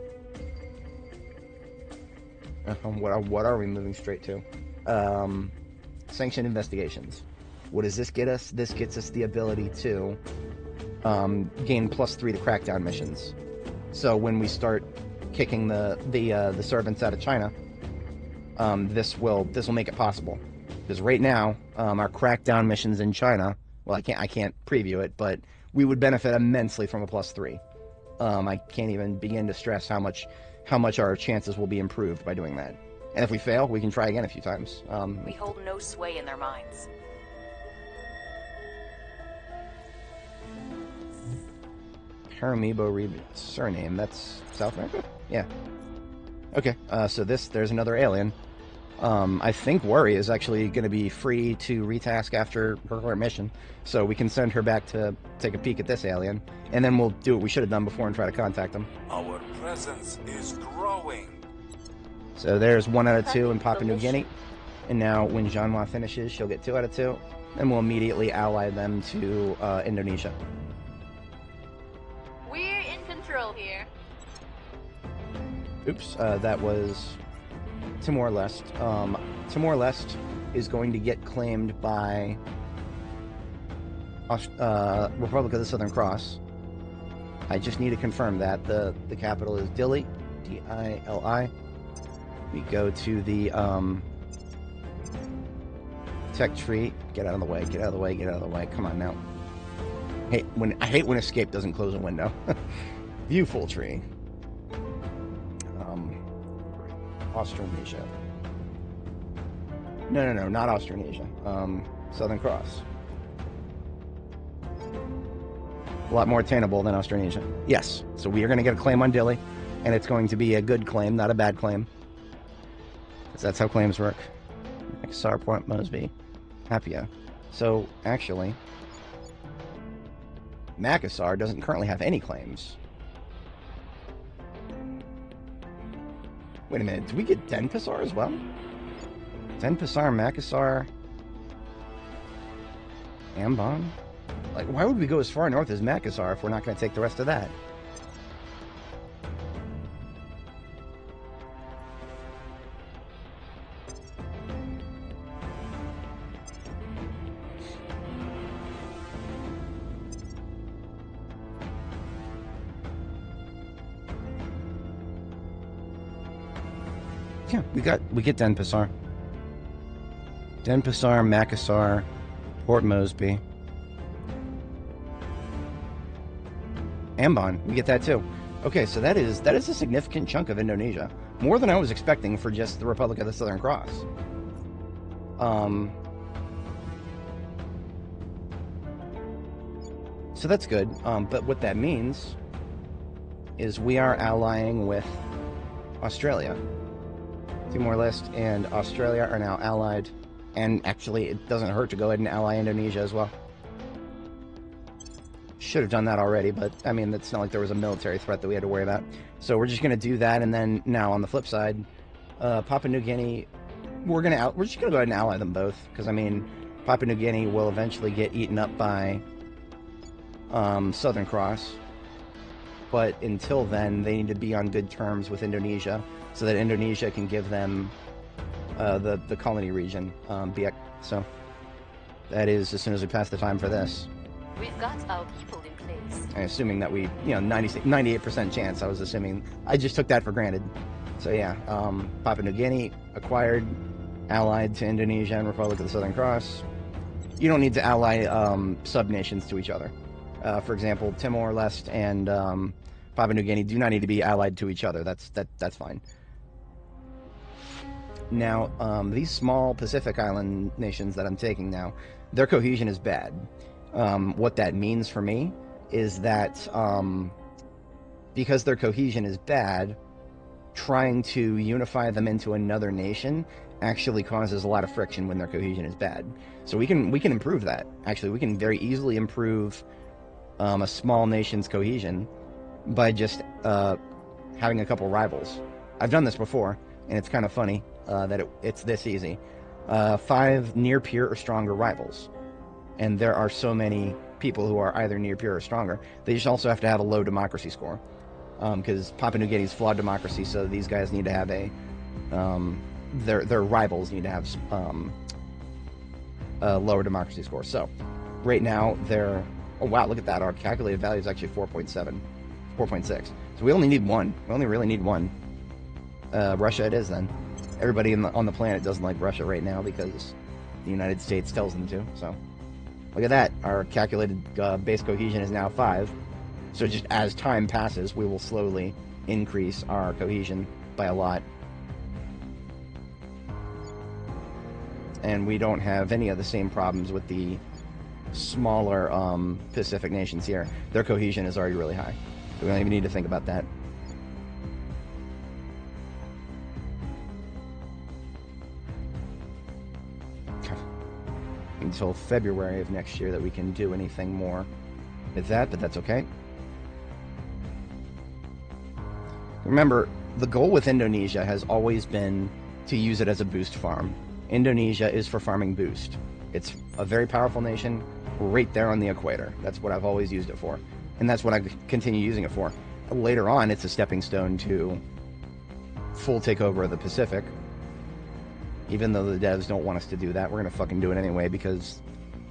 what are we moving straight to? Sanctioned investigations. What does this get us? This gets us the ability to gain +3 to crackdown missions. So when we start kicking the servants out of China, this will make it possible. Because right now, our crackdown missions in China, well, I can't preview it, but we would benefit immensely from a +3. I can't even begin to stress how much our chances will be improved by doing that. And if we fail, we can try again a few times. We hold no sway in their minds. Paramibo read surname. That's South America? Yeah. Okay, so there's another alien. I think Worry is actually going to be free to retask after her mission, so we can send her back to take a peek at this alien, and then we'll do what we should have done before and try to contact them. Our presence is growing. So there's 1 out of 2 in Papua New Guinea, and now when Jeanhua finishes, she'll get 2 out of 2, and we'll immediately ally them to Indonesia. We're in control here. Oops, that was Timor-Leste. Timor-Leste is going to get claimed by Republic of the Southern Cross. I just need to confirm that. The capital is Dili, D-I-L-I. We go to the tech tree. Get out of the way, get out of the way, get out of the way. Come on now. I hate when escape doesn't close a window. View full tree. Australasia. No, not Australasia. Southern Cross. A lot more attainable than Australasia. Yes, so we are going to get a claim on Dili, and it's going to be a good claim, not a bad claim. Because that's how claims work. Xar Point Mosby. Hapia. So, actually, Makassar doesn't currently have any claims. Wait a minute, do we get Denpasar as well? Denpasar, Makassar, Ambon? Like, why would we go as far north as Makassar if we're not going to take the rest of that? Yeah, we get Denpasar. Denpasar, Makassar, Port Moresby. Ambon, we get that too. Okay, so that is a significant chunk of Indonesia. More than I was expecting for just the Republic of the Southern Cross. So that's good. But what that means is we are allying with Australia. Timor-Leste and Australia are now allied, and actually it doesn't hurt to go ahead and ally Indonesia as well. Should have done that already, but I mean, it's not like there was a military threat that we had to worry about. So we're just going to do that, and then now on the flip side, Papua New Guinea, we're just going to go ahead and ally them both, because I mean, Papua New Guinea will eventually get eaten up by Southern Cross, but until then, they need to be on good terms with Indonesia, so that Indonesia can give them the colony region, Biak. So that is as soon as we pass the time for this. We've got our people in place. I'm assuming that we, 98% chance. I just took that for granted. So yeah, Papua New Guinea acquired, allied to Indonesia and Republic of the Southern Cross. You don't need to ally sub-nations to each other. For example, Timor-Leste and Papua New Guinea do not need to be allied to each other. That's fine. Now, these small Pacific Island nations that I'm taking now, their cohesion is bad. What that means for me is that because their cohesion is bad, trying to unify them into another nation actually causes a lot of friction when their cohesion is bad. So we can improve that. Actually, we can very easily improve a small nation's cohesion by just having a couple rivals. I've done this before, and it's kind of funny that it's this easy. 5 near peer or stronger rivals, and there are so many people who are either near peer or stronger. They just also have to have a low democracy score, because Papua New Guinea's flawed democracy, so these guys need to have a their rivals need to have a lower democracy score. So right now they're, oh wow, look at that, our calculated value is actually 4.7, 4.6. So we only need one. We only really need one. Russia it is then. Everybody on the planet doesn't like Russia right now because the United States tells them to. So look at that. Our calculated base cohesion is now 5. So just as time passes, we will slowly increase our cohesion by a lot. And we don't have any of the same problems with the smaller Pacific nations here. Their cohesion is already really high. We don't even need to think about that. Until February of next year that we can do anything more with that, but that's okay. Remember, the goal with Indonesia has always been to use it as a boost farm. Indonesia is for farming boost. It's a very powerful nation right there on the equator. That's what I've always used it for, and that's what I continue using it for. Later on, it's a stepping stone to full takeover of the Pacific. Even though the devs don't want us to do that, we're gonna fucking do it anyway because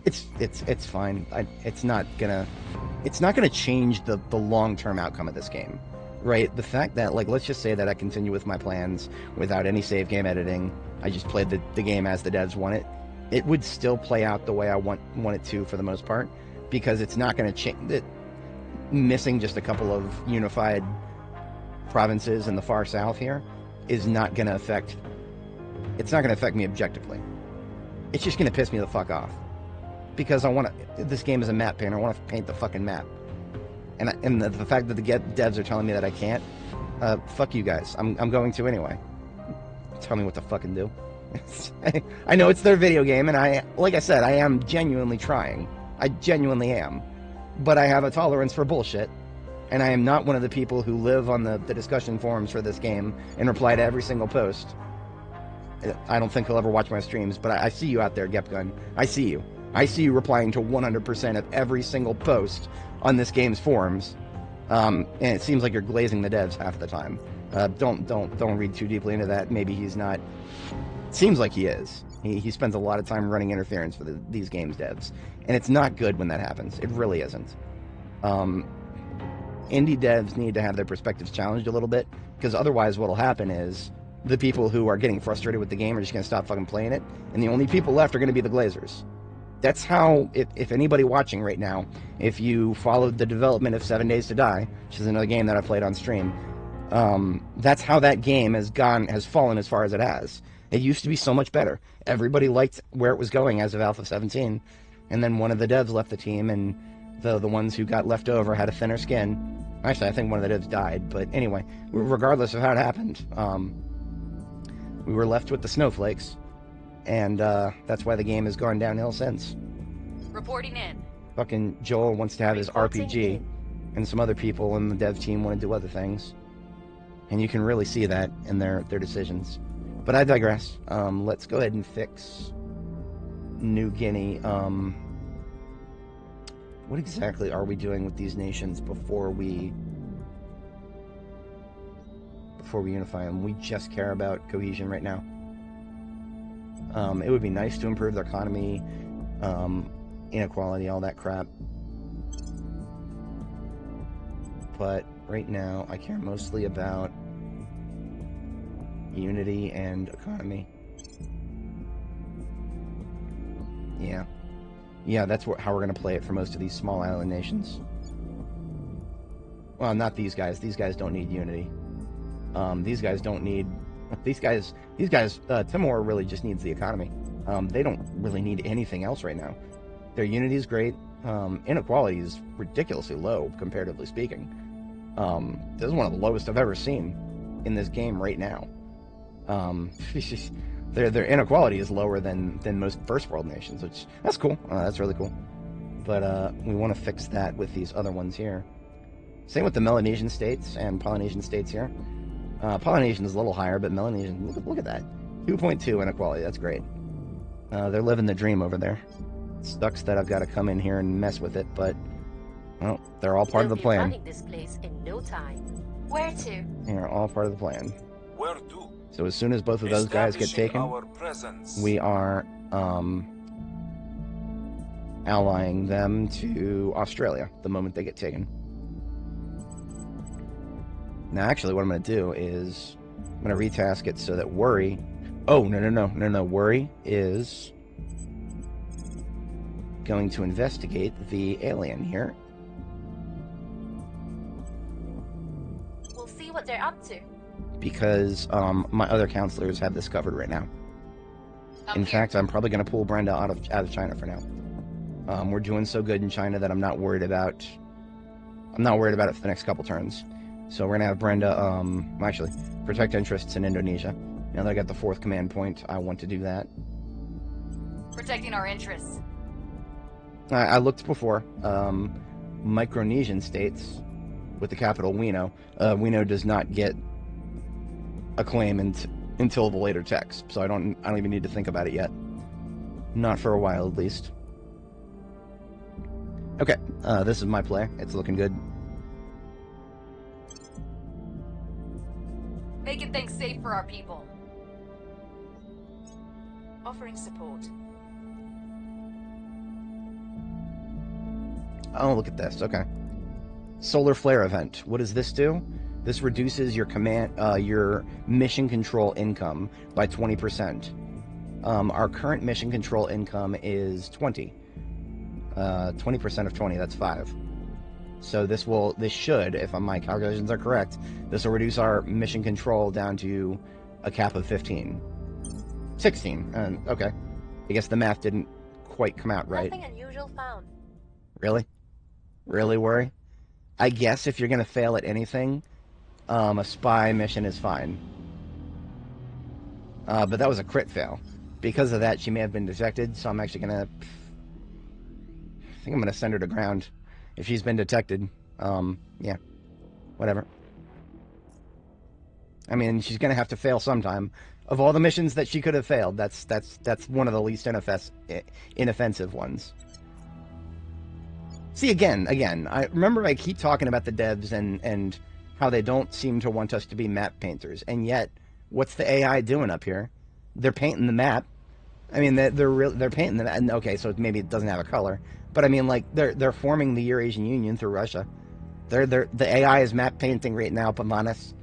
it's fine. It's not gonna change the long-term outcome of this game, right? The fact that, like, let's just say that I continue with my plans without any save game editing. I just played the game as the devs want it. It would still play out the way I want it to for the most part, because it's not going to change. Missing just a couple of unified provinces in the far south here is not going to affect. It's not going to affect me objectively. It's just going to piss me the fuck off, because I want to. This game is a map painter. I want to paint the fucking map, and the fact that the devs are telling me that I can't. Fuck you guys. I'm going to anyway. Tell me what to fucking do. I know it's their video game, and like I said, I am genuinely trying. I genuinely am. But I have a tolerance for bullshit, and I am not one of the people who live on the discussion forums for this game and reply to every single post. I don't think he'll ever watch my streams, but I see you out there, Gepgun. I see you. I see you replying to 100% of every single post on this game's forums, and it seems like you're glazing the devs half the time. Don't read too deeply into that. Maybe he's not. Seems like he is. He spends a lot of time running interference for these games devs, and it's not good when that happens. It really isn't. Indie devs need to have their perspectives challenged a little bit, because otherwise what'll happen is the people who are getting frustrated with the game are just going to stop fucking playing it, and the only people left are going to be the glazers. That's how, if anybody watching right now, if you followed the development of 7 Days to Die, which is another game that I played on stream, that's how that game has fallen as far as it has. It used to be so much better. Everybody liked where it was going as of Alpha 17, and then one of the devs left the team, and the ones who got left over had a thinner skin. Actually, I think one of the devs died, but anyway, regardless of how it happened, we were left with the snowflakes, and that's why the game has gone downhill since. Reporting in. Fucking Joel wants to have his RPG, and some other people in the dev team want to do other things. And you can really see that in their decisions. But I digress. Let's go ahead and fix New Guinea. What exactly are we doing with these nations before we unify them? We just care about cohesion right now. It would be nice to improve their economy, inequality, all that crap. But right now, I care mostly about unity and economy. Yeah, that's how we're going to play it for most of these small island nations. Well, not these guys. These guys don't need unity. These guys don't need... These guys, Timor really just needs the economy. They don't really need anything else right now. Their unity is great. Inequality is ridiculously low, comparatively speaking. This is one of the lowest I've ever seen. in this game right now. Their inequality is lower than most first world nations, which that's cool. That's really cool. But we want to fix that with these other ones here. Same with the Melanesian states and Polynesian states here. Polynesian is a little higher, but Melanesian, look at that. 2.2 inequality, that's great. They're living the dream over there. It sucks that I've got to come in here and mess with it, but, well, they're all part of the plan. Running this place in no time. Where to? They're all part of the plan. Where to? So as soon as both of those guys get taken, our presence. we are allying them to Australia the moment they get taken. Now, actually, what I'm going to do is I'm going to retask it so that Worry... Oh, no. Worry is going to investigate the alien here. We'll see what they're up to. Because my other counselors have this covered right now. In fact, I'm probably going to pull Brenda out of China for now. We're doing so good in China that I'm not worried about it for the next couple turns. So we're going to have Brenda, actually, protect interests in Indonesia. Now that I got the 4th command point, I want to do that. Protecting our interests. I looked before. Micronesian states, with the capital Wino. Wino does not get a claim until the later text, so I don't even need to think about it yet. Not for a while, at least. Okay, this is my play. It's looking good. Making things safe for our people. Offering support. Oh, look at this. Okay. Solar flare event. What does this do? This reduces your your mission control income by 20%. Our current mission control income is 20. 20% of 20, that's 5. So this should, if my calculations are correct, this will reduce our mission control down to a cap of 15. 16. Okay. I guess the math didn't quite come out right. Nothing unusual found. Really? Really, Worry? I guess if you're going to fail at anything, a spy mission is fine. But that was a crit fail. Because of that, she may have been detected, so I'm actually going to... I think I'm going to send her to ground. If she's been detected, yeah. Whatever. I mean, she's going to have to fail sometime. Of all the missions that she could have failed, that's one of the least inoffensive ones. See, again, I keep talking about the devs and how they don't seem to want us to be map painters, and yet, what's the AI doing up here? They're painting the map. I mean, they're painting the map. And okay, so maybe it doesn't have a color, but I mean, like they're forming the Eurasian Union through Russia. The AI is map painting right now, Pavanis.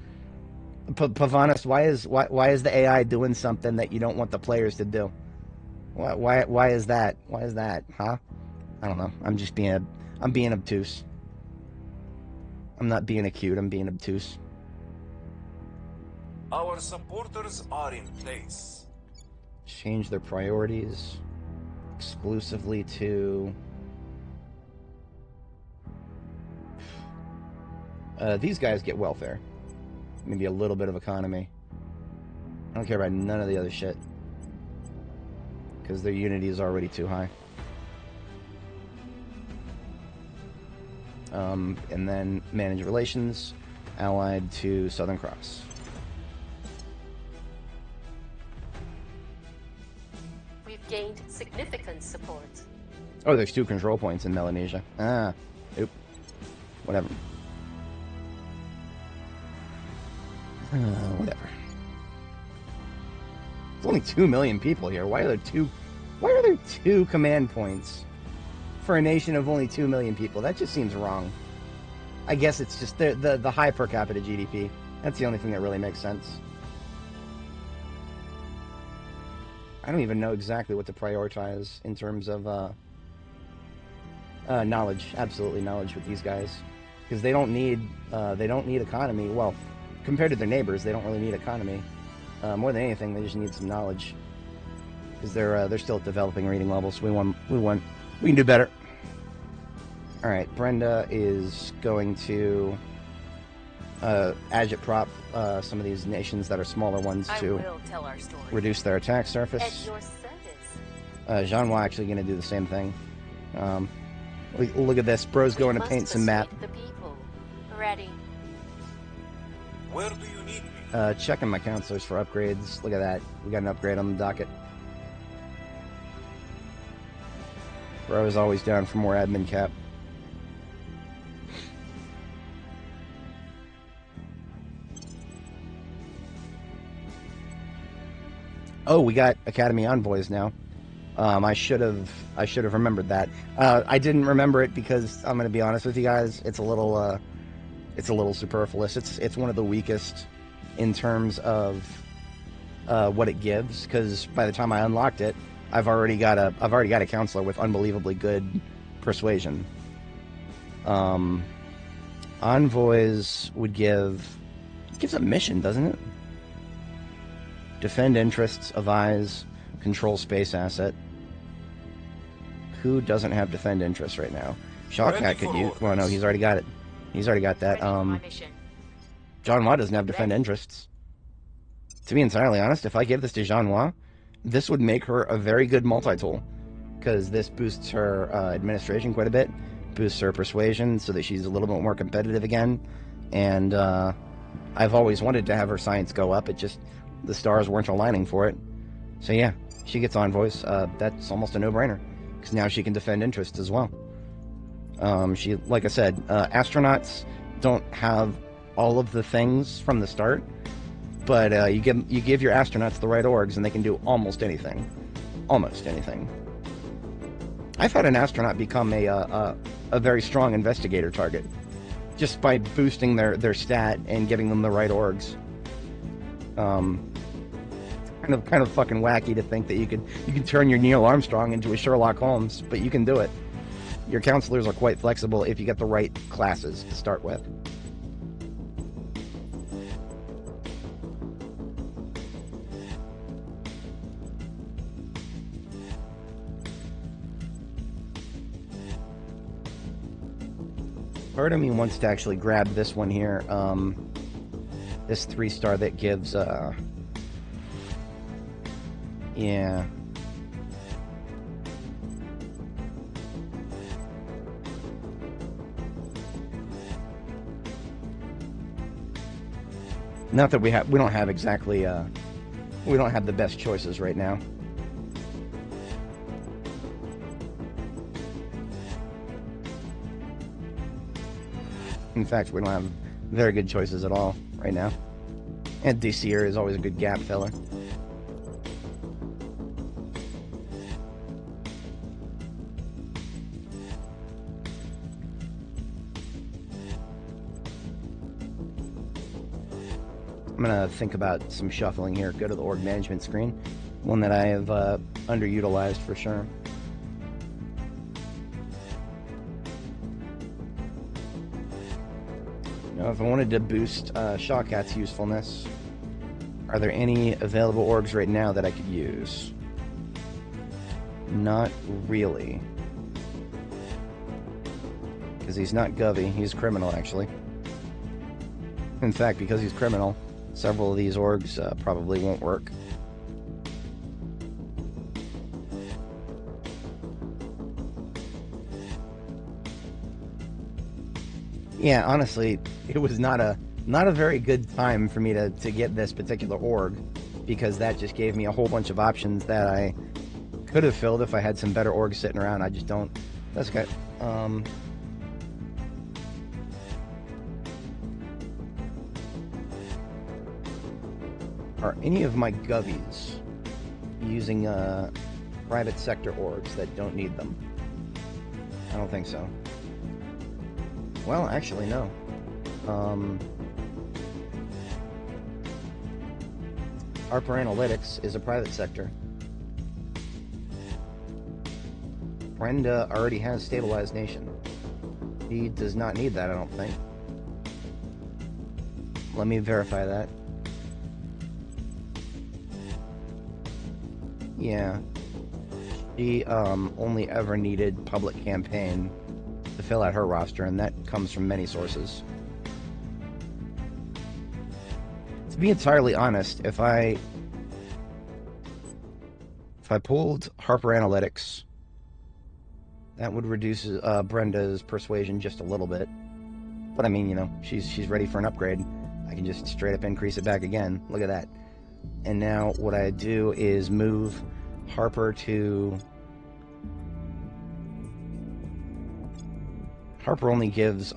Pavanis, why is the AI doing something that you don't want the players to do? Why is that? Why is that? Huh? I don't know. I'm being obtuse. I'm not being acute. I'm being obtuse. Our supporters are in place. Change their priorities exclusively to these guys get welfare. Maybe a little bit of economy. I don't care about none of the other shit. Because their unity is already too high. And then manage relations, allied to Southern Cross. We've gained significant support. Oh, there's 2 control points in Melanesia. Ah, oop. Whatever. Whatever. There's only 2 million people here. Why are there 2 command points for a nation of only 2 million people? That just seems wrong. I guess it's just the high per capita GDP. That's the only thing that really makes sense. I don't even know exactly what to prioritize in terms of knowledge. Absolutely knowledge with these guys, because they don't need economy. Well, compared to their neighbors, they don't really need economy. More than anything, they just need some knowledge, because they're still at developing reading levels. We can do better. All right, Brenda is going to agitprop some of these nations that are smaller ones I to will tell our story. reduce their attack At surface. your service. Jean-Hua actually going to do the same thing. Look at this. Bro's We going to must paint some map. persuade the people. Ready. Where do you need me? Checking my counselors for upgrades. Look at that. We got an upgrade on the docket. Bro is always down for more admin cap. Oh, we got Academy Envoys now. I should have remembered that. I didn't remember it because I'm going to be honest with you guys. It's a little superfluous. It's one of the weakest in terms of what it gives. Because by the time I unlocked it, I've already got a counselor with unbelievably good persuasion. Envoys would gives a mission, doesn't it? Defend interests, advise, control space asset. Who doesn't have defend interests right now? Shawkat could use. Well, no, he's already got it. He's already got that. Ready for my mission. Jean-Hua doesn't have defend interests. To be entirely honest, if I give this to Jean-Hua, this would make her a very good multi-tool, because this boosts her administration quite a bit, boosts her persuasion so that she's a little bit more competitive again, and I've always wanted to have her science go up. It just, the stars weren't aligning for it. So yeah, she gets envoys. That's almost a no-brainer, because now she can defend interests as well. She, like I said, astronauts don't have all of the things from the start, but you give your astronauts the right orgs and they can do almost anything. Almost anything. I've had an astronaut become a very strong investigator target just by boosting their stat and giving them the right orgs. Kind of fucking wacky to think that you can turn your Neil Armstrong into a Sherlock Holmes, but you can do it. Your counselors are quite flexible if you get the right classes to start with. Part of me wants to actually grab this one here, this 3-star that gives, yeah. Not that we don't have exactly, we don't have the best choices right now. In fact, we don't have very good choices at all right now. And DCer is always a good gap filler. I'm gonna think about some shuffling here. Go to the org management screen, one that I have underutilized for sure. Now, if I wanted to boost Shawkat's usefulness, are there any available orgs right now that I could use? Not really. Because he's not Govy, he's criminal actually. In fact, because he's criminal, several of these orgs probably won't work. Yeah, honestly, it was not a very good time for me to get this particular org, because that just gave me a whole bunch of options that I could have filled if I had some better orgs sitting around. I just don't. That's okay. Are any of my Govies using private sector orgs that don't need them? I don't think so. Well, actually, no. Harper Analytics is a private sector. Brenda already has stabilized nation. He does not need that, I don't think. Let me verify that. Yeah. She only ever needed public campaign to fill out her roster, and that comes from many sources. To be entirely honest, if I pulled Harper Analytics, that would reduce Brenda's persuasion just a little bit. But I mean, you know, she's ready for an upgrade. I can just straight up increase it back again. Look at that. And now what I do is move Harper to... Harper only gives,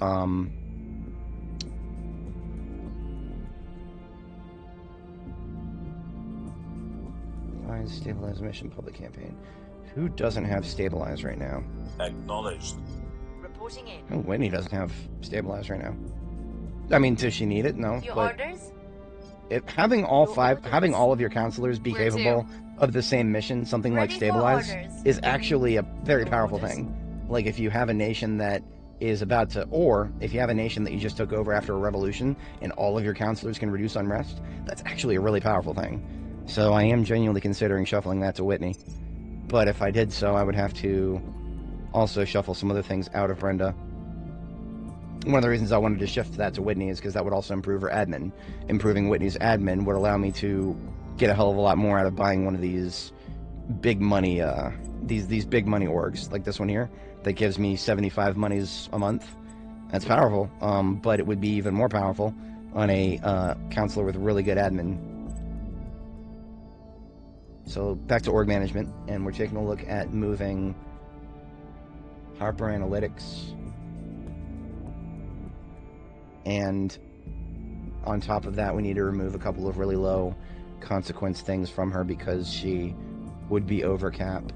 stabilize mission public campaign. Who doesn't have stabilize right now? Acknowledged. Reporting in. Oh, Whitney doesn't have stabilize right now. I mean, does she need it? No. Your but orders? having all of your counselors be capable of the same mission, something like stabilize, is actually a very powerful thing. Like if you have a nation that is about to, or if you have a nation that you just took over after a revolution and all of your counselors can reduce unrest, that's actually a really powerful thing. So I am genuinely considering shuffling that to Whitney. But if I did so, I would have to also shuffle some other things out of Brenda. One of the reasons I wanted to shift that to Whitney is because that would also improve her admin. Improving Whitney's admin would allow me to get a hell of a lot more out of buying one of these big money, these big money orgs, like this one here, that gives me 75 monies a month. That's powerful, but it would be even more powerful on a counselor with really good admin. So back to org management, and we're taking a look at moving Harper Analytics. And on top of that, we need to remove a couple of really low consequence things from her because she would be over cap.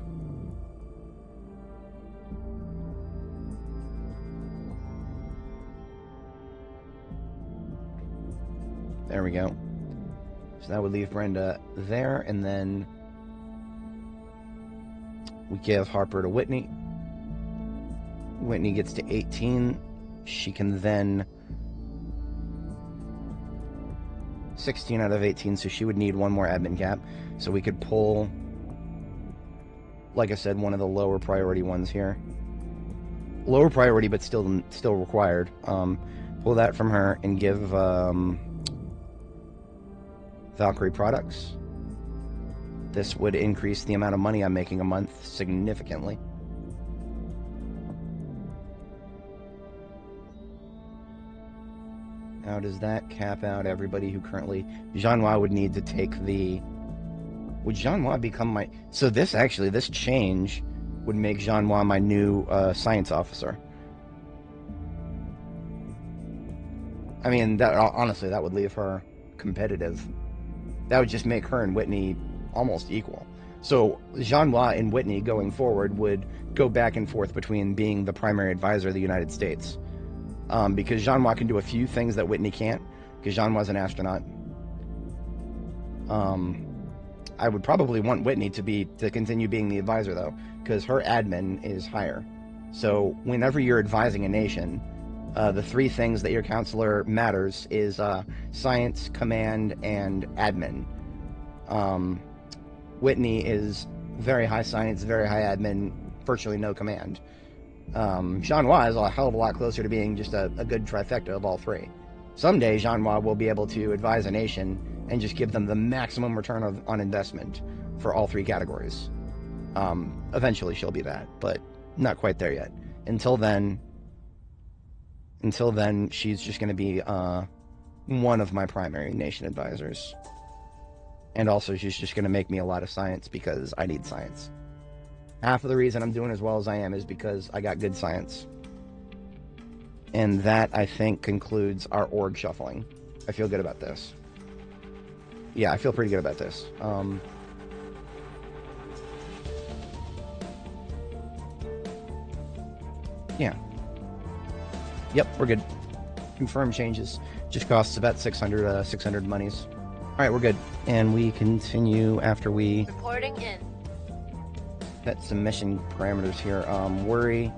There we go. So that would leave Brenda there, and then we give Harper to Whitney. Whitney gets to 18. She can then 16 out of 18, so she would need one more admin cap. So we could pull, like I said, one of the lower priority ones here. Lower priority, but still required. Pull that from her and give Valkyrie products. This would increase the amount of money I'm making a month significantly. How does that cap out everybody who currently... Jean-Noir would need to take the... Would Jean-Noir become my... So this change would make Jean-Noir my new science officer. I mean, that honestly, that would leave her competitive. That would just make her and Whitney almost equal. So Jean-Noir and Whitney going forward would go back and forth between being the primary advisor of the United States. Because Jean-Noir can do a few things that Whitney can't, because Jean-Noir's an astronaut. I would probably want Whitney to continue being the advisor, though, because her admin is higher. So whenever you're advising a nation, the three things that your counselor matters is science, command, and admin. Whitney is very high science, very high admin, virtually no command. Jean-Noir is a hell of a lot closer to being just a good trifecta of all three. Someday, Jean-Noir will be able to advise a nation and just give them the maximum return on investment for all three categories. Eventually, she'll be that, but not quite there yet. Until then, she's just going to be one of my primary nation advisors. And also, she's just going to make me a lot of science because I need science. Half of the reason I'm doing as well as I am is because I got good science. And that, I think, concludes our org shuffling. I feel good about this. Yeah, I feel pretty good about this. Yeah. Yep, we're good. Confirm changes. Just costs about 600 monies. Alright, we're good. And we continue after we... Reporting in. Set some mission parameters here. Worry.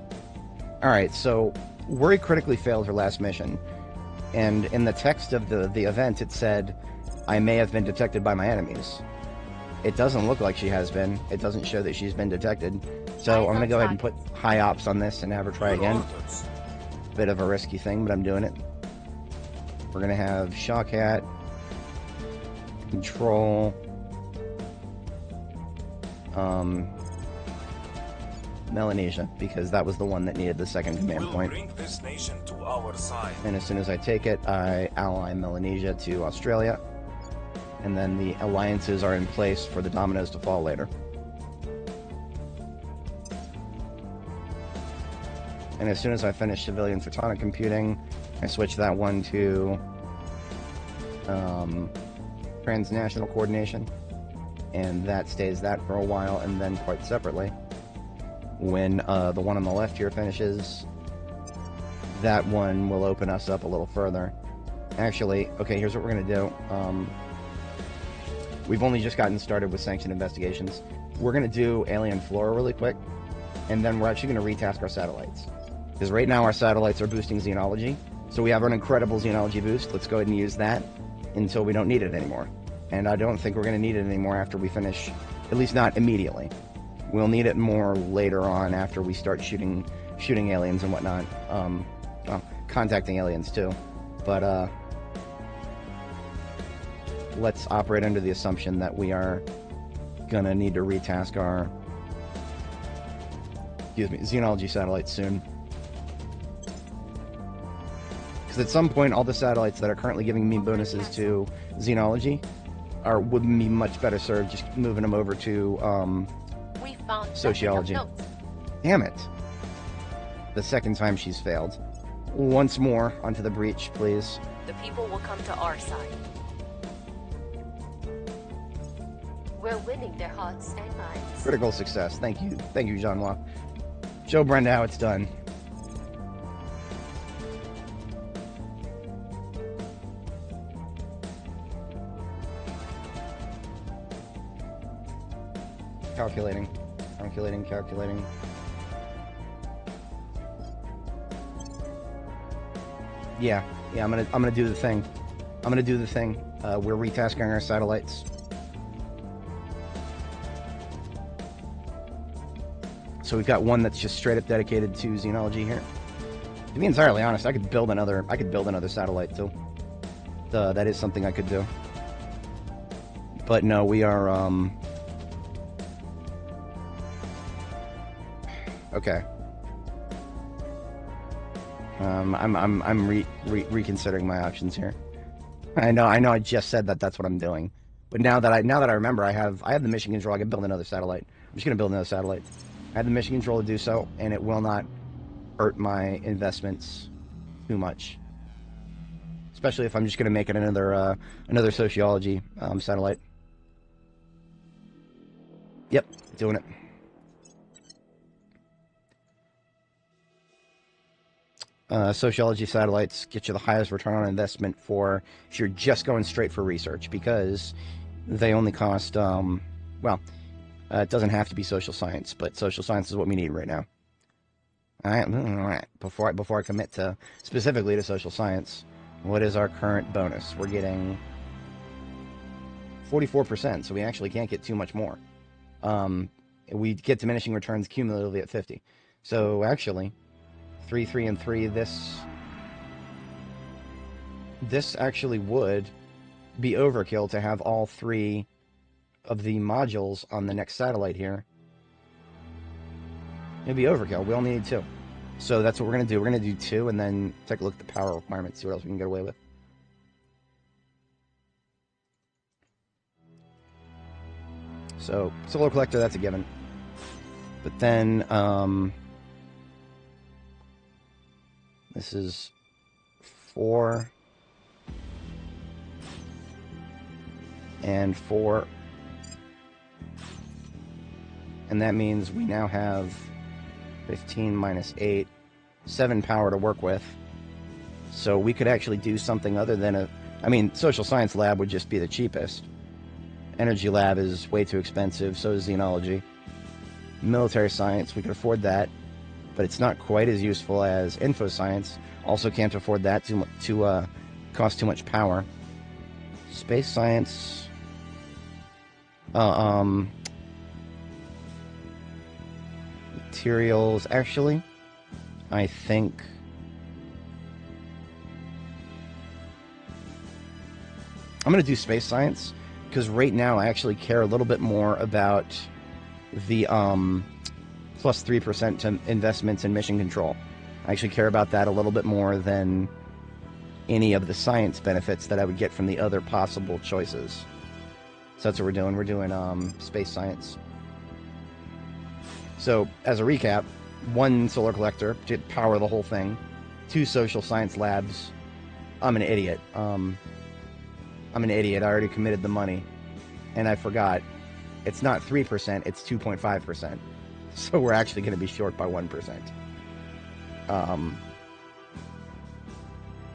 Alright, so Worry critically failed her last mission. And in the text of the event, it said, I may have been detected by my enemies. It doesn't look like she has been. It doesn't show that she's been detected. So I'm going to go ahead and put high ops on this and have her try again. Bit of a risky thing, but I'm doing it. We're going to have Shawcat control Melanesia, because that was the one that needed the second command We'll point. bring this nation to our side. And as soon as I take it, I ally Melanesia to Australia. And then the alliances are in place for the dominoes to fall later. And as soon as I finish civilian photonic computing, I switch that one to transnational coordination. And that stays that for a while, and then quite separately, when the one on the left here finishes, that one will open us up a little further. Actually, okay, here's what we're going to do. We've only just gotten started with sanctioned investigations. We're going to do alien flora really quick, and then we're actually going to retask our satellites. Because right now our satellites are boosting xenology, so we have an incredible xenology boost. Let's go ahead and use that until we don't need it anymore. And I don't think we're going to need it anymore after we finish, at least not immediately. We'll need it more later on after we start shooting aliens and whatnot. Well, contacting aliens too. But let's operate under the assumption that we are gonna need to retask our xenology satellites soon. Because at some point, all the satellites that are currently giving me bonuses to xenology would be much better served just moving them over to We found sociology. nothing of note. Damn it. The second time she's failed. Once more onto the breach, please. The people will come to our side. We're winning their hearts and minds. Critical success. Thank you. Thank you, Jean-Noir. Show Brenda how it's done. Calculating. Calculating. Yeah, I'm gonna do the thing. We're retasking our satellites. So we've got one that's just straight up dedicated to xenology here. To be entirely honest, I could build another satellite too. That is something I could do. But no, we are okay. I'm reconsidering my options here. I know I just said that's what I'm doing. But now that I remember, I have the mission control. I can build another satellite. I'm just gonna build another satellite. I have the mission control to do so, and it will not hurt my investments too much. Especially if I'm just gonna make it another sociology satellite. Yep, doing it. Sociology satellites get you the highest return on investment for if you're just going straight for research, because they only cost it doesn't have to be social science, but social science is what we need right now. All right. Before I commit to specifically to social science, what is our current bonus? We're getting 44%, so we actually can't get too much more. We get diminishing returns cumulatively at 50. So actually, 3, 3, and 3. This actually would be overkill to have all 3 of the modules on the next satellite here. It'd be overkill. We only need 2. So that's what we're going to do. We're going to do 2 and then take a look at the power requirements, see what else we can get away with. So, solar collector, that's a given. But then, this is 4 and 4. And that means we now have 15 minus 8, 7 power to work with. So we could actually do something other than social science lab would just be the cheapest. Energy lab is way too expensive, so is xenology. Military science, we could afford that, but it's not quite as useful as info science. Also can't afford that to cost too much power. Space science, materials, actually, I think I'm going to do space science, because right now I actually care a little bit more about the plus 3% to investments in mission control. I actually care about that a little bit more than any of the science benefits that I would get from the other possible choices. So that's what we're doing. We're doing space science. So as a recap, 1 solar collector to power the whole thing, 2 social science labs. I'm an idiot. I'm an idiot. I already committed the money, and I forgot. It's not 3%. It's 2.5%. So we're actually going to be short by 1%.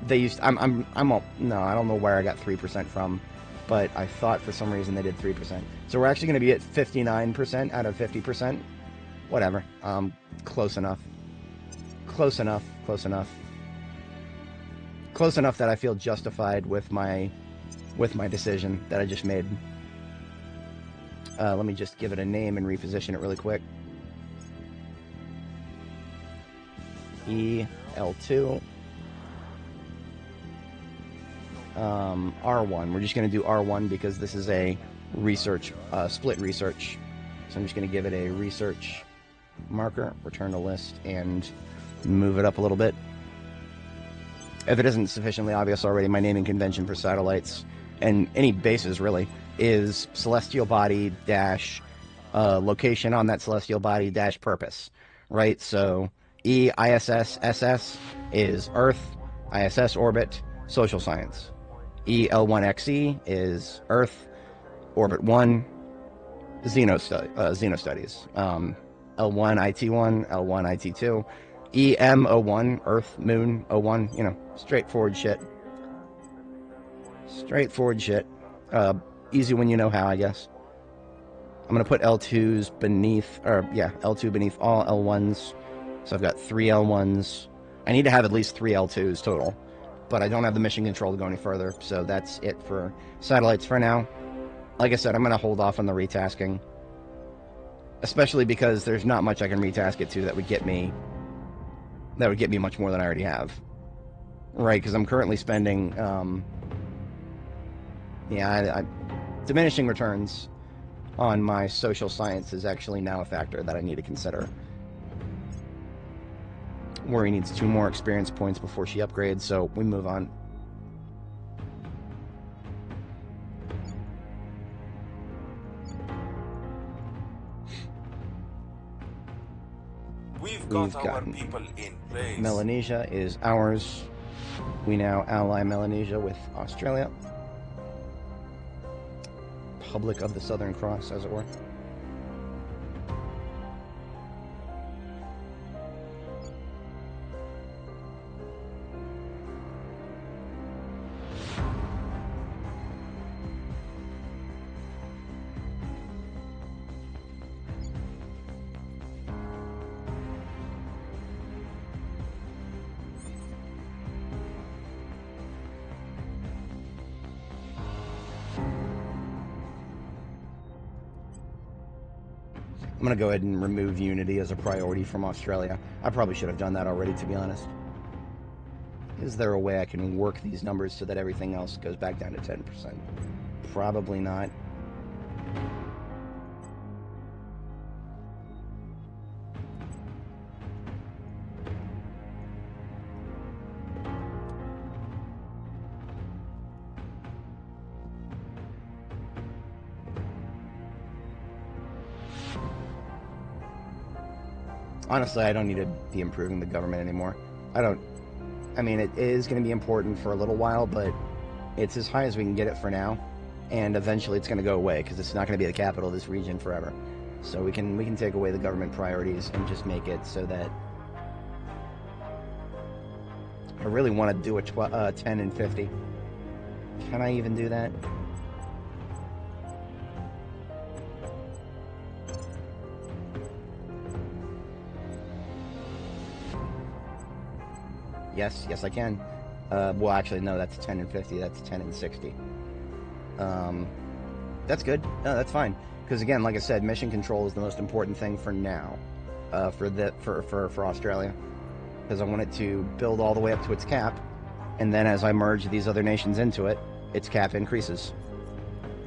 They used. No, I don't know where I got 3% from, but I thought for some reason they did 3%. So we're actually going to be at 59% out of 50%. Whatever. Close enough. Close enough. Close enough. Close enough that I feel justified with my decision that I just made. Let me just give it a name and reposition it really quick. EL2. R1. We're just going to do R1 because this is a research, split research. So I'm just going to give it a research marker, return to list, and move it up a little bit. If it isn't sufficiently obvious already, my naming convention for satellites, and any bases really, is celestial body dash location on that celestial body dash purpose, right? So EISS SS is Earth, ISS orbit, social science. EL1XE is Earth, orbit 1, Xeno studies. L1IT1, L1IT2, EM01, Earth, Moon, 01, you know, straightforward shit. Straightforward shit. Easy when you know how, I guess. I'm going to put L2s beneath, L2 beneath all L1s. So I've got 3 L1s. I need to have at least 3 L2s total. But I don't have the mission control to go any further, so that's it for satellites for now. Like I said, I'm going to hold off on the retasking. Especially because there's not much I can retask it to that would get me much more than I already have. Right, because I'm currently spending, diminishing returns on my social science is actually now a factor that I need to consider. Worry needs 2 more experience points before she upgrades, so we move on. We've got our people in place. Melanesia is ours. We now ally Melanesia with Australia. Republic of the Southern Cross, as it were. I'm going to go ahead and remove Unity as a priority from Australia. I probably should have done that already, to be honest. Is there a way I can work these numbers so that everything else goes back down to 10%? Probably not. Honestly, I don't need to be improving the government anymore. I mean, it is going to be important for a little while, but it's as high as we can get it for now, and eventually it's going to go away, because it's not going to be the capital of this region forever. So we can take away the government priorities and just make it so that... I really want to do a 10 and 50. Can I even do that? Yes, I can. Well, actually, no, that's 10 and 50. That's 10 and 60. That's good. No, that's fine. Because again, like I said, mission control is the most important thing for now, for Australia, because I want it to build all the way up to its cap, and then as I merge these other nations into it, its cap increases.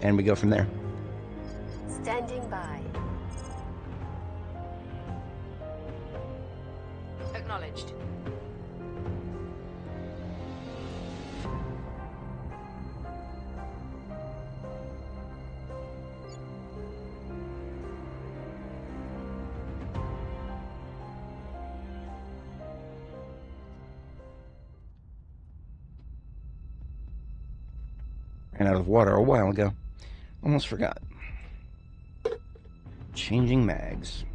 and we go from there. Standing by. Acknowledged. Ran out of water a while ago. Almost forgot. Changing mags.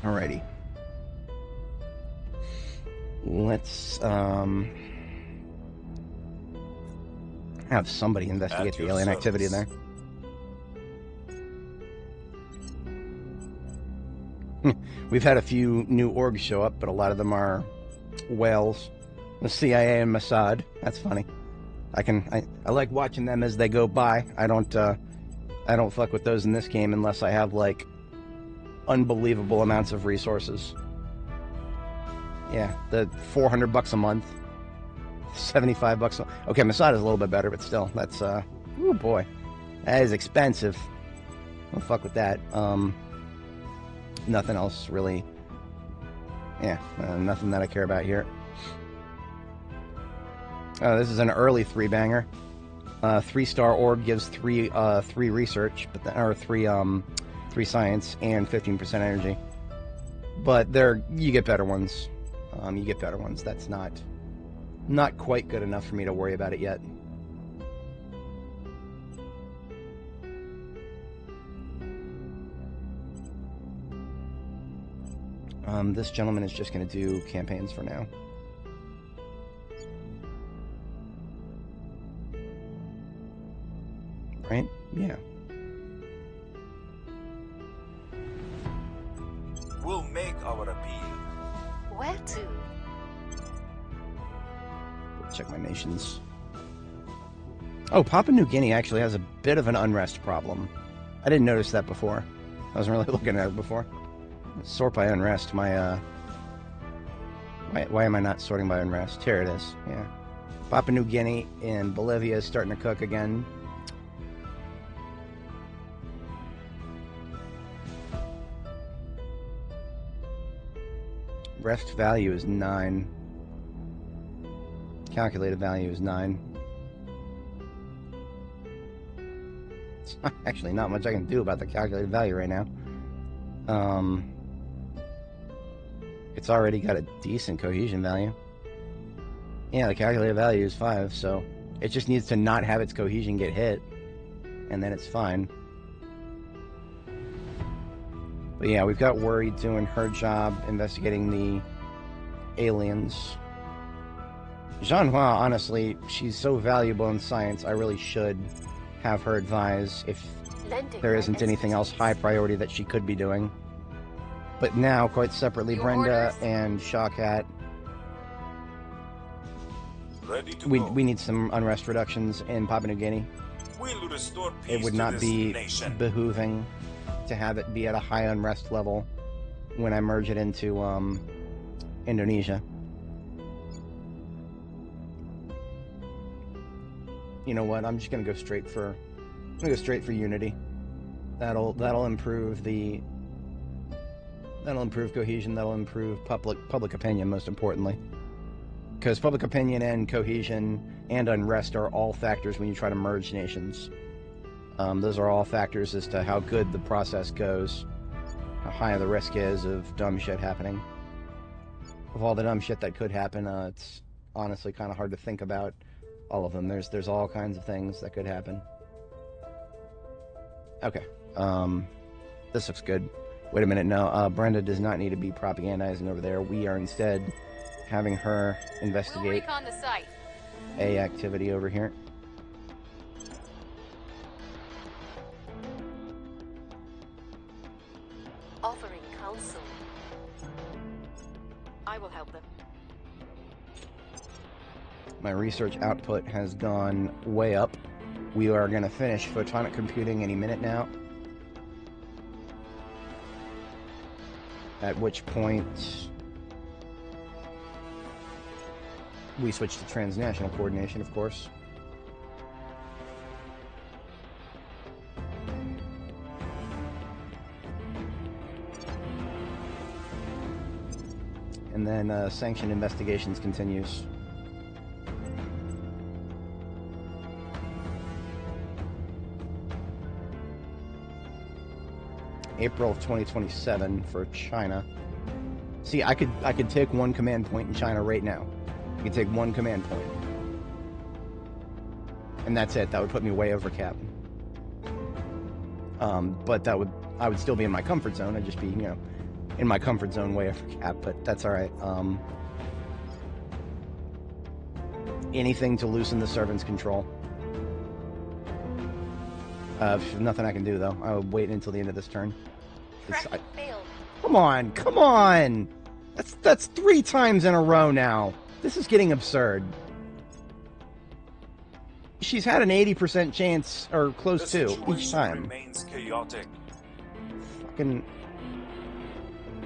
Alrighty. Let's have somebody investigate the alien activity there. We've had a few new orgs show up, but a lot of them are whales. The CIA and Mossad. That's funny. I like watching them as they go by. I don't fuck with those in this game unless I have like unbelievable amounts of resources. Yeah, the $400 a month, $75 a... Okay, Mossad is a little bit better, but still, that's oh boy, that is expensive. Don't fuck with that. Nothing else really. Yeah, nothing that I care about here. This is an early 3-banger. 3-star org gives 3 research, but or 3 science and 15% energy. But you get better ones. You get better ones. That's not quite good enough for me to worry about it yet. This gentleman is just going to do campaigns for now. Right? Yeah. We'll make our appeal. Where to? Check my nations. Oh, Papua New Guinea actually has a bit of an unrest problem. I didn't notice that before. I wasn't really looking at it before. Sort by unrest. Why am I not sorting by unrest? Here it is. Yeah. Papua New Guinea and Bolivia is starting to cook again. Rest value is 9. Calculated value is 9. It's actually not much I can do about the calculated value right now. It's already got a decent cohesion value. Yeah, the calculated value is 5, so it just needs to not have its cohesion get hit, and then it's fine. But yeah, we've got Worry doing her job investigating the aliens. Jean-Hua, honestly, she's so valuable in science, I really should have her advise if there isn't anything else high priority that she could be doing. But now, quite separately, Brenda and Shawkat, we need some unrest reductions in Papua New Guinea. We'll restore peace It would to not this be nation. behooving to have it be at a high unrest level when I merge it into Indonesia. You know what? I'm just gonna go straight for unity. That'll improve cohesion. That'll improve public opinion, most importantly, because public opinion and cohesion and unrest are all factors when you try to merge nations. Those are all factors as to how good the process goes, how high the risk is of dumb shit happening. Of all the dumb shit that could happen, it's honestly kind of hard to think about all of them. There's all kinds of things that could happen. Okay, this looks good. Wait a minute, no, Brenda does not need to be propagandizing over there. We are instead having her investigate We'll recon the site. A activity over here. Offering counsel. I will help them. My research output has gone way up. We are going to finish photonic computing any minute now. At which point we switched to transnational coordination, of course. And then sanctioned investigations continues. April of 2027 for China. See, I could take one command point in China right now. I could take one command point. And that's it. That would put me way over cap. But I would still be in my comfort zone. I'd just be, in my comfort zone way over cap, but that's all right. Anything to loosen the servant's control. Nothing I can do, though. I'll wait until the end of this turn. Failed. Come on! That's 3 times in a row now. This is getting absurd. She's had an 80% chance, or close to, each time. Remains chaotic. Fucking...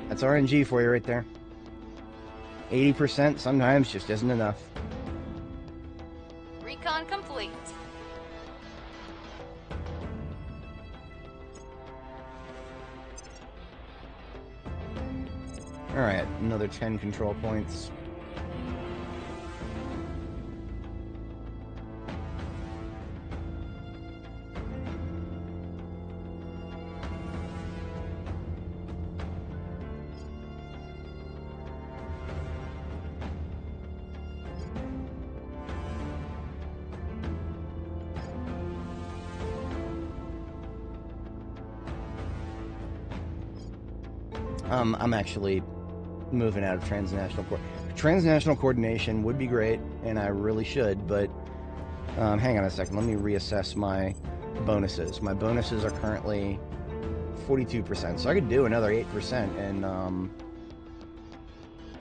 That's RNG for you right there. 80% sometimes just isn't enough. Recon complete. Alright, another 10 control points. I'm actually moving out of transnational coordination would be great, and I really should, but hang on a second. Let me reassess my bonuses. My bonuses are currently 42%, so I could do another 8%, and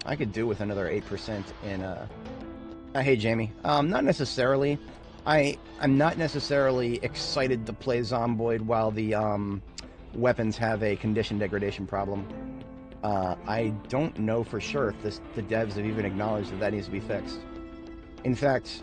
I could do with another 8% in hey Jamie, not necessarily. I'm not necessarily excited to play Zomboid while the weapons have a condition degradation problem. I don't know for sure if the devs have even acknowledged that needs to be fixed. In fact,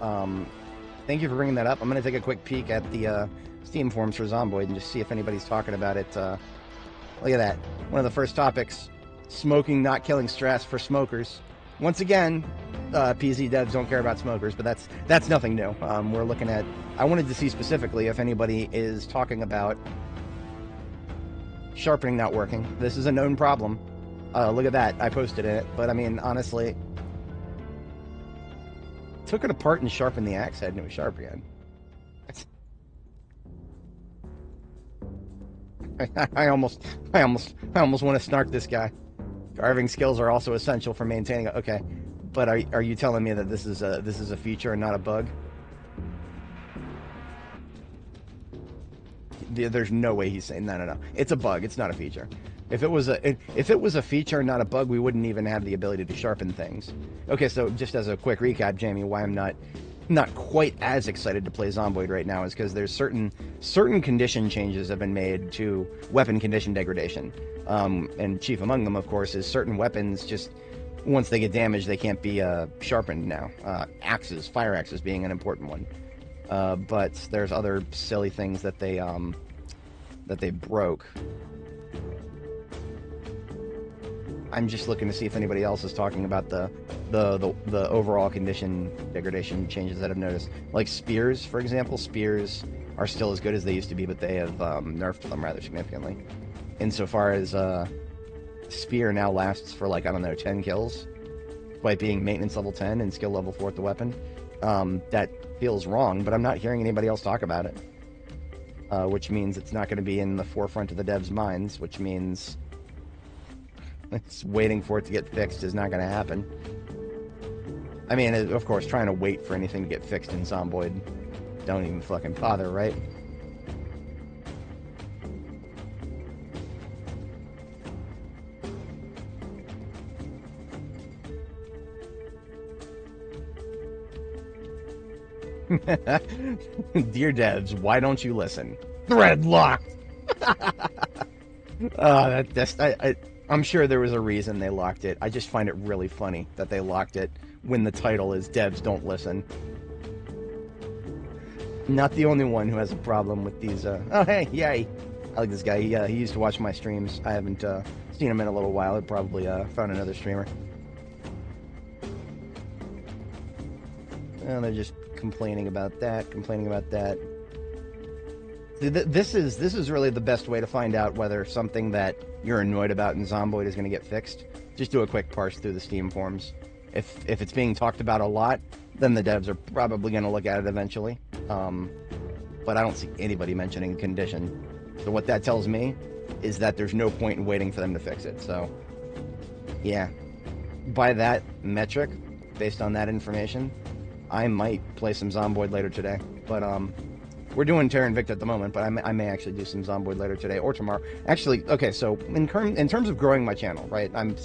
thank you for bringing that up. I'm going to take a quick peek at the Steam forums for Zomboid and just see if anybody's talking about it. Look at that. One of the first topics, smoking not killing stress for smokers. Once again, PZ devs don't care about smokers, but that's nothing new. We're looking at... I wanted to see specifically if anybody is talking about sharpening not working. This is a known problem. Look at that. I posted it. But, I mean, honestly... Took it apart and sharpened the axe head and it was sharp again. I almost want to snark this guy. Carving skills are also essential for maintaining... Okay. But are you telling me that this is a feature and not a bug? There's no way he's saying no. It's a bug. It's not a feature. If it was a feature and not a bug, we wouldn't even have the ability to sharpen things. Okay, so just as a quick recap, Jamie, why I'm not quite as excited to play Zomboid right now is because there's certain condition changes have been made to weapon condition degradation. And chief among them, of course, is certain weapons just once they get damaged, they can't be sharpened now. Fire axes being an important one. But there's other silly things that they broke. I'm just looking to see if anybody else is talking about the overall condition degradation changes that I've noticed. Like spears, for example. Spears are still as good as they used to be, but they have nerfed them rather significantly. Insofar as spear now lasts for, like, I don't know, 10 kills, by being maintenance level 10 and skill level 4 with the weapon. That feels wrong, but I'm not hearing anybody else talk about it. Which means it's not going to be in the forefront of the devs' minds, which means it's waiting for it to get fixed is not going to happen. I mean, of course, trying to wait for anything to get fixed in Zomboid, don't even fucking bother, right? Dear devs, why don't you listen? Thread locked! I'm sure there was a reason they locked it. I just find it really funny that they locked it when the title is Devs Don't Listen. Not the only one who has a problem with these, oh, hey, yay! I like this guy. He used to watch my streams. I haven't seen him in a little while. I probably found another streamer. And they're just complaining about that, This is really the best way to find out whether something that you're annoyed about in Zomboid is going to get fixed. Just do a quick parse through the Steam forums. If it's being talked about a lot, then the devs are probably going to look at it eventually. But I don't see anybody mentioning condition. So what that tells me is that there's no point in waiting for them to fix it. So, yeah. By that metric, based on that information, I might play some Zomboid later today. But, we're doing Terra Invicta at the moment, but I may actually do some Zomboid later today or tomorrow. Actually, okay, so in terms of growing my channel, right, I'm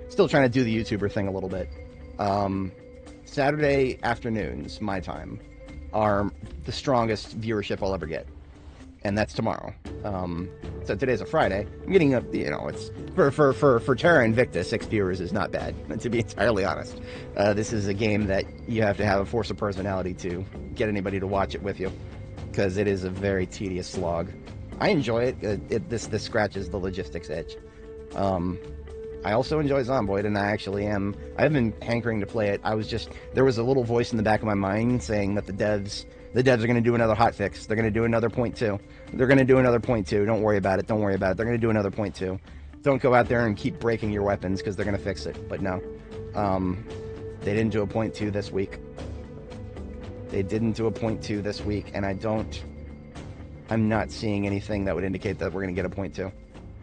still trying to do the YouTuber thing a little bit. Saturday afternoons, my time, are the strongest viewership I'll ever get. And that's tomorrow. So today's a Friday. I'm getting it's for Terra Invicta, 6 viewers is not bad, to be entirely honest. This is a game that you have to have a force of personality to get anybody to watch it with you, because it is a very tedious slog. I enjoy it. This scratches the logistics itch. I also enjoy Zomboid, and I've been hankering to play it. There was a little voice in the back of my mind saying that the devs are going to do another hotfix. They're going to do another 0.2. They're going to do another 0.2. Don't worry about it. They're going to do another 0.2. Don't go out there and keep breaking your weapons, because they're going to fix it. But no. They didn't do a 0.2 this week. And I'm not seeing anything that would indicate that we're going to get a 0.2.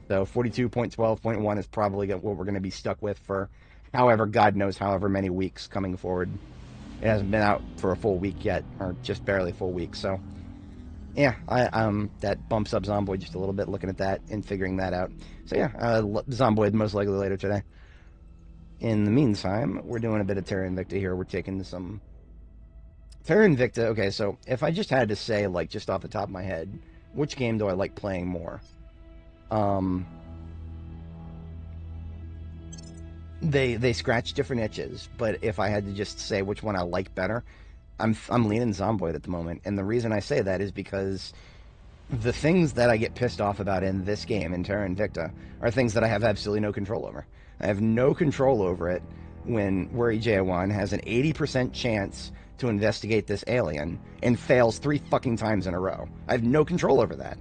So 42.12.1 is probably what we're going to be stuck with for God knows however many weeks coming forward. It hasn't been out for a full week yet, or just barely a full week. So, yeah, that bumps up Zomboid just a little bit, looking at that and figuring that out. So yeah, Zomboid most likely later today. In the meantime, we're doing a bit of Terra Invicta here. We're taking some Terra Invicta. Okay, so if I just had to say, like, just off the top of my head, which game do I like playing more? They scratch different itches, but if I had to just say which one I like better, I'm leaning Zomboid at the moment. And the reason I say that is because the things that I get pissed off about in this game, in Terra Invicta, are things that I have absolutely no control over. I have no control over it when J1 has an 80% chance to investigate this alien and fails 3 fucking times in a row. I have no control over that.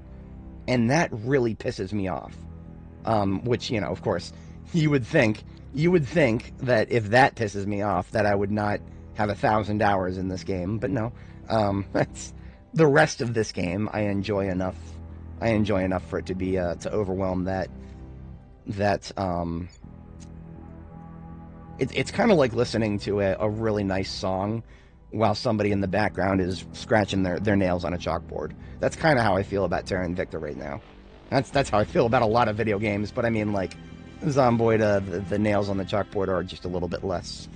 And that really pisses me off. Which, of course, you would think that if that pisses me off, that I would not have 1,000 hours in this game. But no. That's the rest of this game I enjoy enough for it to be to overwhelm that it's kind of like listening to a really nice song while somebody in the background is scratching their nails on a chalkboard. That's kind of how I feel about Terra Invicta right now. That's how I feel about a lot of video games, but I mean, like, Zomboid, the nails on the chalkboard are just a little bit less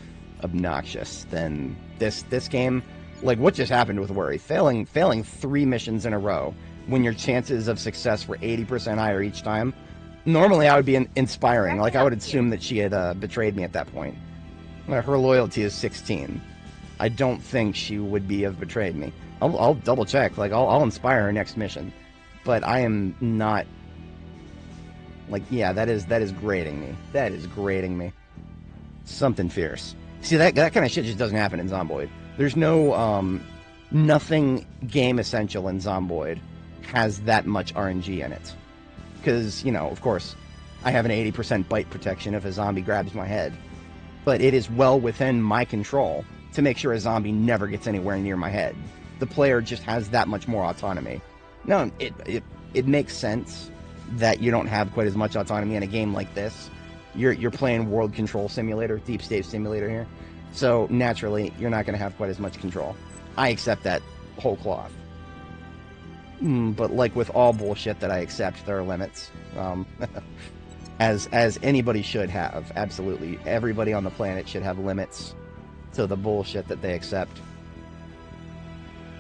obnoxious than this game. Like, what just happened with Worry? Failing 3 missions in a row when your chances of success were 80% higher each time. Normally, I would be inspiring. Like, I would assume that she had betrayed me at that point. Her loyalty is 16. I don't think she would have betrayed me. I'll double check. Like, I'll inspire her next mission. But I am not... Like, yeah, that is grating me. That is grating me. Something fierce. See, that kind of shit just doesn't happen in Zomboid. There's no, nothing game essential in Zomboid has that much RNG in it. Because, of course, I have an 80% bite protection if a zombie grabs my head. But it is well within my control to make sure a zombie never gets anywhere near my head. The player just has that much more autonomy. No, it makes sense that you don't have quite as much autonomy in a game like this. You're playing World Control Simulator, Deep State Simulator here. So, naturally, you're not going to have quite as much control. I accept that whole cloth. But like with all bullshit that I accept, there are limits. As anybody should have. Absolutely. Everybody on the planet should have limits to the bullshit that they accept.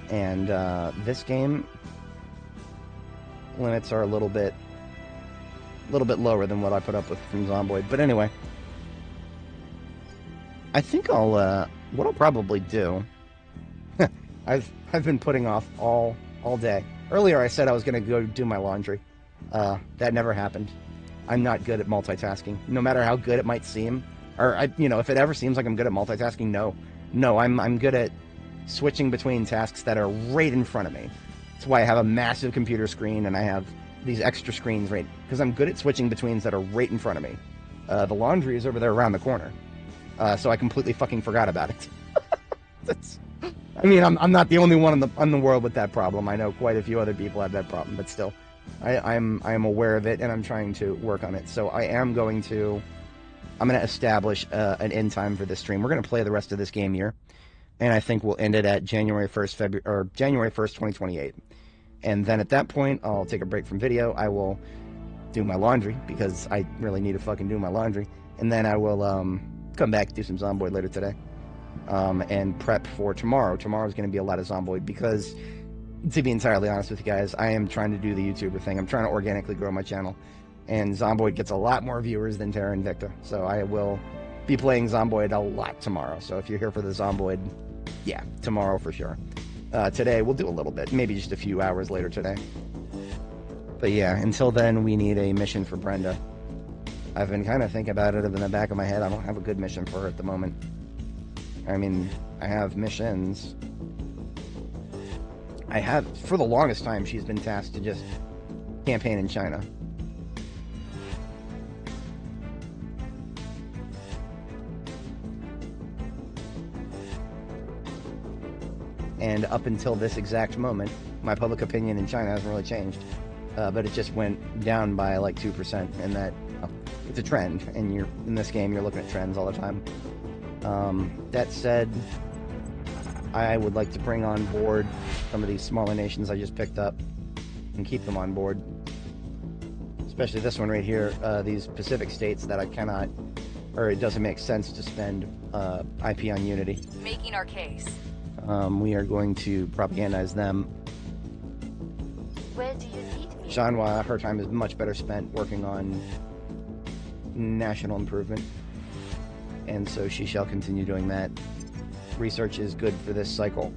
And this game, limits are a little bit lower than what I put up with from Zomboid. But anyway, I think what I'll probably do. I've been putting off all day. Earlier I said I was gonna go do my laundry. That never happened. I'm not good at multitasking, no matter how good it might seem. Or if it ever seems like I'm good at multitasking, no, I'm good at switching between tasks that are right in front of me. That's why I have a massive computer screen and I have these extra screens, right? Because I'm good at switching betweens that are right in front of me. The laundry is over there around the corner, so I completely fucking forgot about it. I'm not the only one in the world with that problem. I know quite a few other people have that problem, but still, I'm aware of it and I'm trying to work on it. So I'm going to establish an end time for this stream. We're going to play the rest of this game here, and I think we'll end it at January 1st, January 1st, 2028. And then at that point, I'll take a break from video. I will do my laundry because I really need to fucking do my laundry, and then I will come back, do some Zomboid later today, and prep for tomorrow. Tomorrow's going to be a lot of Zomboid because, to be entirely honest with you guys, I am trying to do the YouTuber thing. I'm trying to organically grow my channel, and Zomboid gets a lot more viewers than Terra Invicta, so I will be playing Zomboid a lot tomorrow. So if you're here for the Zomboid, yeah, tomorrow for sure. Today we'll do a little bit, maybe just a few hours later today. But yeah, until then we need a mission for Brenda. I've been kind of thinking about it in the back of my head. I don't have a good mission for her at the moment. I mean, I have missions. For the longest time, she's been tasked to just campaign in China. And up until this exact moment, my public opinion in China hasn't really changed. But it just went down by like 2%, and that it's a trend. And in this game, you're looking at trends all the time. That said, I would like to bring on board some of these smaller nations I just picked up and keep them on board. Especially this one right here, these Pacific states that I cannot, or it doesn't make sense to spend IP on Unity. Making our case. We are going to propagandize them. Where do you need me? Shanhua, her time is much better spent working on national improvement, and so she shall continue doing that. Research is good for this cycle.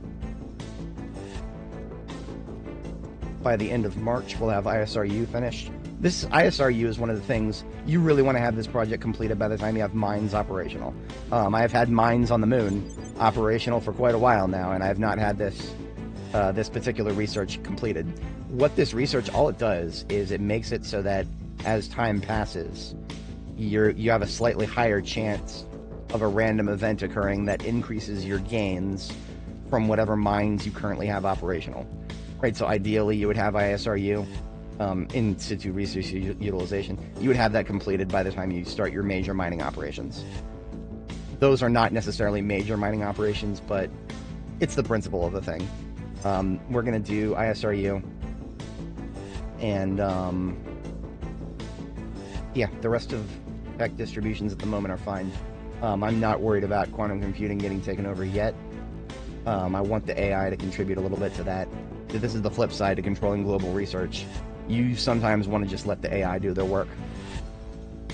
By the end of March, we'll have ISRU finished. This ISRU is one of the things you really want to have this project completed by the time you have mines operational. I have had mines on the moon operational for quite a while now, and I have not had this particular research completed. What this research, all it does is it makes it so that as time passes, you have a slightly higher chance of a random event occurring that increases your gains from whatever mines you currently have operational. Right, so ideally you would have ISRU, in situ resource utilization. You would have that completed by the time you start your major mining operations. Those are not necessarily major mining operations, but it's the principle of the thing. We're going to do ISRU, and yeah, the rest of tech distributions at the moment are fine. I'm not worried about quantum computing getting taken over yet. I want the AI to contribute a little bit to that. This is the flip side to controlling global research. You sometimes want to just let the AI do their work.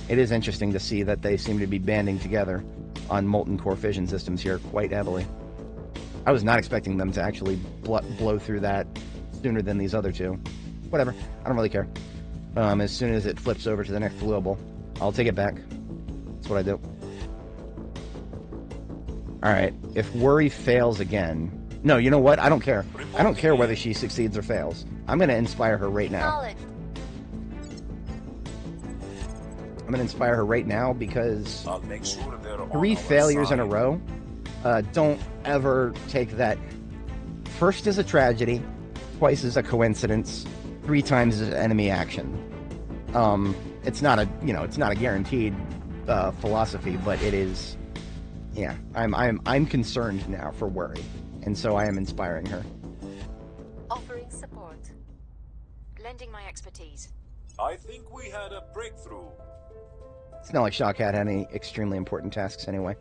It is interesting to see that they seem to be banding together on molten core fission systems here quite heavily. I was not expecting them to actually blow through that sooner than these other two. Whatever, I don't really care. As soon as it flips over to the next global, I'll take it back. That's what I do. Alright, if worry fails again... No, you know what? I don't care. I don't care whether she succeeds or fails. I'm going to inspire her right now. I'm going to inspire her right now because I'll make sure they're on 3 our failures in a side. row, don't ever take that. First is a tragedy, twice is a coincidence, 3 times is enemy action. It's not a, it's not a guaranteed philosophy, but it is. Yeah, I'm concerned now for worry, and so I am inspiring her. Offering support. Lending my expertise. I think we had a breakthrough. It's not like Shawkat had any extremely important tasks anyway.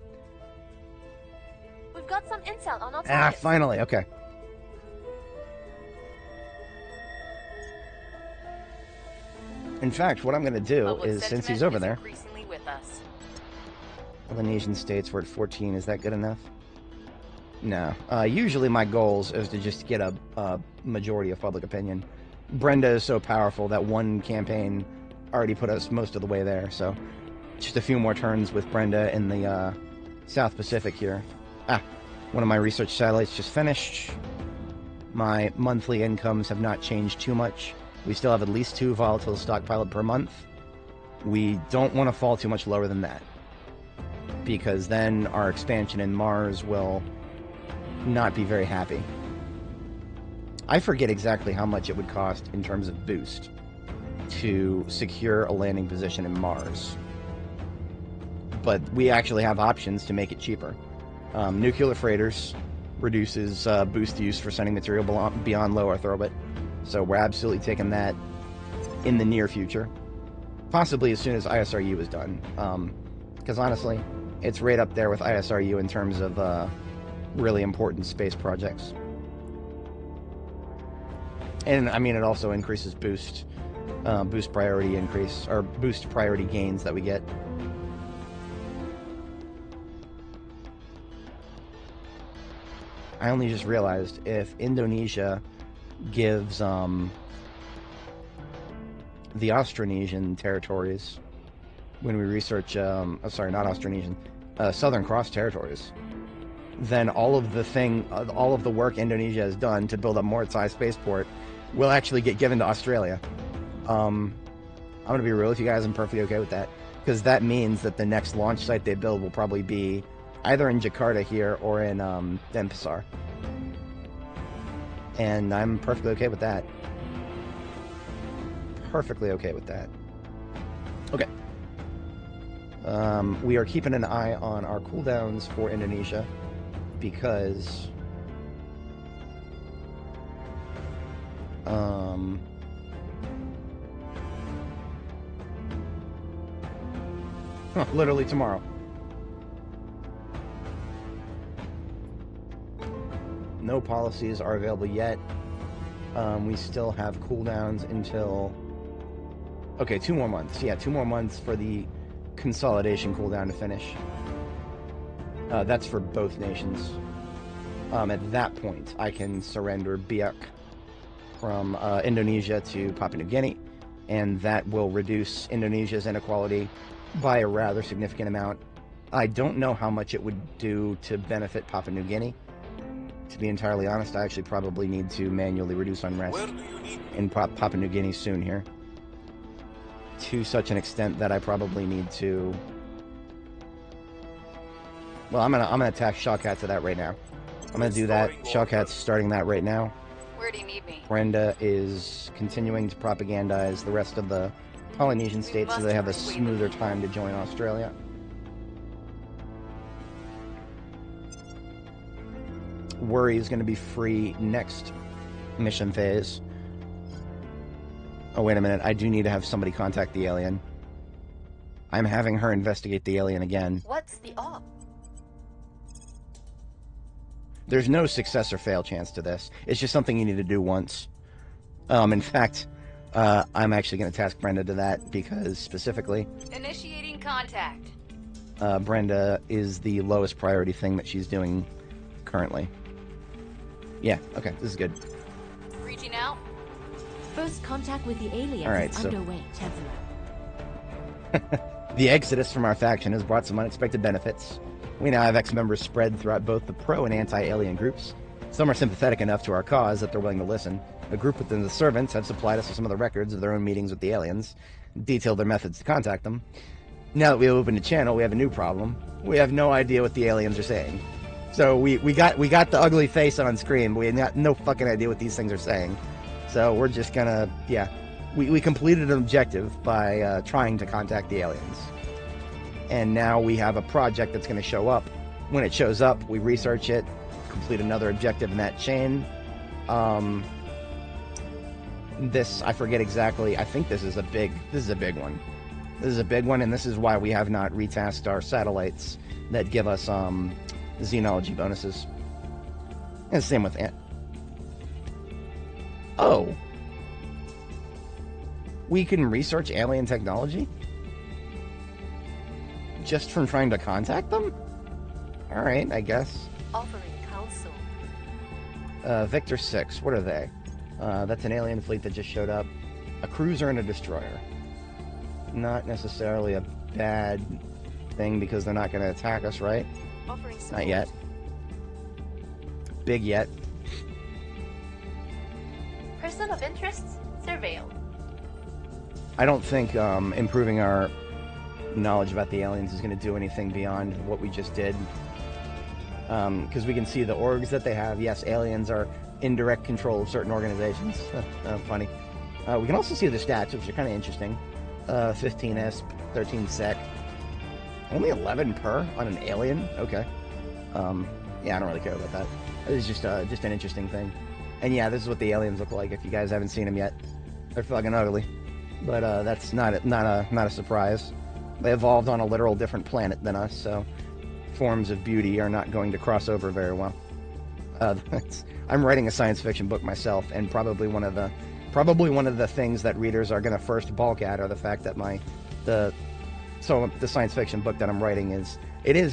We've got some intel on our Ah, targets. finally, okay. In fact, what I'm going to do Public is, since sentiment he's over is there, increasingly with us. Polynesian states, we're at 14. Is that good enough? No. Usually my goals is to just get a majority of public opinion. Brenda is so powerful that one campaign already put us most of the way there, so just a few more turns with Brenda in the South Pacific here. One of my research satellites just finished. My monthly incomes have not changed too much. We still have at least 2 volatile stockpiled per month. We don't want to fall too much lower than that, because then our expansion in Mars will not be very happy. I forget exactly how much it would cost in terms of boost to secure a landing position in Mars, but we actually have options to make it cheaper. Nuclear freighters reduces boost use for sending material beyond low Earth orbit, so we're absolutely taking that in the near future, possibly as soon as ISRU is done, because honestly, it's right up there with ISRU in terms of really important space projects. And I mean, it also increases boost priority increase, or boost priority gains that we get. I only just realized if Indonesia gives the Austronesian territories, when we research, sorry, not Austronesian, Southern Cross territories, then all of the work Indonesia has done to build a Mordecai spaceport will actually get given to Australia. I'm going to be real with you guys, I'm perfectly okay with that, because that means that the next launch site they build will probably be either in Jakarta here or in Denpasar. And I'm perfectly okay with that. Perfectly okay with that. Okay. We are keeping an eye on our cooldowns for Indonesia, because literally tomorrow. No policies are available yet. We still have cooldowns until... Okay, 2 more months. Yeah, 2 more months for the consolidation cooldown to finish. That's for both nations. At that point, I can surrender Biak from Indonesia to Papua New Guinea, and that will reduce Indonesia's inequality by a rather significant amount. I don't know how much it would do to benefit Papua New Guinea. To be entirely honest, I actually probably need to manually reduce unrest in Papua New Guinea soon here, to such an extent that I probably need to... Well, I'm gonna attack Shawkat to that right now. I'm gonna do that. Shawkat's starting that right now. Where do you need me? Brenda is continuing to propagandize the rest of the Polynesian states so they have a smoother time to join Australia. Worry is going to be free next mission phase. Oh, wait a minute. I do need to have somebody contact the alien. I'm having her investigate the alien again. What's the op? There's no success or fail chance to this. It's just something you need to do once. In fact, I'm actually going to task Brenda to that, because specifically... Initiating contact. Brenda is the lowest priority thing that she's doing currently. Yeah, okay, this is good. Reaching out. First contact with the aliens is underway, Chancellor. The exodus from our faction has brought some unexpected benefits. We now have ex-members spread throughout both the pro and anti-alien groups. Some are sympathetic enough to our cause that they're willing to listen. A group within the servants have supplied us with some of the records of their own meetings with the aliens, detailed their methods to contact them. Now that we opened a channel, we have a new problem. We have no idea what the aliens are saying. So we got the ugly face on screen, but we got no fucking idea what these things are saying. So we're just gonna, yeah. We completed an objective by trying to contact the aliens. And now we have a project that's going to show up. When it shows up, we research it, complete another objective in that chain. This, I forget exactly, I think this is a big one. This is a big one, and this is why we have not retasked our satellites that give us xenology bonuses. And same with Ant. Oh. We can research alien technology? just from trying to contact them? Alright, I guess. Offering counsel. Victor 6, what are they? That's an alien fleet that just showed up. A cruiser and a destroyer. Not necessarily a bad thing because they're not going to attack us, right? Offering support. Not yet. Big yet. Person of interest surveilled. I don't think improving our knowledge about the aliens is going to do anything beyond what we just did. Because we can see the orgs that they have. Yes, aliens are in direct control of certain organizations. Funny. We can also see the stats, which are kind of interesting. 15 ESP, 13 SEC. Only 11 per on an alien? Okay. Yeah, I don't really care about that. It's just an interesting thing. And yeah, this is what the aliens look like if you guys haven't seen them yet. They're fucking ugly. But that's not a surprise. They evolved on a literal different planet than us, so forms of beauty are not going to cross over very well. I'm writing a science fiction book myself, and probably one of the things that readers are going to first balk at are the fact that the science fiction book that I'm writing is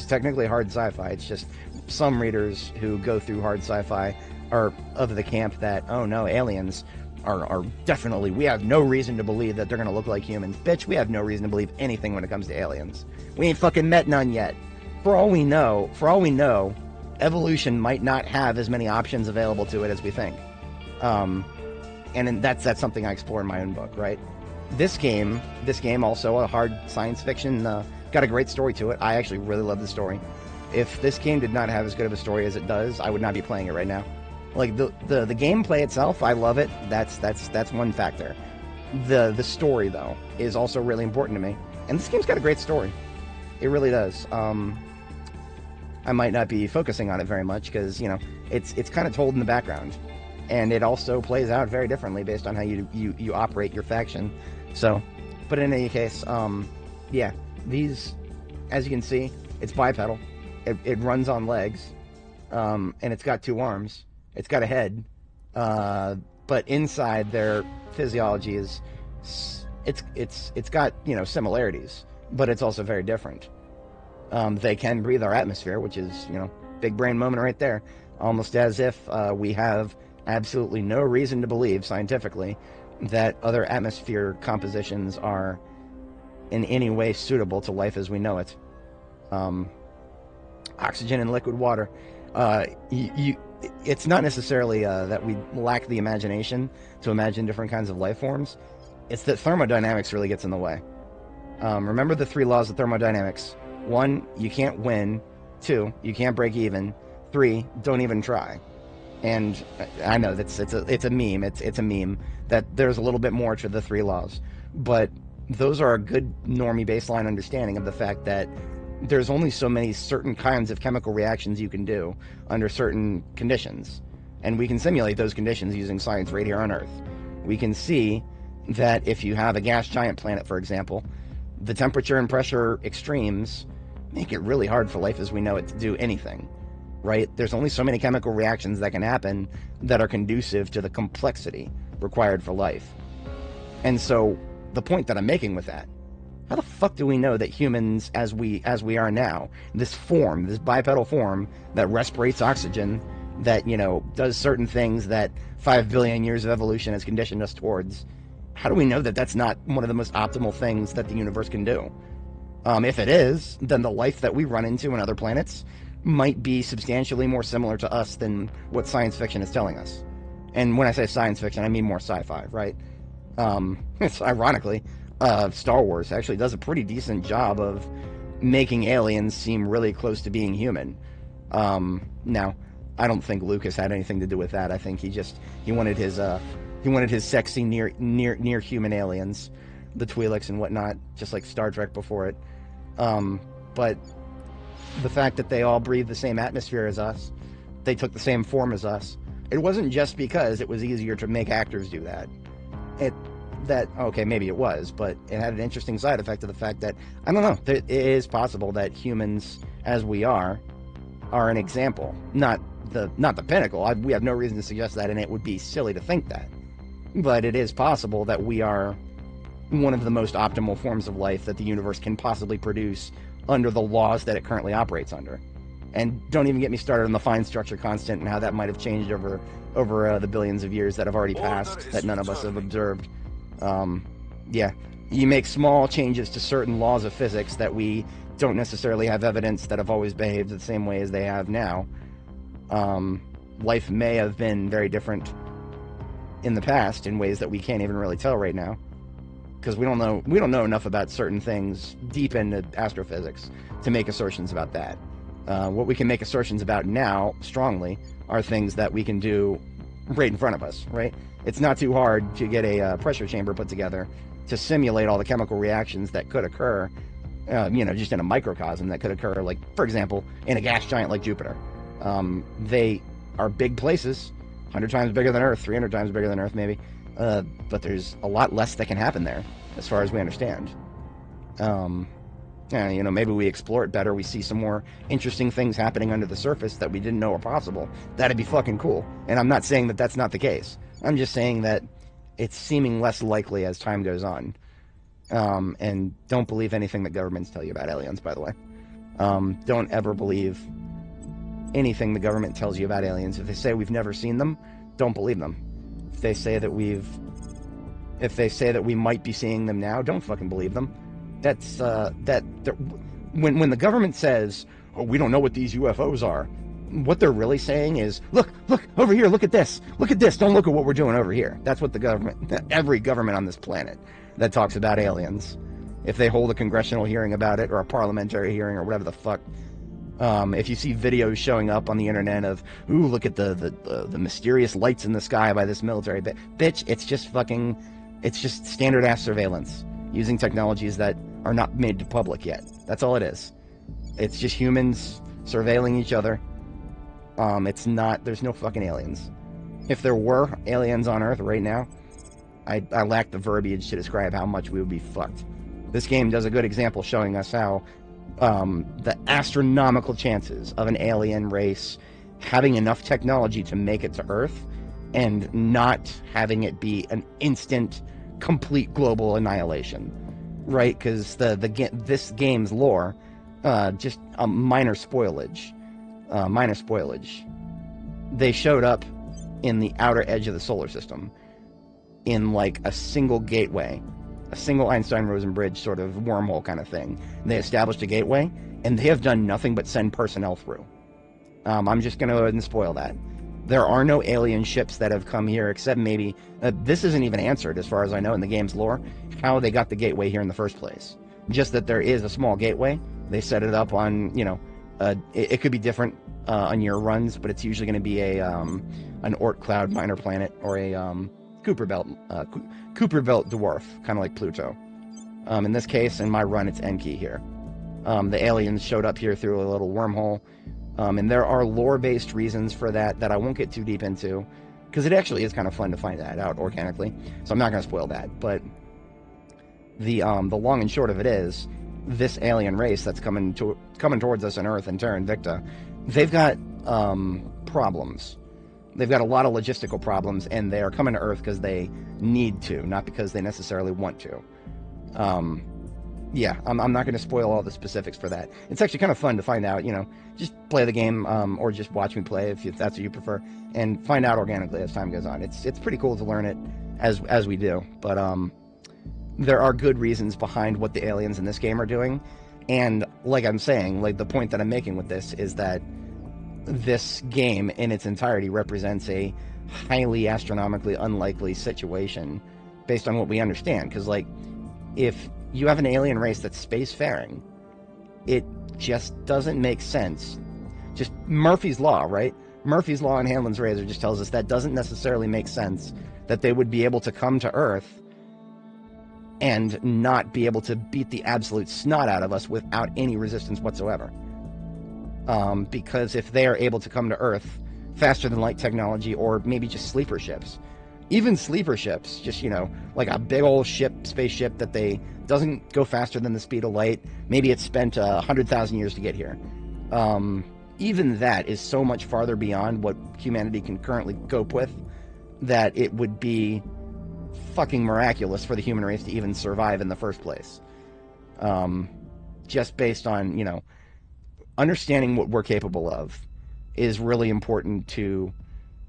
technically hard sci-fi. It's just some readers who go through hard sci-fi are of the camp that, oh no, aliens are definitely, we have no reason to believe that they're going to look like humans. Bitch, we have no reason to believe anything when it comes to aliens. We ain't fucking met none yet. For all we know, evolution might not have as many options available to it as we think. And that's something I explore in my own book, right? This game also a hard science fiction, got a great story to it. I actually really love the story. If this game did not have as good of a story as it does, I would not be playing it right now. Like the gameplay itself, I love it. That's one factor. The story though is also really important to me, and this game's got a great story. It really does. I might not be focusing on it very much because it's kind of told in the background, and it also plays out very differently based on how you operate your faction. So, but in any case, yeah, these, as you can see, it's bipedal. It runs on legs, and it's got 2 arms. It's got a head, but inside their physiology it's got similarities, but it's also very different. They can breathe our atmosphere, which is big brain moment right there. Almost as if we have absolutely no reason to believe scientifically that other atmosphere compositions are in any way suitable to life as we know it. Oxygen and liquid water. It's not necessarily that we lack the imagination to imagine different kinds of life forms. It's that thermodynamics really gets in the way. Remember the 3 laws of thermodynamics. 1, you can't win. 2, you can't break even. 3, don't even try. And I know it's a meme. It's a meme that there's a little bit more to the 3 laws, but those are a good normie baseline understanding of the fact that there's only so many certain kinds of chemical reactions you can do under certain conditions, and we can simulate those conditions using science right here on Earth. We can see that if you have a gas giant planet, for example, the temperature and pressure extremes make it really hard for life as we know it to do anything, right? There's only so many chemical reactions that can happen that are conducive to the complexity required for life. And so the point that I'm making with that, how the fuck do we know that humans, as we are now, this bipedal form that respirates oxygen, that does certain things that 5 billion years of evolution has conditioned us towards, how do we know that that's not one of the most optimal things that the universe can do? If it is, then the life that we run into on other planets might be substantially more similar to us than what science fiction is telling us. And when I say science fiction, I mean more sci-fi, right? It's ironically, Star Wars actually does a pretty decent job of making aliens seem really close to being human. Now, I don't think Lucas had anything to do with that. I think he wanted his sexy near human aliens, the Twi'leks and whatnot, just like Star Trek before it. But the fact that they all breathe the same atmosphere as us, they took the same form as us, it wasn't just because it was easier to make actors do that. Okay, maybe it was, but it had an interesting side effect of the fact that, I don't know, it is possible that humans, as we are an example. Not the pinnacle. We have no reason to suggest that, and it would be silly to think that. But it is possible that we are one of the most optimal forms of life that the universe can possibly produce under the laws that it currently operates under. And don't even get me started on the fine structure constant and how that might have changed over the billions of years that have already passed that none of us have observed. Yeah, you make small changes to certain laws of physics that we don't necessarily have evidence that have always behaved the same way as they have now. Life may have been very different in the past in ways that we can't even really tell right now, because we don't know enough about certain things deep into astrophysics to make assertions about that. What we can make assertions about now strongly are things that we can do right in front of us, right? It's not too hard to get a pressure chamber put together to simulate all the chemical reactions that could occur, just in a microcosm that could occur, like, for example, in a gas giant like Jupiter. They are big places, 100 times bigger than Earth, 300 times bigger than Earth maybe, but there's a lot less that can happen there, as far as we understand. Maybe we explore it better, we see some more interesting things happening under the surface that we didn't know were possible. That'd be fucking cool. And I'm not saying that that's not the case. I'm just saying that it's seeming less likely as time goes on. And don't believe anything that governments tell you about aliens, by the way. Don't ever believe anything the government tells you about aliens. If they say we've never seen them, don't believe them. If they say that we might be seeing them now, don't fucking believe them. That's when the government says, "Oh, we don't know what these UFOs are," what they're really saying is, look over here, look at this, don't look at what we're doing over here. That's what every government on this planet that talks about aliens, if they hold a congressional hearing about it, or a parliamentary hearing, or whatever the fuck, if you see videos showing up on the internet of, ooh, look at the mysterious lights in the sky by this military bitch, it's just standard ass surveillance using technologies that are not made to public yet. That's all it is. It's just humans surveilling each other. There's no fucking aliens. If there were aliens on Earth right now, I lack the verbiage to describe how much we would be fucked. This game does a good example showing us how the astronomical chances of an alien race having enough technology to make it to Earth and not having it be an instant, complete global annihilation, right? Because this game's lore, just a minor spoilage. They showed up in the outer edge of the solar system in like a single gateway, a single Einstein-Rosen bridge sort of wormhole kind of thing. They established a gateway, and they have done nothing but send personnel through. I'm just going to go ahead and spoil that. There are no alien ships that have come here, except maybe, this isn't even answered as far as I know in the game's lore, how they got the gateway here in the first place. Just that there is a small gateway. They set it up on, it could be different on your runs, but it's usually going to be an Oort cloud minor planet, or a Kuiper belt dwarf, kind of like Pluto. In this case, in my run, it's Enki here. The aliens showed up here through a little wormhole, and there are lore-based reasons for that I won't get too deep into, because it actually is kind of fun to find that out organically, so I'm not going to spoil that. But the long and short of it is, this alien race that's coming towards us on Earth in Terra Invicta, they've got problems. They've got a lot of logistical problems, and they are coming to Earth because they need to, not because they necessarily want to. I'm not going to spoil all the specifics for that. It's actually kind of fun to find out, just play the game, or just watch me play if that's what you prefer, and find out organically as time goes on. It's pretty cool to learn it as we do, but there are good reasons behind what the aliens in this game are doing, and like I'm saying, like the point that I'm making with this is that this game in its entirety represents a highly astronomically unlikely situation based on what we understand, because like, if you have an alien race that's spacefaring, it just doesn't make sense. Just Murphy's Law, right? Murphy's Law and Hanlon's razor just tells us that doesn't necessarily make sense, that they would be able to come to Earth and not be able to beat the absolute snot out of us without any resistance whatsoever. Because if they are able to come to Earth faster than light technology, or maybe just sleeper ships, even sleeper ships, just, like a big old spaceship that doesn't go faster than the speed of light, maybe it's spent 100,000 years to get here. Even that is so much farther beyond what humanity can currently cope with, that it would be fucking miraculous for the human race to even survive in the first place. just based on, understanding what we're capable of is really important to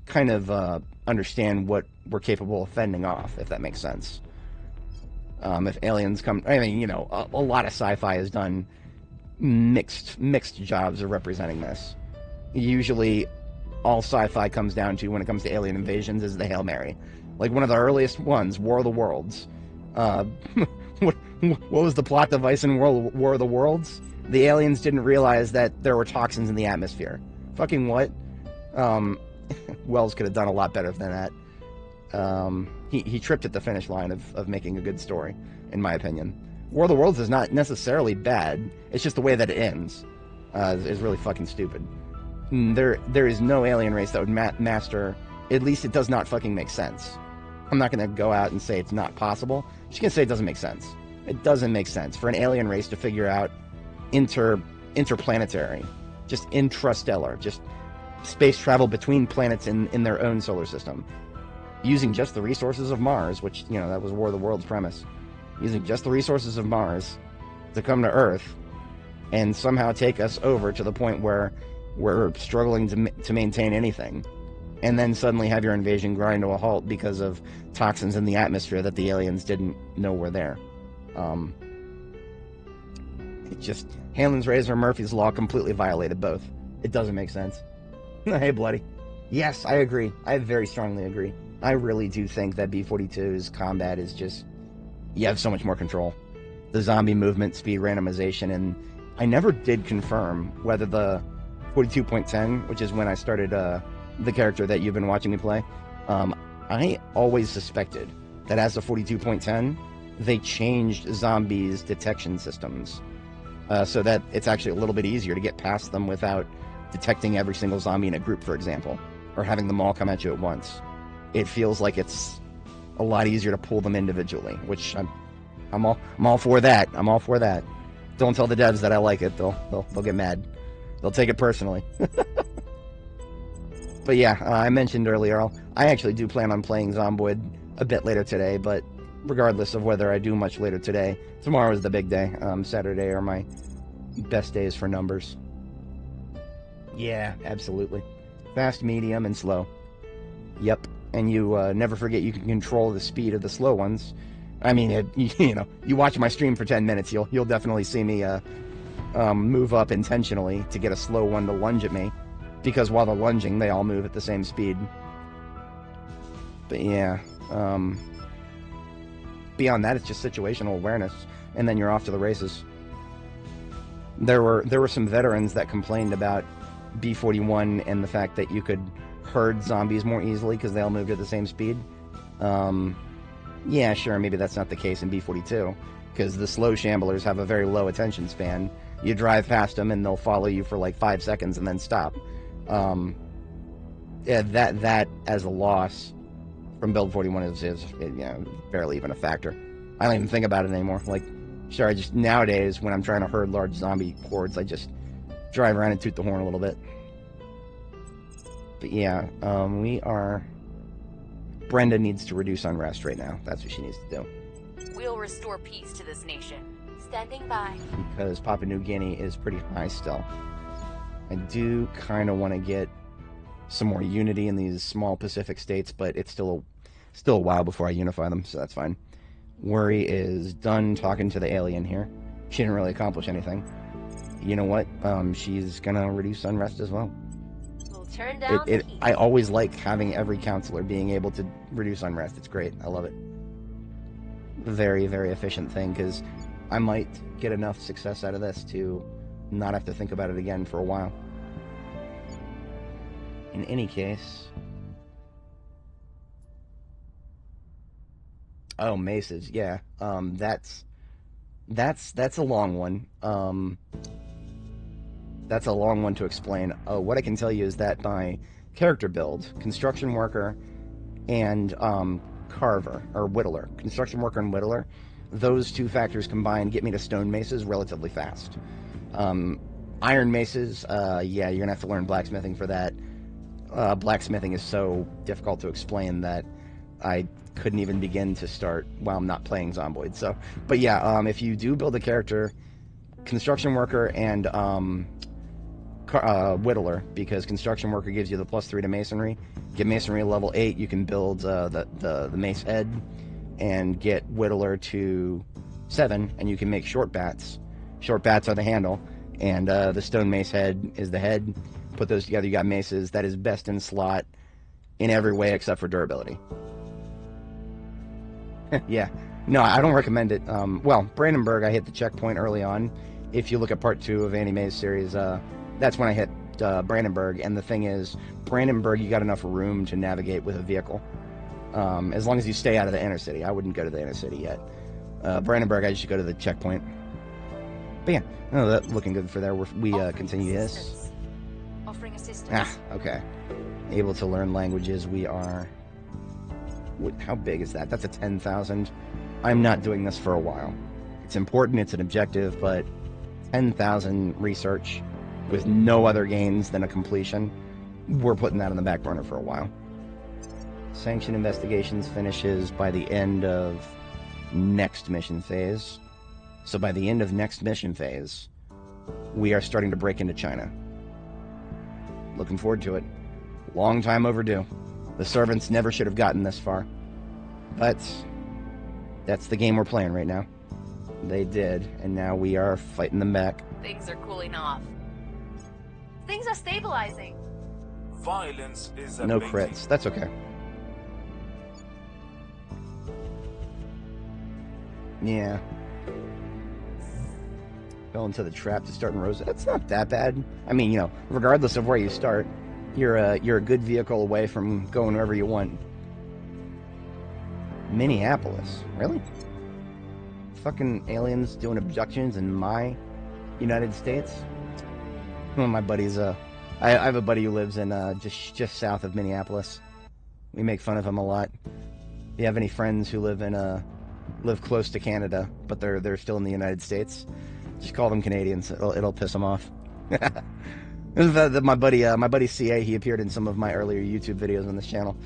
kind of understand what we're capable of fending off, if that makes sense. If aliens come, I mean, a lot of sci-fi has done mixed jobs of representing this. Usually, all sci-fi comes down to, when it comes to alien invasions, is the Hail Mary. Like one of the earliest ones, War of the Worlds. What was the plot device in War of the Worlds? The aliens didn't realize that there were toxins in the atmosphere. Fucking what? Wells could have done a lot better than that. He tripped at the finish line of making a good story, in my opinion. War of the Worlds is not necessarily bad. It's just the way that it ends is really fucking stupid. There is no alien race that would master. At least it does not fucking make sense. I'm not going to go out and say it's not possible. I'm just going to say it doesn't make sense. It doesn't make sense for an alien race to figure out interplanetary, just intrastellar, just space travel between planets in their own solar system, using just the resources of Mars, which, that was War of the Worlds premise, using just the resources of Mars to come to Earth and somehow take us over to the point where we're struggling to maintain anything, and then suddenly have your invasion grind to a halt because of toxins in the atmosphere that the aliens didn't know were there. It just, Hanlon's razor and Murphy's law completely violated both. It doesn't make sense. Hey, Bloody. Yes, I agree. I very strongly agree. I really do think that B-42's combat is just, you have so much more control. The zombie movement, speed randomization, and I never did confirm whether the 42.10, which is when I started the character that you've been watching me play, I always suspected that as of 42.10, they changed zombies' detection systems so that it's actually a little bit easier to get past them without detecting every single zombie in a group, for example, or having them all come at you at once. It feels like it's a lot easier to pull them individually, which I'm all for that. I'm all for that. Don't tell the devs that I like it. They'll get mad. They'll take it personally. But yeah, I mentioned earlier, I actually do plan on playing Zomboid a bit later today, but regardless of whether I do much later today, tomorrow is the big day. Saturday are my best days for numbers. Yeah, absolutely. Fast, medium, and slow. Yep. And you never forget you can control the speed of the slow ones. I mean, you watch my stream for 10 minutes, you'll definitely see me move up intentionally to get a slow one to lunge at me, because while they're lunging, they all move at the same speed. But yeah, beyond that, it's just situational awareness, and then you're off to the races. There were some veterans that complained about B-41 and the fact that you could herd zombies more easily because they all moved at the same speed. Yeah, sure, maybe that's not the case in B-42, because the slow shamblers have a very low attention span. You drive past them and they'll follow you for like 5 seconds and then stop. Yeah, that as a loss from Build 41 is barely even a factor. I don't even think about it anymore. Like, sure, I just, nowadays, when I'm trying to herd large zombie hordes, I just drive around and toot the horn a little bit. But yeah, Brenda needs to reduce unrest right now. That's what she needs to do. We'll restore peace to this nation. Standing by. Because Papua New Guinea is pretty high still. I do kind of want to get some more unity in these small Pacific states, but it's still a while before I unify them, so that's fine. Worry is done talking to the alien here. She didn't really accomplish anything. You know what? She's gonna reduce unrest as well. We'll turn down the heat. I always like having every counselor being able to reduce unrest. It's great. I love it. Very, very efficient thing, because I might get enough success out of this to not have to think about it again for a while. In any case... Oh, maces, yeah. That's a long one. That's a long one to explain. What I can tell you is that my character build, construction worker and carver, or whittler, construction worker and whittler, those two factors combined get me to stone maces relatively fast. Iron maces, yeah, you're gonna have to learn blacksmithing for that. Blacksmithing is so difficult to explain that I couldn't even begin to start while I'm not playing Zomboid. So, but yeah, if you do build a character construction worker and whittler, because construction worker gives you the +3 to masonry. Get masonry level 8, you can build the mace head, and get whittler to 7, and you can make short bats. Short bats are the handle, and the stone mace head is the head. Put those together, you got maces. That is best in slot in every way except for durability. Yeah. No, I don't recommend it. Well, Brandenburg, I hit the checkpoint early on. If you look at part 2 of Andy May's series, that's when I hit Brandenburg. And the thing is, Brandenburg, you got enough room to navigate with a vehicle. As long as you stay out of the inner city. I wouldn't go to the inner city yet. Brandenburg, I just go to the checkpoint. But yeah, no, that's looking good for there. We continue this. Offering assistance. Ah, okay. Able to learn languages. We are... How big is that? That's a 10,000. I'm not doing this for a while. It's important, it's an objective, but 10,000 research with no other gains than a completion, we're putting that on the back burner for a while. Sanction investigations finishes by the end of next mission phase. So by the end of next mission phase, we are starting to break into China. Looking forward to it. Long time overdue. The servants never should have gotten this far. But that's the game we're playing right now. They did, and now we are fighting them back. Things are cooling off. Things are stabilizing. Violence is No abating. crits. That's okay. Yeah. Fell into the trap to start in Rosa. That's not that bad. I mean, you know, regardless of where you start, you're a good vehicle away from going wherever you want. Minneapolis, really? Fucking aliens doing abductions in my United States? One of my buddies, I have a buddy who lives in just south of Minneapolis. We make fun of him a lot. If you have any friends who live close to Canada, but they're still in the United States, just call them Canadians. It'll piss them off. My buddy CA, he appeared in some of my earlier YouTube videos on this channel.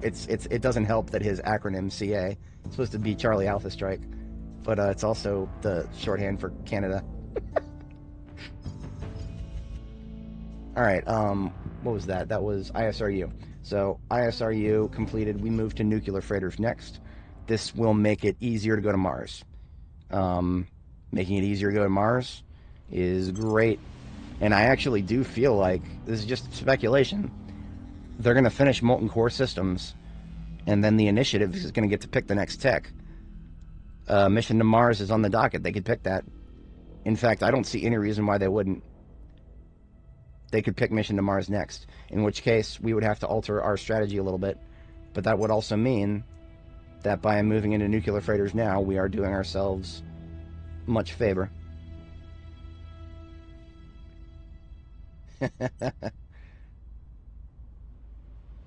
It doesn't help that his acronym CA is supposed to be Charlie Alpha Strike, but it's also the shorthand for Canada. All right, what was that? That was ISRU. So ISRU completed. We move to nuclear freighters next. This will make it easier to go to Mars. Making it easier to go to Mars is great. And I actually do feel like, this is just speculation, they're going to finish Molten Core Systems, and then the initiative is going to get to pick the next tech. Mission to Mars is on the docket. They could pick that. In fact, I don't see any reason why they wouldn't. They could pick Mission to Mars next, in which case we would have to alter our strategy a little bit. But that would also mean that by moving into nuclear freighters now, we are doing ourselves much favor.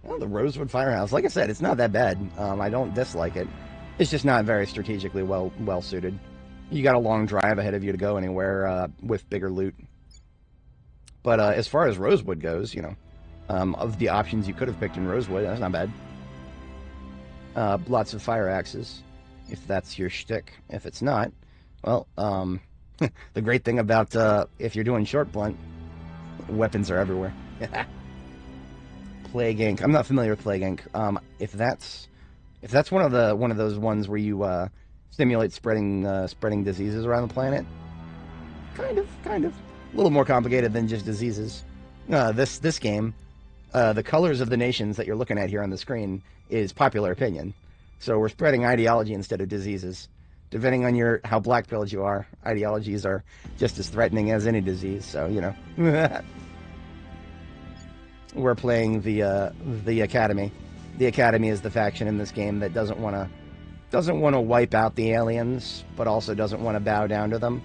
Well, the Rosewood Firehouse, like I said, it's not that bad. I don't dislike it. It's just not very strategically well suited. You got a long drive ahead of you to go anywhere with bigger loot. But as far as Rosewood goes, you know, of the options you could have picked in Rosewood, that's not bad. Lots of fire axes, if that's your shtick. If it's not, well, the great thing about if you're doing short blunt, weapons are everywhere. Plague Inc. I'm not familiar with Plague Inc. If that's one of those ones where you stimulate spreading diseases around the planet, kind of, a little more complicated than just diseases. This game, the colors of the nations that you're looking at here on the screen is popular opinion. So we're spreading ideology instead of diseases. Depending on how black-pilled you are, ideologies are just as threatening as any disease. So you know. We're playing the Academy. The Academy is the faction in this game that doesn't want to wipe out the aliens, but also doesn't want to bow down to them.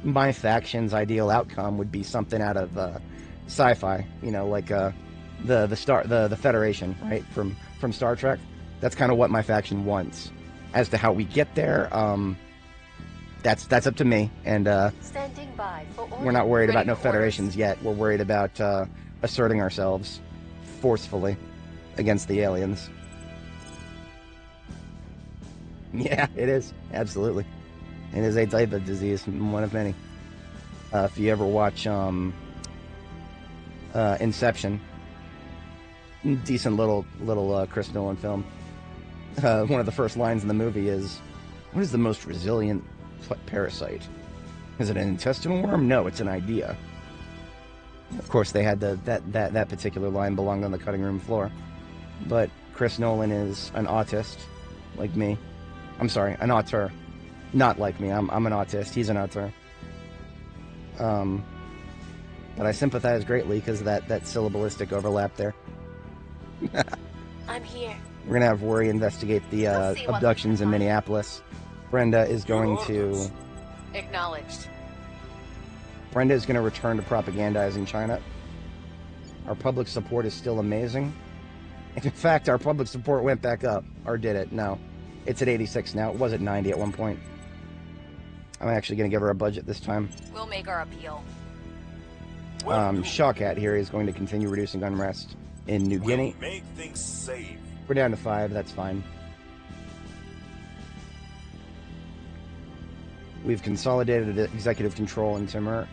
My faction's ideal outcome would be something out of sci-fi, you know, like the Federation, right, from Star Trek. That's kind of what my faction wants. As to how we get there, that's up to me. And Standing by for we're not worried ready about no for federations yet. We're worried about asserting ourselves forcefully against the aliens. Yeah, it is. Absolutely. it is a type of disease, one of many. If you ever watch Inception, decent little Chris Nolan film. One of the first lines in the movie is, "What is the most resilient parasite? Is it an intestinal worm? No, it's an idea." Of course, they had that particular line belonged on the cutting room floor. But Chris Nolan is an autist, like me. I'm sorry, an auteur. Not like me. I'm an autist. He's an auteur. But I sympathize greatly because of that syllabalistic overlap there. I'm here. We're going to have Worry investigate the abductions in Minneapolis. Brenda is going to... Acknowledged. Brenda is going to return to propagandizing China. Our public support is still amazing. In fact, our public support went back up. Or did it? No. It's at 86 now. It was at 90 at one point. I'm actually going to give her a budget this time. We'll make our appeal. Shawkat here is going to continue reducing unrest in New Guinea. Make things safe. We're down to 5. That's fine. We've consolidated executive control in Timur.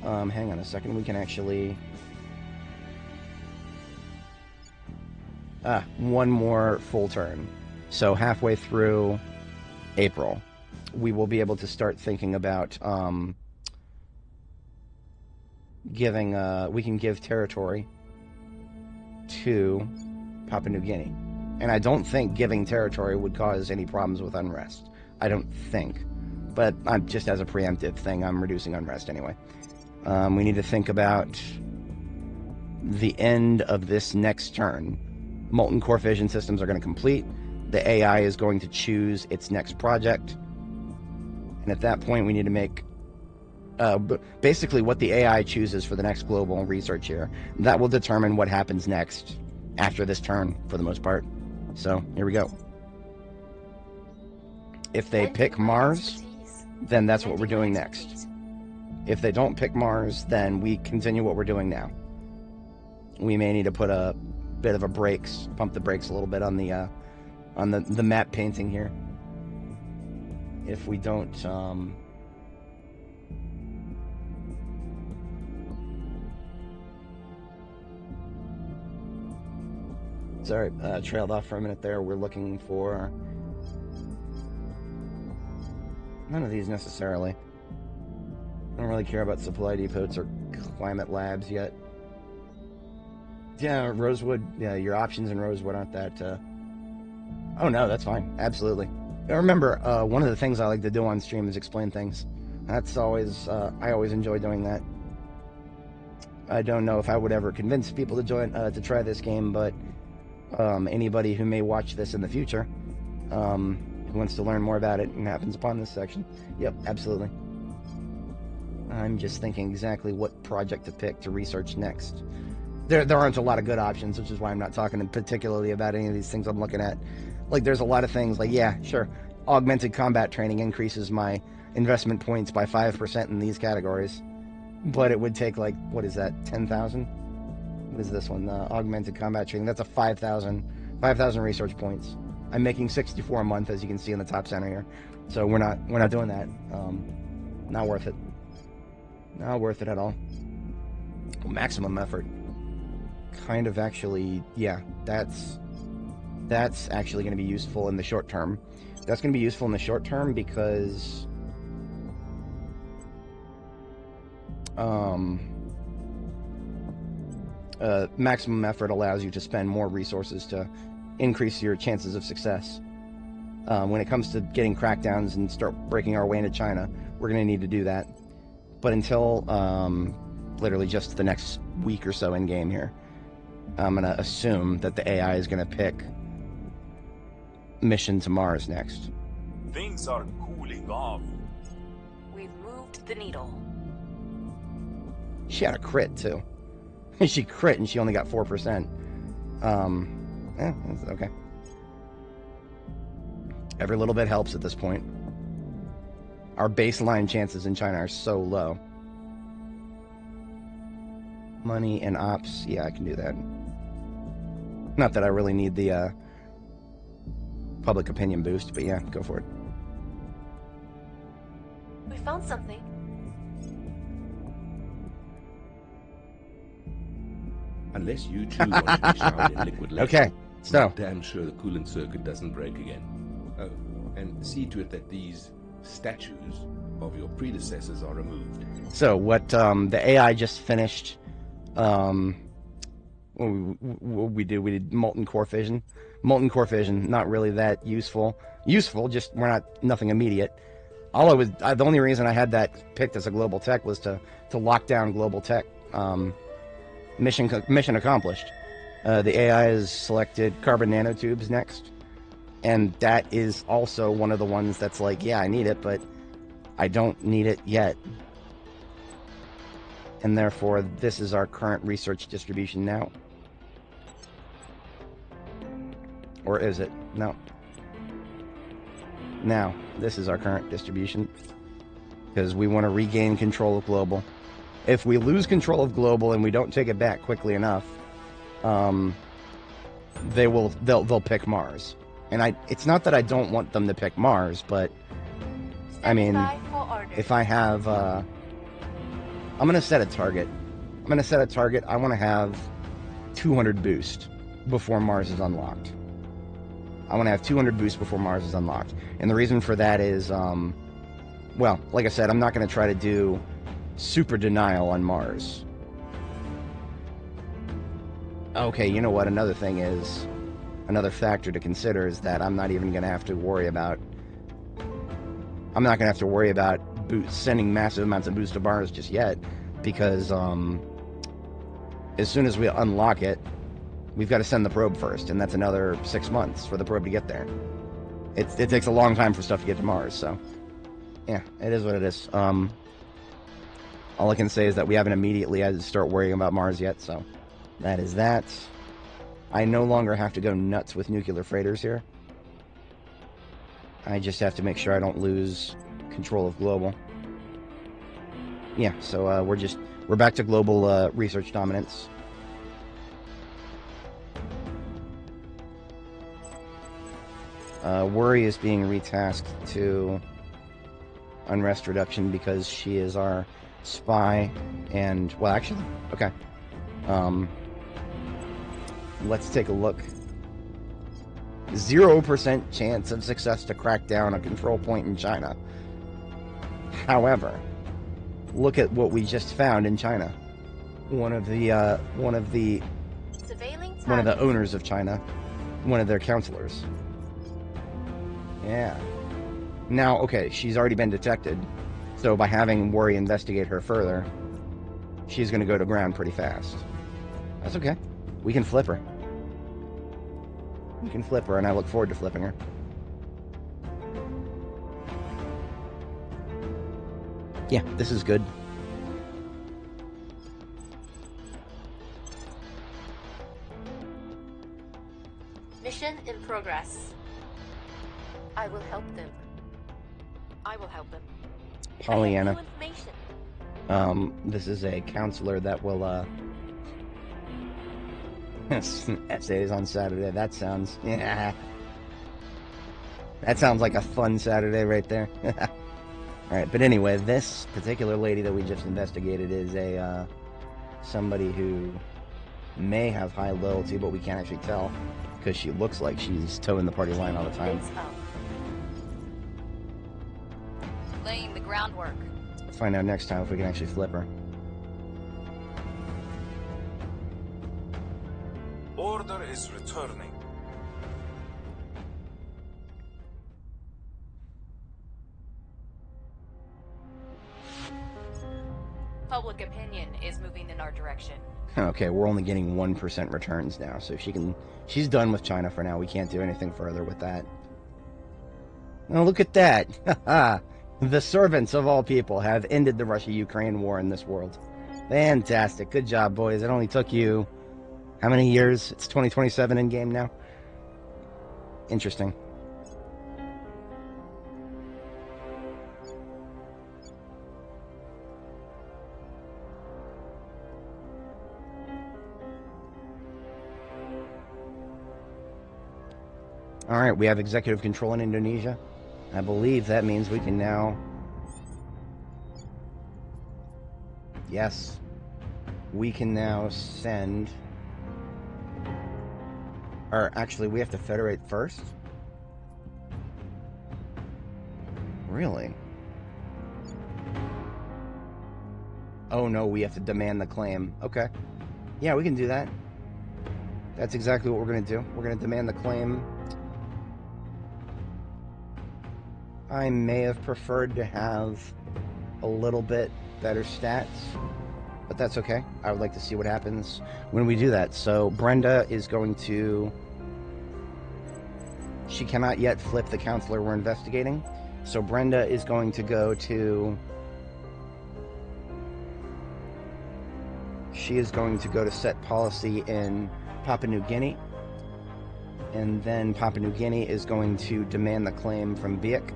Hang on a second. We can actually... one more full turn. So halfway through April, we will be able to start thinking about giving... we can give territory to Papua New Guinea. And I don't think giving territory would cause any problems with unrest. I don't think. But I'm just as a preemptive thing, I'm reducing unrest anyway. We need to think about the end of this next turn. Molten core fission systems are going to complete. The AI is going to choose its next project. And at that point, we need to make... basically, what the AI chooses for the next global research year. That will determine what happens next after this turn, for the most part. So, here we go. If they pick Mars, then that's what we're doing next. If they don't pick Mars, then we continue what we're doing now. We may need to put a bit of a brakes, pump the brakes a little bit on the map painting here. If we don't, sorry, trailed off for a minute there. We're looking for none of these necessarily. I don't really care about supply depots or climate labs yet. Yeah, Rosewood, yeah, your options in Rosewood aren't that... Oh no, that's fine. Absolutely. Remember, one of the things I like to do on stream is explain things. That's always... I always enjoy doing that. I don't know if I would ever convince people to join, to try this game, but anybody who may watch this in the future, who wants to learn more about it and happens upon this section. Yep, absolutely. I'm just thinking exactly what project to pick to research next. There aren't a lot of good options, which is why I'm not talking particularly about any of these things I'm looking at. Like, there's a lot of things, like, yeah, sure, augmented combat training increases my investment points by 5% in these categories. But it would take, like, what is that, 10,000? What is this one? Augmented combat training. That's a 5,000 research points. I'm making 64 a month, as you can see in the top center here. So we're not doing that. Not worth it. Not worth it at all. Maximum effort. Kind of actually, yeah, that's actually going to be useful in the short term. That's going to be useful in the short term because maximum effort allows you to spend more resources to increase your chances of success. When it comes to getting crackdowns and start breaking our way into China, we're going to need to do that. But until literally just the next week or so in game here, I'm going to assume that the AI is going to pick mission to Mars next. Things are cooling off. We've moved the needle. She had a crit too. She crit and she only got 4%. That's okay. Every little bit helps at this point. Our baseline chances in China are so low. Money and ops, yeah, I can do that. Not that I really need the public opinion boost, but yeah, go for it. found something. Unless you too want to be showered in liquid lead. Okay, so I'm damn sure the coolant circuit doesn't break again. Oh, and see to it that these statues of your predecessors are removed. So what the AI just finished, what we did molten core fission. Molten core fission, not really that useful. Useful, just nothing immediate. The only reason I had that picked as a global tech was to lock down global tech. Mission accomplished. The AI has selected carbon nanotubes next, and that is also one of the ones that's like, yeah, I need it, but I don't need it yet. And therefore, this is our current research distribution now. Or is it? No. Now, this is our current distribution, because we want to regain control of global. If we lose control of global and we don't take it back quickly enough, they'll pick Mars. And it's not that I don't want them to pick Mars, but I mean, if I have, I'm gonna set a target. I want to have 200 boost before Mars is unlocked. I want to have 200 boost before Mars is unlocked. And the reason for that is, well, like I said, I'm not going to try to do super denial on Mars. Okay, you know what? Another factor to consider is that I'm not even going to have to worry about sending massive amounts of boost to Mars just yet, because as soon as we unlock it, we've got to send the probe first, and that's another 6 months for the probe to get there. It takes a long time for stuff to get to Mars, so yeah, it is what it is. All I can say is that we haven't immediately had to start worrying about Mars yet, so that is that. I no longer have to go nuts with nuclear freighters here. I just have to make sure I don't lose control of global. Yeah, so we're back to global research dominance. Worry is being retasked to unrest reduction because she is our spy, and well, actually, okay. Let's take a look. 0% chance of success to crack down a control point in China. However, look at what we just found in China. One of the owners of China, one of their counselors. Yeah. Now, okay, she's already been detected, so by having Worry investigate her further, she's going to go to ground pretty fast. That's okay. We can flip her. We can flip her, and I look forward to flipping her. Yeah, this is good. Mission in progress. I will help them. I will help them. Pollyanna. I have new information. This is a counselor that will, essays on Saturday. That sounds, yeah. That sounds like a fun Saturday right there. Alright, but anyway, this particular lady that we just investigated is somebody who may have high loyalty, but we can't actually tell, because she looks like she's towing the party line all the time. Laying the groundwork. Let's find out next time if we can actually flip her. Order is returning. Public opinion is moving in our direction. Okay, we're only getting 1% returns now, so she's done with China for now. We can't do anything further with that. Oh, look at that. The servants of all people have ended the Russia-Ukraine war in this world. Fantastic. Good job, boys. It only took you how many years? It's 2027 in game now. Interesting. Alright, we have executive control in Indonesia. I believe that means we can now Yes. We can now send... Or actually, we have to federate first? Really? Oh no, we have to demand the claim. Okay. Yeah, we can do that. That's exactly what we're going to do. We're going to demand the claim. I may have preferred to have a little bit better stats, but that's okay. I would like to see what happens when we do that. So Brenda is going to... She cannot yet flip the counselor we're investigating. So Brenda is going to go to... She is going to go to set policy in Papua New Guinea. And then Papua New Guinea is going to demand the claim from Biak.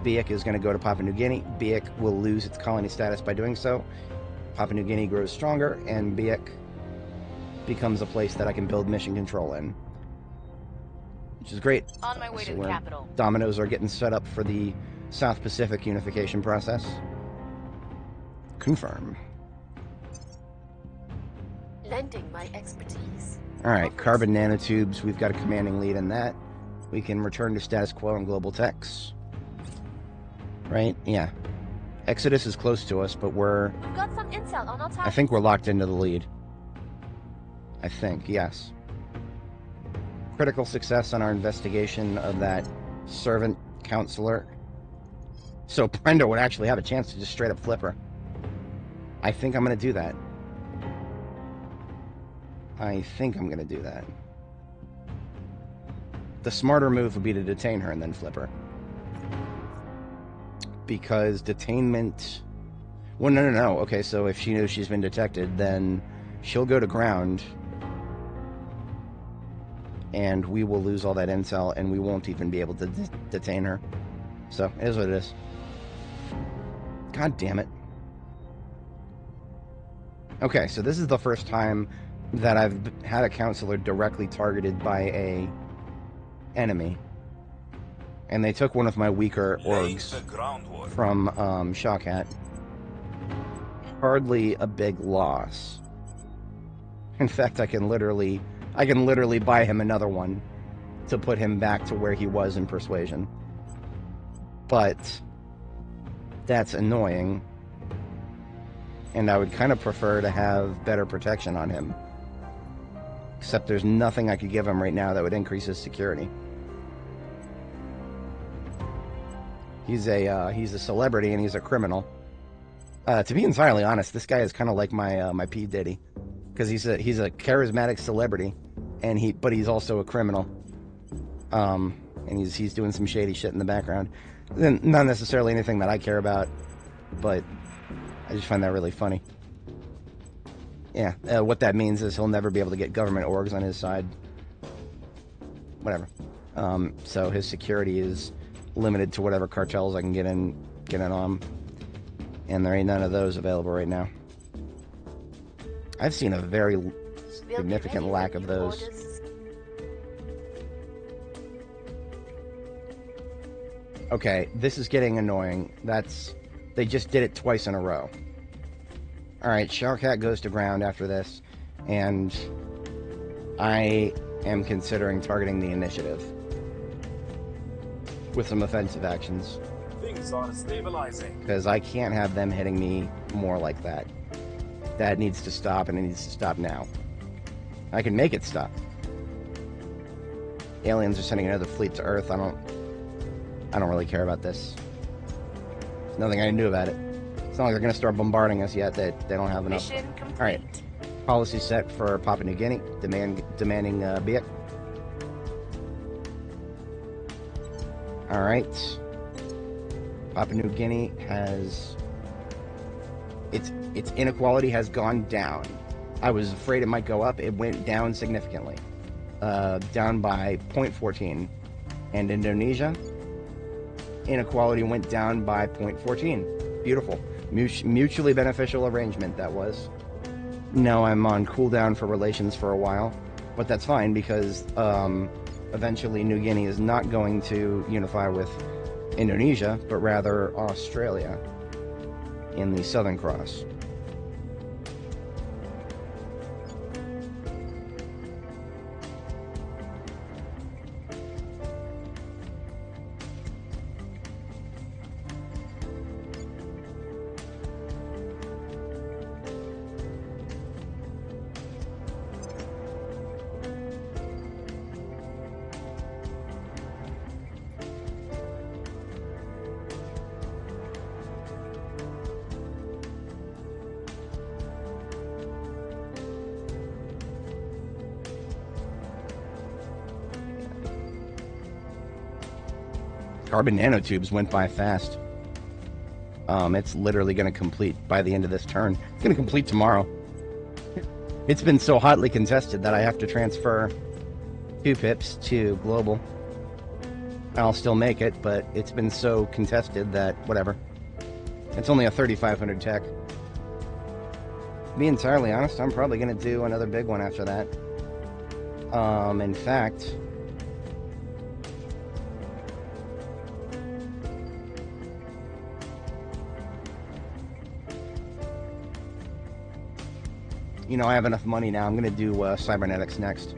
Biak is going to go to Papua New Guinea. Biak will lose its colony status by doing so. Papua New Guinea grows stronger, and Biak becomes a place that I can build mission control in. Which is great. On my way to the capital. Dominoes are getting set up for the South Pacific unification process. Confirm. Lending my expertise. Alright, carbon nanotubes. We've got a commanding lead in that. We can return to status quo on global techs. Right? Yeah. Exodus is close to us, but we've got some intel on our target. I think we're locked into the lead. I think, yes. Critical success on our investigation of that servant counselor. So Brenda would actually have a chance to just straight up flip her. I think I'm going to do that. The smarter move would be to detain her and then flip her. Because detainment... Well, no. Okay, so if she knows she's been detected, then she'll go to ground. And we will lose all that intel, and we won't even be able to detain her. So, it is what it is. God damn it. Okay, so this is the first time that I've had a counselor directly targeted by a enemy. And they took one of my weaker orgs from Shawkat. Hardly a big loss. In fact, I can literally buy him another one to put him back to where he was in persuasion. But that's annoying. And I would kind of prefer to have better protection on him. Except there's nothing I could give him right now that would increase his security. He's a celebrity and he's a criminal. To be entirely honest, this guy is kind of like my P. Diddy, because he's a charismatic celebrity, but he's also a criminal. And he's doing some shady shit in the background. Not necessarily anything that I care about, but I just find that really funny. Yeah, what that means is he'll never be able to get government orgs on his side. Whatever. So his security is limited to whatever cartels I can get in on. And there ain't none of those available right now. I've seen a very significant lack of those. Okay, this is getting annoying. They just did it twice in a row. Alright, Shellcat goes to ground after this, and I am considering targeting the initiative with some offensive actions. Things are stabilizing. Because I can't have them hitting me more like that. That needs to stop, and it needs to stop now. I can make it stop. Aliens are sending another fleet to Earth. I don't really care about this. There's nothing I can do about it. It's not like they're going to start bombarding us yet. They don't have enough. Mission complete. All right. Policy set for Papua New Guinea. Demanding Biak. All right. Papua New Guinea has... Its inequality has gone down. I was afraid it might go up. It went down significantly. Down by 0.14. And Indonesia, inequality went down by 0.14. Beautiful. Mutually beneficial arrangement, that was. No, I'm on cooldown for relations for a while. But that's fine, because eventually New Guinea is not going to unify with Indonesia, but rather Australia in the Southern Cross. Carbon nanotubes went by fast. It's literally going to complete by the end of this turn. It's going to complete tomorrow. It's been so hotly contested that I have to transfer 2 pips to global. I'll still make it, but it's been so contested that whatever. It's only a 3,500 tech. To be entirely honest, I'm probably going to do another big one after that. In fact... You know, I have enough money now. I'm going to do cybernetics next.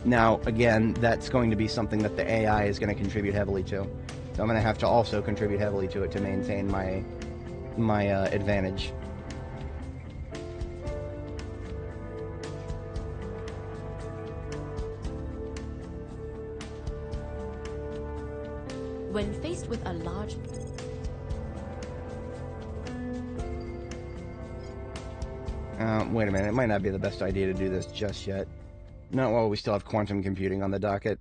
Now, again, that's going to be something that the AI is going to contribute heavily to. So I'm going to have to also contribute heavily to it to maintain my advantage. When faced with a large... Wait a minute, it might not be the best idea to do this just yet. Not while we still have quantum computing on the docket.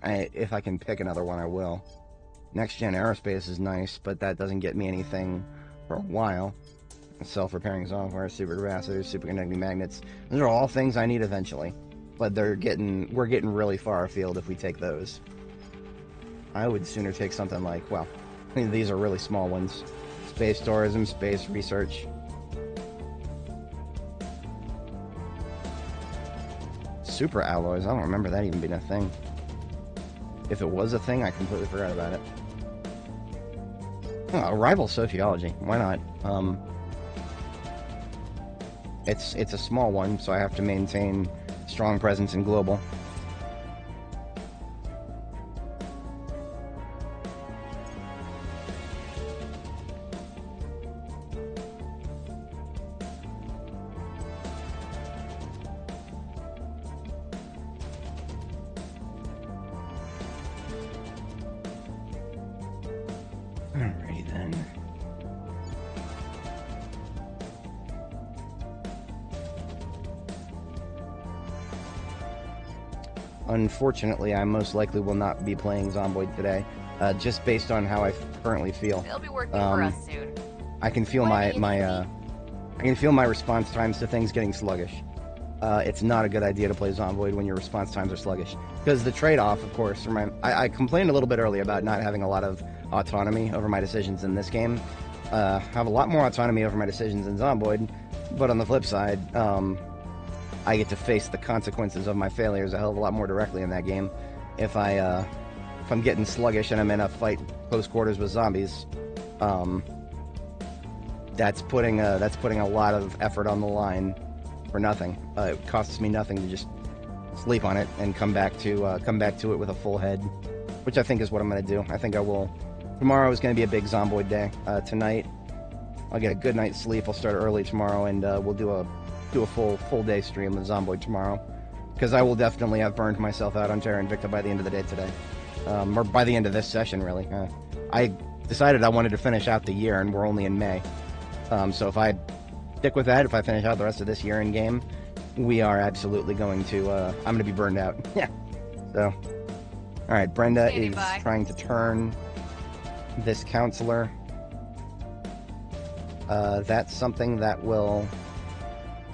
If I can pick another one, I will. Next Gen Aerospace is nice, but that doesn't get me anything for a while. Self-repairing software, supercapacitors, superconducting magnets. Those are all things I need eventually. But we're getting really far afield if we take those. I would sooner take something like, well, I mean, these are really small ones. Space tourism, space research. Super alloys, I don't remember that even being a thing. If it was a thing, I completely forgot about it. Oh, rival sociology, why not? It's a small one, so I have to maintain strong presence in global. Alrighty then. Unfortunately, I most likely will not be playing Zomboid today, just based on how I currently feel. They'll be working for us soon. I can feel I can feel my response times to things getting sluggish. It's not a good idea to play Zomboid when your response times are sluggish, because the trade-off, of course, I complained a little bit earlier about not having a lot of autonomy over my decisions in this game. Have a lot more autonomy over my decisions in Zomboid, but on the flip side, I get to face the consequences of my failures a hell of a lot more directly in that game. If I'm getting sluggish and I'm in a fight close quarters with zombies, that's putting a lot of effort on the line for nothing. It costs me nothing to just sleep on it and come back to it with a full head, which I think is what I'm going to do. I think I will. Tomorrow is going to be a big Zomboid day. Tonight, I'll get a good night's sleep. I'll start early tomorrow, and we'll do a full day stream of Zomboid tomorrow, because I will definitely have burned myself out on Terra Invicta by the end of the day today, or by the end of this session, really. I decided I wanted to finish out the year, and we're only in May, so if I stick with that, if I finish out the rest of this year in game, we are absolutely going to. I'm going to be burned out. Yeah. So, all right, Brenda is trying to turn this counselor. That's something that will.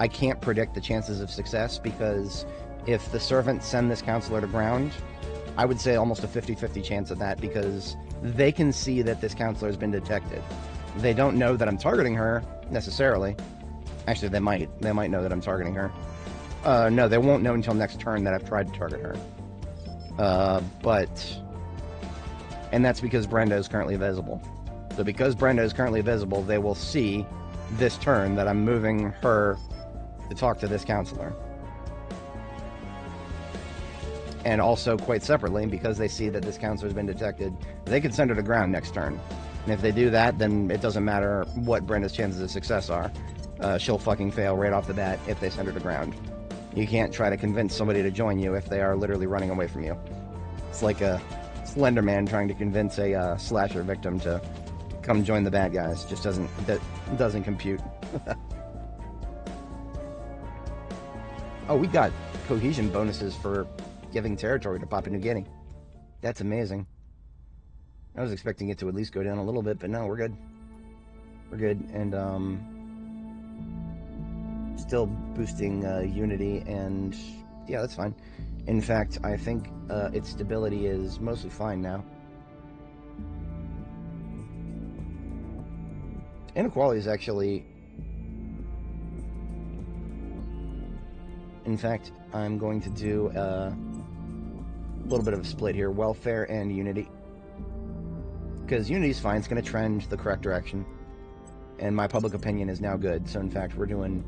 I can't predict the chances of success, because if the servants send this counselor to ground, I would say almost a 50-50 chance of that, because they can see that this counselor has been detected. They don't know that I'm targeting her, necessarily. Actually, they might know that I'm targeting her. No, they won't know until next turn that I've tried to target her. And that's because Brenda is currently visible. So because Brenda is currently visible, they will see this turn that I'm moving her to talk to this counselor. And also, quite separately, because they see that this counselor's been detected, they could send her to ground next turn. And if they do that, then it doesn't matter what Brenda's chances of success are. She'll fucking fail right off the bat if they send her to ground. You can't try to convince somebody to join you if they are literally running away from you. It's like a Slender Man trying to convince a slasher victim to come join the bad guys. Just doesn't compute. Oh, we got cohesion bonuses for giving territory to Papua New Guinea. That's amazing. I was expecting it to at least go down a little bit, but no, we're good. We're good, and still boosting unity, and yeah, that's fine. In fact, I think its stability is mostly fine now. Inequality is actually... In fact, I'm going to do a little bit of a split here. Welfare and unity. Because unity's fine, it's going to trend the correct direction. And my public opinion is now good. So in fact, we're doing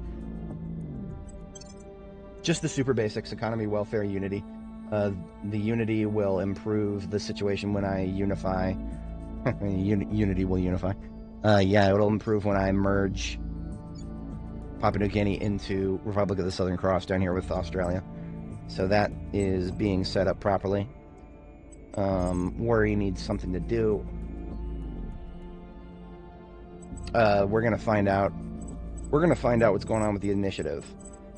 just the super basics: economy, welfare, unity. The unity will improve the situation when I unify. Unity will unify. Yeah, it'll improve when I merge Papua New Guinea into Republic of the Southern Cross down here with Australia. So that is being set up properly. Worry needs something to do. We're gonna find out. We're gonna find out what's going on with the initiative,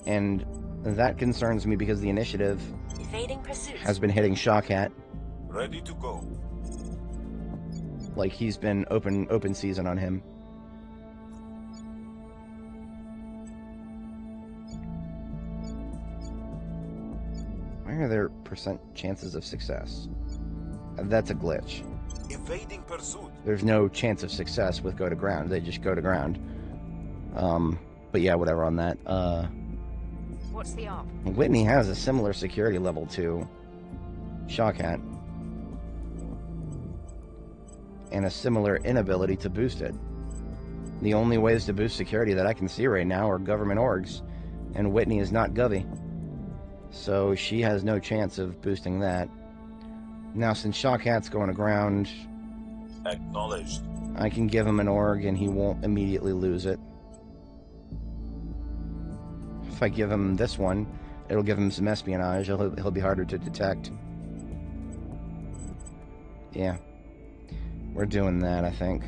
and that concerns me because the initiative has been hitting Shawkat. Ready to go. Like he's been open season on him. Why are there percent chances of success? That's a glitch. Evading pursuit. There's no chance of success with go to ground. They just go to ground. But yeah, whatever on that. What's the op? Whitney has a similar security level to Shawkat. And a similar inability to boost it. The only ways to boost security that I can see right now are government orgs. And Whitney is not Govy. So she has no chance of boosting that. Now, since Shawkat's going to ground, Acknowledged. I can give him an org and he won't immediately lose it. If I give him this one, it'll give him some espionage. He'll be harder to detect. Yeah. We're doing that, I think.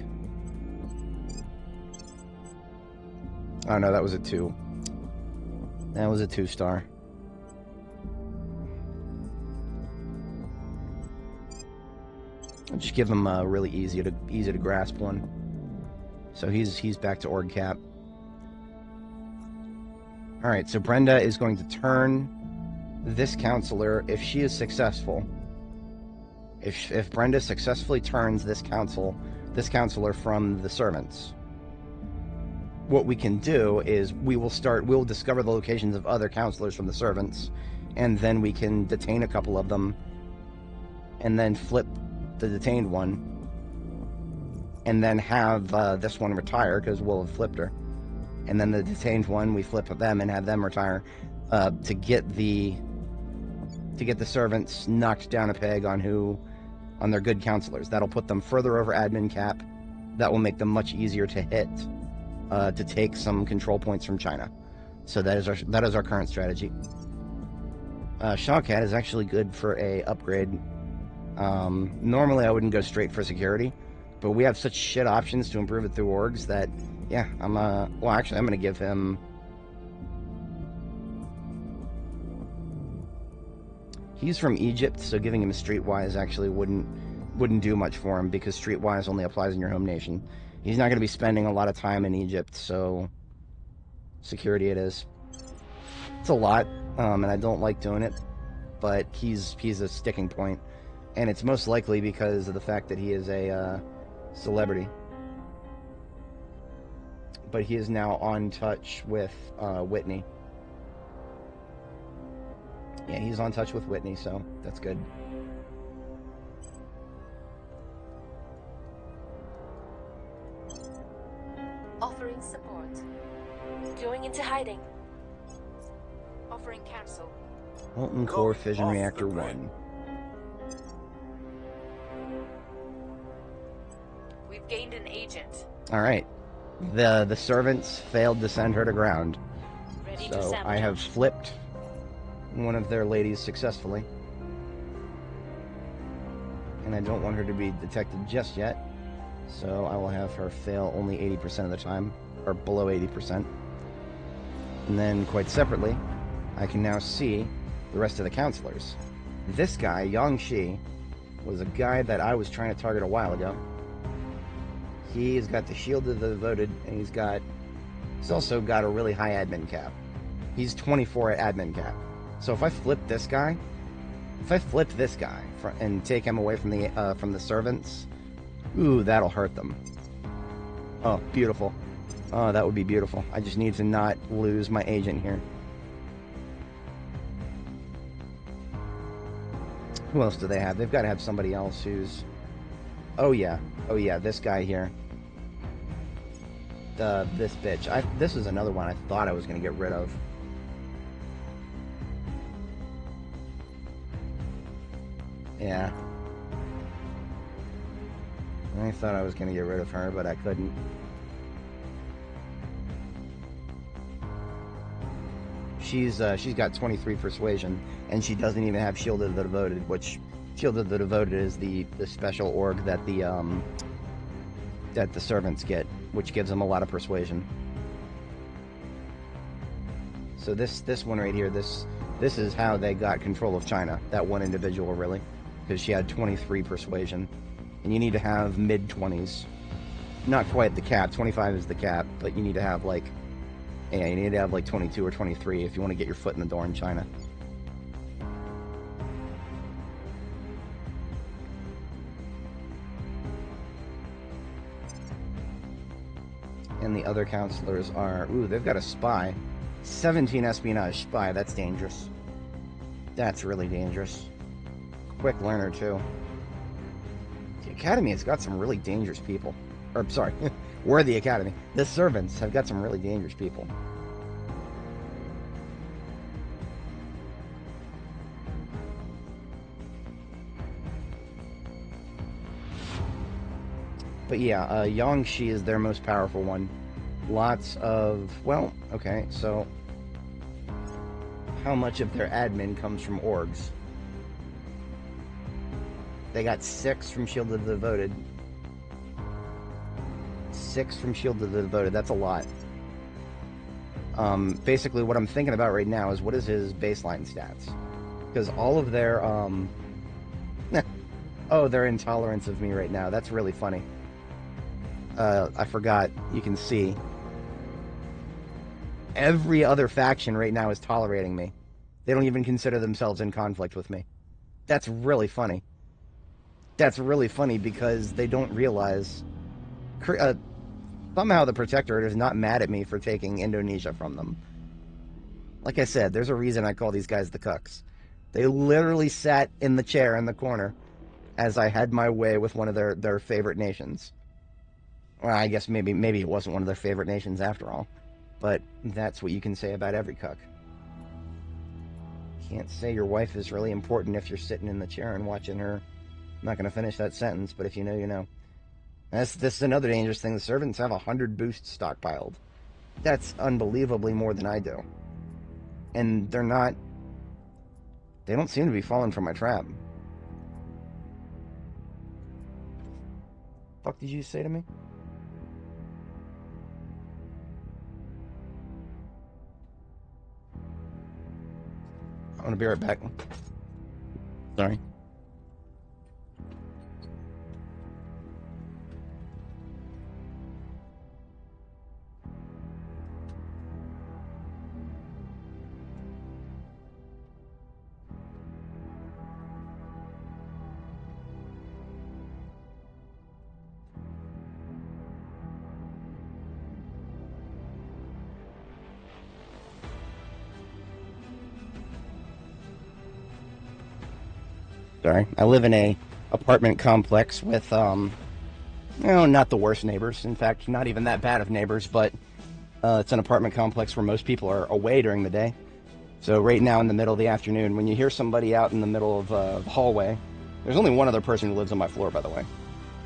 Oh no, that was a 2. That was a 2-star. I'll just give him a really easy to grasp one. So he's back to org cap. All right, so Brenda is going to turn this counselor if she is successful. If Brenda successfully turns this counselor from the servants, what we can do is we'll discover the locations of other counselors from the servants, and then we can detain a couple of them, and then flip the detained one, and then have this one retire because we'll have flipped her, and then the detained one we flip them and have them retire to get the servants knocked down a peg on their good counselors. That'll put them further over admin cap. That will make them much easier to hit to take some control points from China. So that is our current strategy. Shawkat is actually good for a upgrade. Normally I wouldn't go straight for security, but we have such shit options to improve it through orgs that, yeah, I'm gonna give him... He's from Egypt, so giving him Streetwise actually wouldn't do much for him, because Streetwise only applies in your home nation. He's not going to be spending a lot of time in Egypt, so security it is. It's a lot, and I don't like doing it, but he's a sticking point, and it's most likely because of the fact that he is a celebrity. But he is now on touch with Whitney. Yeah, he's on touch with Whitney, so that's good. Offering support. Going into hiding. Offering counsel. Molten Core Fission Reactor 1. We've gained an agent. Alright. The servants failed to send her to ground. Ready So to I have flipped one of their ladies successfully. And I don't want her to be detected just yet. So I will have her fail only 80% of the time, or below 80%. And then, quite separately, I can now see the rest of the counselors. This guy, Yang Shi, was a guy that I was trying to target a while ago. He's got the Shield of the Devoted, and he's also got a really high admin cap. He's 24 admin cap. So if I flip this guy and take him away from the servants, ooh, that'll hurt them. Oh, beautiful. Oh, that would be beautiful. I just need to not lose my agent here. Who else do they have? They've got to have somebody else who's... Oh yeah, this guy here. This bitch. This is another one I thought I was going to get rid of. Yeah. I thought I was going to get rid of her, but I couldn't. She's got 23 persuasion, and she doesn't even have Shield of the Devoted, which Shield of the Devoted is the special org that the servants get, which gives them a lot of persuasion. So this one right here, this is how they got control of China. That one individual, really, because she had 23 persuasion, and you need to have mid-20s. Not quite the cap. 25 is the cap, but you need to have like 22 or 23 if you want to get your foot in the door in China. And the other counselors are... Ooh, they've got a spy. 17 espionage spy. That's dangerous. That's really dangerous. Quick learner, too. The Academy has got some really dangerous people. Or, sorry, we're the Academy. The servants have got some really dangerous people. But yeah, Yangshi is their most powerful one. Lots of... Well, okay, so... How much of their admin comes from orgs? They got 6 from Shield of the Devoted. 6 from Shield of the Devoted, that's a lot. Basically, what I'm thinking about right now is what is his baseline stats? Because all of their, oh, their intolerance of me right now. That's really funny. I forgot. You can see. Every other faction right now is tolerating me. They don't even consider themselves in conflict with me. That's really funny. That's really funny because they don't realize... somehow the Protectorate is not mad at me for taking Indonesia from them. Like I said, there's a reason I call these guys the cucks. They literally sat in the chair in the corner as I had my way with one of their favorite nations. Well, I guess maybe it wasn't one of their favorite nations after all. But that's what you can say about every cuck. Can't say your wife is really important if you're sitting in the chair and watching her. I'm not going to finish that sentence, but if you know, you know. This is another dangerous thing. The servants have 100 boosts stockpiled. That's unbelievably more than I do. And they're not... They don't seem to be falling for my trap. What the fuck did you say to me? I'm gonna be right back. Sorry. Sorry. I live in a apartment complex with, not the worst neighbors. In fact, not even that bad of neighbors, but it's an apartment complex where most people are away during the day. So right now in the middle of the afternoon, when you hear somebody out in the middle of the hallway, there's only one other person who lives on my floor, by the way.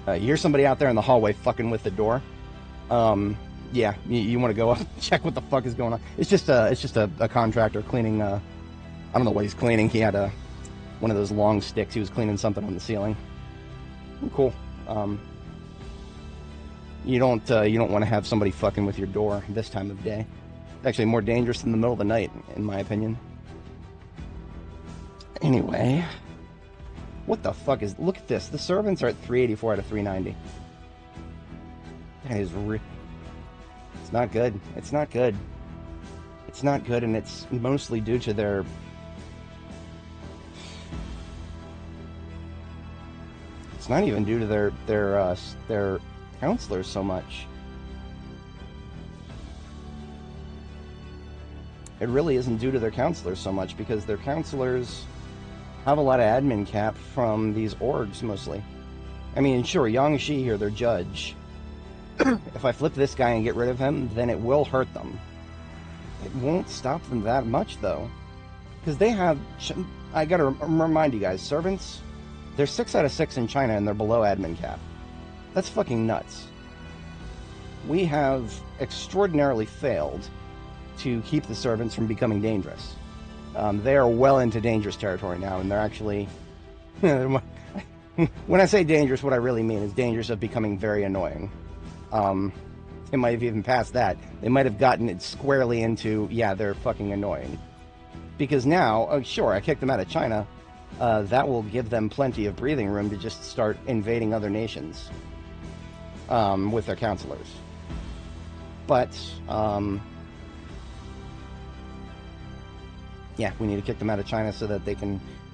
You hear somebody out there in the hallway fucking with the door. Yeah, you want to go up and check what the fuck is going on. It's just a contractor cleaning, I don't know what he's cleaning. He had one of those long sticks. He was cleaning something on the ceiling. Cool. You don't want to have somebody fucking with your door this time of day. It's actually more dangerous in the middle of the night, in my opinion. Anyway, What the fuck is... Look at this. The servants are at 384 out of 390. That is It's not good. It's not good. It's not good, and it's mostly due to their... It's not even due to their counselors so much. It really isn't due to their counselors so much, because their counselors have a lot of admin cap from these orgs, mostly. I mean, sure, Yangshi here, their judge. If I flip this guy and get rid of him, then it will hurt them. It won't stop them that much, though. Because they have... I gotta remind you guys, servants, they're 6 out of 6 in China, and they're below admin cap. That's fucking nuts. We have extraordinarily failed to keep the servants from becoming dangerous. They are well into dangerous territory now, and they're actually... When I say dangerous, what I really mean is dangerous of becoming very annoying. They might have even passed that. They might have gotten it squarely into, yeah, they're fucking annoying. Because now, sure, I kicked them out of China. That will give them plenty of breathing room to just start invading other nations with their counselors. But, yeah, we need to kick them out of China so that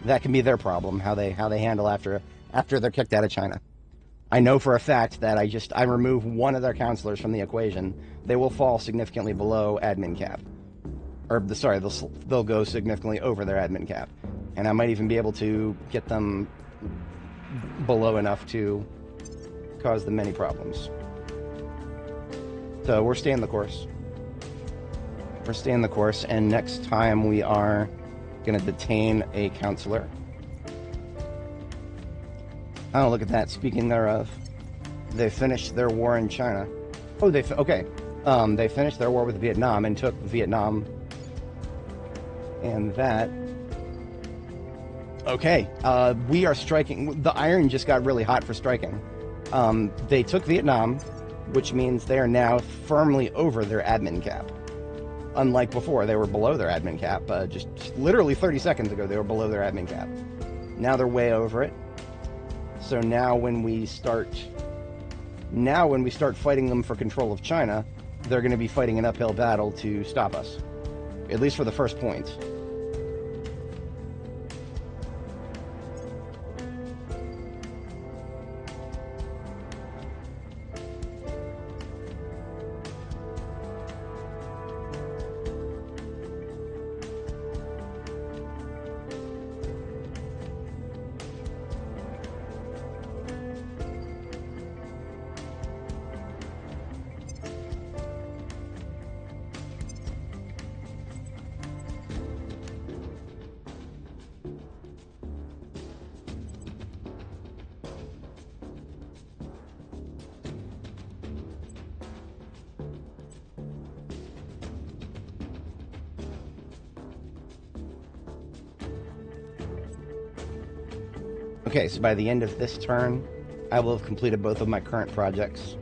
that can be their problem, how they handle after they're kicked out of China. I know for a fact that I remove one of their counselors from the equation, they will fall significantly below admin cap. Or, sorry, they'll go significantly over their admin cap. And I might even be able to get them below enough to cause them many problems. So we're staying the course. We're staying the course, and next time we are going to detain a counselor. Oh, look at that. Speaking thereof, they finished their war in China. Oh, they finished their war with Vietnam and took Vietnam. And that... Okay, we are striking... The iron just got really hot for striking. They took Vietnam, which means they are now firmly over their admin cap. Unlike before, they were below their admin cap. Just literally 30 seconds ago, they were below their admin cap. Now they're way over it. So now when we start fighting them for control of China, they're going to be fighting an uphill battle to stop us. At least for the first point. Okay, so by the end of this turn, I will have completed both of my current projects,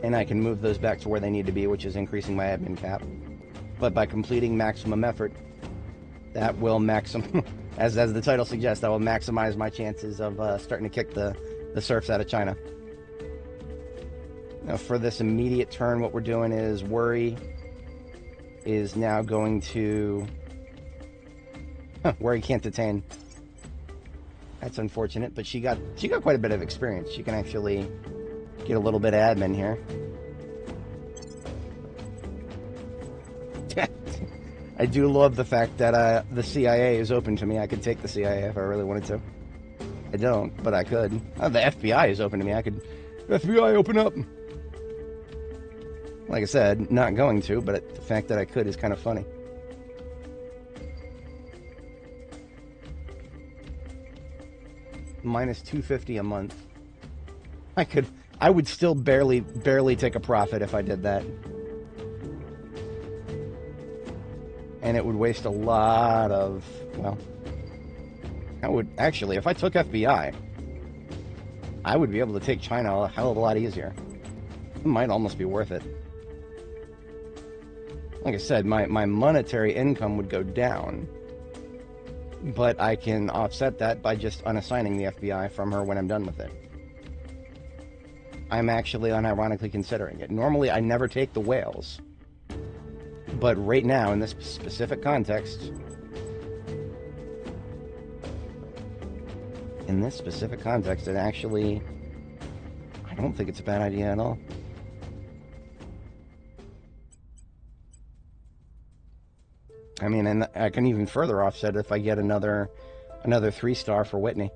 and I can move those back to where they need to be, which is increasing my admin cap. But by completing maximum effort, that will as the title suggests, that will maximize my chances of starting to kick the serfs out of China. Now, for this immediate turn, what we're doing is Worry is now going to... Worry can't detain. That's unfortunate, but she got quite a bit of experience. She can actually get a little bit of admin here. I do love the fact that the CIA is open to me. I could take the CIA if I really wanted to. I don't, but I could. The FBI is open to me. I could... FBI, open up! Like I said, not going to, but the fact that I could is kind of funny. Minus 250 a month. I would still barely take a profit if I did that. And it would waste a lot of, well, I would, actually, if I took FBI, I would be able to take China a hell of a lot easier. It might almost be worth it. Like I said, my monetary income would go down, but I can offset that by just unassigning the FBI from her when I'm done with it. I'm actually unironically considering it. Normally, I never take the whales. But right now, in this specific context... it actually... I don't think it's a bad idea at all. I mean, and I can even further offset if I get another 3-star for Whitney.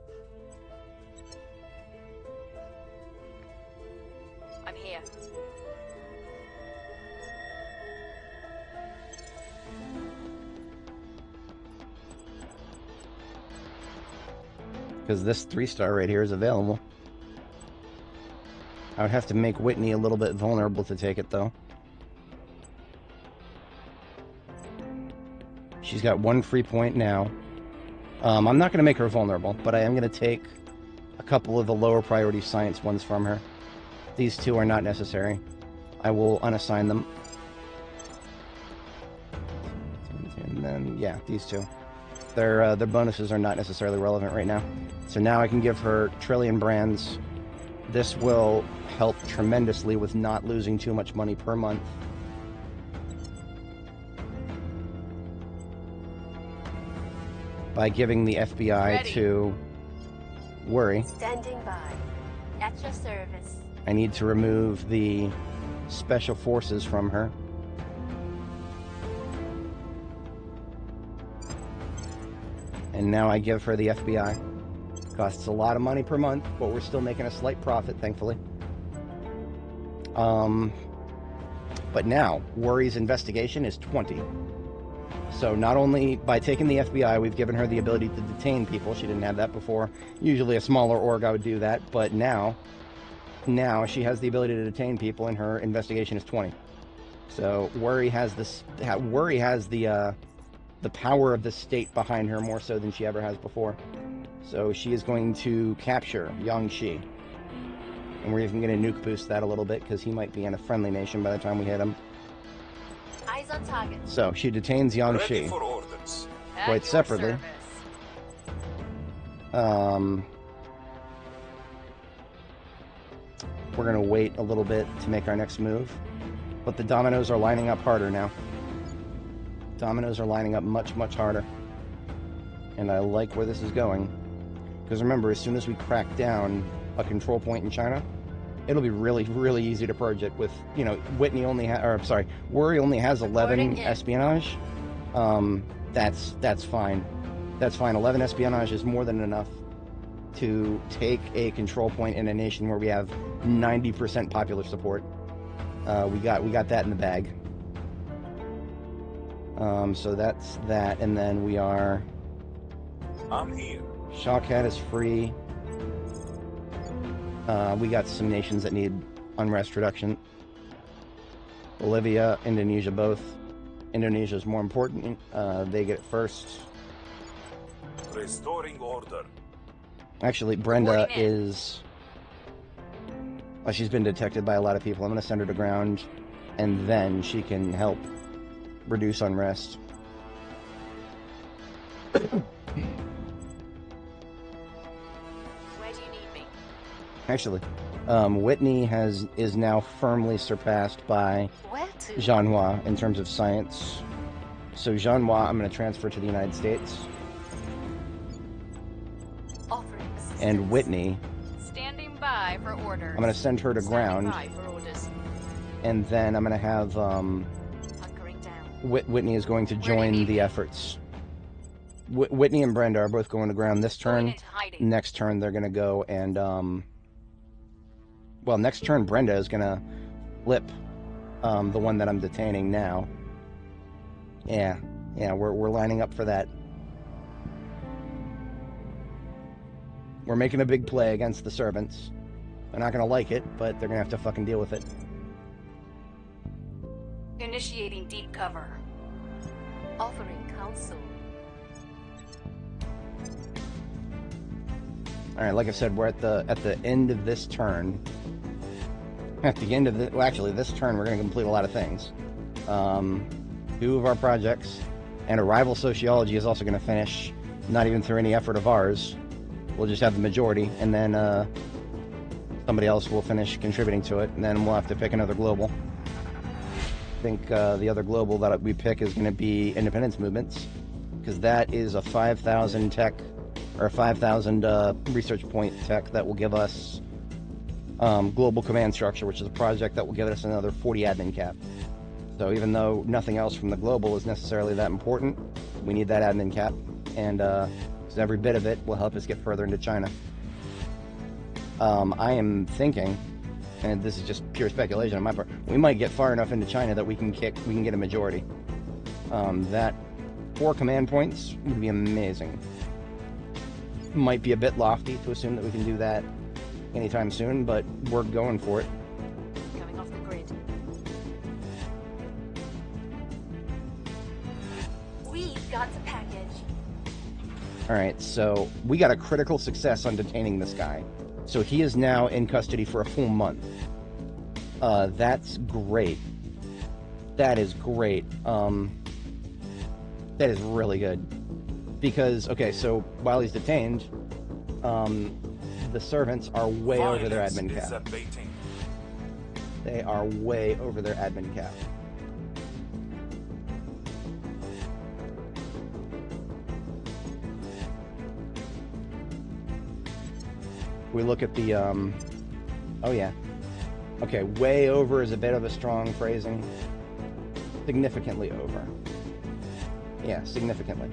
I'm here. Because this 3-star right here is available. I would have to make Whitney a little bit vulnerable to take it, though. She's got 1 free point now. I'm not going to make her vulnerable, but I am going to take a couple of the lower priority science ones from her. These 2 are not necessary. I will unassign them. And then, yeah, these 2. Their bonuses are not necessarily relevant right now. So now I can give her trillion brands. This will help tremendously with not losing too much money per month. By giving the FBI to Worry. Standing by. At your service. I need to remove the special forces from her. And now I give her the FBI. Costs a lot of money per month, but we're still making a slight profit, thankfully. But now, Worry's investigation is 20. So not only by taking the FBI, we've given her the ability to detain people. She didn't have that before. Usually a smaller org I would do that, but now she has the ability to detain people, and her investigation is 20. So Worry has this. Worry has the power of the state behind her more so than she ever has before. So she is going to capture Yangshi, and we're even going to nuke boost that a little bit because he might be in a friendly nation by the time we hit him. Eyes on target. So she detains Yangshi. Quite separately. We're going to wait a little bit to make our next move. But the dominoes are lining up harder now. Dominoes are lining up much, much harder. And I like where this is going. Because remember, as soon as we crack down a control point in China, it'll be really, really easy to purge it with, you know, Worry only has 11 espionage. That's fine. That's fine. 11 espionage is more than enough to take a control point in a nation where we have 90% popular support. We got that in the bag. So that's that, and then we are... I'm here. Shawkat is free. We got some nations that need unrest reduction. Bolivia, Indonesia, both. Indonesia is more important. They get it first. Restoring order. Actually, Brenda is... Well, she's been detected by a lot of people. I'm going to send her to ground, and then she can help reduce unrest. Where do you need me? Actually, Whitney is now firmly surpassed by Jeanhua in terms of science. So Jeanhua, I'm going to transfer to the United States. And Whitney, Standing by for orders. I'm going to send her to ground. And then I'm going to have Whitney is going to join the efforts. Whitney and Brenda are both going to ground this turn. Next turn they're going to go and well, next turn Brenda is going to flip the one that I'm detaining now. Yeah, we're lining up for that. We're making a big play against the servants. They're not going to like it, but they're going to have to fucking deal with it. Initiating deep cover. Offering counsel. Alright, like I said, we're at the end of this turn. At the end of the... Well, actually, this turn we're going to complete a lot of things. 2 of our projects, and Arrival Sociology is also going to finish. not even through any effort of ours. We'll just have the majority, and then somebody else will finish contributing to it, and then we'll have to pick another global. I think the other global that we pick is going to be independence movements, because that is a 5,000 tech, or 5,000 research point tech that will give us global command structure, which is a project that will give us another 40 admin cap. So even though nothing else from the global is necessarily that important, we need that admin cap, and so every bit of it will help us get further into China. I am thinking, and this is just pure speculation on my part, we might get far enough into China that we can get a majority. That 4 command points would be amazing. Might be a bit lofty to assume that we can do that anytime soon, but we're going for it. Coming off the grid. We've got the package. Alright, so we got a critical success on detaining this guy. So he is now in custody for a full month. That's great. That is great. That is really good. Because, okay, so while he's detained, the servants are way over their admin cap. They are way over their admin cap. We look at the, oh yeah. Okay, way over is a bit of a strong phrasing. Significantly over. Yeah, significantly.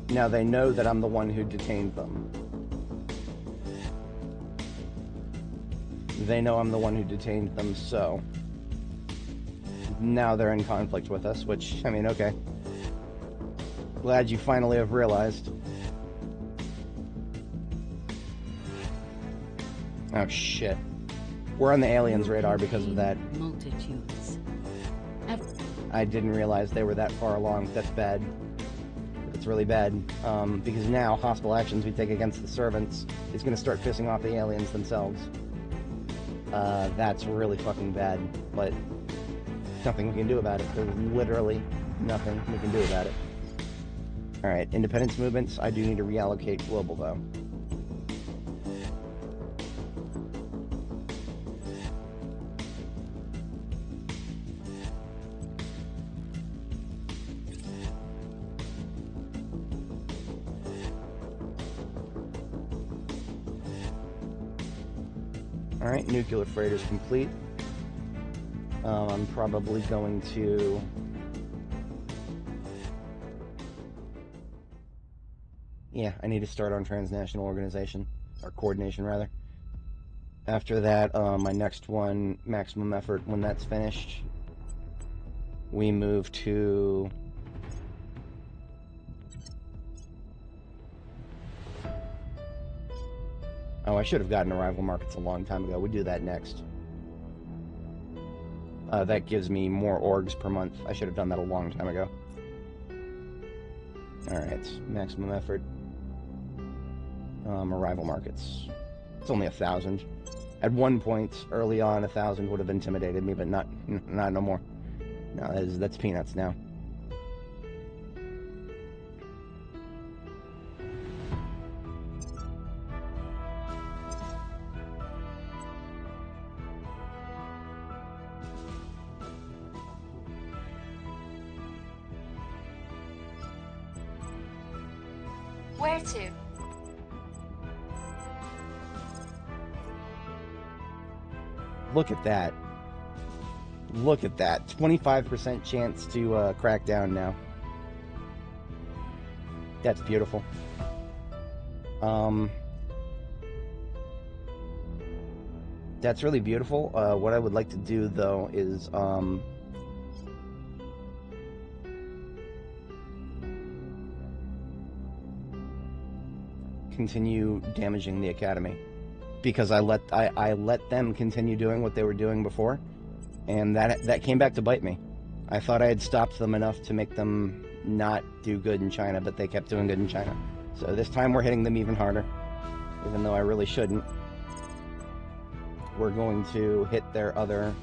Now they know that I'm the one who detained them. They know I'm the one who detained them, so now they're in conflict with us, which, I mean, okay. Glad you finally have realized. Oh shit. We're on the aliens' radar because of that. Multitudes. I didn't realize they were that far along. That's bad. It's really bad. Because now hostile actions we take against the servants is going to start pissing off the aliens themselves. That's really fucking bad. But nothing we can do about it. There's literally nothing we can do about it. Alright, independence movements. I do need to reallocate global, though. Alright, nuclear freighter's complete. I'm probably going to... Yeah, I need to start on transnational organization, or coordination rather. After that, my next one, maximum effort, when that's finished, we move to... Oh, I should have gotten arrival markets a long time ago. We do that next. That gives me more orgs per month. I should have done that a long time ago. Alright, maximum effort. Arrival markets. It's only 1,000. At one point, early on, 1,000 would have intimidated me, but not no more. No, that's peanuts now. Where to? Look at that. Look at that. 25% chance to crack down now. That's beautiful. That's really beautiful. What I would like to do, though, is... continue damaging the academy, because I let them continue doing what they were doing before, and that came back to bite me. I thought I had stopped them enough to make them not do good in China, but they kept doing good in China. So this time we're hitting them even harder, even though I really shouldn't. We're going to hit their other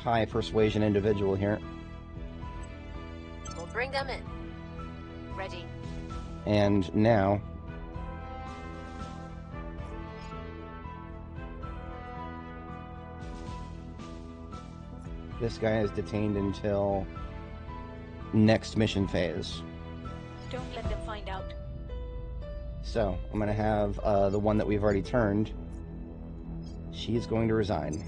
high persuasion individual here. We'll bring them in. Ready. And now... this guy is detained until next mission phase. Don't let them find out. So, I'm going to have the one that we've already turned. She's going to resign.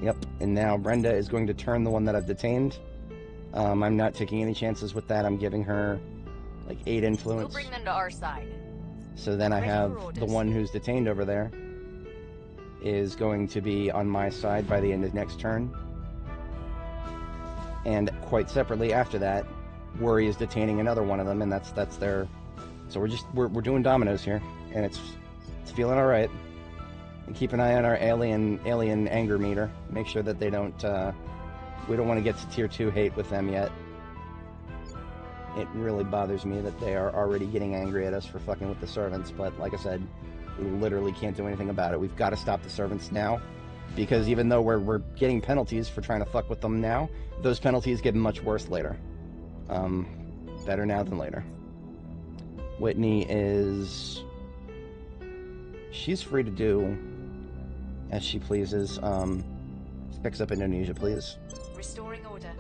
Yep, and now Brenda is going to turn the one that I've detained. I'm not taking any chances with that. I'm giving her like 8 influence. We'll bring them to our side. So then I have the one who's detained over there is going to be on my side by the end of next turn. And quite separately after that, Worry is detaining another one of them, and that's their... So we're doing dominoes here, and it's feeling all right. And keep an eye on our alien anger meter. Make sure that they don't... we don't want to get to tier 2 hate with them yet. It really bothers me that they are already getting angry at us for fucking with the servants, but like I said, we literally can't do anything about it. We've got to stop the servants now, because even though we're getting penalties for trying to fuck with them now, those penalties get much worse later. Better now than later. Whitney is... she's free to do as she pleases. Picks up Indonesia, please. Restoring order.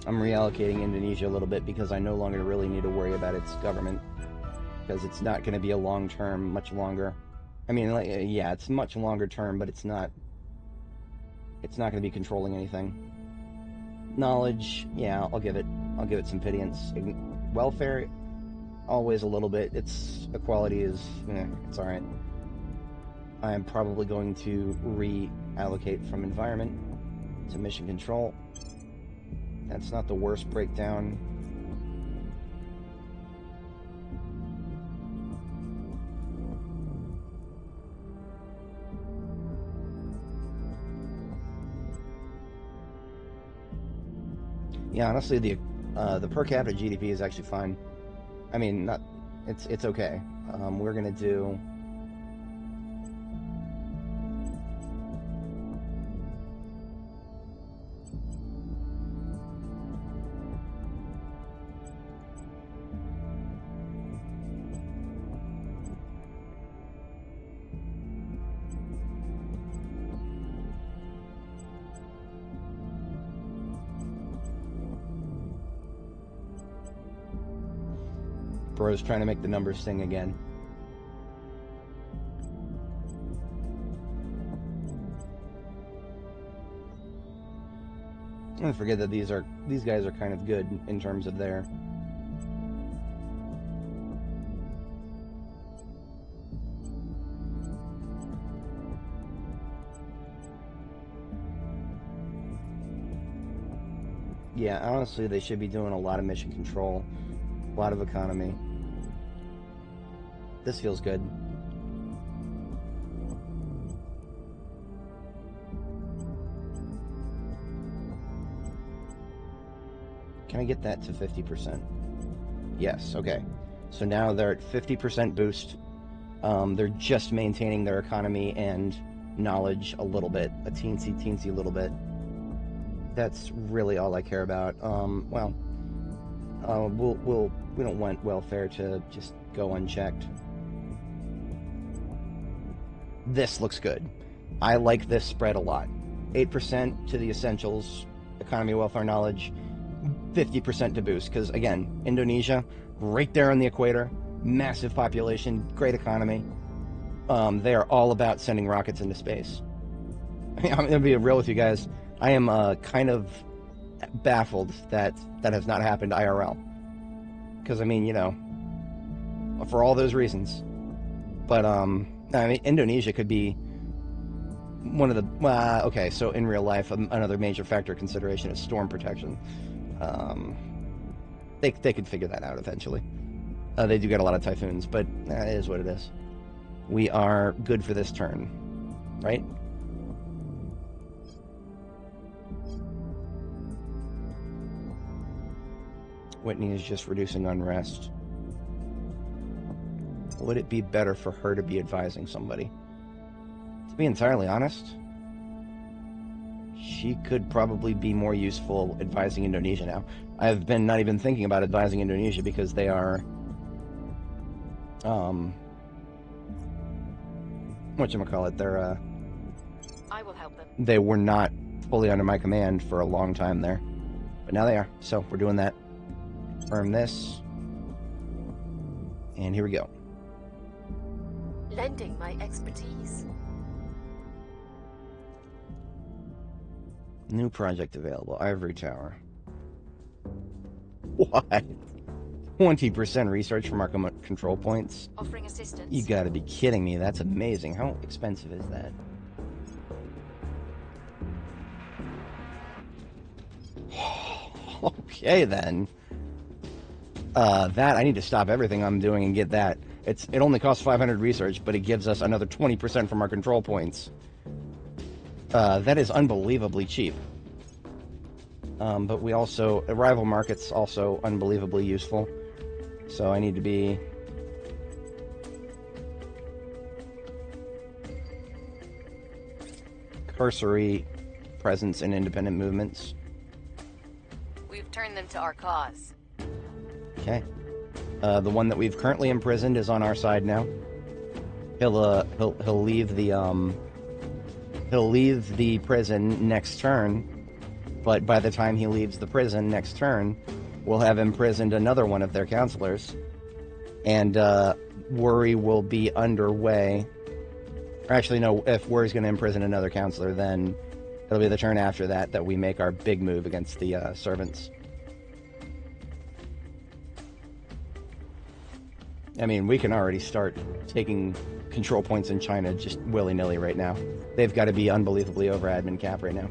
I'm reallocating Indonesia a little bit because I no longer really need to worry about its government, because it's not going to be a long term, much longer. I mean, like, yeah, it's much longer term, but it's not going to be controlling anything. Knowledge, yeah, I'll give it some pittance. Welfare, always a little bit. Its equality is, it's all right. I am probably going to reallocate from environment to mission control. That's not the worst breakdown. Yeah, honestly, the per capita GDP is actually fine. I mean, it's okay. We're gonna do... Bro's trying to make the numbers sing again. I forget that these guys are kind of good in terms of their... Yeah, honestly, they should be doing a lot of mission control, a lot of economy. This feels good. Can I get that to 50%? Yes, okay. So now they're at 50% boost. They're just maintaining their economy and knowledge a little bit, a teensy little bit. That's really all I care about. We don't want welfare to just go unchecked. This looks good. I like this spread a lot. 8% to the essentials, economy, welfare, knowledge, 50% to boost. Because again, Indonesia, right there on the equator, massive population, great economy. They are all about sending rockets into space. I mean, I'm gonna be real with you guys. I am kind of baffled that has not happened IRL. Because, I mean, for all those reasons. But, I mean, Indonesia could be one of the... okay, so in real life, another major factor of consideration is storm protection. They could figure that out eventually. They do get a lot of typhoons, but it is what it is. We are good for this turn, right? Whitney is just reducing unrest. Would it be better for her to be advising somebody? To be entirely honest, she could probably be more useful advising Indonesia now. I've been not even thinking about advising Indonesia because they are, whatchamacallit, they're, I will help them. they were not fully under my command for a long time there. But now they are, so we're doing that. Confirm this. And here we go. Lending my expertise. New project available, Ivory Tower. What? 20% research from our control points? Offering assistance. You gotta be kidding me, that's amazing. How expensive is that? Okay then. That, I need to stop everything I'm doing and get that. It only costs 500 research, but it gives us another 20% from our control points. That is unbelievably cheap. But we also, arrival market's also unbelievably useful. So I need to be... cursory presence in independent movements. We've turned them to our cause. Okay. The one that we've currently imprisoned is on our side now. He'll leave the prison next turn, but by the time he leaves the prison next turn, we'll have imprisoned another one of their counselors, and Worry will be underway. Or actually, no, if Worry's going to imprison another counselor, then it'll be the turn after that we make our big move against the servants. I mean, we can already start taking control points in China just willy-nilly right now. They've got to be unbelievably over admin cap right now.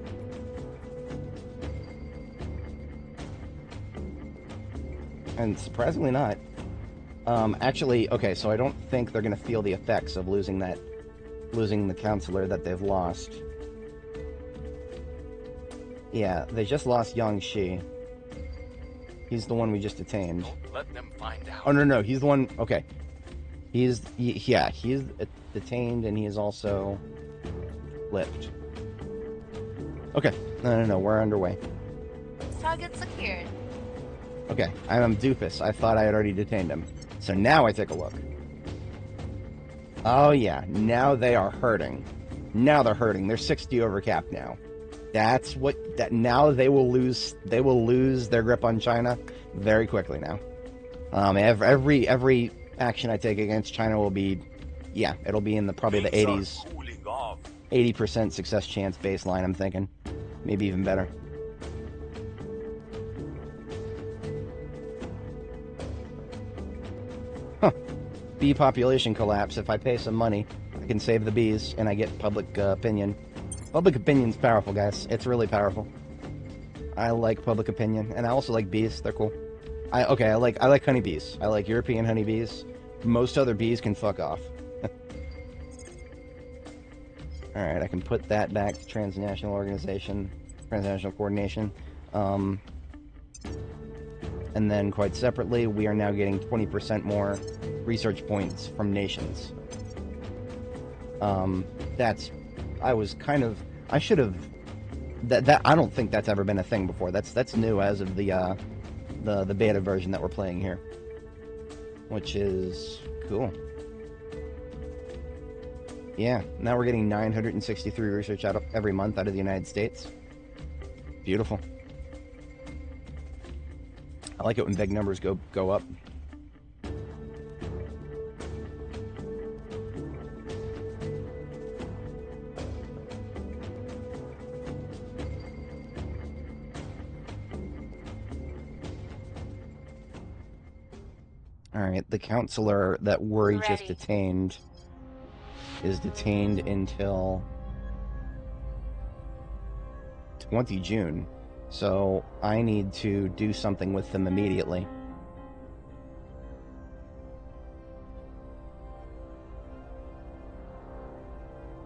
And surprisingly not. Actually, okay, so I don't think they're going to feel the effects of losing the counselor that they've lost. Yeah, they just lost Yang Shi. He's the one we just detained. Let them find out. Oh, no, he's the one... Okay. He's detained, and he is also flipped. Okay. No, we're underway. Target secured. Okay, I'm Doofus. I thought I had already detained him. So now I take a look. Oh, yeah. Now they are hurting. Now they're hurting. They're 60 over cap now. That's what... Now they will lose their grip on China very quickly now. Every action I take against China will be... Yeah, it'll be in probably the 80s. 80% success chance baseline, I'm thinking. Maybe even better. Huh. Bee population collapse. If I pay some money, I can save the bees, and I get public opinion. Public opinion's powerful, guys. It's really powerful. I like public opinion, and I also like bees. They're cool. I like honeybees. I like European honeybees. Most other bees can fuck off. Alright, I can put that back to transnational organization, transnational coordination. And then, quite separately, we are now getting 20% more research points from nations. I should have... I don't think that's ever been a thing before. That's new as of the beta version that we're playing here. Which is cool. Yeah, now we're getting 963 research every month out of the United States. Beautiful. I like it when big numbers go up. Alright, the counselor that Worry just detained is detained until 20 June. So I need to do something with them immediately.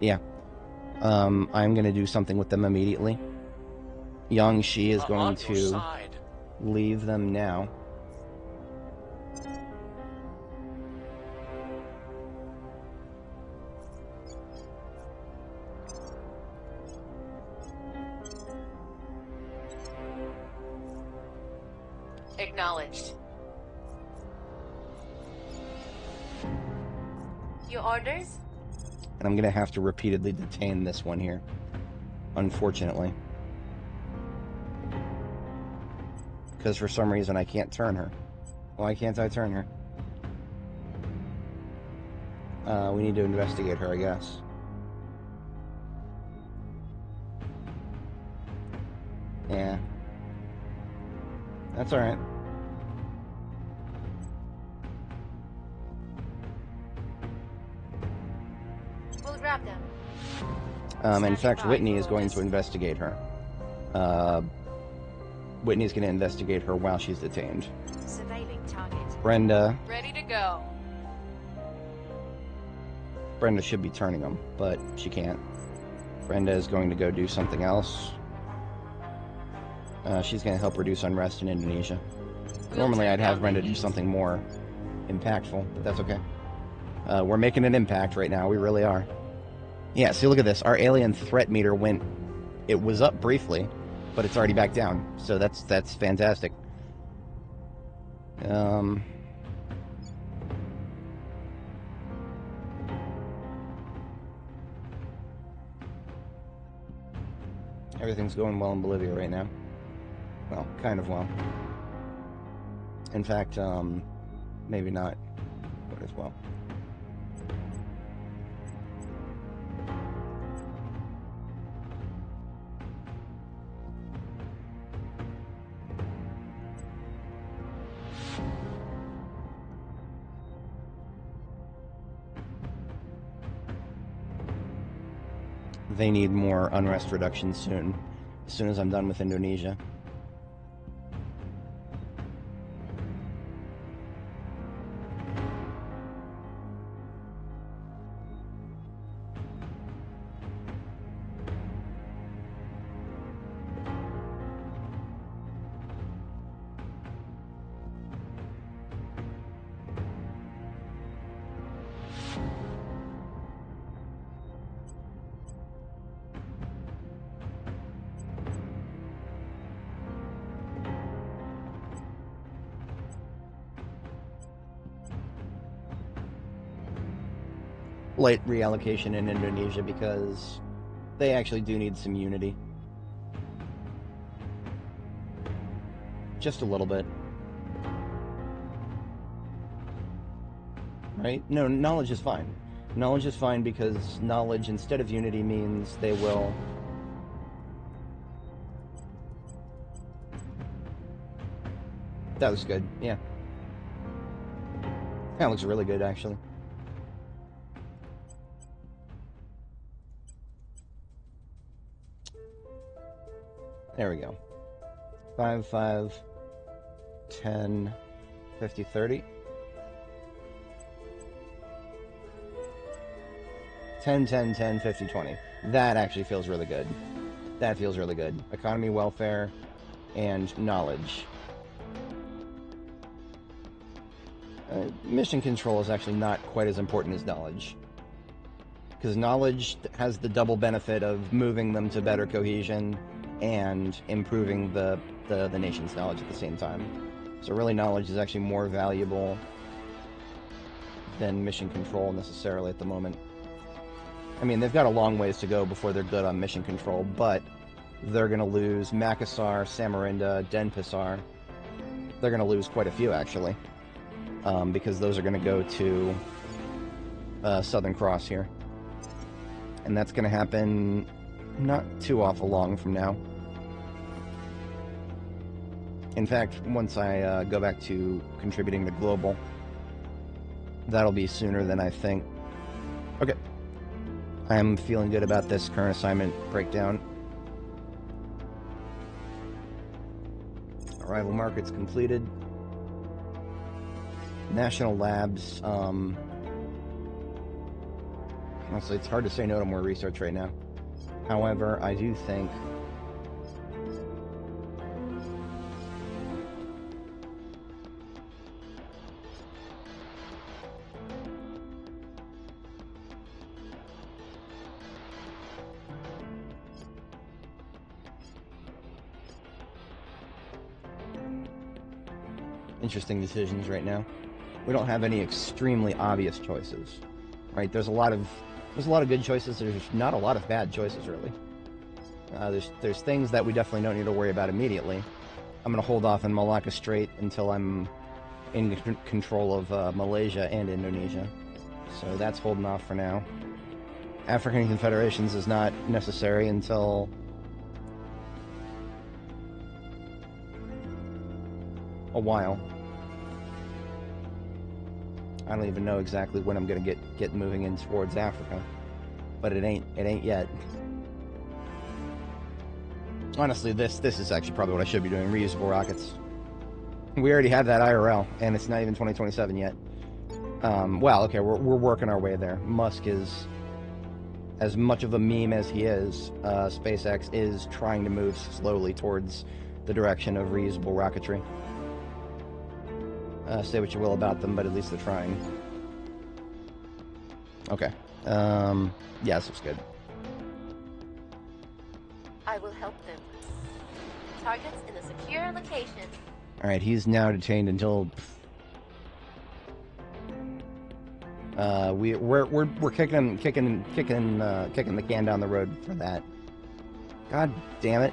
Yeah. I'm going to do something with them immediately. Yang Shi is going to leave them now. Acknowledged. Your orders? And I'm going to have to repeatedly detain this one here, unfortunately. Because for some reason I can't turn her. Why can't I turn her? We need to investigate her, I guess. Yeah. That's alright. We'll grab them. In fact, Whitney is going to investigate her. Whitney's going to investigate her while she's detained. Surveilling target. Brenda Ready to go. should be turning them, but she can't. Brenda is going to go do something else. She's going to help reduce unrest in Indonesia. Normally I'd have Brenda do something more impactful, but that's okay. We're making an impact right now, we really are. Yeah, see, look at this. Our alien threat meter it was up briefly, but it's already back down. So that's fantastic. Everything's going well in Bolivia right now. Well, kind of well. In fact, maybe not quite as well. They need more unrest reduction soon, as soon as I'm done with Indonesia. Light reallocation in Indonesia because they actually do need some unity. Just a little bit. Right? No, knowledge is fine. Knowledge is fine because knowledge instead of unity means they will... That was good, yeah. That looks really good, actually. There we go. 5, 5, 10, 50, 30. 10, 10, 10, 50, 20. That actually feels really good. That feels really good. Economy, welfare, and knowledge. Mission control is actually not quite as important as knowledge. Because knowledge has the double benefit of moving them to better cohesion and improving the nation's knowledge at the same time. So really knowledge is actually more valuable than mission control necessarily at the moment. I mean, they've got a long ways to go before they're good on mission control, but they're going to lose Makassar, Samarinda, Denpasar. They're going to lose quite a few, actually, because those are going to go to Southern Cross here. And that's going to happen not too awful long from now. In fact, once I go back to contributing to Global, that'll be sooner than I think. Okay. I'm feeling good about this current assignment breakdown. Arrival markets completed. National labs, honestly, it's hard to say no to more research right now. However, I do think interesting decisions right now. We don't have any extremely obvious choices, right? There's a lot of good choices. There's not a lot of bad choices, really. There's things that we definitely don't need to worry about immediately. I'm going to hold off on Malacca Strait until I'm in control of Malaysia and Indonesia. So that's holding off for now. African confederations is not necessary until a while. I don't even know exactly when I'm going to get moving in towards Africa, but it ain't yet. Honestly, this is actually probably what I should be doing, reusable rockets. We already have that IRL, and it's not even 2027 yet. Well, okay, we're working our way there. Musk is, as much of a meme as he is, SpaceX is trying to move slowly towards the direction of reusable rocketry. Say what you will about them, but at least they're trying. Okay. Yeah, this looks good. I will help them. Targets in a secure location. Alright, he's now detained until... we're kicking the can down the road for that. God damn it.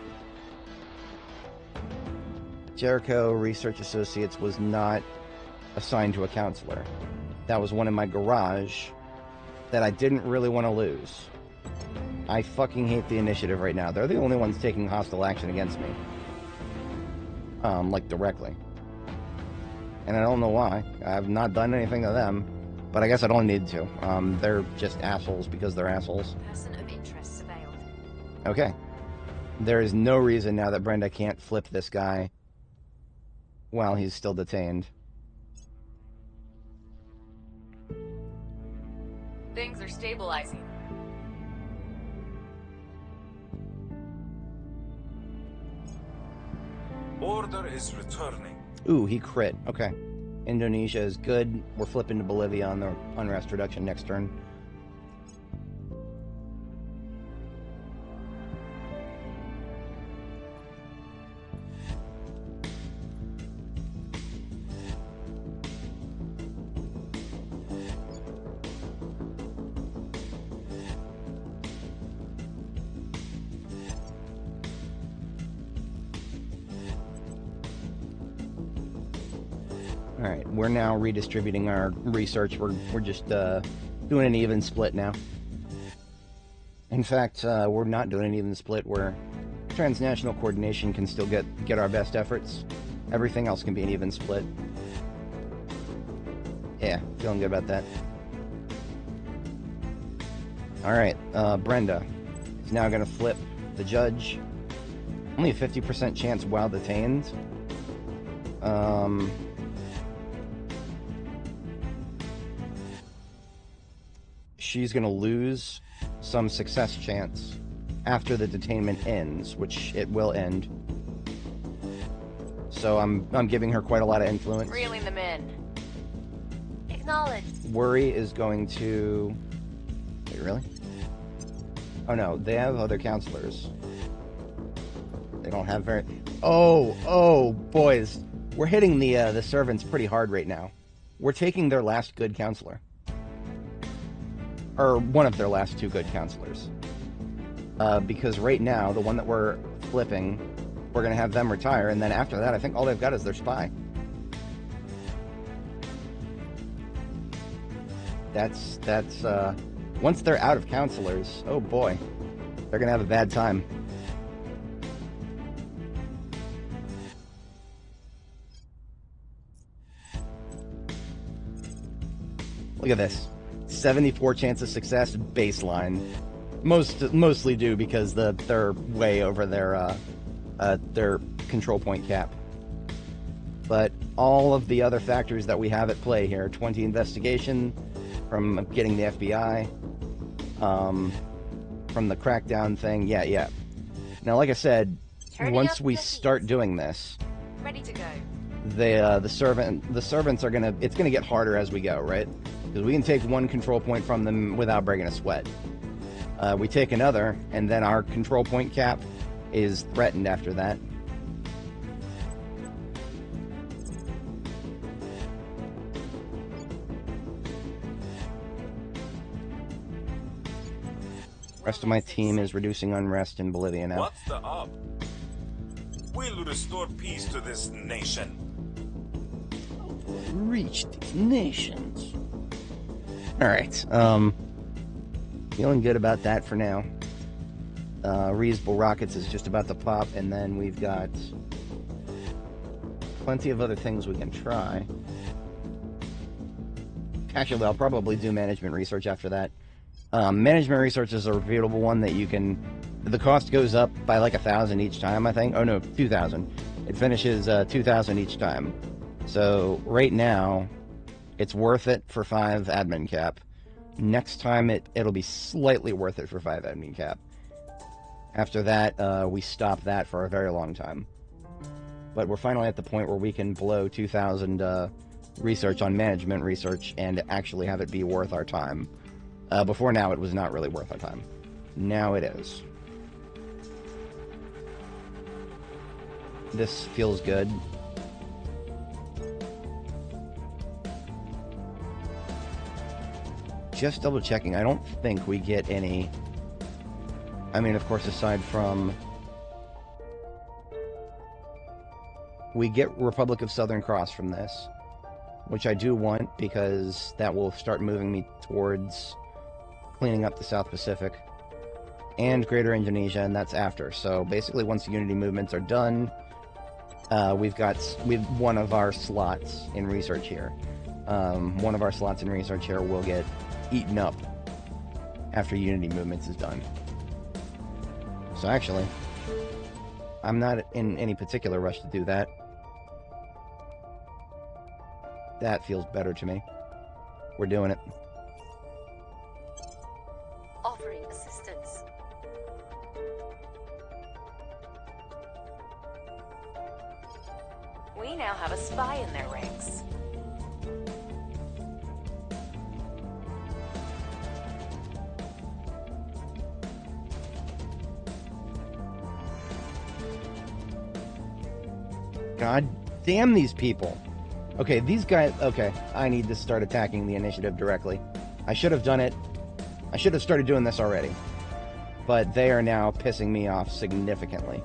Jericho Research Associates was not assigned to a counselor. That was one in my garage that I didn't really want to lose. I fucking hate the initiative right now. They're the only ones taking hostile action against me. Like directly. And I don't know why. I've not done anything to them, but I guess I don't need to. They're just assholes because they're assholes. Person of interest surveilled. Okay. There is no reason now that Brenda can't flip this guy while he's still detained. Things are stabilizing. Order is returning. Ooh, he crit. Okay. Indonesia is good. We're flipping to Bolivia on the unrest reduction next turn. Alright, we're now redistributing our research. We're just doing an even split now. In fact, we're not doing an even split where transnational coordination can still get our best efforts. Everything else can be an even split. Yeah, feeling good about that. Alright, Brenda is now going to flip the judge. Only a 50% chance while detained. She's going to lose some success chance after the detainment ends, which it will end. So I'm giving her quite a lot of influence. Reeling them in. Acknowledged. Worry is going to... Wait, really? Oh no, they have other counselors. They don't have very... Oh, boys. We're hitting the servants pretty hard right now. We're taking their last good counselor. Or one of their last two good counselors. Because right now, the one that we're flipping, we're going to have them retire, and then after that, I think all they've got is their spy. That's once they're out of counselors, oh boy, they're going to have a bad time. Look at this. 74 chance of success baseline. Mostly due because they're way over their control point cap. But all of the other factors that we have at play here, 20 investigation from getting the FBI, from the crackdown thing, yeah. Now, like I said, once we start doing this, Ready to go. the servants are it's gonna get harder as we go, right? Because we can take one control point from them without breaking a sweat. We take another, and then our control point cap is threatened after that. Rest of my team is reducing unrest in Bolivia now. What's the up? We'll restore peace to this nation. Reach these nations. Alright, feeling good about that for now. Reusable rockets is just about to pop, and then we've got plenty of other things we can try. Actually, I'll probably do management research after that. Management research is a repeatable one that you can... The cost goes up by like 1,000 each time, I think. Oh no, 2,000. It finishes 2,000 each time. So right now, it's worth it for 5 admin cap. Next time, it'll be slightly worth it for 5 admin cap. After that, we stop that for a very long time. But we're finally at the point where we can blow 2,000 research on management research and actually have it be worth our time. Before now, it was not really worth our time. Now it is. This feels good. Just double checking, I don't think we get any... I mean, of course, aside from... We get Republic of Southern Cross from this, which I do want, because that will start moving me towards cleaning up the South Pacific and Greater Indonesia, and that's after. So basically, once the Unity movements are done, we've one of our slots in research here. One of our slots in research here will get eaten up after Unity movements is done. So actually, I'm not in any particular rush to do that. That feels better to me. We're doing it. Offering assistance. We now have a spy in their ranks. God damn these people. Okay, these guys... Okay, I need to start attacking the initiative directly. I should have done it. I should have started doing this already. But they are now pissing me off significantly.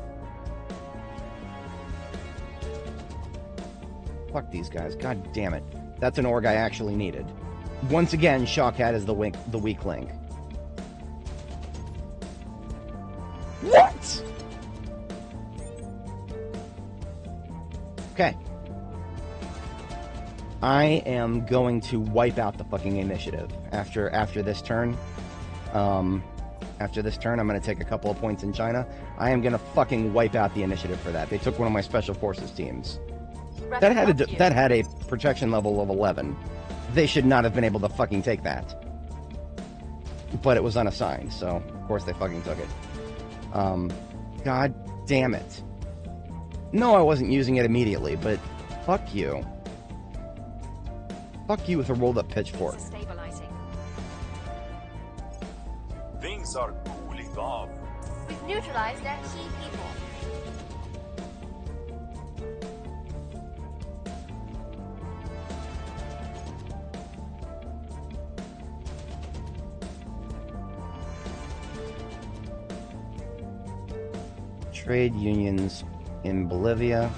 Fuck these guys. God damn it. That's an org I actually needed. Once again, Shawkat is the weak link. What?! Okay. I am going to wipe out the fucking initiative after this turn. After this turn, I'm going to take a couple of points in China. I am going to fucking wipe out the initiative for that. They took one of my special forces teams. That had a protection level of 11. They should not have been able to fucking take that. But it was unassigned, so of course they fucking took it. God damn it. No, I wasn't using it immediately, but fuck you. Fuck you with a rolled up pitchfork. Things are cooling off. We've neutralized their key people. Trade unions in Bolivia.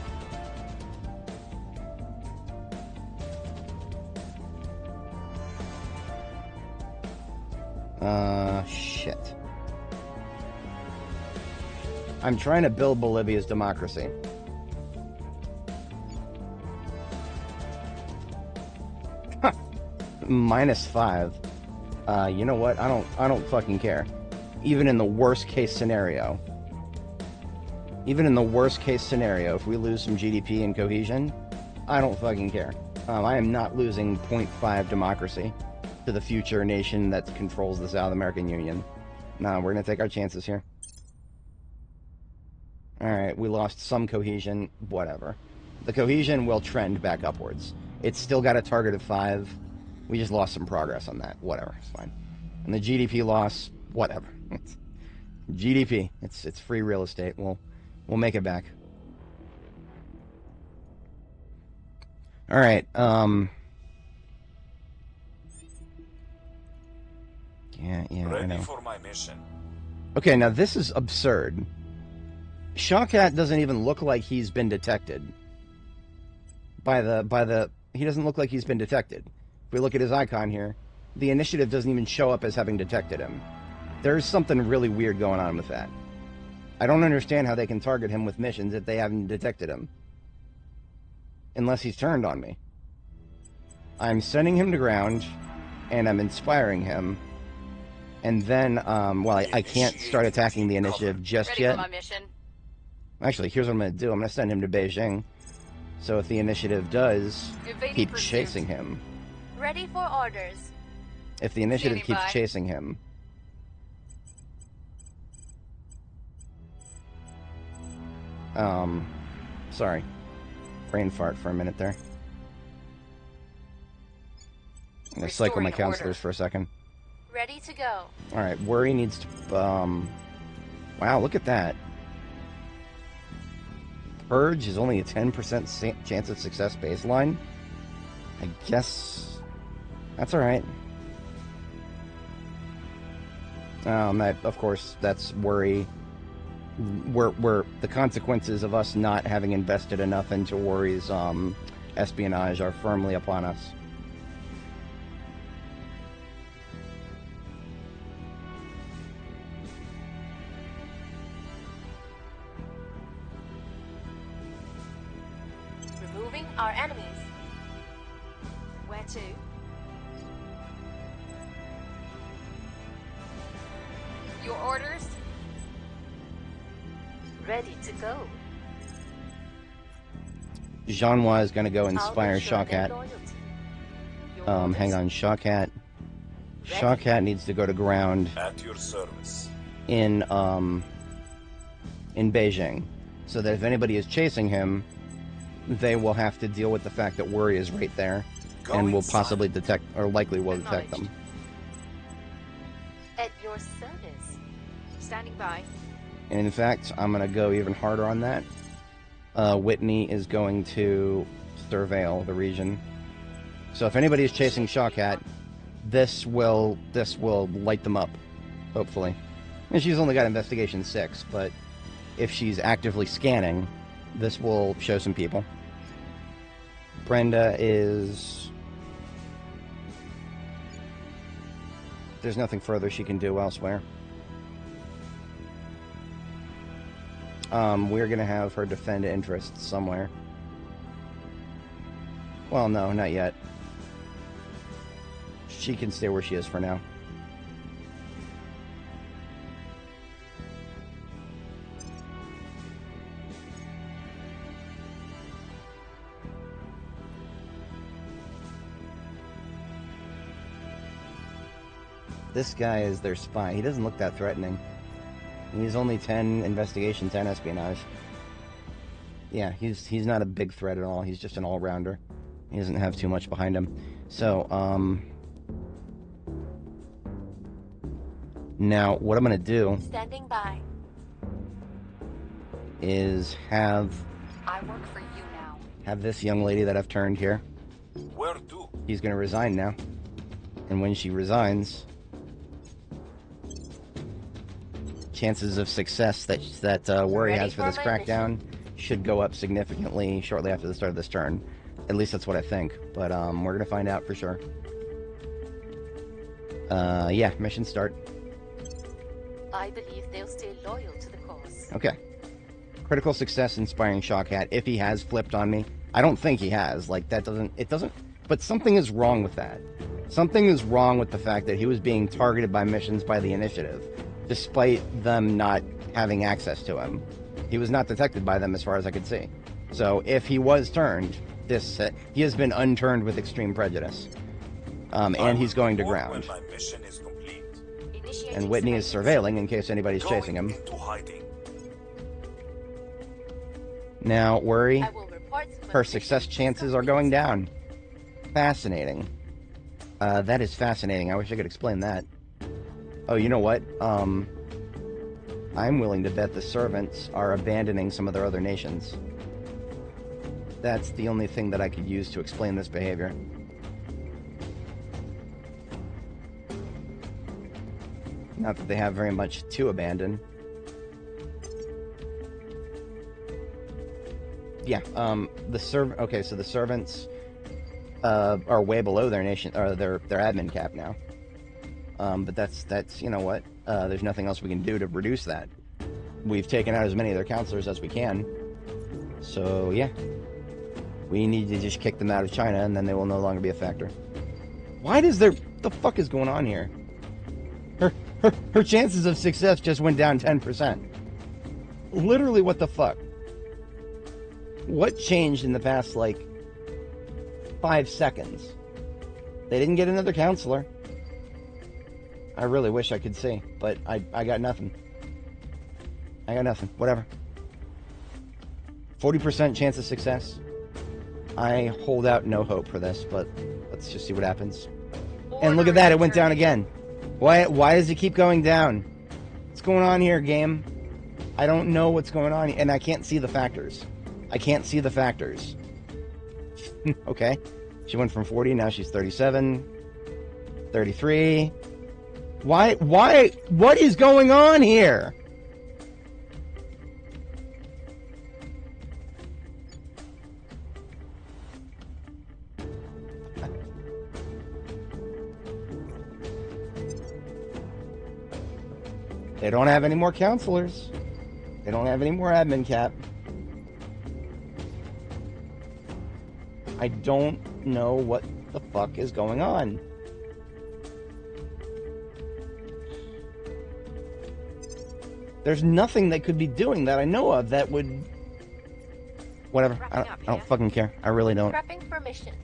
Shit. I'm trying to build Bolivia's democracy. -5. You know what? I don't fucking care. Even in the worst case scenario. Even in the worst case scenario, if we lose some GDP and cohesion, I don't fucking care. I am not losing 0.5 democracy to the future nation that controls the South American Union. Nah, we're gonna take our chances here. Alright, we lost some cohesion, whatever. The cohesion will trend back upwards. It's still got a target of 5. We just lost some progress on that. Whatever, it's fine. And the GDP loss, whatever. GDP, it's free real estate. We'll make it back. Alright, Yeah, I know. Ready for my mission. Okay, now this is absurd. Shawkat doesn't even look like he's been detected. He doesn't look like he's been detected. If we look at his icon here, the initiative doesn't even show up as having detected him. There's something really weird going on with that. I don't understand how they can target him with missions if they haven't detected him. Unless he's turned on me. I'm sending him to ground, and I'm inspiring him. And then, well, I can't start attacking the initiative just Ready yet. for my mission. Actually, here's what I'm going to do. I'm going to send him to Beijing. So if the initiative does Evading keep pursuit. chasing him, Ready for orders. if the initiative Standing keeps by. chasing him, sorry, brain fart for a minute there. I'm going to cycle my Restoring counselors order. for a second. Ready to go. Alright, worry needs to, wow, look at that. Purge is only a 10% chance of success baseline. I guess that's alright. Of course, that's worry. We're the consequences of us not having invested enough into worry's espionage are firmly upon us. Removing our enemies. Where to? Your orders? Ready to go. Jeannois is going to go I'll inspire ensure their Shawkat. loyalty. Your orders. Hang on, Shawkat. Shawkat needs to go to ground At your service. in Beijing, so that if anybody is chasing him, they will have to deal with the fact that worry is right there, and will possibly detect, or likely will detect them. At your service. Standing by. And in fact, I'm going to go even harder on that. Whitney is going to surveil the region. So if anybody is chasing Shawkat, this will light them up, hopefully. And she's only got investigation 6, but if she's actively scanning, this will show some people. Brenda is... There's nothing further she can do elsewhere. We're going to have her defend interests somewhere. Well, no, not yet. She can stay where she is for now. This guy is their spy. He doesn't look that threatening. He's only 10 investigation, 10 espionage. Yeah, he's not a big threat at all. He's just an all-rounder. He doesn't have too much behind him. So, now, what I'm going to do Standing by. is have I work for you now. this young lady that I've turned here. Where to? He's going to resign now. And when she resigns, chances of success that Worry Ready has for for this my crackdown should go up significantly shortly after the start of this turn. At least that's what I think. But we're going to find out for sure. Yeah, mission start. I believe they'll stay loyal to the cause. Okay. Critical success inspiring Shawkat if he has flipped on me. I don't think he has. Like, it doesn't... But something is wrong with that. Something is wrong with the fact that he was being targeted by missions by the initiative, despite them not having access to him. He was not detected by them as far as I could see. So if he was turned, he has been unturned with extreme prejudice. And he's going to ground. When my mission is complete. And Whitney is surveilling in case anybody's chasing him. Into hiding. Now, Worry, I will report when her the success mission is chances are complete. going down. Fascinating. That is fascinating. I wish I could explain that. Oh, you know what? I'm willing to bet the servants are abandoning some of their other nations. That's the only thing that I could use to explain this behavior. Not that they have very much to abandon. Yeah, okay, so the servants are way below their nation, or their admin cap now. But that's you know what? There's nothing else we can do to reduce that. We've taken out as many of their counselors as we can. So yeah, we need to just kick them out of China, and then they will no longer be a factor. Why does the fuck is going on here? Her chances of success just went down 10%. Literally, what the fuck? What changed in the past, like, 5 seconds? They didn't get another counselor. I really wish I could see, but I got nothing. I got nothing. Whatever. 40% chance of success. I hold out no hope for this, but let's just see what happens. And look at that, it went down again. Why does it keep going down? What's going on here, game? I don't know what's going on, and I can't see the factors. I can't see the factors. Okay. She went from 40, now she's 37, 33. Why, what is going on here? They don't have any more counselors. They don't have any more admin cap. I don't know what the fuck is going on. There's nothing they could be doing that I know of that would... Whatever. I don't fucking care. I really don't. Prepping for mission.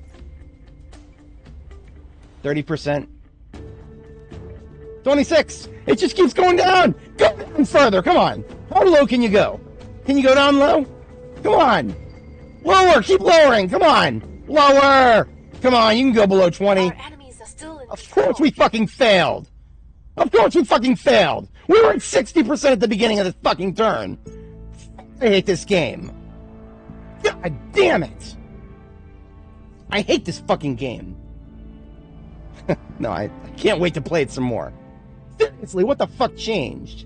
30%. 26! It just keeps going down! Go down further, come on! How low can you go? Can you go down low? Come on! Lower! Keep lowering! Come on! Lower! Come on, you can go below 20. Our enemies are still in Of course we fucking failed! Of course we fucking failed! We were at 60% at the beginning of this fucking turn! I hate this game. God damn it! I hate this fucking game. No, I can't wait to play it some more. Seriously, what the fuck changed?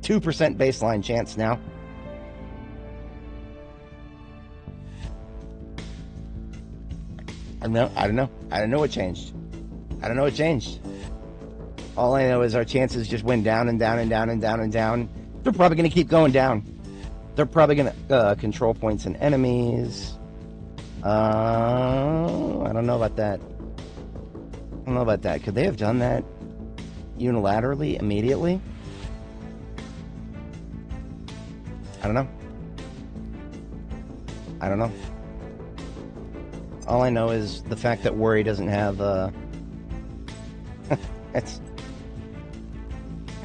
%2 baseline chance now. I don't know what changed. I don't know what changed. All I know is our chances just went down and down and down and down and down. They're probably going to keep going down. They're probably going to control points and enemies. I don't know about that. I don't know about that. Could they have done that unilaterally, immediately? I don't know. I don't know. All I know is the fact that Worry doesn't have, it's...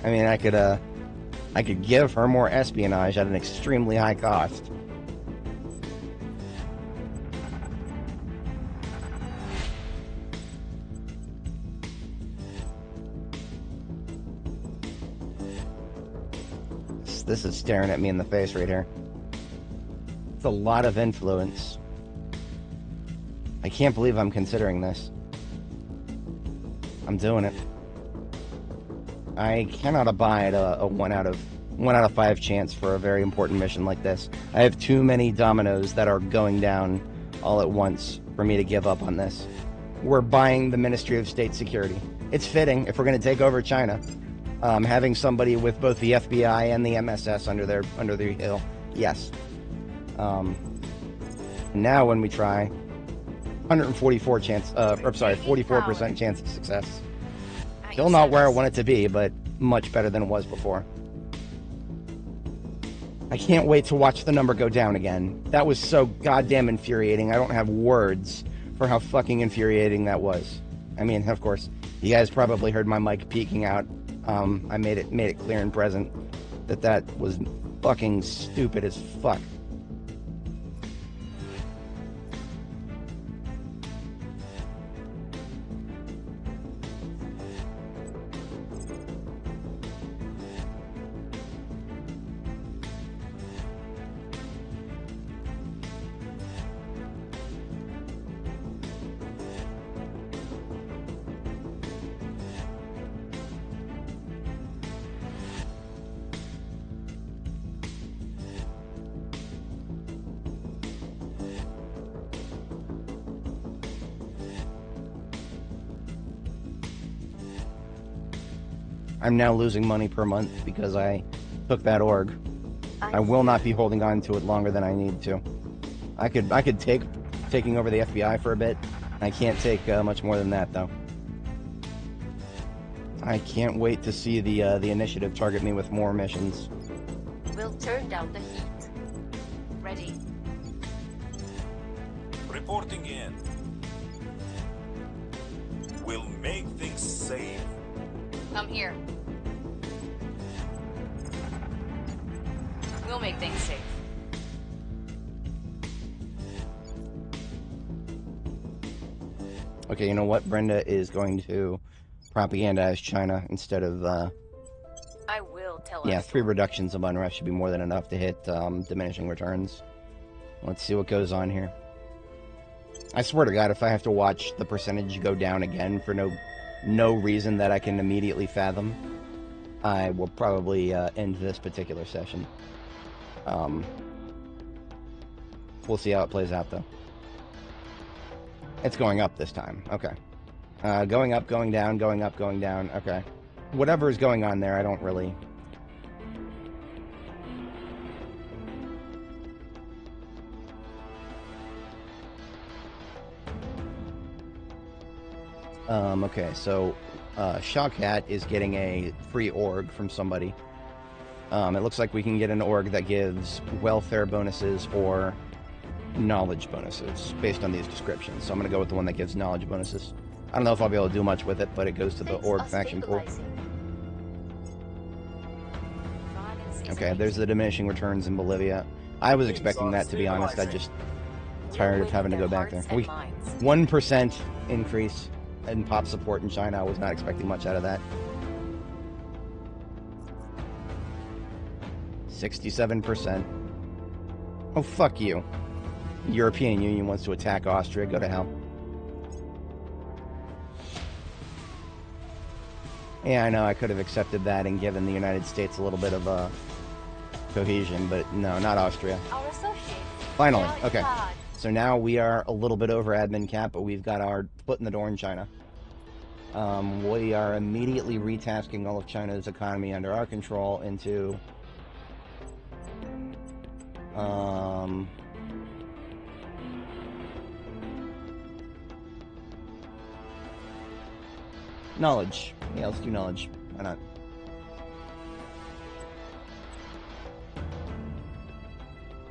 I mean, I could give her more espionage at an extremely high cost. This is staring at me in the face right here. It's a lot of influence. I can't believe I'm considering this. I'm doing it. I cannot abide a 1 out of 5 chance for a very important mission like this. I have too many dominoes that are going down all at once for me to give up on this. We're buying the Ministry of State Security. It's fitting if we're going to take over China. Having somebody with both the FBI and the MSS under their heel. Yes. Now when we try, 44% chance of success. Still not where I want it to be, but much better than it was before. I can't wait to watch the number go down again. That was so goddamn infuriating. I don't have words for how fucking infuriating that was. I mean, of course, you guys probably heard my mic peeking out. I made it clear and present that was fucking stupid as fuck. I'm now losing money per month because I took that org. I will not be holding on to it longer than I need to. I could take taking over the FBI for a bit. I can't take much more than that, though. I can't wait to see the initiative target me with more missions. We'll turn down the heat. Ready. Reporting in. We'll make things safe. Come here. We'll make things safe. Okay, you know what? Brenda is going to propagandize China instead of, I will tell yeah, us. 3 reductions of unrest should be more than enough to hit diminishing returns. Let's see what goes on here. I swear to God, if I have to watch the percentage go down again for no reason that I can immediately fathom, I will probably end this particular session. We'll see how it plays out, though. It's going up this time. Okay. Going up, going down, going up, going down. Okay. Whatever is going on there, I don't really... okay, so Shawcat is getting a free org from somebody. It looks like we can get an org that gives welfare bonuses or knowledge bonuses based on these descriptions. So I'm going to go with the one that gives knowledge bonuses. I don't know if I'll be able to do much with it, but it goes to the org faction pool. Okay, there's the diminishing returns in Bolivia. I was expecting that, to be honest. I just tired of having to go back there. 1% increase in pop support in China. I was not expecting much out of that. 67%. Oh, fuck you. The European Union wants to attack Austria. Go to hell. Yeah, I know. I could have accepted that and given the United States a little bit of cohesion, but no, not Austria. Our associates. Finally. Okay. So now we are a little bit over admin cap, but we've got our foot in the door in China. We are immediately retasking all of China's economy under our control into... knowledge. Yeah, let's do knowledge. Why not?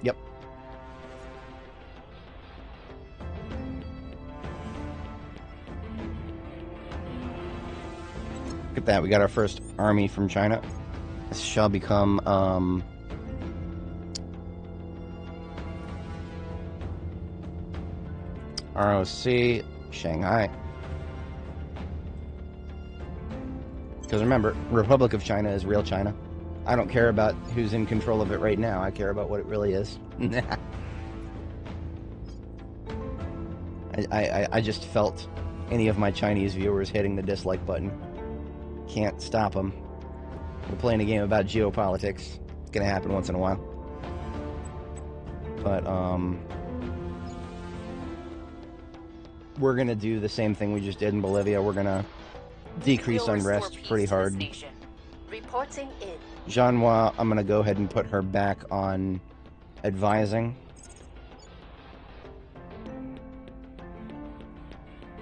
Yep. Look at that. We got our first army from China. This shall become, ROC, Shanghai. Because remember, Republic of China is real China. I don't care about who's in control of it right now. I care about what it really is. I just felt any of my Chinese viewers hitting the dislike button. Can't stop them. We're playing a game about geopolitics. It's gonna happen once in a while. But, we're gonna do the same thing we just did in Bolivia. We're gonna decrease unrest pretty hard. Reporting in. Jeanhua, I'm gonna go ahead and put her back on advising.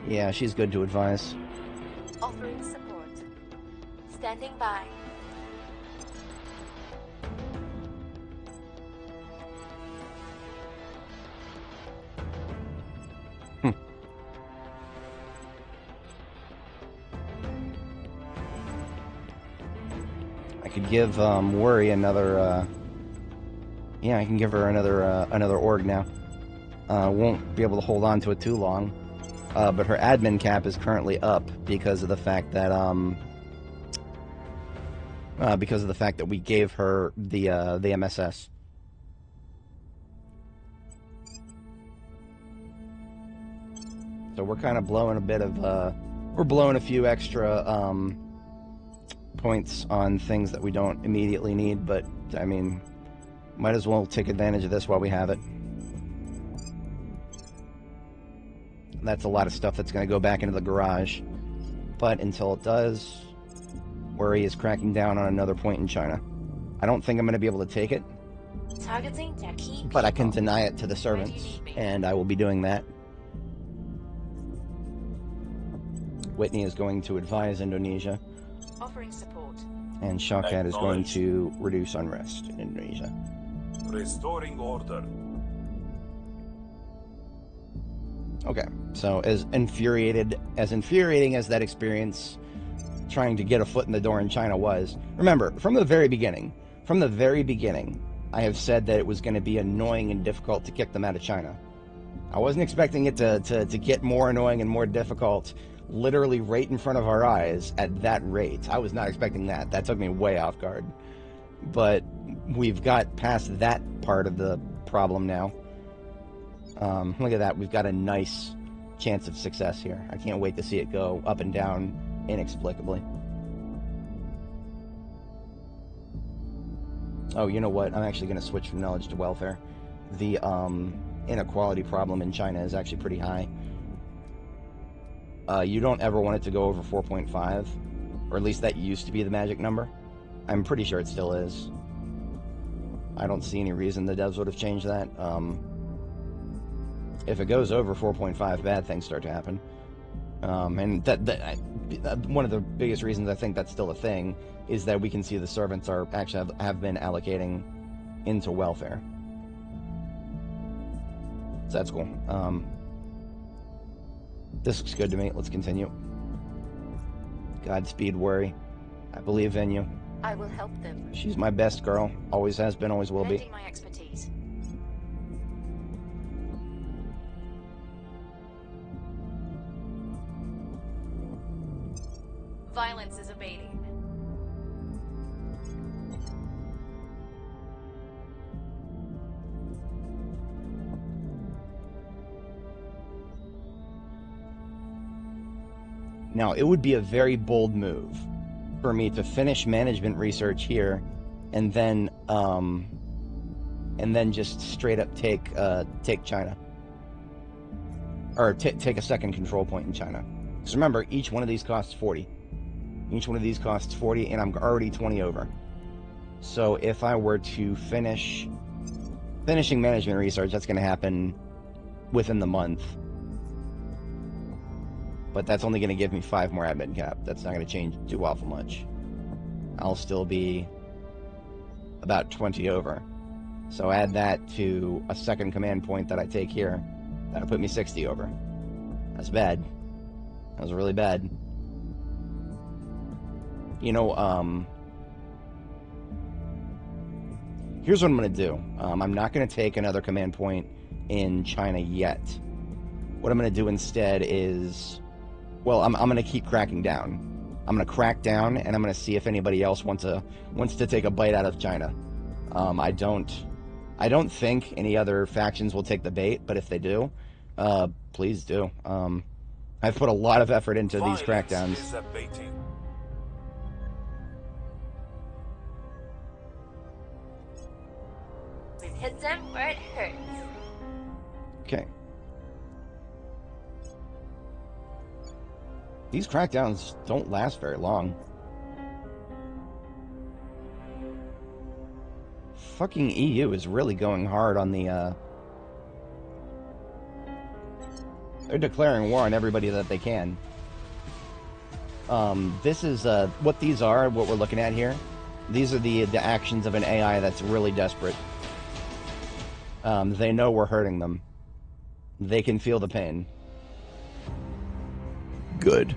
Yeah, she's good to advise. Offering support. Standing by. I could give Worry another. Yeah, I can give her another org now. Won't be able to hold on to it too long, but her admin cap is currently up because of the fact that we gave her the MSS. So we're kind of blowing a bit of we're blowing a few extra points on things that we don't immediately need, but I mean, might as well take advantage of this while we have it. That's a lot of stuff that's going to go back into the garage, but until it does, where he is cracking down on another point in China. I don't think I'm going to be able to take it, Targeting their key but I can people. deny it to the servants, and I will be doing that. Whitney is going to advise Indonesia, Offering support. and Shawkat is going to reduce unrest in Indonesia. Restoring order. Okay, so as infuriating as that experience trying to get a foot in the door in China was, remember, from the very beginning, I have said that it was going to be annoying and difficult to kick them out of China. I wasn't expecting it to get more annoying and more difficult literally right in front of our eyes at that rate. I was not expecting that. That took me way off guard. But we've got past that part of the problem now. Look at that. We've got a nice chance of success here. I can't wait to see it go up and down inexplicably. Oh, you know what? I'm actually going to switch from knowledge to welfare. The inequality problem in China is actually pretty high. You don't ever want it to go over 4.5, or at least that used to be the magic number. I'm pretty sure it still is. I don't see any reason the devs would have changed that. If it goes over 4.5, bad things start to happen. And one of the biggest reasons I think that's still a thing is that we can see the servants are actually have been allocating into welfare. So that's cool. This looks good to me. Let's continue. Godspeed, Worry. I believe in you. I will help them. She's my best girl. Always has been, always will be. Lending my expertise. Violence is abating. Now, it would be a very bold move for me to finish management research here and then just straight up take China. Or take a second control point in China. Because remember, each one of these costs 40. Each one of these costs 40, and I'm already 20 over. So if I were to finishing management research, that's going to happen within the month. But that's only going to give me 5 more admin cap. That's not going to change too awful much. I'll still be about 20 over. So add that to a second command point that I take here. That'll put me 60 over. That's bad. That was really bad. You know, here's what I'm going to do. I'm not going to take another command point in China yet. What I'm going to do instead is... Well, I'm going to keep cracking down. I'm going to crack down, and I'm going to see if anybody else wants to take a bite out of China. I don't think any other factions will take the bait, but if they do, please do. I've put a lot of effort into these crackdowns. We've hit them where it hurts. Okay. These crackdowns don't last very long. Fucking EU is really going hard on the, they're declaring war on everybody that they can. This is, what these are, what we're looking at here. These are the actions of an AI that's really desperate. They know we're hurting them. They can feel the pain. Good.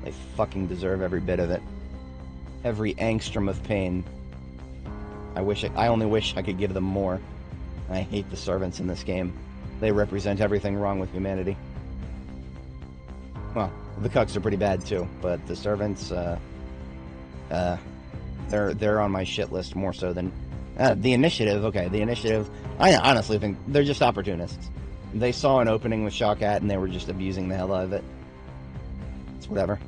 They fucking deserve every bit of it. Every angstrom of pain. I only wish I could give them more. I hate the servants in this game. They represent everything wrong with humanity. Well, the cucks are pretty bad too, but the servants, they're on my shit list more so than... the initiative, okay, the initiative, I honestly think they're just opportunists. They saw an opening with Shawkat and they were just abusing the hell out of it. It's whatever.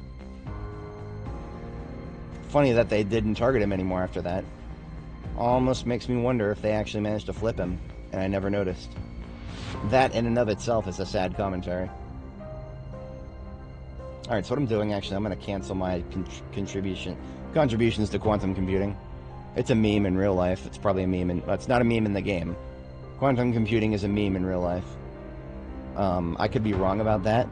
Funny that they didn't target him anymore after that. Almost makes me wonder if they actually managed to flip him, and I never noticed. That in and of itself is a sad commentary. Alright, so what I'm doing, actually, I'm going to cancel my contributions to quantum computing. It's a meme in real life. It's probably a meme well, it's not a meme in the game. Quantum computing is a meme in real life. I could be wrong about that,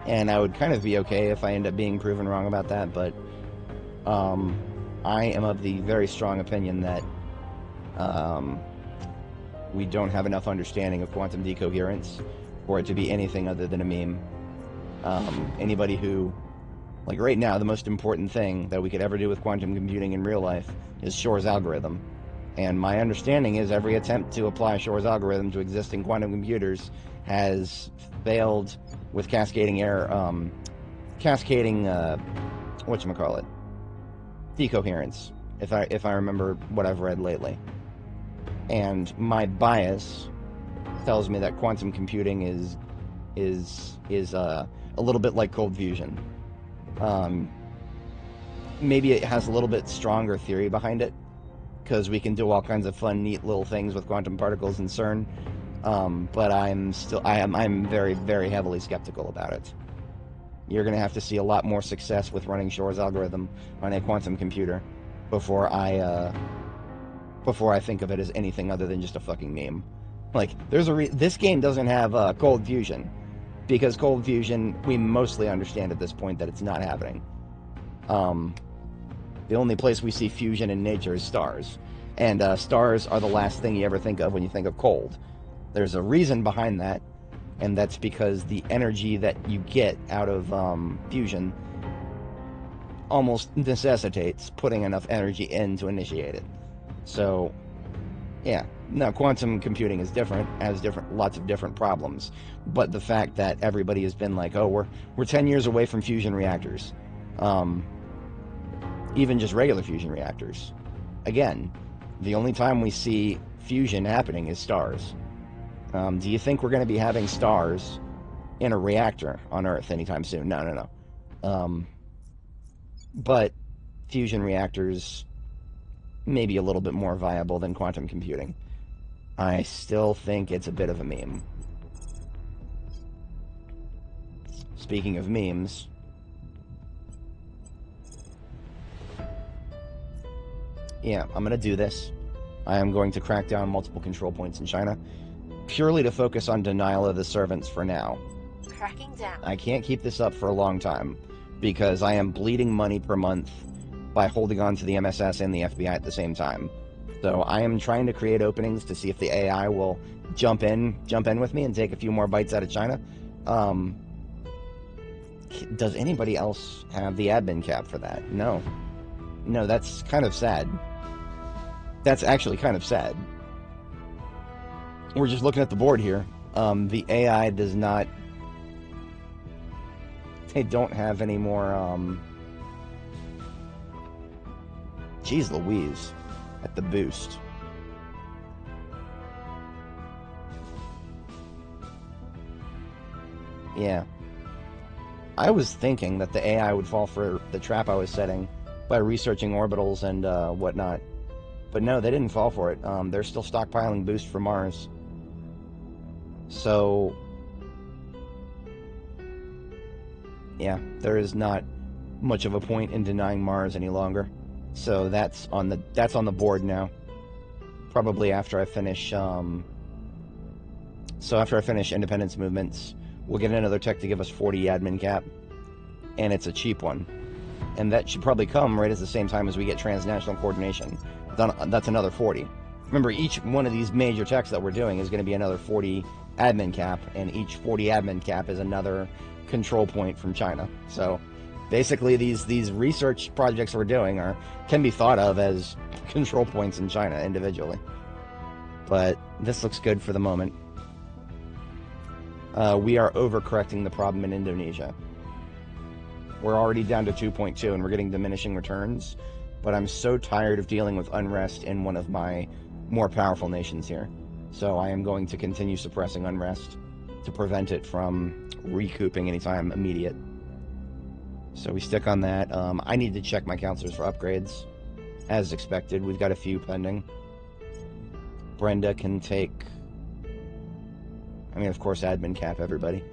and I would kind of be okay if I end up being proven wrong about that, but I am of the very strong opinion that we don't have enough understanding of quantum decoherence for it to be anything other than a meme. Anybody who, like right now, the most important thing that we could ever do with quantum computing in real life is Shor's algorithm. And my understanding is every attempt to apply Shor's algorithm to existing quantum computers has failed with cascading error, whatchamacallit, decoherence, if I remember what I've read lately. And my bias tells me that quantum computing is a little bit like cold fusion. Maybe it has a little bit stronger theory behind it, because we can do all kinds of fun, neat little things with quantum particles in CERN. But I'm very, very heavily skeptical about it. You're going to have to see a lot more success with running Shor's algorithm on a quantum computer before I think of it as anything other than just a fucking meme. Like, this game doesn't have cold fusion, because cold fusion, we mostly understand at this point that it's not happening. The only place we see fusion in nature is stars, and stars are the last thing you ever think of when you think of cold. There's a reason behind that, and that's because the energy that you get out of fusion almost necessitates putting enough energy in to initiate it. So, yeah. Now, quantum computing is different, has lots of different problems, but the fact that everybody has been like, oh, we're 10 years away from fusion reactors, even just regular fusion reactors. Again, the only time we see fusion happening is stars. Do you think we're going to be having stars in a reactor on Earth anytime soon? No. But fusion reactors may be a little bit more viable than quantum computing. I still think it's a bit of a meme. Speaking of memes, yeah, I'm going to do this. I am going to crack down multiple control points in China, purely to focus on denial of the servants for now. Cracking down. I can't keep this up for a long time, because I am bleeding money per month by holding on to the MSS and the FBI at the same time. So I am trying to create openings to see if the AI will jump in with me and take a few more bites out of China. Does anybody else have the admin cap for that? No, that's kind of sad. That's actually kind of sad. We're just looking at the board here. The AI does not... They don't have any more... Jeez Louise. At the boost. Yeah. I was thinking that the AI would fall for the trap I was setting by researching orbitals and whatnot. But no, they didn't fall for it. They're still stockpiling boost for Mars. So... yeah, there is not much of a point in denying Mars any longer. So that's on the board now. Probably after I finish so after I finish Independence Movements, we'll get another tech to give us 40 admin cap, and it's a cheap one. And that should probably come right at the same time as we get transnational coordination. That's another 40. Remember, each one of these major techs that we're doing is going to be another 40 admin cap, and each 40 admin cap is another control point from China. So basically, these research projects we're doing can be thought of as control points in China individually. But this looks good for the moment. We are overcorrecting the problem in Indonesia. We're already down to 2.2, and we're getting diminishing returns. But I'm so tired of dealing with unrest in one of my more powerful nations here. So I am going to continue suppressing unrest to prevent it from recouping anytime immediate. So we stick on that. I need to check my counselors for upgrades. As expected, we've got a few pending. Brenda can take... I mean, of course, admin cap, everybody.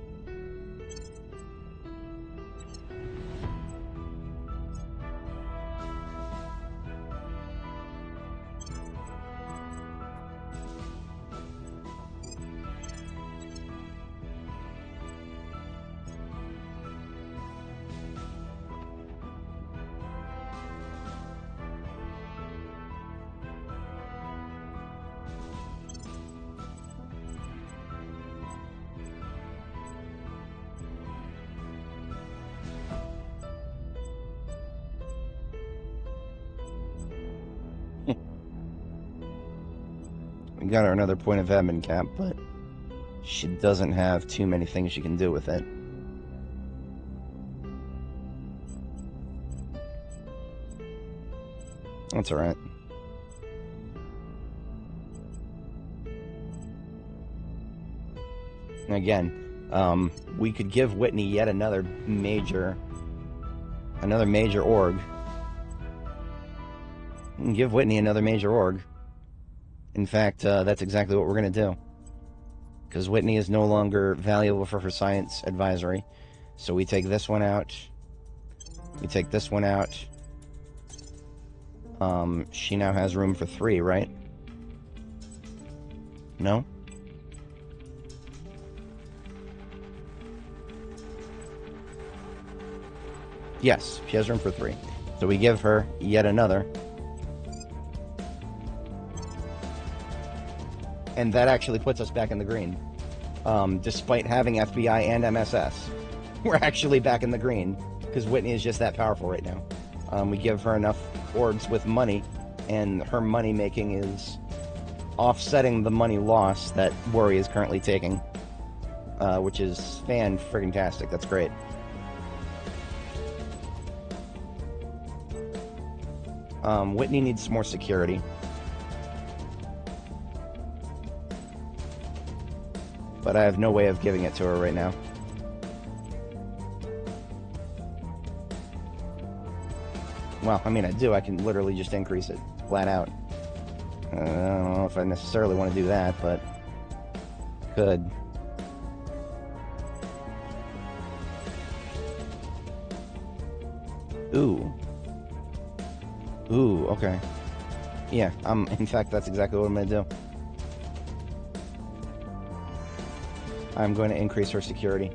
We got her another point of admin cap, but she doesn't have too many things she can do with it. That's alright. Again, we could give Whitney yet another major org. We can give Whitney another major org. In fact, that's exactly what we're going to do. Because Whitney is no longer valuable for her science advisory. So we take this one out. We take this one out. She now has room for 3, right? No? Yes, she has room for 3. So we give her yet another. And that actually puts us back in the green. Despite having FBI and MSS. We're actually back in the green. Because Whitney is just that powerful right now. We give her enough orgs with money. And her money making is offsetting the money loss that Worry is currently taking. Which is fan-friggin-tastic. That's great. Whitney needs more security. But I have no way of giving it to her right now. Well, I mean, I do. I can literally just increase it flat out. I don't know if I necessarily want to do that, but could. Ooh. Ooh, okay. Yeah, in fact, that's exactly what I'm going to do. I'm going to increase her security.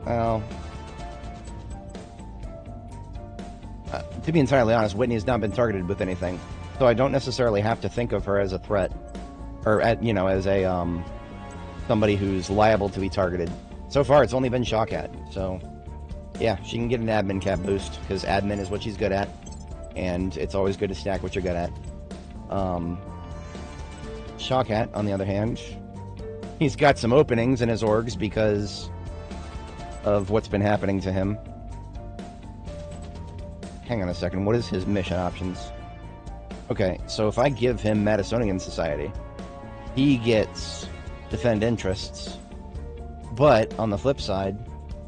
Well, to be entirely honest, Whitney has not been targeted with anything, so I don't necessarily have to think of her as a threat, or as a somebody who's liable to be targeted. So far, it's only been Shawkat, so yeah, she can get an admin cap boost because admin is what she's good at, and it's always good to stack what you're good at. Shawkat, on the other hand, he's got some openings in his orgs because of what's been happening to him. Hang on a second, what is his mission options? Okay, so if I give him Madisonian Society, he gets defend interests, but on the flip side,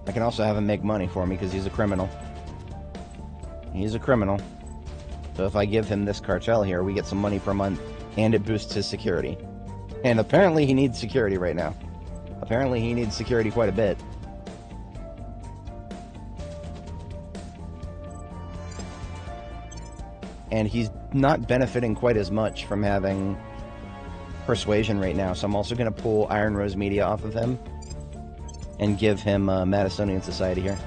I can also have him make money for me because he's a criminal. He's a criminal. So if I give him this cartel here, we get some money per month, and it boosts his security. And apparently he needs security right now. Apparently he needs security quite a bit. And he's not benefiting quite as much from having persuasion right now, so I'm also going to pull Iron Rose Media off of him and give him Madisonian Society here.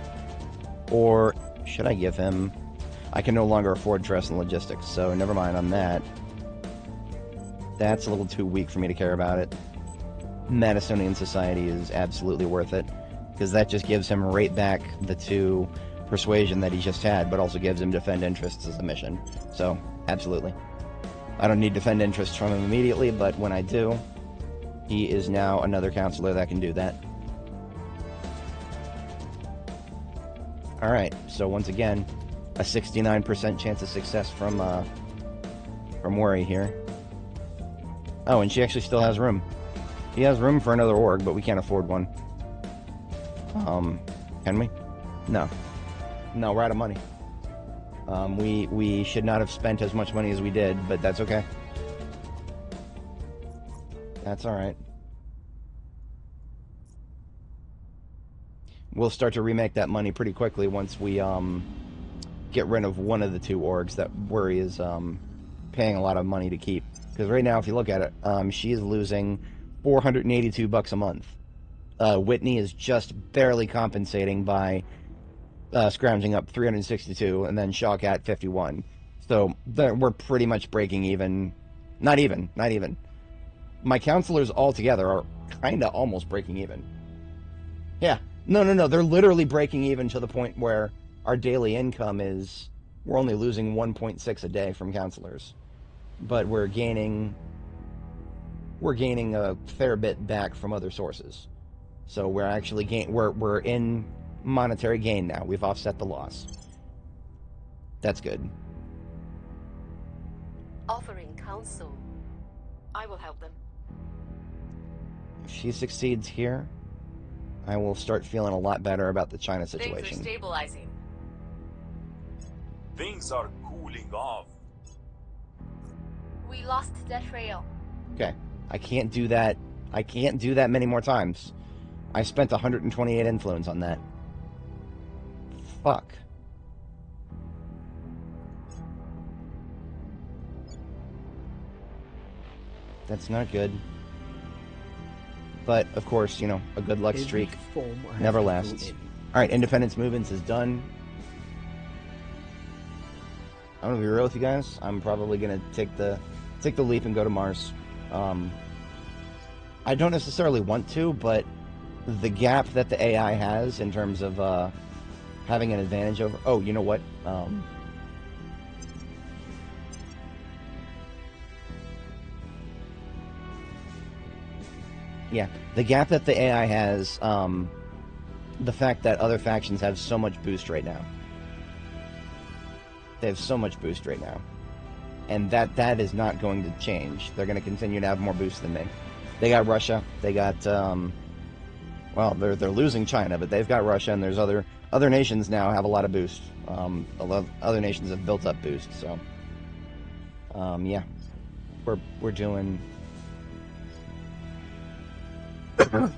Or should I give him... I can no longer afford trust and logistics, so never mind on that. That's a little too weak for me to care about it. Madisonian Society is absolutely worth it, because that just gives him right back the 2 persuasion that he just had, but also gives him defend interests as a mission. So, absolutely. I don't need defend interests from him immediately, but when I do, he is now another counselor that can do that. Alright, so once again, a 69% chance of success from Worry here. Oh, and she actually still has room. He has room for another org, but we can't afford one. Can we? No. No, we're out of money. We should not have spent as much money as we did, but that's okay. That's alright. We'll start to remake that money pretty quickly once we get rid of one of the 2 orgs that Worry is paying a lot of money to keep. Because right now, if you look at it, she is losing $482 a month. Whitney is just barely compensating by scrounging up 362, and then Shawkat 51. So we're pretty much breaking even. Not even. My counselors all together are kind of almost breaking even. Yeah. No. They're literally breaking even to the point where our daily income is... We're only losing 1.6 a day from counselors. but we're gaining a fair bit back from other sources. So we're actually we're in monetary gain now. We've offset the loss. That's good. Offering counsel. I will help them. If she succeeds here, I will start feeling a lot better about the China Things situation. are stabilizing. Things are cooling off. We lost that trail. Okay. I can't do that. I can't do that many more times. I spent 128 influence on that. Fuck. That's not good. But, of course, you know, a good luck streak never lasts. Alright, Independence Movements is done. I'm gonna be real with you guys. I'm probably gonna take the leap and go to Mars. I don't necessarily want to, but the gap that the AI has in terms of having an advantage over... Oh, you know what? Yeah, the gap that the AI has, the fact that other factions have so much boost right now. They have so much boost right now. And that is not going to change. They're going to continue to have more boost than me. They got Russia. They got, well, they're losing China, but they've got Russia, and there's other nations now have a lot of boost. A lot of other nations have built up boost, so... yeah. We're doing...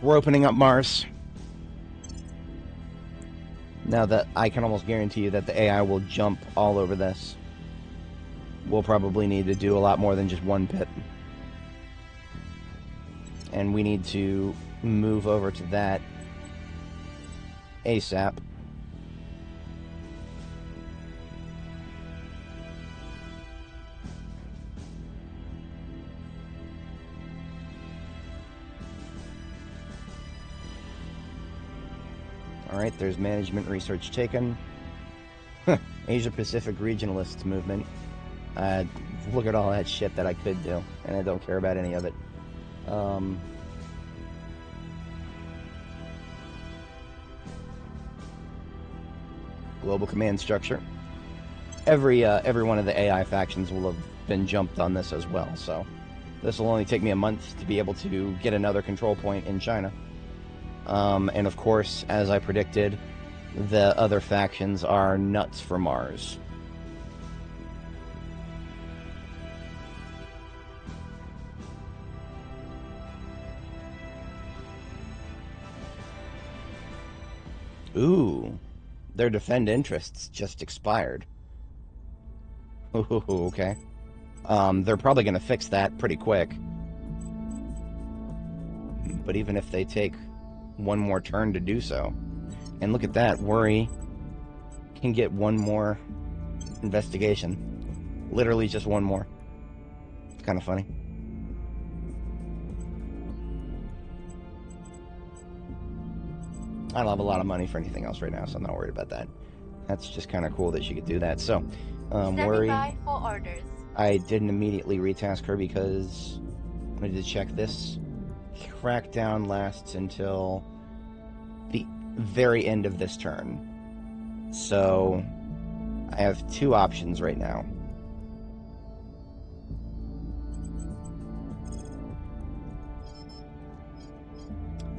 We're opening up Mars. Now that I can almost guarantee you that the AI will jump all over this. We'll probably need to do a lot more than just one pit. And we need to move over to that ASAP. Alright, there's management research taken. Asia-Pacific Regionalist Movement. Look at all that shit that I could do, and I don't care about any of it. Global command structure. Every one of the AI factions will have been jumped on this as well, so this will only take me a month to be able to get another control point in China. And of course, as I predicted, the other factions are nuts for Mars. Ooh, their defend interests just expired. Ooh, okay. They're probably going to fix that pretty quick. But even if they take one more turn to do so, and look at that, Worry can get one more investigation. Literally just one more. It's kind of funny. I don't have a lot of money for anything else right now, so I'm not worried about that. That's just kind of cool that she could do that. So, Worry, Standing by for orders. I didn't immediately retask her because I need to check this. Crackdown lasts until the very end of this turn. So, I have two options right now.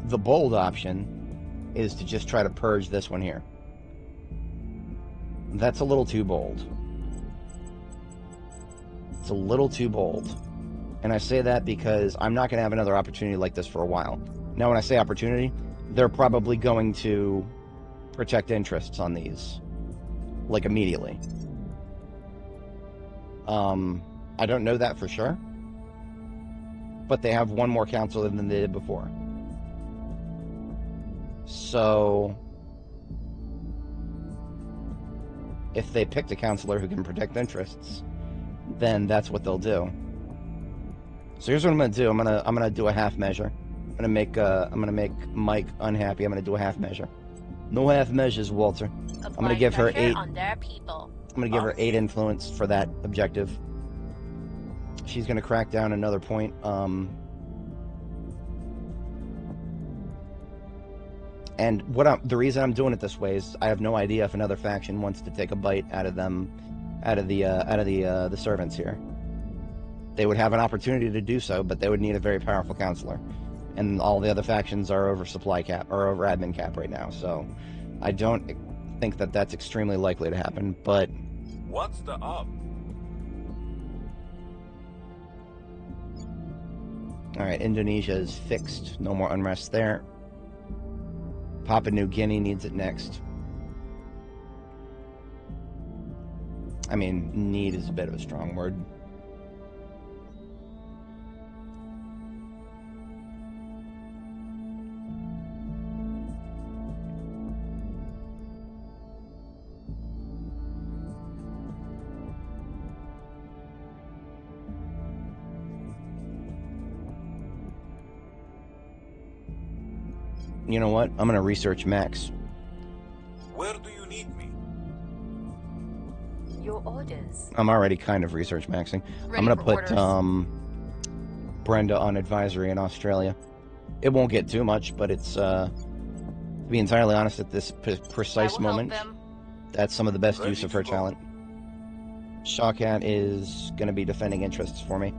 The bold option is to just try to purge this one here. That's a little too bold. It's a little too bold. And I say that because I'm not going to have another opportunity like this for a while. Now, when I say opportunity, they're probably going to protect interests on these, like, immediately. I don't know that for sure, but they have one more counselor than they did before. So, if they picked a counselor who can protect interests, then that's what they'll do. So here's what I'm gonna do. I'm gonna do a half measure. I'm gonna make Mike unhappy. I'm gonna do a half measure. No half measures, Walter. I'm gonna give her 8. On their people. I'm gonna give her 8 influence for that objective. She's going to crack down another point. And the reason I'm doing it this way is I have no idea if another faction wants to take a bite out of them, out of the servants here. They would have an opportunity to do so, but they would need a very powerful counselor, and all the other factions are over supply cap or over admin cap right now. So I don't think that that's extremely likely to happen. But what's the up? All right, Indonesia is fixed. No more unrest there. Papua New Guinea needs it next. I mean, need is a bit of a strong word. You know what? I'm going to research Max. Where do you need me? Your orders. I'm already kind of research maxing. I'm going to put Brenda on advisory in Australia. It won't get too much, but it's, to be entirely honest, at this precise moment, that's some of the best use of her talent. Shawkat is going to be defending interests for me.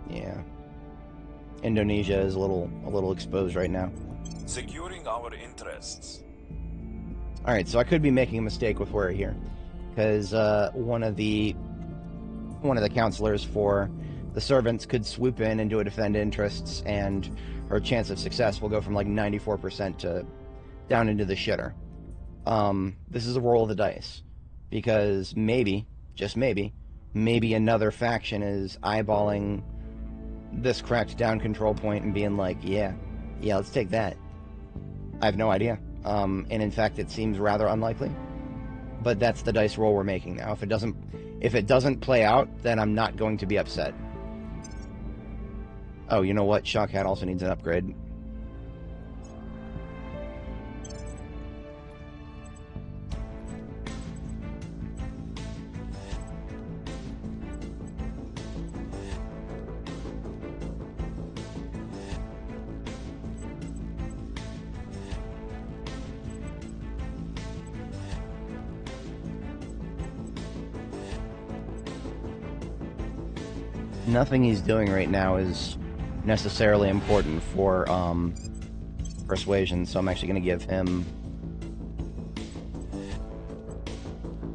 Yeah. Indonesia is a little exposed right now. Securing our interests. Alright, so I could be making a mistake with where here. Because one of the counselors for the servants could swoop in and do a defend interests, and her chance of success will go from like 94% to down into the shitter. This is a roll of the dice. Because maybe, just maybe another faction is eyeballing this cracked down control point and being like, yeah, let's take that. I have no idea. And in fact, it seems rather unlikely. But that's the dice roll we're making now. If it doesn't play out, then I'm not going to be upset. Oh, you know what? Shawkat also needs an upgrade. Nothing he's doing right now is necessarily important for persuasion, so I'm actually going to give him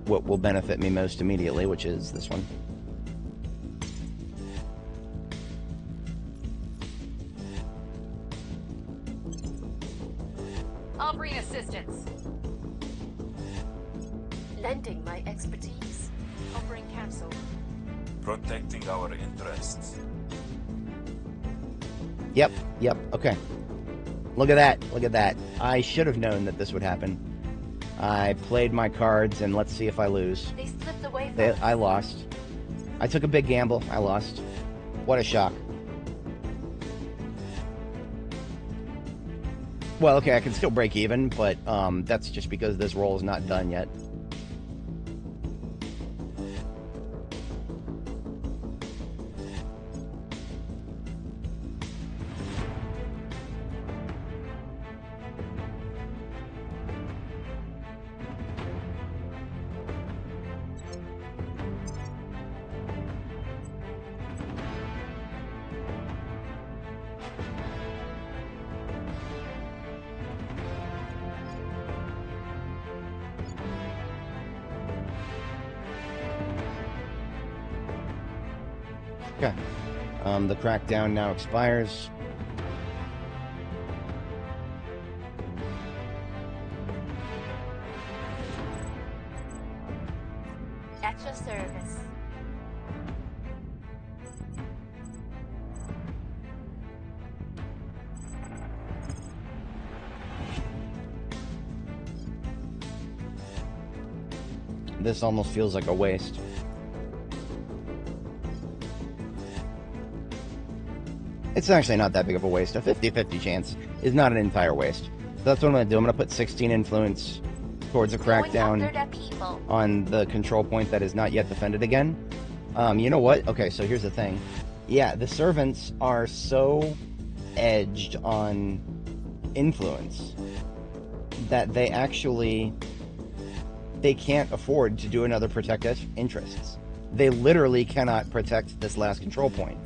what will benefit me most immediately, which is this one. I'll bring assistance. Lending my expertise. I'll bring counsel. Protecting our interests. Yep, okay. Look at that. I should have known that this would happen. I played my cards, and let's see if I lose. They slipped away from us. I lost. I took a big gamble. I lost. What a shock. Well, okay, I can still break even, but that's just because this roll is not done yet. Okay. The crackdown now expires. At your service. This almost feels like a waste. It's actually not that big of a waste. A 50-50 chance is not an entire waste. So that's what I'm going to do. I'm going to put 16 influence towards a Going crackdown after the people. on the control point that is not yet defended again. You know what? Okay, so here's the thing. Yeah, the servants are so edged on influence that they can't afford to do another protect interests. They literally cannot protect this last control point.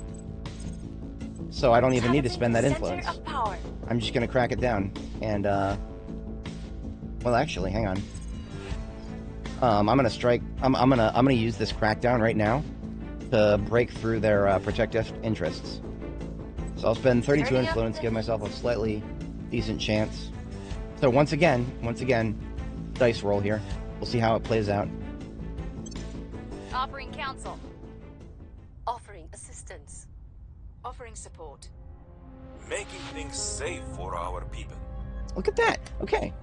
So I don't even need to spend that influence. Center of power. I'm just gonna crack it down. And well, actually, hang on. I'm gonna strike. I'm gonna use this crackdown right now to break through their protective interests. So I'll spend 32 influence, give myself a slightly decent chance. So once again, dice roll here. We'll see how it plays out. Offering counsel. Offering assistance. Offering support. Making things safe for our people. Look at that. Okay.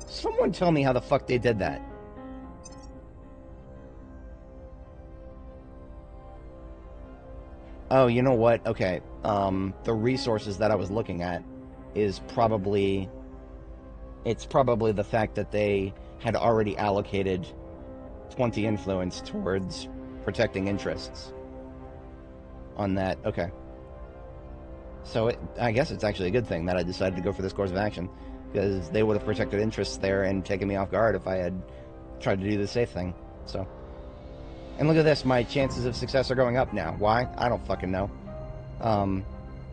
Someone tell me how the fuck they did that. Oh, you know what? Okay. The resources that I was looking at is probably... It's probably the fact that they had already allocated 20 influence towards protecting interests on that. Okay. So I guess it's actually a good thing that I decided to go for this course of action, because they would have protected interests there and taken me off guard if I had tried to do the safe thing. So, and look at this, my chances of success are going up now. Why? I don't fucking know.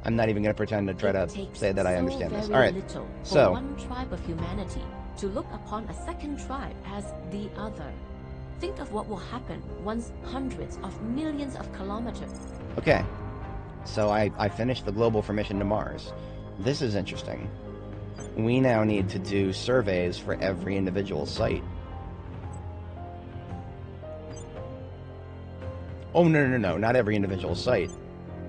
I'm not even going to pretend to try to say that I understand this. All right, so one tribe of humanity to look upon a second tribe as the other. Think of what will happen once hundreds of millions of kilometers. Okay, so I finished the global for mission to Mars. This is interesting. We now need to do surveys for every individual site. Oh, no, not every individual site.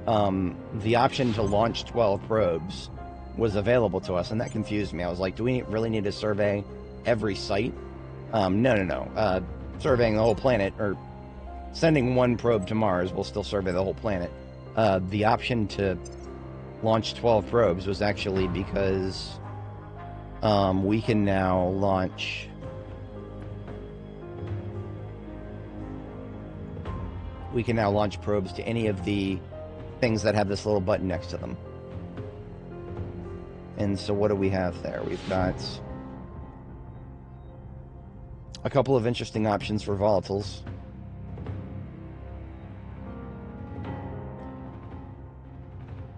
The option to launch 12 probes was available to us, and that confused me. I was like, do we really need to survey every site? No. Surveying the whole planet, or sending one probe to Mars will still survey the whole planet. The option to launch 12 probes was actually because we can now launch... We can now launch probes to any of the things that have this little button next to them. And so what do we have there? We've got a couple of interesting options for volatiles.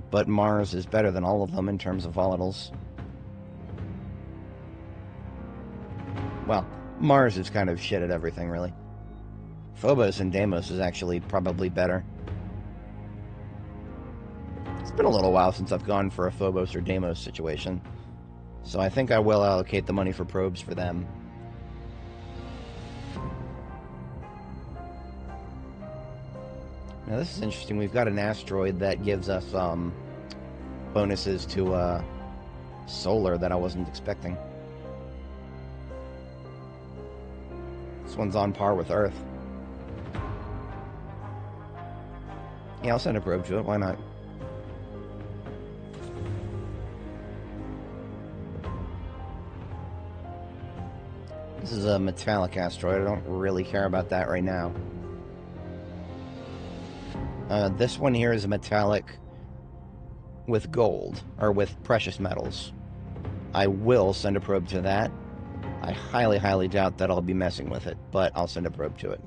But Mars is better than all of them in terms of volatiles. Well, Mars is kind of shit at everything, really. Phobos and Deimos is actually probably better. It's been a little while since I've gone for a Phobos or Deimos situation, so I think I will allocate the money for probes for them. Now this is interesting. We've got an asteroid that gives us bonuses to solar that I wasn't expecting. This one's on par with Earth. Yeah, I'll send a probe to it. Why not? This is a metallic asteroid. I don't really care about that right now. This one here is a metallic with gold, or with precious metals. I will send a probe to that. I highly, highly doubt that I'll be messing with it, but I'll send a probe to it.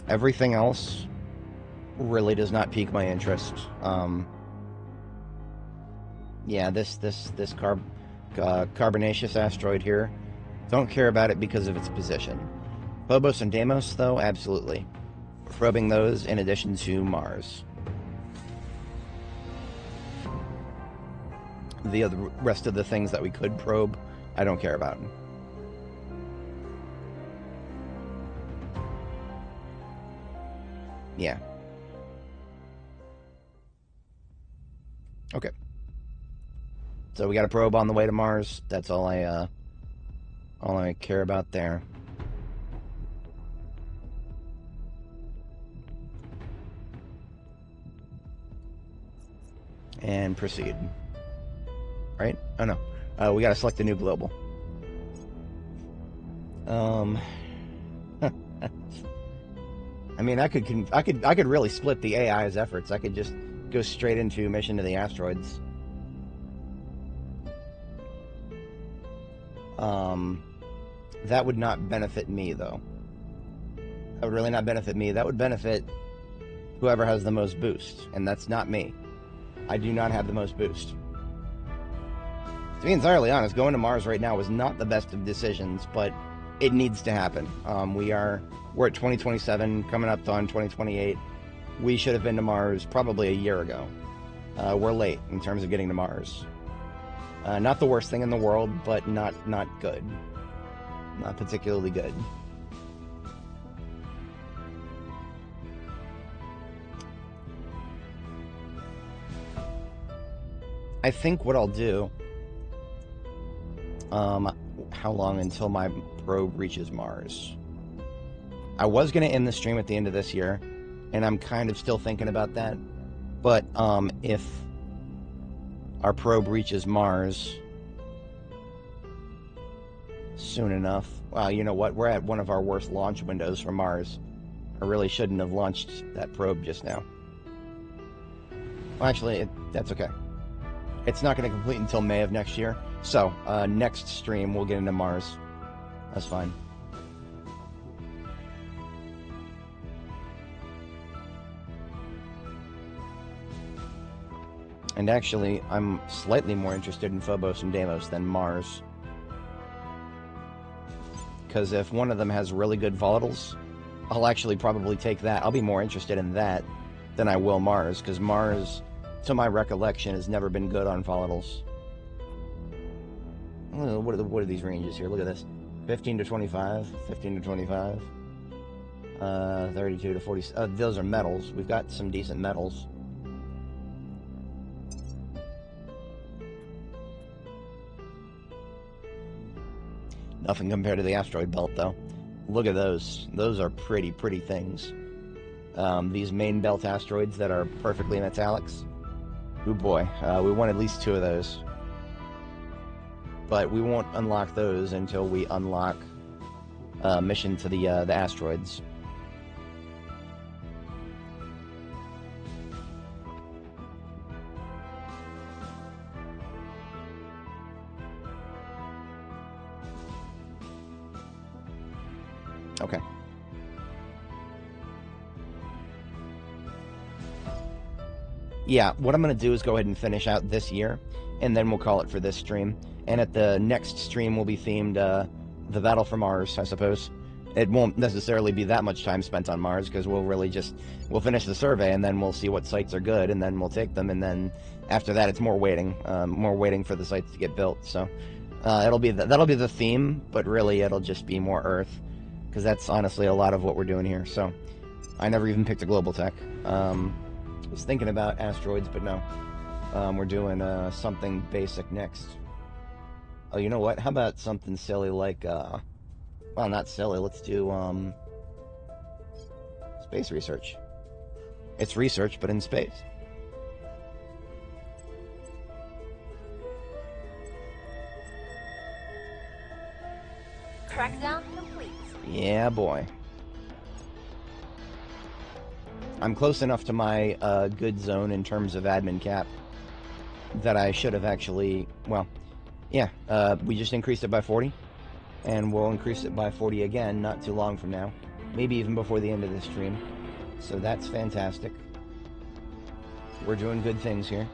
Everything else really does not pique my interest. Yeah, this carbonaceous asteroid here, don't care about it because of its position. Phobos and Deimos, though, absolutely. Probing those in addition to Mars. The rest of the things that we could probe, I don't care about. Yeah. Okay. So we got a probe on the way to Mars. That's all I care about there. And proceed. right? Oh no, we gotta select a new global. I mean, I could really split the AI's efforts. I could just go straight into mission to the asteroids. That would not benefit me, though. That would really not benefit me. That would benefit whoever has the most boost, and that's not me. I do not have the most boost. To be entirely honest, going to Mars right now was not the best of decisions, but it needs to happen. We're at 2027, coming up on 2028. We should have been to Mars probably a year ago. We're late in terms of getting to Mars. Not the worst thing in the world, but not good. Not particularly good. I think what I'll do... how long until my probe reaches Mars? I was going to end the stream at the end of this year, and I'm kind of still thinking about that. But if our probe reaches Mars soon enough... Well, you know what? We're at one of our worst launch windows for Mars. I really shouldn't have launched that probe just now. Well, actually, that's okay. It's not going to complete until May of next year. So, next stream, we'll get into Mars. That's fine. And actually, I'm slightly more interested in Phobos and Deimos than Mars. Because if one of them has really good volatiles, I'll actually probably take that. I'll be more interested in that than I will Mars, because Mars, to my recollection, has never been good on volatiles. What are these ranges here? Look at this. 15 to 25, 15 to 25, 32 to 40. Those are metals. We've got some decent metals. Nothing compared to the asteroid belt, though. Look at those. Those are pretty things. These main belt asteroids that are perfectly metallics. Oh boy, we want at least 2 of those. But we won't unlock those until we unlock mission to the asteroids. Okay. Yeah, what I'm going to do is go ahead and finish out this year, and then we'll call it for this stream. And at the next stream will be themed the Battle for Mars, I suppose. It won't necessarily be that much time spent on Mars, because we'll finish the survey, and then we'll see what sites are good, and then we'll take them, and then after that it's more waiting for the sites to get built. So that'll be the theme, but really it'll just be more Earth, because that's honestly a lot of what we're doing here. So I never even picked a global tech. I was thinking about asteroids, but no. We're doing something basic next. Oh, you know what? How about something silly like, well, not silly, let's do, space research. It's research, but in space. Crackdown complete. Yeah, boy. I'm close enough to my good zone in terms of admin cap that I should have actually, well, yeah, we just increased it by 40, and we'll increase it by 40 again not too long from now, maybe even before the end of this stream, so that's fantastic. We're doing good things here.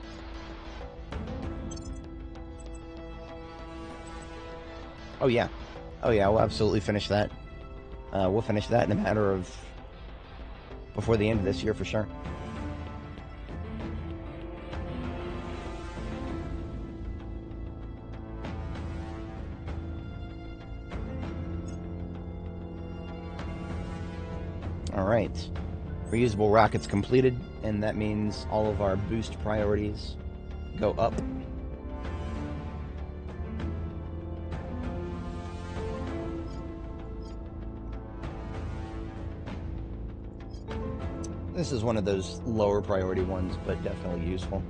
Oh yeah, we'll absolutely finish that. We'll finish that in a matter of, before the end of this year for sure. Alright, reusable rockets completed, and that means all of our boost priorities go up. This is one of those lower priority ones, but definitely useful.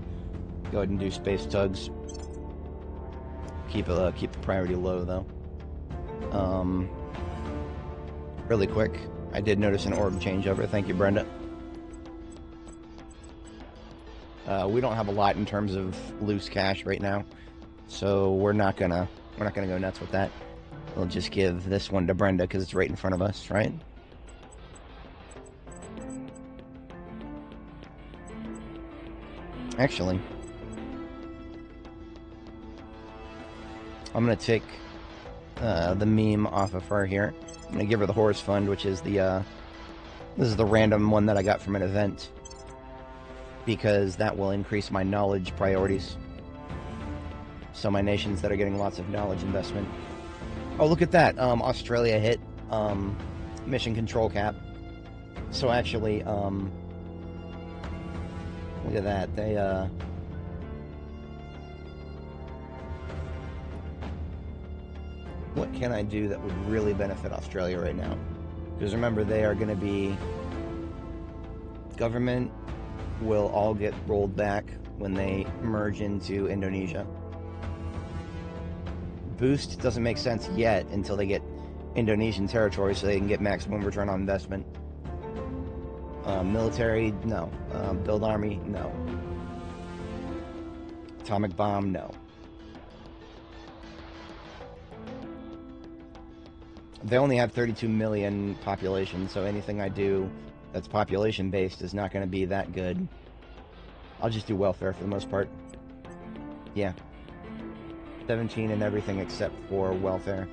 Go ahead and do space tugs. Keep the priority low though. Really quick, I did notice an org changeover. Thank you, Brenda. We don't have a lot in terms of loose cash right now, so we're not gonna go nuts with that. We'll just give this one to Brenda because it's right in front of us, right? Actually, I'm gonna take the meme off of her here. I'm gonna give her the Horse Fund, which is the this is the random one that I got from an event, because that will increase my knowledge priorities. So my nations that are getting lots of knowledge investment. Oh, look at that! Australia hit mission control cap. So actually, look at that. They what can I do that would really benefit Australia right now? Because remember, they are going to be... Government will all get rolled back when they merge into Indonesia. Boost doesn't make sense yet until they get Indonesian territory so they can get maximum return on investment. Military, no. Build army, no. Atomic bomb, no. They only have 32 million population, so anything I do that's population-based is not going to be that good. I'll just do welfare for the most part. Yeah. 17 and everything except for welfare.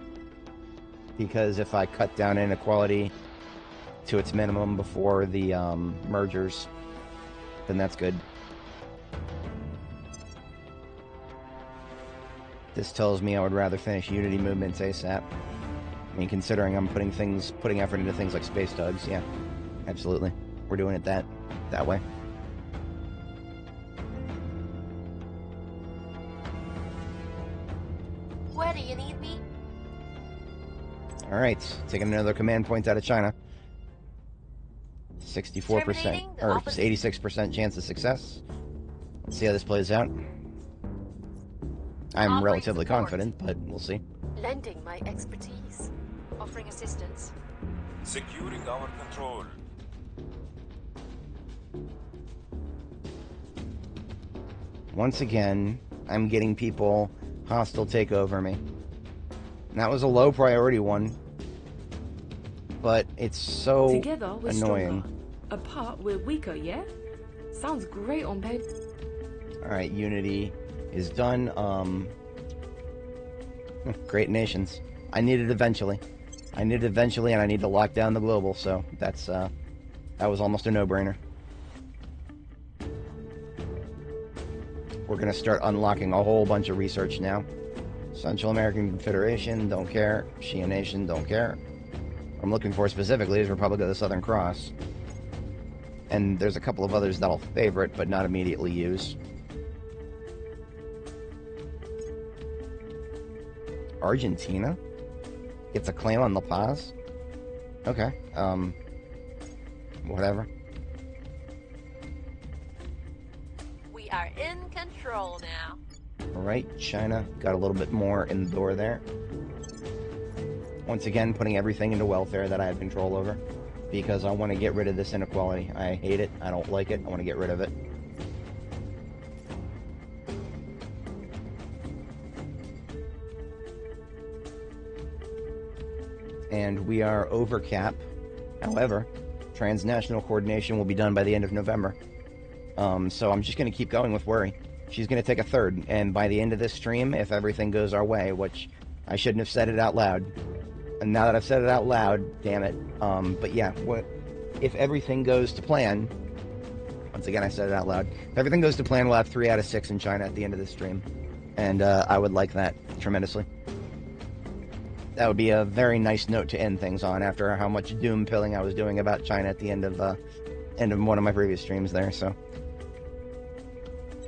Because if I cut down inequality to its minimum before the mergers, then that's good. This tells me I would rather finish Unity movements ASAP. I mean, considering I'm putting effort into things like space tugs, yeah, absolutely. We're doing it that way. Where do you need me? All right, taking another command point out of China. 64%, or 86% chance of success. Let's see how this plays out. I'm relatively confident, but we'll see. Lending my expertise. Offering assistance. Securing our control. Once again, I'm getting people hostile take over me. And that was a low priority one, but it's so Together we're annoying. Stronger. Apart we're weaker, yeah? Sounds great on paper. Alright, Unity is done. Great nations. I need it eventually. And I need to lock down the global, so that's that was almost a no-brainer. We're gonna start unlocking a whole bunch of research now. Central American Confederation, don't care. Shia Nation, don't care. What I'm looking for specifically is Republic of the Southern Cross. And there's a couple of others that I'll favorite, but not immediately use. Argentina gets a claim on La Paz? Okay, whatever. We are in control now. Alright, China got a little bit more in the door there. Once again, putting everything into welfare that I have control over, because I want to get rid of this inequality. I hate it, I don't like it, I want to get rid of it. And we are over cap. However, transnational coordination will be done by the end of November. So I'm just going to keep going with Worry. She's going to take a third, and by the end of this stream, if everything goes our way, which I shouldn't have said it out loud, and now that I've said it out loud, damn it. But yeah, if everything goes to plan, once again I said it out loud, if everything goes to plan, we'll have 3 out of 6 in China at the end of this stream. And I would like that tremendously. That would be a very nice note to end things on after how much doom pilling I was doing about China at the end of one of my previous streams there. So,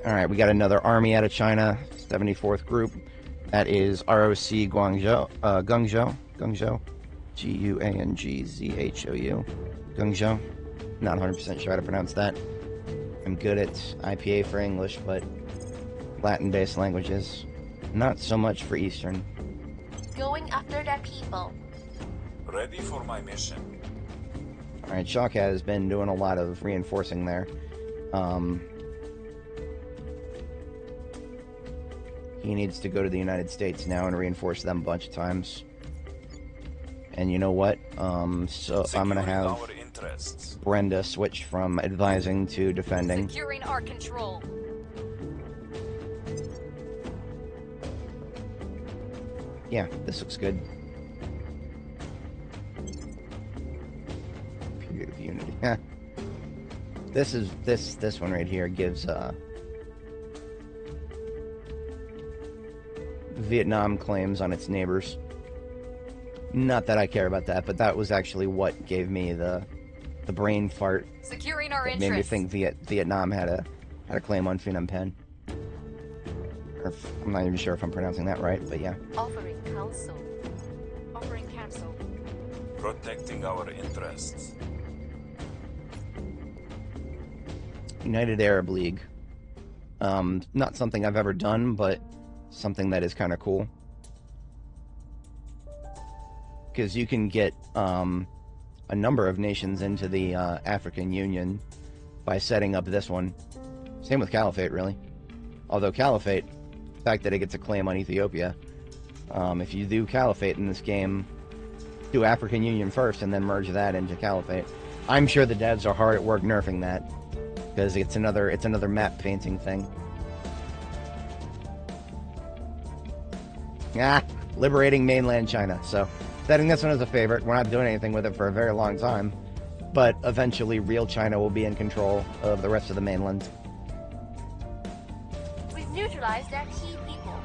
all right, we got another army out of China, 74th group. That is ROC Guangzhou, Guangzhou, Guangzhou, Guangzhou. Not 100% sure how to pronounce that. I'm good at IPA for English, but Latin-based languages, Not so much for Eastern. Going after their people. Ready for my mission. Alright, Shock has been doing a lot of reinforcing there. He needs to go to the United States now and reinforce them a bunch of times. And you know what? So I'm gonna have Brenda switch from advising to defending. Securing our control. Yeah, this looks good. Period of unity. This one right here gives Vietnam claims on its neighbors. Not that I care about that, but that was actually what gave me the brain fart. Securing our that made me think Vietnam had a claim on Phnom Penh. Or I'm not even sure if I'm pronouncing that right, but yeah. Offering counsel. Offering counsel. Protecting our interests. United Arab League. Not something I've ever done, but something that is kind of cool. Because you can get a number of nations into the African Union by setting up this one. Same with Caliphate, really. Although Caliphate, the fact that it gets a claim on Ethiopia, if you do Caliphate in this game, do African Union first and then merge that into Caliphate. I'm sure the devs are hard at work nerfing that, because it's another map painting thing. Liberating mainland China. So, setting this one as a favorite. We're not doing anything with it for a very long time, but eventually real China will be in control of the rest of the mainland. We've neutralized their key people.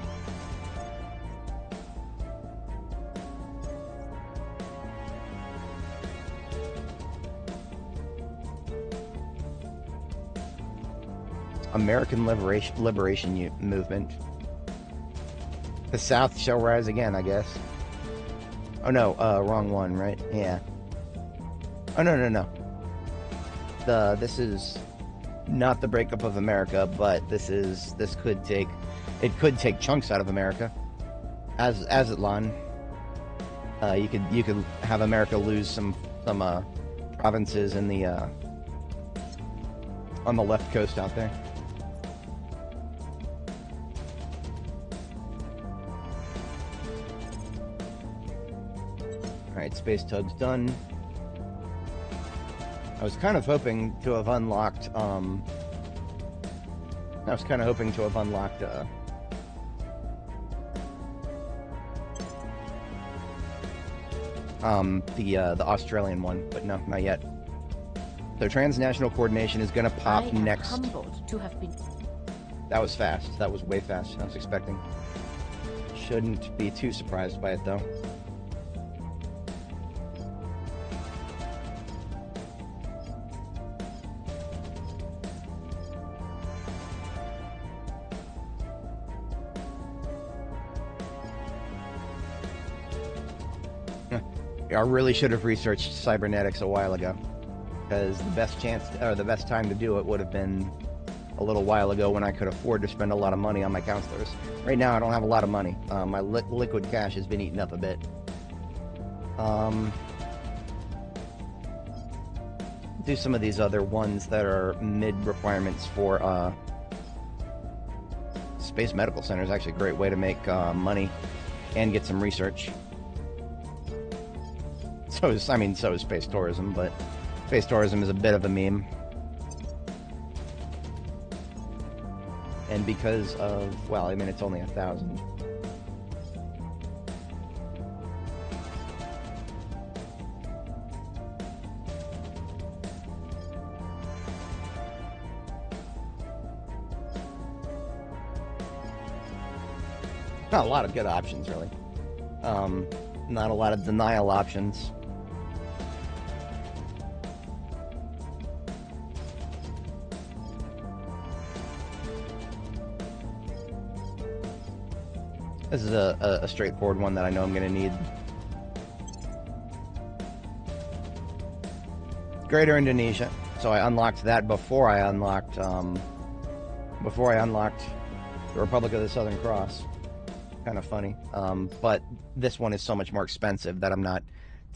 American Liberation Movement. The South shall rise again, I guess. Oh no, wrong one, right? Yeah. Oh no. This is not the breakup of America, but this could take chunks out of America. As Aztlan, you could have America lose some provinces in the on the left coast out there. Alright, Space Tug's done. I was kind of hoping to have unlocked, the Australian one, but no, not yet. So transnational coordination is gonna pop next. Humbled to have been. That was fast. That was way faster than I was expecting. Shouldn't be too surprised by it though. I really should have researched cybernetics a while ago, because the best time to do it would have been a little while ago when I could afford to spend a lot of money on my counselors. Right now, I don't have a lot of money. My liquid cash has been eaten up a bit. Do some of these other ones that are mid requirements for Space Medical Center is actually a great way to make money and get some research. So is space tourism, but space tourism is a bit of a meme. And because of, well, I mean, it's only 1,000. Not a lot of good options, really. Not a lot of denial options. This is a straightforward one that I know I'm going to need. Greater Indonesia. So I unlocked that before I unlocked the Republic of the Southern Cross. kind of funny. But this one is so much more expensive that I'm not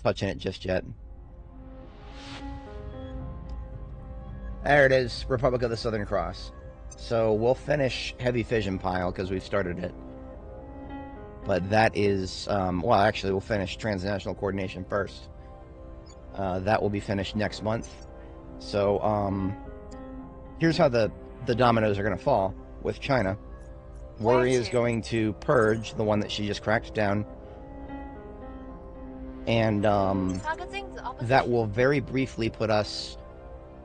touching it just yet. There it is, Republic of the Southern Cross. So we'll finish Heavy Fission Pile because we've started it. But that is, well, actually, we'll finish Transnational Coordination first. That will be finished next month. So, here's how the dominoes are going to fall with China. Worry is going to purge the one that she just cracked down. And that will very briefly put us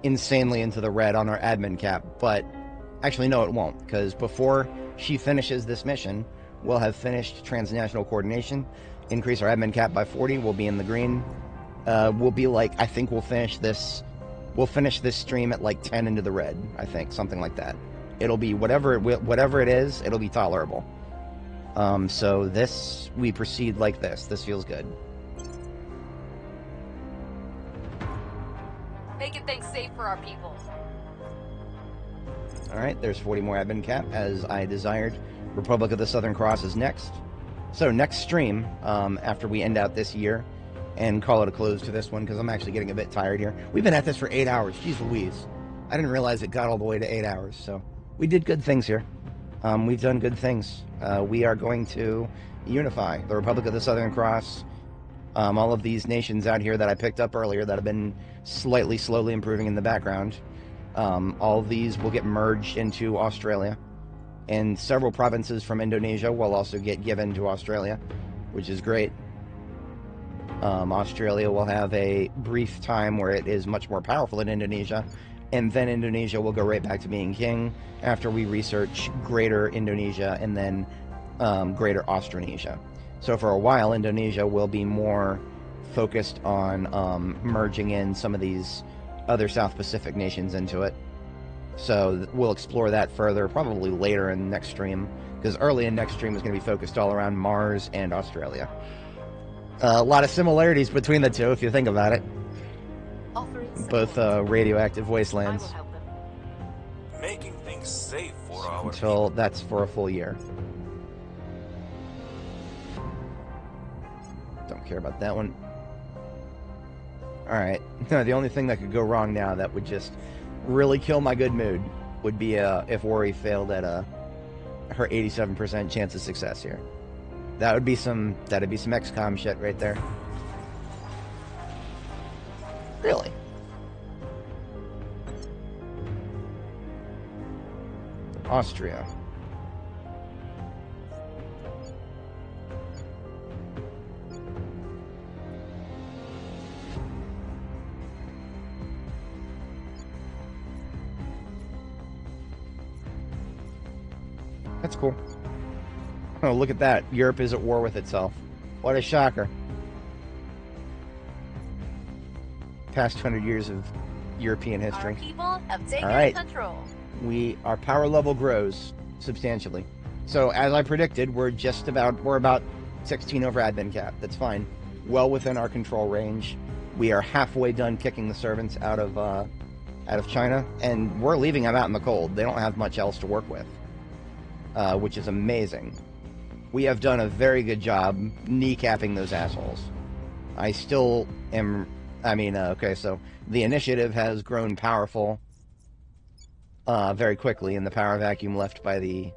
insanely into the red on our admin cap. But actually, no, it won't. Because before she finishes this mission, we'll have finished Transnational Coordination, increase our admin cap by 40, we'll be in the green. We'll be like, I think we'll finish this stream at like 10 into the red, I think, something like that. It'll be whatever it is, it'll be tolerable. So this, we proceed like this. This feels good. Making things safe for our people. Alright, there's 40 more admin cap, as I desired. Republic of the Southern Cross is next. So next stream, after we end out this year, and call it a close to this one, because I'm actually getting a bit tired here. We've been at this for 8 hours. Jeez Louise. I didn't realize it got all the way to 8 hours, so we did good things here. We've done good things. We are going to unify the Republic of the Southern Cross, all of these nations out here that I picked up earlier that have been slowly improving in the background. All of these will get merged into Australia, and several provinces from Indonesia will also get given to Australia, which is great. Australia will have a brief time where it is much more powerful than Indonesia, and then Indonesia will go right back to being king after we research Greater Indonesia and then Greater Austronesia. So for a while, Indonesia will be more focused on merging in some of these other South Pacific nations into it. So we'll explore that further, probably later in next stream, because early in next stream is going to be focused all around Mars and Australia. A lot of similarities between the two, if you think about it. Both radioactive wastelands. Making things safe for our until that's for a full year. Don't care about that one. Alright. The only thing that could go wrong now that would just really kill my good mood would be if Worry failed at her 87% chance of success here. That'd be some XCOM shit right there. Really? Austria. That's cool. Oh, look at that. Europe is at war with itself. What a shocker. Past 200 years of European history. Our people have taken control. Our power level grows substantially. So as I predicted, we're about 16 over admin cap. That's fine. Well within our control range. We are halfway done kicking the servants out of China, and we're leaving them out in the cold. They don't have much else to work with, which is amazing. We have done a very good job kneecapping those assholes. I still am. Okay, so the initiative has grown powerful very quickly in the power vacuum left by the...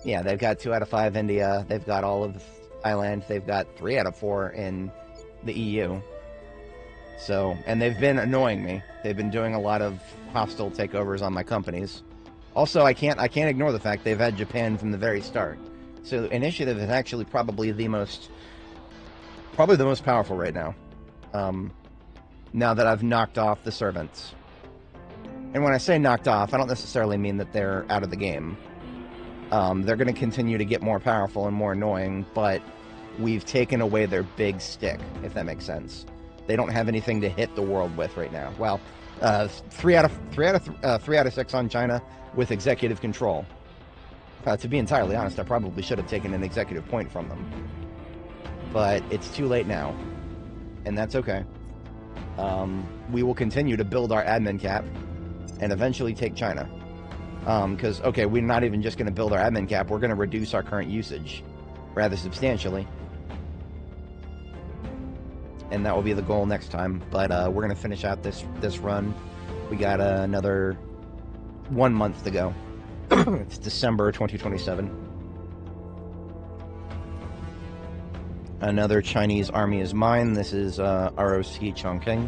Yeah, they've got 2 out of 5 India, they've got all of Thailand, they've got 3 out of 4 in the EU. So, and they've been annoying me. They've been doing a lot of hostile takeovers on my companies. Also, I can't ignore the fact they've had Japan from the very start. So initiative is actually probably the most powerful right now. Now that I've knocked off the servants. And when I say knocked off, I don't necessarily mean that they're out of the game. They're going to continue to get more powerful and more annoying, but we've taken away their big stick, if that makes sense. They don't have anything to hit the world with right now. Well, 3 out of 6 on China with executive control. To be entirely honest, I probably should have taken an executive point from them. But it's too late now, and that's okay. We will continue to build our admin cap and eventually take China. Because, okay, we're not even just going to build our admin cap, we're going to reduce our current usage rather substantially. And that will be the goal next time. But we're going to finish out this run. We got another 1 month to go. It's December 2027. Another Chinese army is mine. This is ROC Chongqing.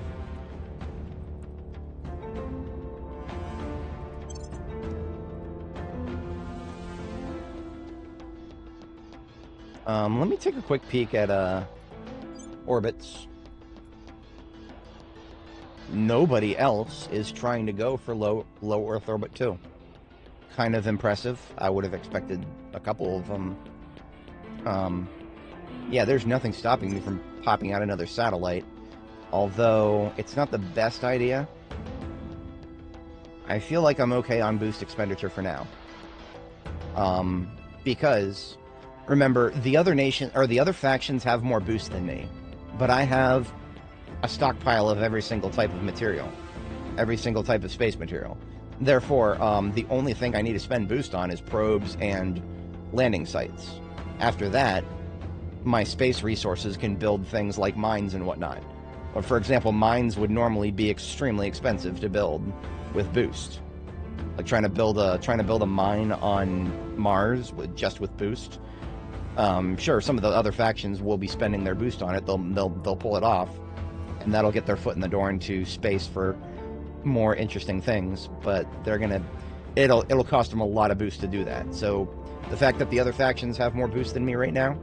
Let me take a quick peek at orbits. Nobody else is trying to go for low Earth orbit too. Kind of impressive. I would have expected a couple of them. Yeah, there's nothing stopping me from popping out another satellite. Although, it's not the best idea. I feel like I'm okay on boost expenditure for now. Because, remember, the other factions have more boost than me. But I have a stockpile of every single type of material. Every single type of space material. Therefore, the only thing I need to spend boost on is probes and landing sites. After that, my space resources can build things like mines and whatnot. But for example, mines would normally be extremely expensive to build with boost. Like trying to build a mine on Mars with boost. Sure, some of the other factions will be spending their boost on it. They'll pull it off, and that'll get their foot in the door into space for more interesting things. But it'll cost them a lot of boost to do that. So the fact that the other factions have more boost than me right now.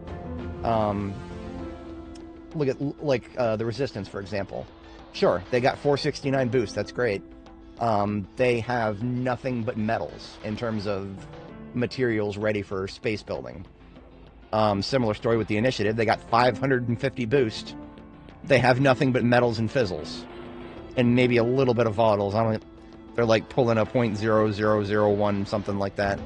Look at the Resistance, for example. Sure, they got 469 boost. That's great. They have nothing but metals in terms of materials ready for space building. Similar story with the Initiative. They got 550 boost. They have nothing but metals and fizzles, and maybe a little bit of volatiles. They're like pulling a .0001, something like that.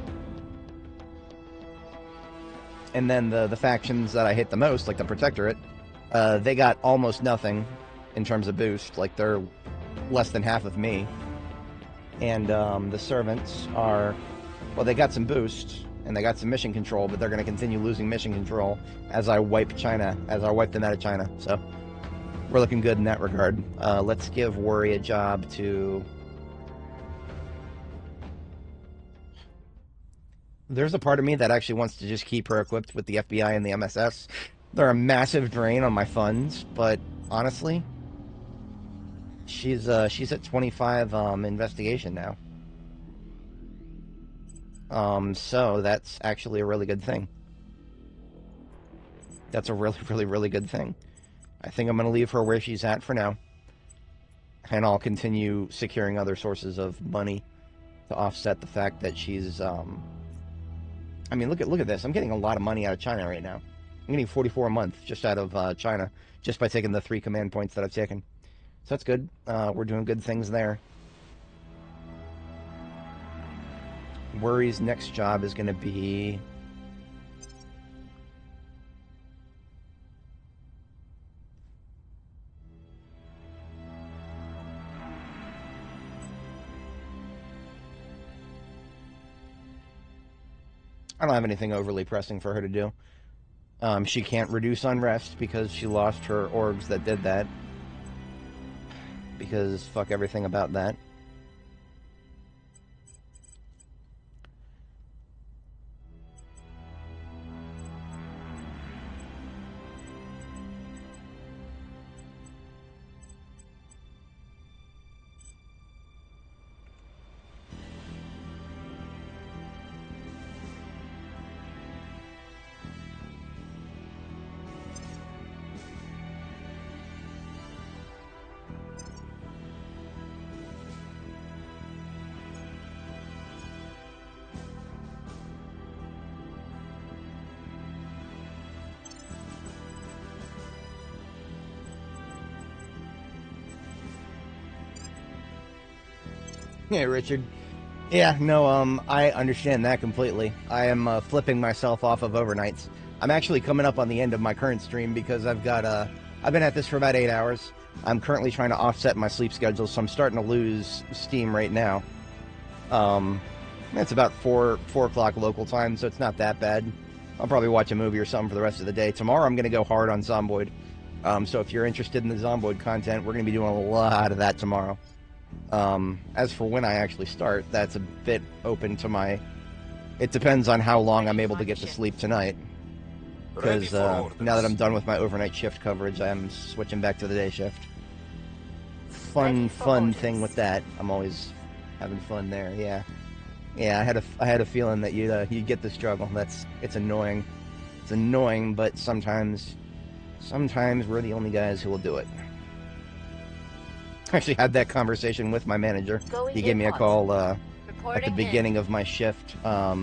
And then the factions that I hate the most, like the Protectorate, they got almost nothing in terms of boost. Like, they're less than half of me. And the Servants are, well, they got some boost, and they got some mission control, but they're going to continue losing mission control as I wipe them out of China. So, we're looking good in that regard. Let's give Worry a job to... There's a part of me that actually wants to just keep her equipped with the FBI and the MSS. They're a massive drain on my funds, but honestly, she's at 25 investigation now. So that's actually a really good thing. That's a really good thing. I think I'm going to leave her where she's at for now, and I'll continue securing other sources of money to offset the fact that she's I mean, look at this. I'm getting a lot of money out of China right now. I'm getting 44 a month just out of China, just by taking the 3 command points that I've taken. So that's good. We're doing good things there. Worry's next job is going to be... I don't have anything overly pressing for her to do. She can't reduce unrest because she lost her orbs that did that. Because fuck everything about that. Yeah, Richard. Yeah, no, I understand that completely. I am flipping myself off of overnights. I'm actually coming up on the end of my current stream because I've been at this for about 8 hours. I'm currently trying to offset my sleep schedule, so I'm starting to lose steam right now. It's about 4 o'clock local time, so it's not that bad. I'll probably watch a movie or something for the rest of the day. Tomorrow I'm going to go hard on Zomboid. So if you're interested in the Zomboid content, we're going to be doing a lot of that tomorrow. As for when I actually start, that's a bit open to my... It depends on how long I'm able to get to sleep tonight. Because now that I'm done with my overnight shift coverage, I'm switching back to the day shift. Fun thing with that. I'm always having fun there, yeah. Yeah, I had a feeling that you'd get the struggle. It's annoying. It's annoying, but sometimes we're the only guys who will do it. I actually had that conversation with my manager. He gave me a call at the beginning of my shift. Yeah,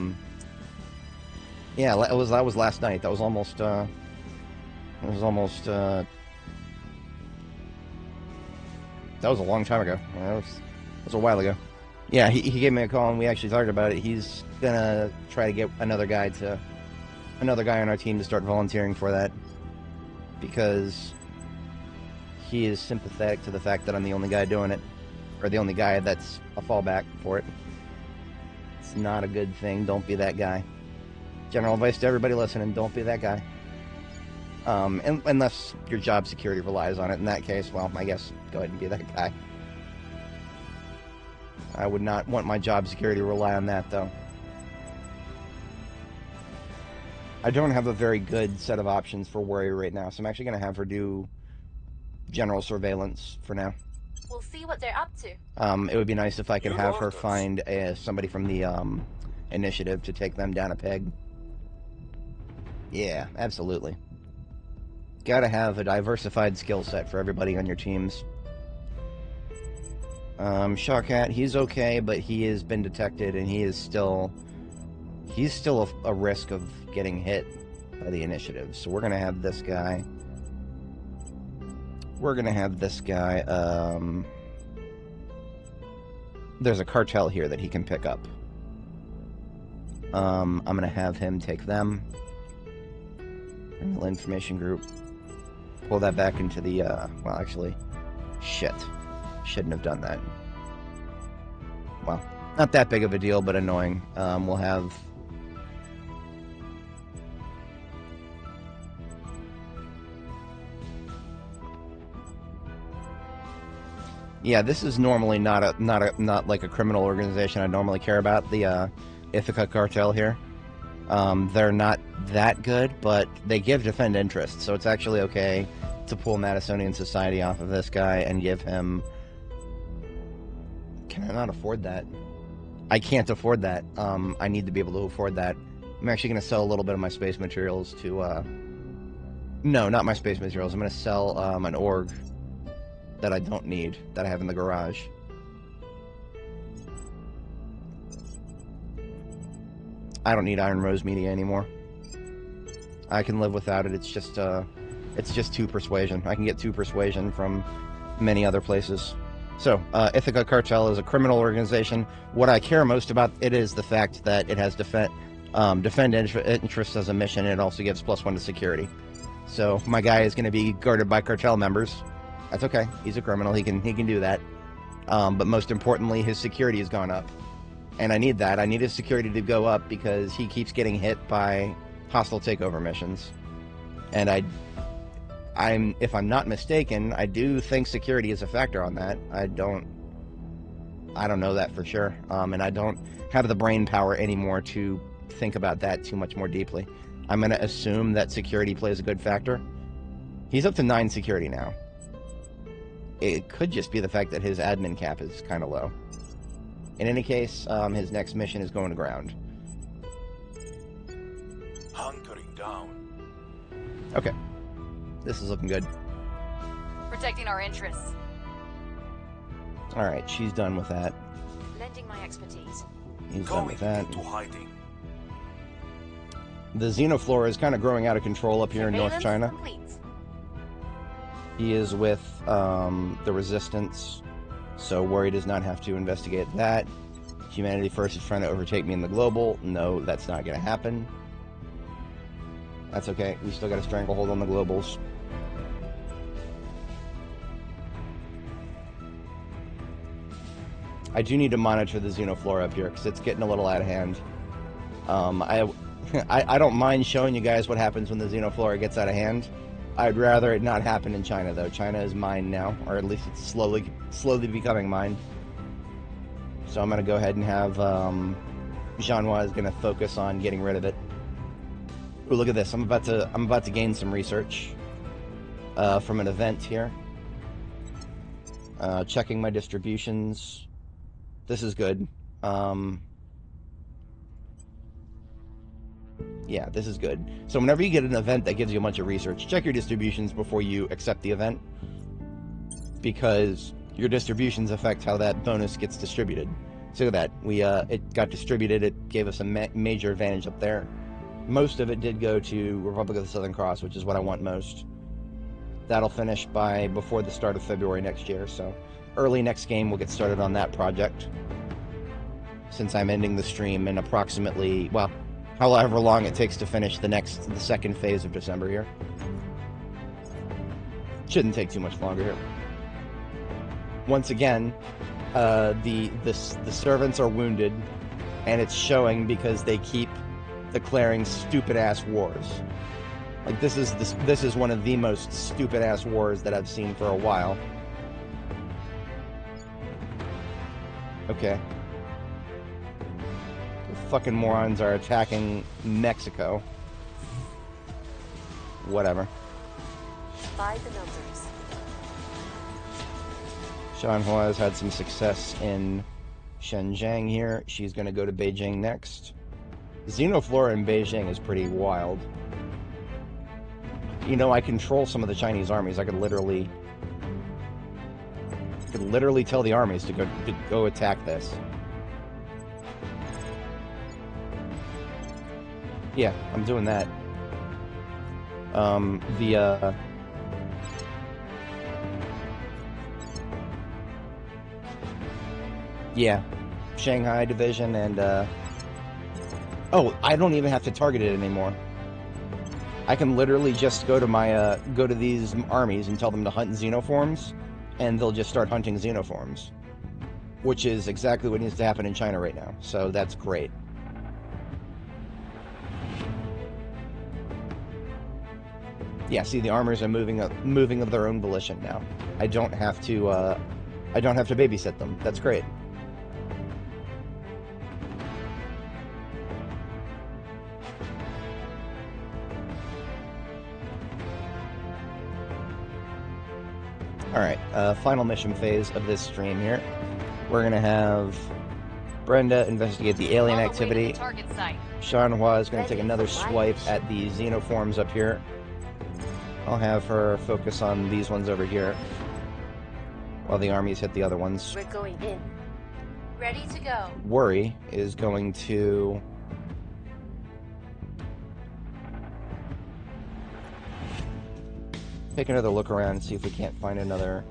that was last night. That was almost that was a long time ago. That was a while ago. Yeah, he gave me a call and we actually talked about it. He's gonna try to get another guy on our team to start volunteering for that, because he is sympathetic to the fact that I'm the only guy doing it, or the only guy that's a fallback for it. It's not a good thing. Don't be that guy. General advice to everybody listening: don't be that guy. Unless your job security relies on it. In that case, well, I guess go ahead and be that guy. I would not want my job security to rely on that, though. I don't have a very good set of options for Warrior right now, so I'm actually going to have her do general surveillance for now. We'll see what they're up to. It would be nice if I could have her find somebody from the initiative to take them down a peg. Yeah, absolutely. Gotta have a diversified skill set for everybody on your teams. Shawkat, he's okay, but he has been detected, and he's still a risk of getting hit by the initiative. So we're gonna have this guy. There's a cartel here that he can pick up. I'm gonna have him take them. Criminal information group. Pull that back into the, well, actually, shit. Shouldn't have done that. Well, not that big of a deal, but annoying. We'll have... Yeah, this is normally not like a criminal organization I normally care about, the Ithaca cartel here. They're not that good, but they give defend interest, so it's actually okay to pull Madisonian Society off of this guy and give him... Can I not afford that? I can't afford that. I need to be able to afford that. I'm actually going to sell a little bit of my space materials to... No, not my space materials. I'm going to sell an org that I don't need, that I have in the garage. I don't need Iron Rose media anymore. I can live without it. It's just 2 persuasion. I can get 2 persuasion from many other places. So, Ithaca Cartel is a criminal organization. What I care most about it is the fact that it has defend interest as a mission, and it also gives +1 to security. So, my guy is going to be guarded by cartel members. That's okay. He's a criminal. He can do that. But most importantly, his security has gone up. And I need that. I need his security to go up because he keeps getting hit by hostile takeover missions. And if I'm not mistaken, I do think security is a factor on that. I don't know that for sure. And I don't have the brain power anymore to think about that too much more deeply. I'm going to assume that security plays a good factor. He's up to 9 security now. It could just be the fact that his admin cap is kind of low. In any case, his next mission is going to ground. Hunkering down. Okay. This is looking good. Protecting our interests. Alright, she's done with that. Lending my expertise. He's done with that. Into hiding. The xenoflora is kind of growing out of control up here in North China. Complete. He is with the Resistance, so Worry does not have to investigate that. Humanity First is trying to overtake me in the global. No, that's not going to happen. That's okay. We still got a stranglehold on the globals. I do need to monitor the xenoflora up here because it's getting a little out of hand. I don't mind showing you guys what happens when the xenoflora gets out of hand. I'd rather it not happen in China, though. China is mine now, or at least it's slowly becoming mine. So I'm going to go ahead and have Jeanhua is going to focus on getting rid of it. Ooh, look at this! I'm about to gain some research from an event here. Checking my distributions. This is good. Yeah, this is good. So whenever you get an event that gives you a bunch of research, check your distributions before you accept the event, because your distributions affect how that bonus gets distributed. So that it got distributed, it gave us a major advantage up there. Most of it did go to Republic of the Southern Cross, which is what I want most. That'll finish before the start of February next year, so early next game we'll get started on that project. Since I'm ending the stream in approximately, well, however long it takes to finish the second phase of December here. Shouldn't take too much longer here. Once again, the servants are wounded, and it's showing because they keep declaring stupid-ass wars. Like, this is one of the most stupid-ass wars that I've seen for a while. Okay. Fucking morons are attacking Mexico. Whatever. By the numbers. Jeanhua has had some success in Shenzhen here. She's going to go to Beijing next. Xenoflora in Beijing is pretty wild. You know, I control some of the Chinese armies. I could literally tell the armies to go attack this. Yeah, I'm doing that. Yeah, Shanghai division and, oh, I don't even have to target it anymore. I can literally just go to these armies and tell them to hunt xenoforms, and they'll just start hunting xenoforms. Which is exactly what needs to happen in China right now, so that's great. Yeah, see, the armors are moving of their own volition now. I don't have to babysit them. That's great. Alright, final mission phase of this stream here. We're gonna have Brenda investigate the alien activity. Jeanhua is gonna take another swipe at the xenoforms up here. I'll have her focus on these ones over here, while the armies hit the other ones. We're going in. Ready to go. Worry is going to... take another look around and see if we can't find another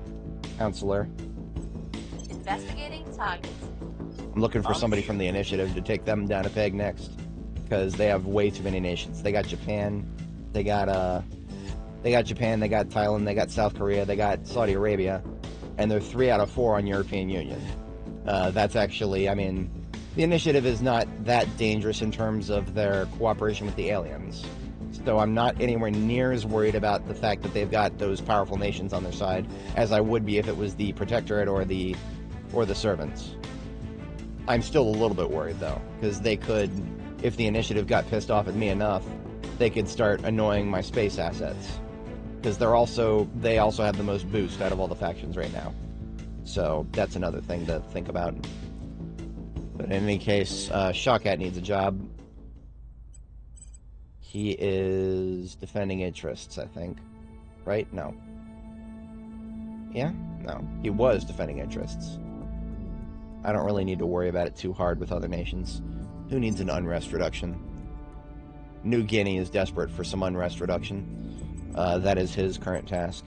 counselor. Investigating targets. I'm looking for somebody from the initiative to take them down a peg next, because they have way too many nations. They got Japan, they got Japan, they got Thailand, they got South Korea, they got Saudi Arabia, and they're 3 out of 4 on European Union. That's actually, I mean, the initiative is not that dangerous in terms of their cooperation with the aliens. So I'm not anywhere near as worried about the fact that they've got those powerful nations on their side as I would be if it was the Protectorate or the Servants. I'm still a little bit worried though, because they could, if the initiative got pissed off at me enough, they could start annoying my space assets. Because they also have the most boost out of all the factions right now. So that's another thing to think about. But in any case, Shawkat needs a job. He is defending interests, I think. Right? No. Yeah? No. He was defending interests. I don't really need to worry about it too hard with other nations. Who needs an unrest reduction? New Guinea is desperate for some unrest reduction. That is his current task.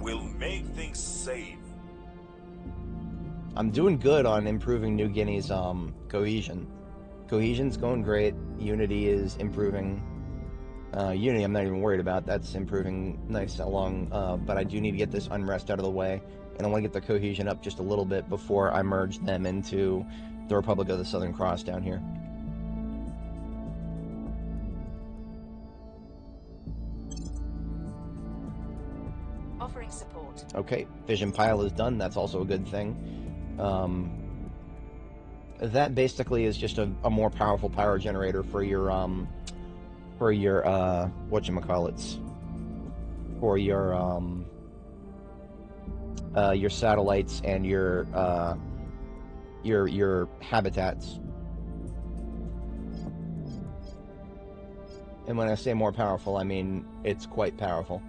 We'll make things safe. I'm doing good on improving New Guinea's cohesion. Cohesion's going great. Unity is improving. Unity I'm not even worried about. That's improving nice along. But I do need to get this unrest out of the way and I want to get their cohesion up just a little bit before I merge them into the Republic of the Southern Cross down here. Offering support. Okay, Fission Pile is done. That's also a good thing. That basically is just a more powerful power generator for your whatchamacallits, for your satellites and your habitats. And when I say more powerful, I mean it's quite powerful.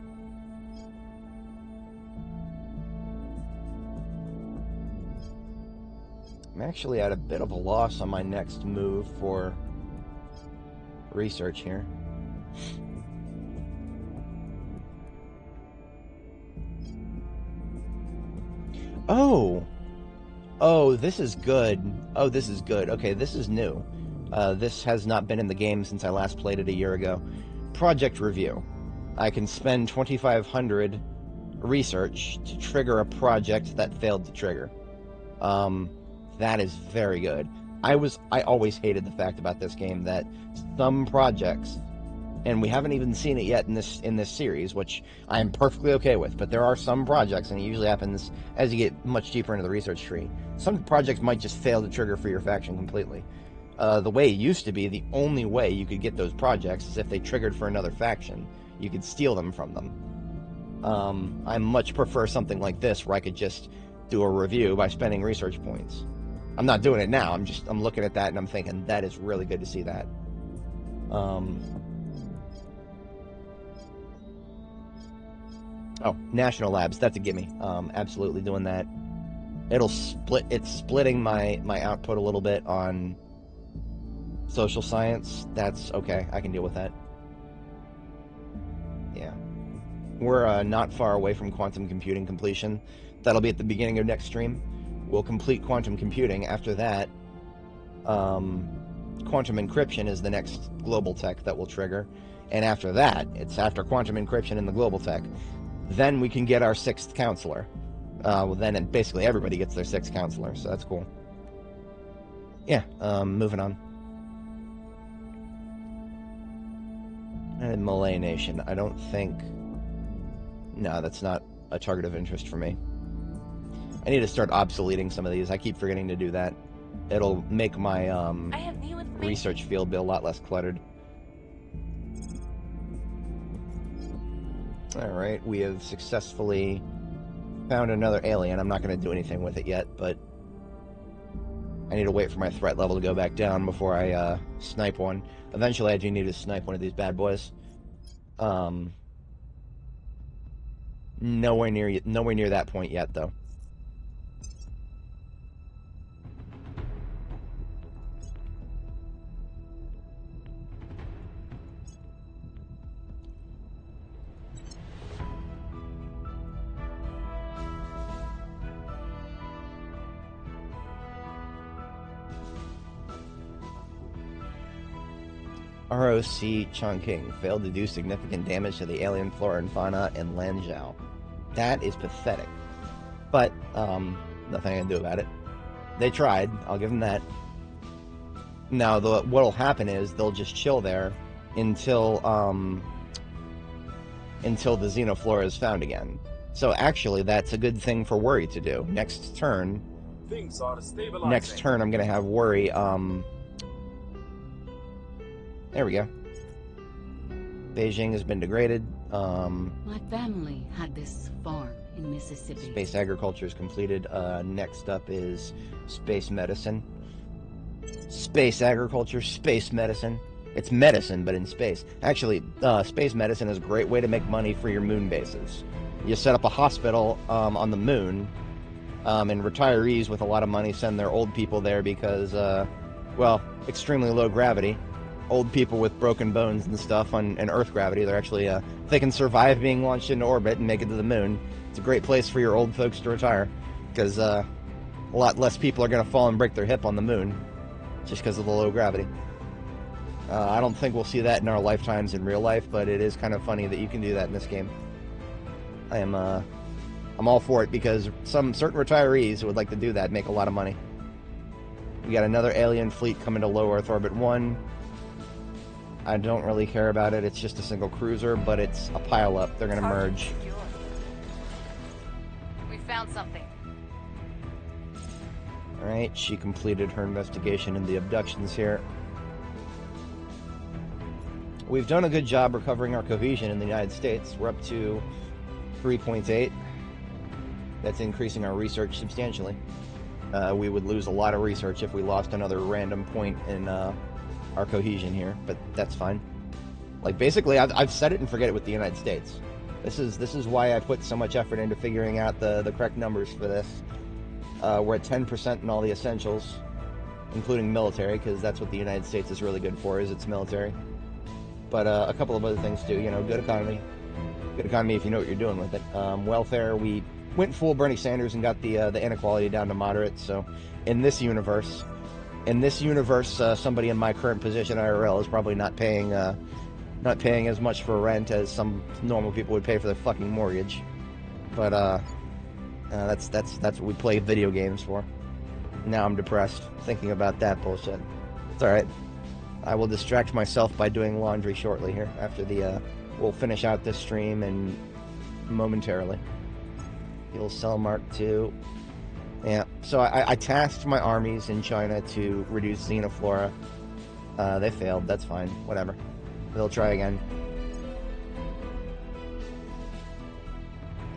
I'm actually at a bit of a loss on my next move for research here. Oh, this is good. Oh, this is good. Okay, this is new. This has not been in the game since I last played it a year ago. Project review. I can spend 2,500 research to trigger a project that failed to trigger. That is very good. I always hated the fact about this game that some projects, and we haven't even seen it yet in this series, which I'm perfectly okay with, but there are some projects, and it usually happens as you get much deeper into the research tree. Some projects might just fail to trigger for your faction completely. The way it used to be, the only way you could get those projects is if they triggered for another faction. You could steal them from them. I much prefer something like this where I could just do a review by spending research points. I'm not doing it now. I'm looking at that and I'm thinking that is really good to see that. Oh, National Labs, that's a gimme. Absolutely doing that. It's splitting my output a little bit on social science. That's okay. I can deal with that. Yeah. We're not far away from quantum computing completion. That'll be at the beginning of next stream. We'll complete quantum computing. After that, quantum encryption is the next global tech that will trigger. And after that, it's after quantum encryption and the global tech, then we can get our 6th counselor. Well, then basically everybody gets their 6th counselor, so that's cool. Yeah, moving on. And Malay Nation, I don't think... No, that's not a target of interest for me. I need to start obsoleting some of these. I keep forgetting to do that. It'll make my research field be a lot less cluttered. Alright, we have successfully found another alien. I'm not going to do anything with it yet, but I need to wait for my threat level to go back down before I snipe one. Eventually I do need to snipe one of these bad boys. Nowhere near that point yet, though. ROC Chongqing failed to do significant damage to the alien flora and fauna in Lanzhou. That is pathetic. But, nothing I can do about it. They tried, I'll give them that. Now, what'll happen is they'll just chill there until the xenoflora is found again. So actually, that's a good thing for Worry to do. Next turn, I'm gonna have Worry, there we go. Beijing has been degraded. My family had this farm in Mississippi. Space agriculture is completed. Next up is space medicine. Space agriculture, space medicine. It's medicine, but in space. Actually, space medicine is a great way to make money for your moon bases. You set up a hospital on the moon, and retirees with a lot of money send their old people there because, well, extremely low gravity. Old people with broken bones and stuff on Earth gravity, they're actually, they can survive being launched into orbit and make it to the moon. It's a great place for your old folks to retire, because a lot less people are going to fall and break their hip on the moon, just because of the low gravity. I don't think we'll see that in our lifetimes in real life, but it is kind of funny that you can do that in this game. I'll I'm all for it because some certain retirees who would like to do that make a lot of money. We got another alien fleet coming to low Earth orbit 1. I don't really care about it. It's just a single cruiser, but it's a pile-up. They're going to merge. We found something. Alright, she completed her investigation into the abductions here. We've done a good job recovering our cohesion in the United States. We're up to 3.8. That's increasing our research substantially. We would lose a lot of research if we lost another random point in our cohesion here, but that's fine. Like, basically, I've said it and forget it with the United States. This is why I put so much effort into figuring out the correct numbers for this. We're at 10% in all the essentials, including military, because that's what the United States is really good for, is its military. But a couple of other things too, you know, good economy. Good economy if you know what you're doing with it. Welfare, we went full Bernie Sanders and got the inequality down to moderate. So in this universe, somebody in my current position IRL is probably not paying as much for rent as some normal people would pay for their fucking mortgage. But that's what we play video games for. Now I'm depressed thinking about that bullshit. It's all right. I will distract myself by doing laundry shortly here after we'll finish out this stream and momentarily. Fuel cell Mark II. Yeah, so I tasked my armies in China to reduce xenoflora. They failed, that's fine, whatever. They'll try again.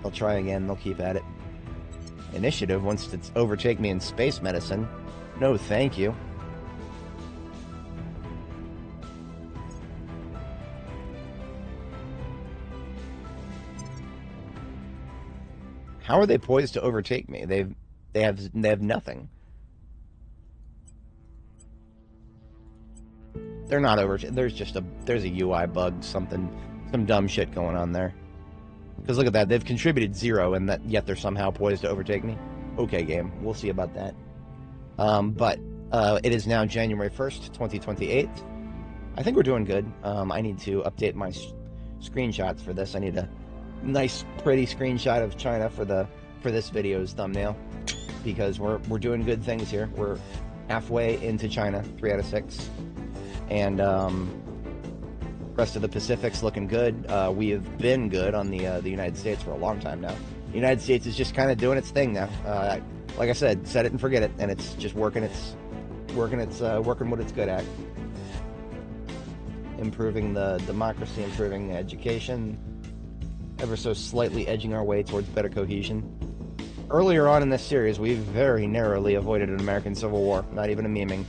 They'll try again, they'll keep at it. Initiative wants to overtake me in space medicine. No, thank you. How are they poised to overtake me? They have nothing. They're not there's a UI bug, some dumb shit going on there. Because look at that, they've contributed 0, and yet they're somehow poised to overtake me. Okay, game, we'll see about that. But it is now January 1st, 2028. I think we're doing good. I need to update my screenshots for this. I need a nice, pretty screenshot of China for this video's thumbnail, because we're doing good things here. We're halfway into China, 3 out of 6, and rest of the Pacific's looking good. We have been good on the United States for a long time now. The United States is just kind of doing its thing now. Like I said, set it and forget it, and it's just working what it's good at. Improving the democracy, improving the education, ever so slightly edging our way towards better cohesion. Earlier on in this series, we very narrowly avoided an American Civil War, not even a memeing.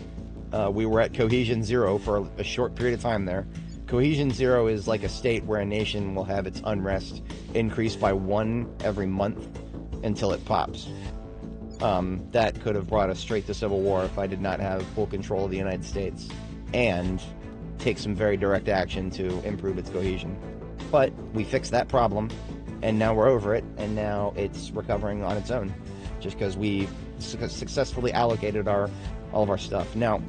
We were at cohesion 0 for a short period of time there. Cohesion 0 is like a state where a nation will have its unrest increase by 1 every month until it pops. That could have brought us straight to civil war if I did not have full control of the United States and take some very direct action to improve its cohesion. But we fixed that problem, and now we're over it, and now it's recovering on its own, just because we successfully allocated all of our stuff. Now,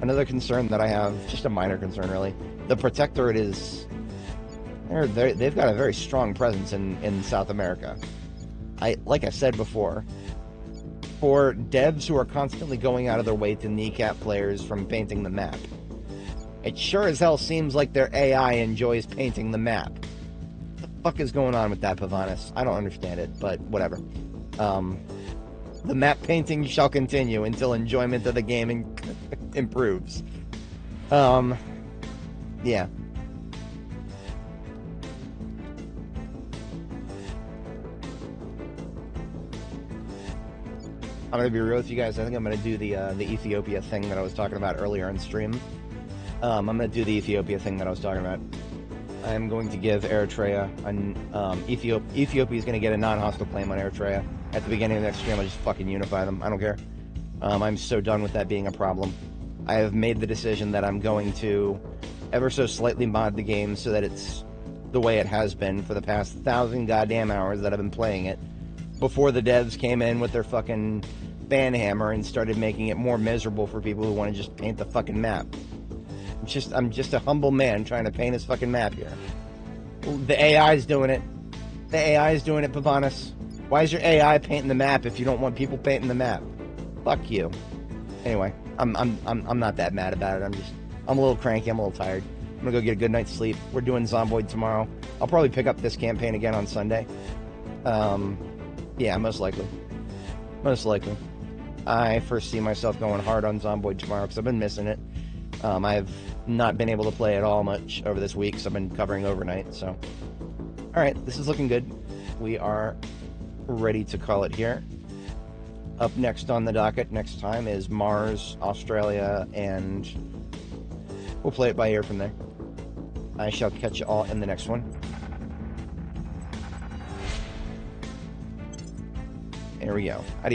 another concern that I have, just a minor concern really, the Protectorate they've got a very strong presence in South America. Like I said before, for devs who are constantly going out of their way to kneecap players from painting the map, it sure as hell seems like their AI enjoys painting the map. What the fuck is going on with that, Pavanis? I don't understand it, but whatever. The map painting shall continue until enjoyment of the game improves. Yeah. I'm gonna be real with you guys. I think I'm gonna do the Ethiopia thing that I was talking about earlier on stream. I'm gonna do the Ethiopia thing that I was talking about. I'm going to give Eritrea Ethiopia is gonna get a non-hostile claim on Eritrea. At the beginning of the next stream, I'll just fucking unify them. I don't care. I'm so done with that being a problem. I have made the decision that I'm going to ever so slightly mod the game so that it's the way it has been for the past 1,000 goddamn hours that I've been playing it, before the devs came in with their fucking banhammer and started making it more miserable for people who want to just paint the fucking map. I'm just a humble man trying to paint his fucking map here. The AI's doing it. The AI's doing it, Pavanis. Why is your AI painting the map if you don't want people painting the map? Fuck you. Anyway, I'm not that mad about it. I'm a little cranky. I'm a little tired. I'm gonna go get a good night's sleep. We're doing Zomboid tomorrow. I'll probably pick up this campaign again on Sunday. Yeah, most likely. Most likely. I first see myself going hard on Zomboid tomorrow because I've been missing it. I've not been able to play at all much over this week, so I've been covering overnight. So, all right, this is looking good. We are ready to call it here. Up next on the docket next time is Mars, Australia, and we'll play it by ear from there. I shall catch you all in the next one. There we go.